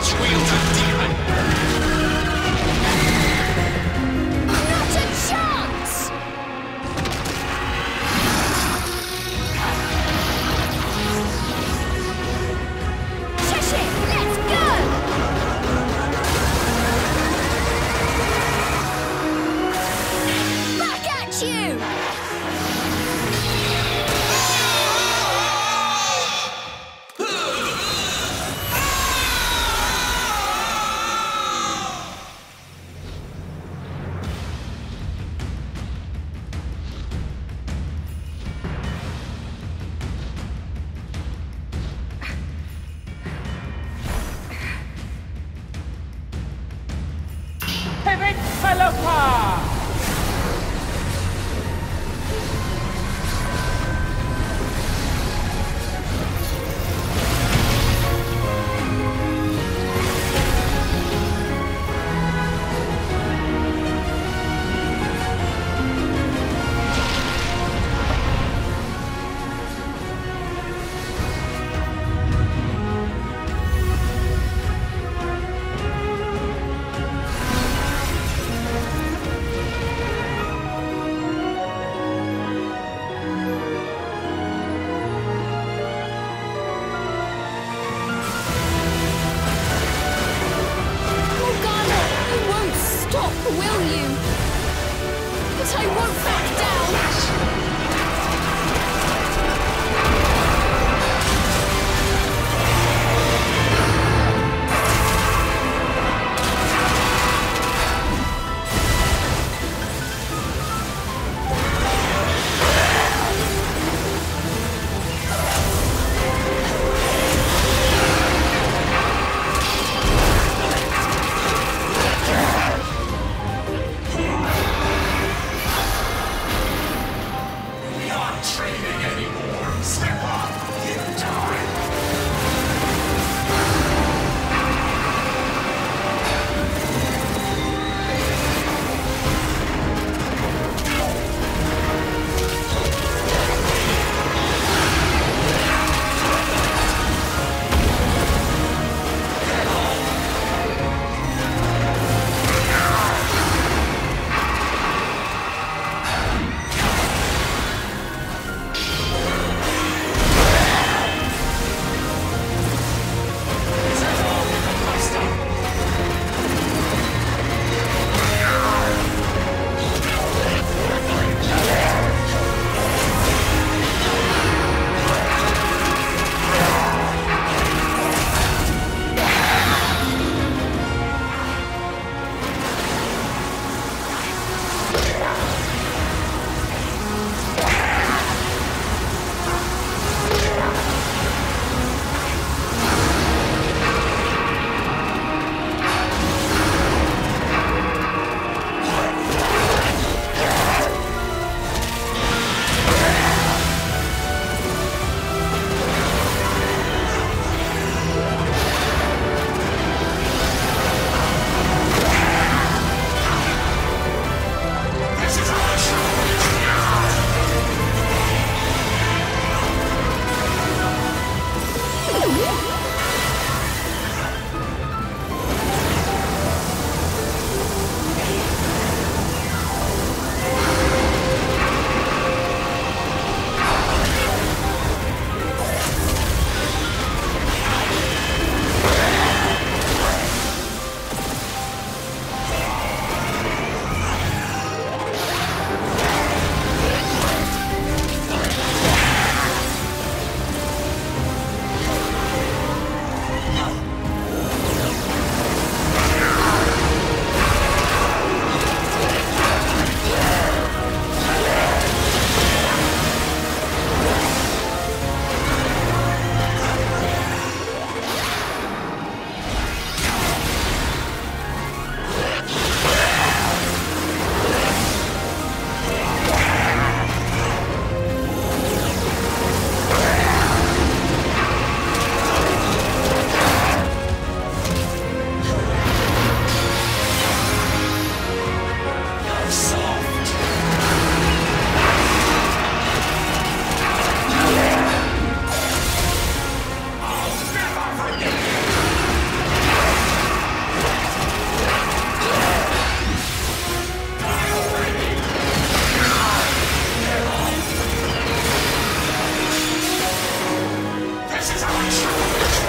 much-wielded demon! Not a chance! Cheshire, let's go! Back at you! Pivot Developer! Will you? But I won't back down! This is our chance!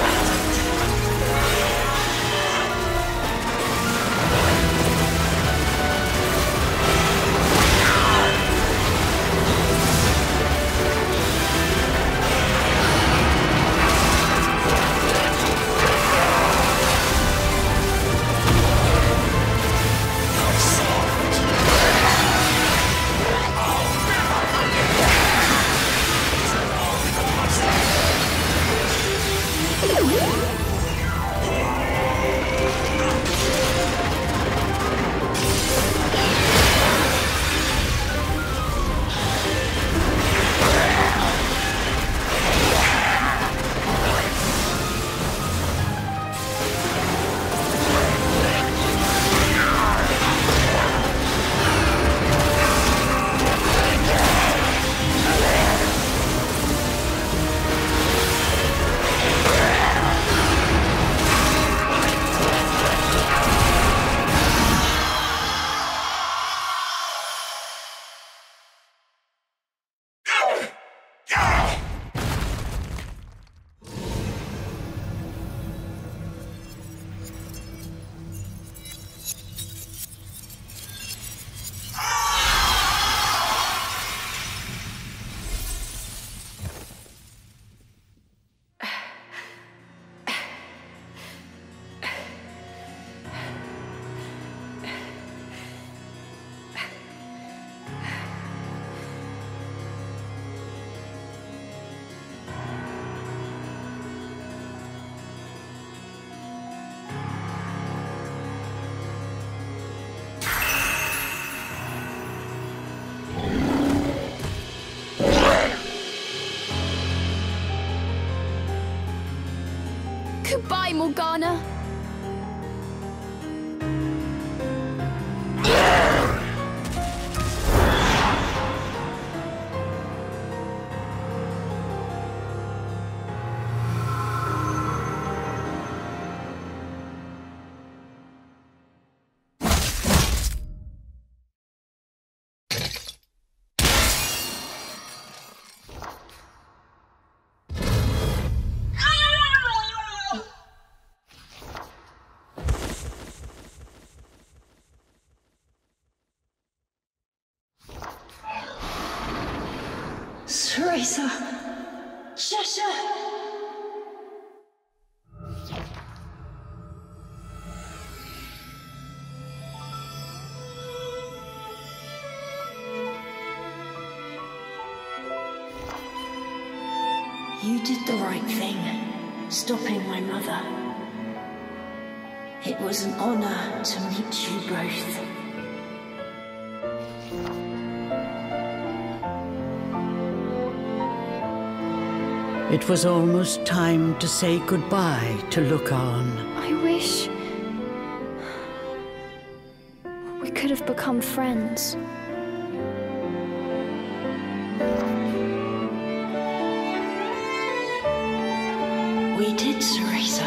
Goodbye, Morgana. Cereza! Shasha! You did the right thing, stopping my mother. It was an honor to meet you both. It was almost time to say goodbye to Lucan. I wish we could have become friends. We did, Cereza,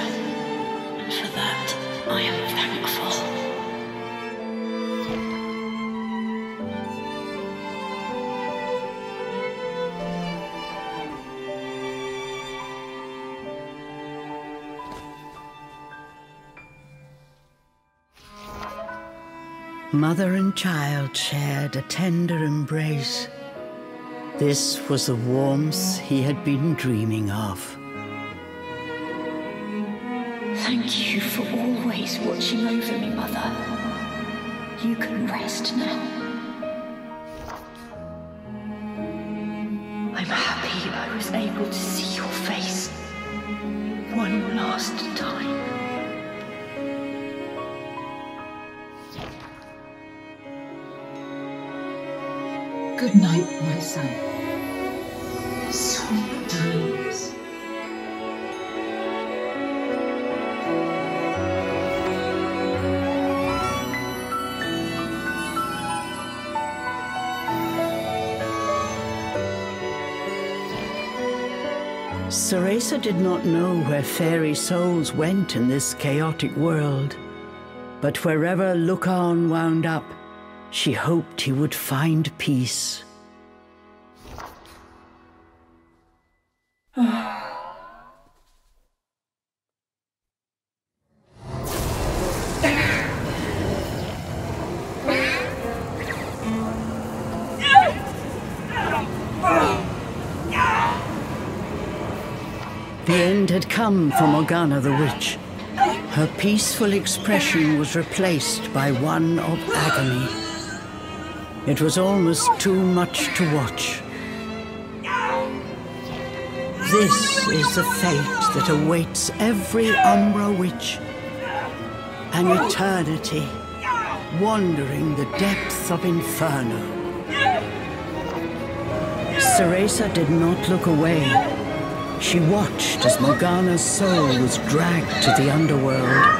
and for that I am thankful. Mother and child shared a tender embrace. This was the warmth he had been dreaming of. Thank you for always watching over me, Mother. You can rest now. I'm happy I was able to see your face one last time. Good night, my son. Sweet dreams. Cereza did not know where fairy souls went in this chaotic world, but wherever Lucan wound up, she hoped he would find peace. The end had come for Morgana the Witch. Her peaceful expression was replaced by one of agony. It was almost too much to watch. This is the fate that awaits every Umbra Witch. An eternity, wandering the depths of Inferno. Cereza did not look away. She watched as Morgana's soul was dragged to the underworld.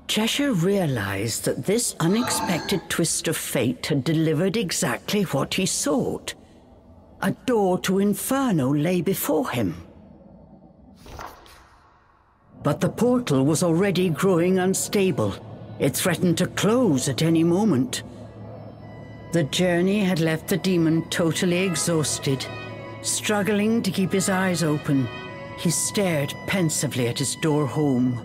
Cheshire realized that this unexpected twist of fate had delivered exactly what he sought. A door to Inferno lay before him. But the portal was already growing unstable. It threatened to close at any moment. The journey had left the demon totally exhausted. Struggling to keep his eyes open, he stared pensively at his door home.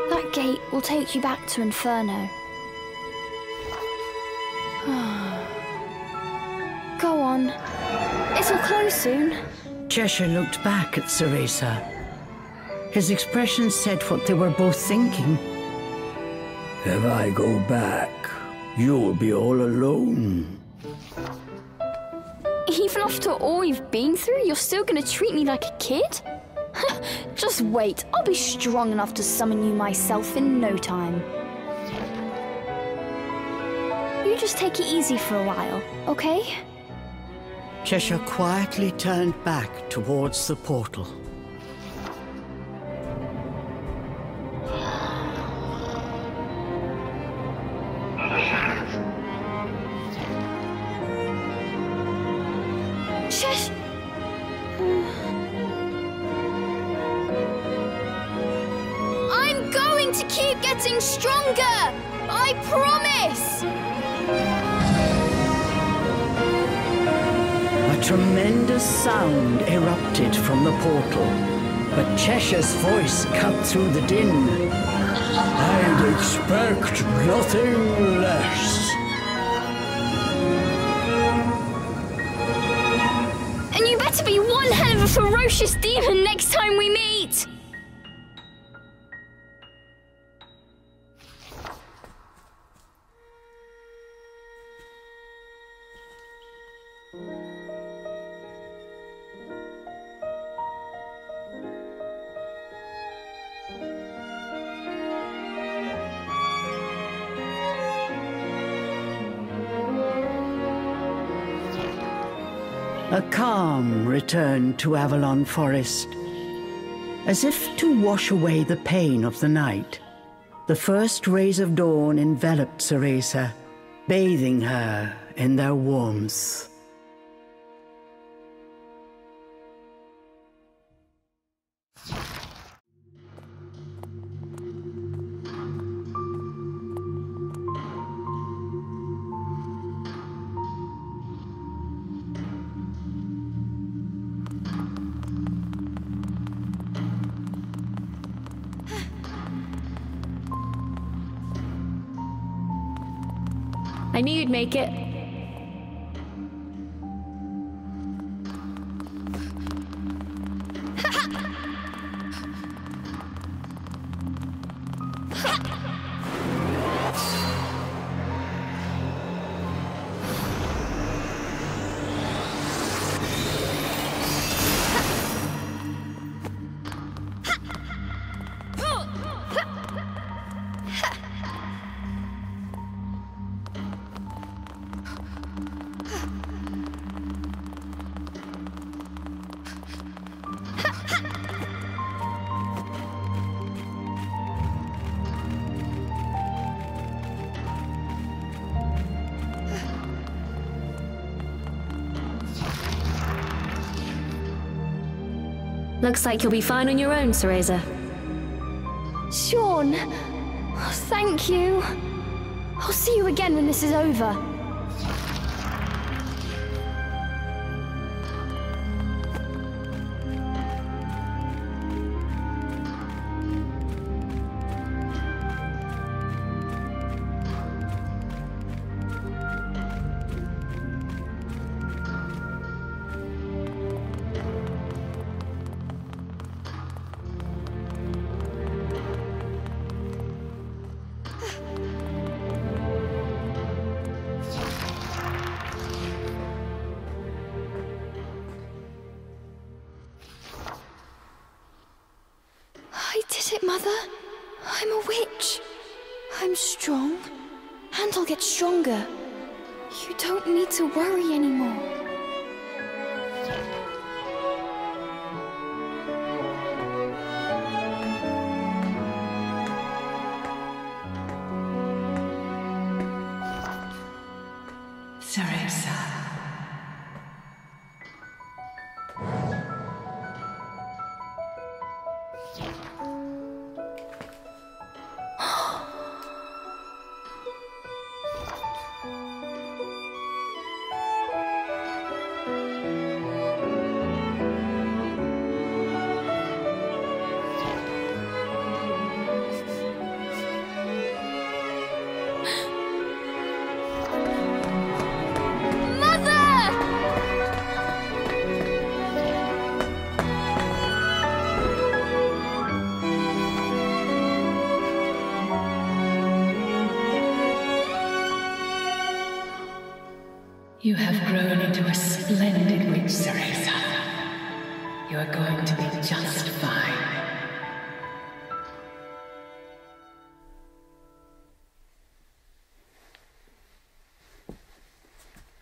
That gate will take you back to Inferno. Go on. It'll close soon. Cheshire looked back at Cereza. His expression said what they were both thinking. If I go back, you'll be all alone. Even after all we've been through, you're still gonna treat me like a kid? Just wait, I'll be strong enough to summon you myself in no time. You just take it easy for a while, okay? Cheshire quietly turned back towards the portal. I'm going to keep getting stronger! I promise! A tremendous sound erupted from the portal, but Cheshire's voice cut through the din. I'd expect nothing less. And you better be one hell of a ferocious demon next time we meet! A calm returned to Avalon Forest. As if to wash away the pain of the night, the first rays of dawn enveloped Cereza, bathing her in their warmth. I knew you'd make it. Looks like you'll be fine on your own, Cereza. Sean, oh, thank you. I'll see you again when this is over. I did it, Mother. I'm a witch. I'm strong, and I'll get stronger. You don't need to worry anymore. Cereza. You have grown into a splendid witch, Cereza. You are going to be just fine.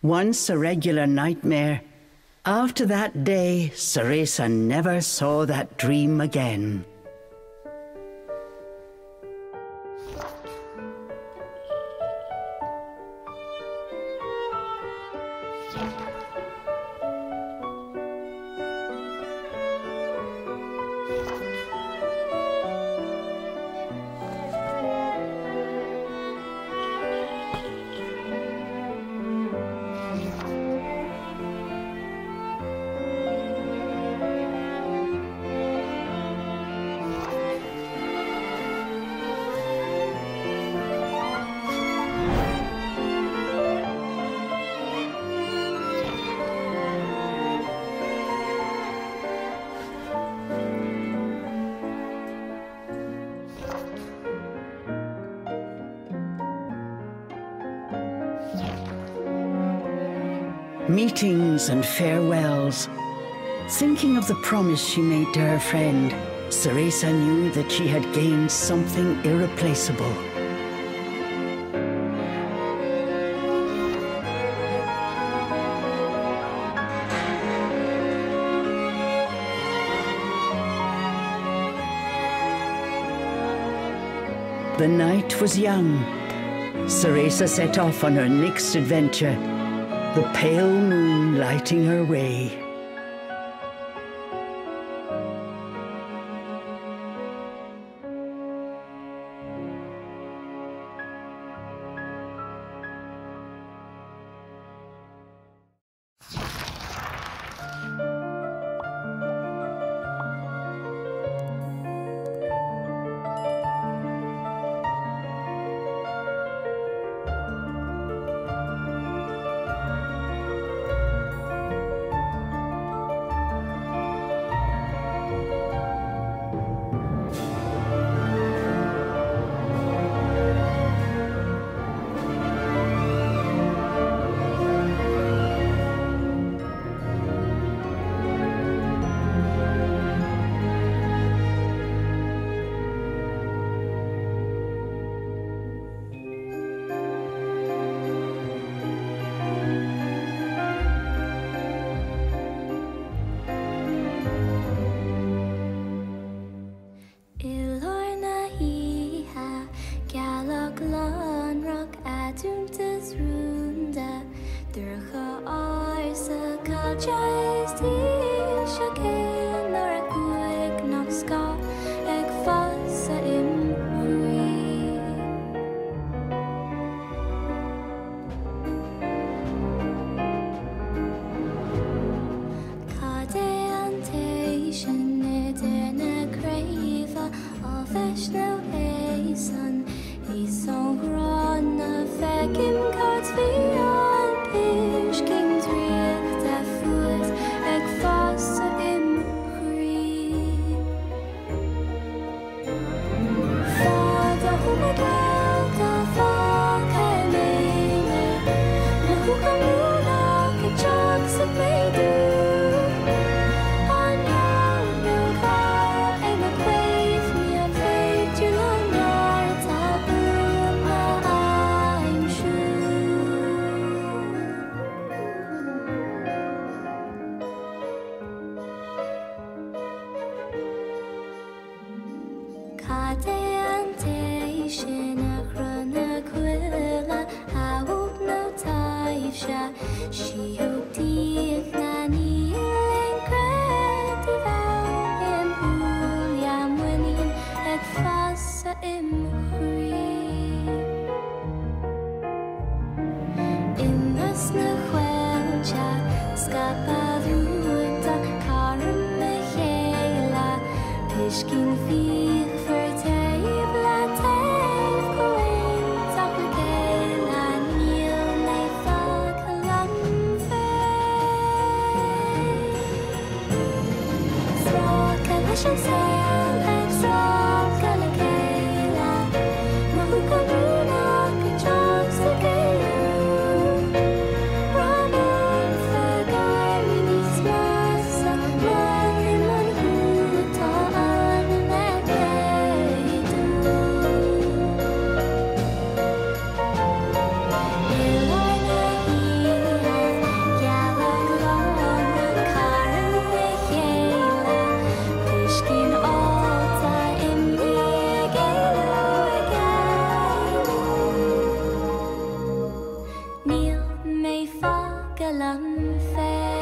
Once a regular nightmare, after that day, Cereza never saw that dream again. Meetings and farewells. Thinking of the promise she made to her friend, Cereza knew that she had gained something irreplaceable. The night was young. Cereza set off on her next adventure, the pale moon lighting her way. Neil may fog a lump fair.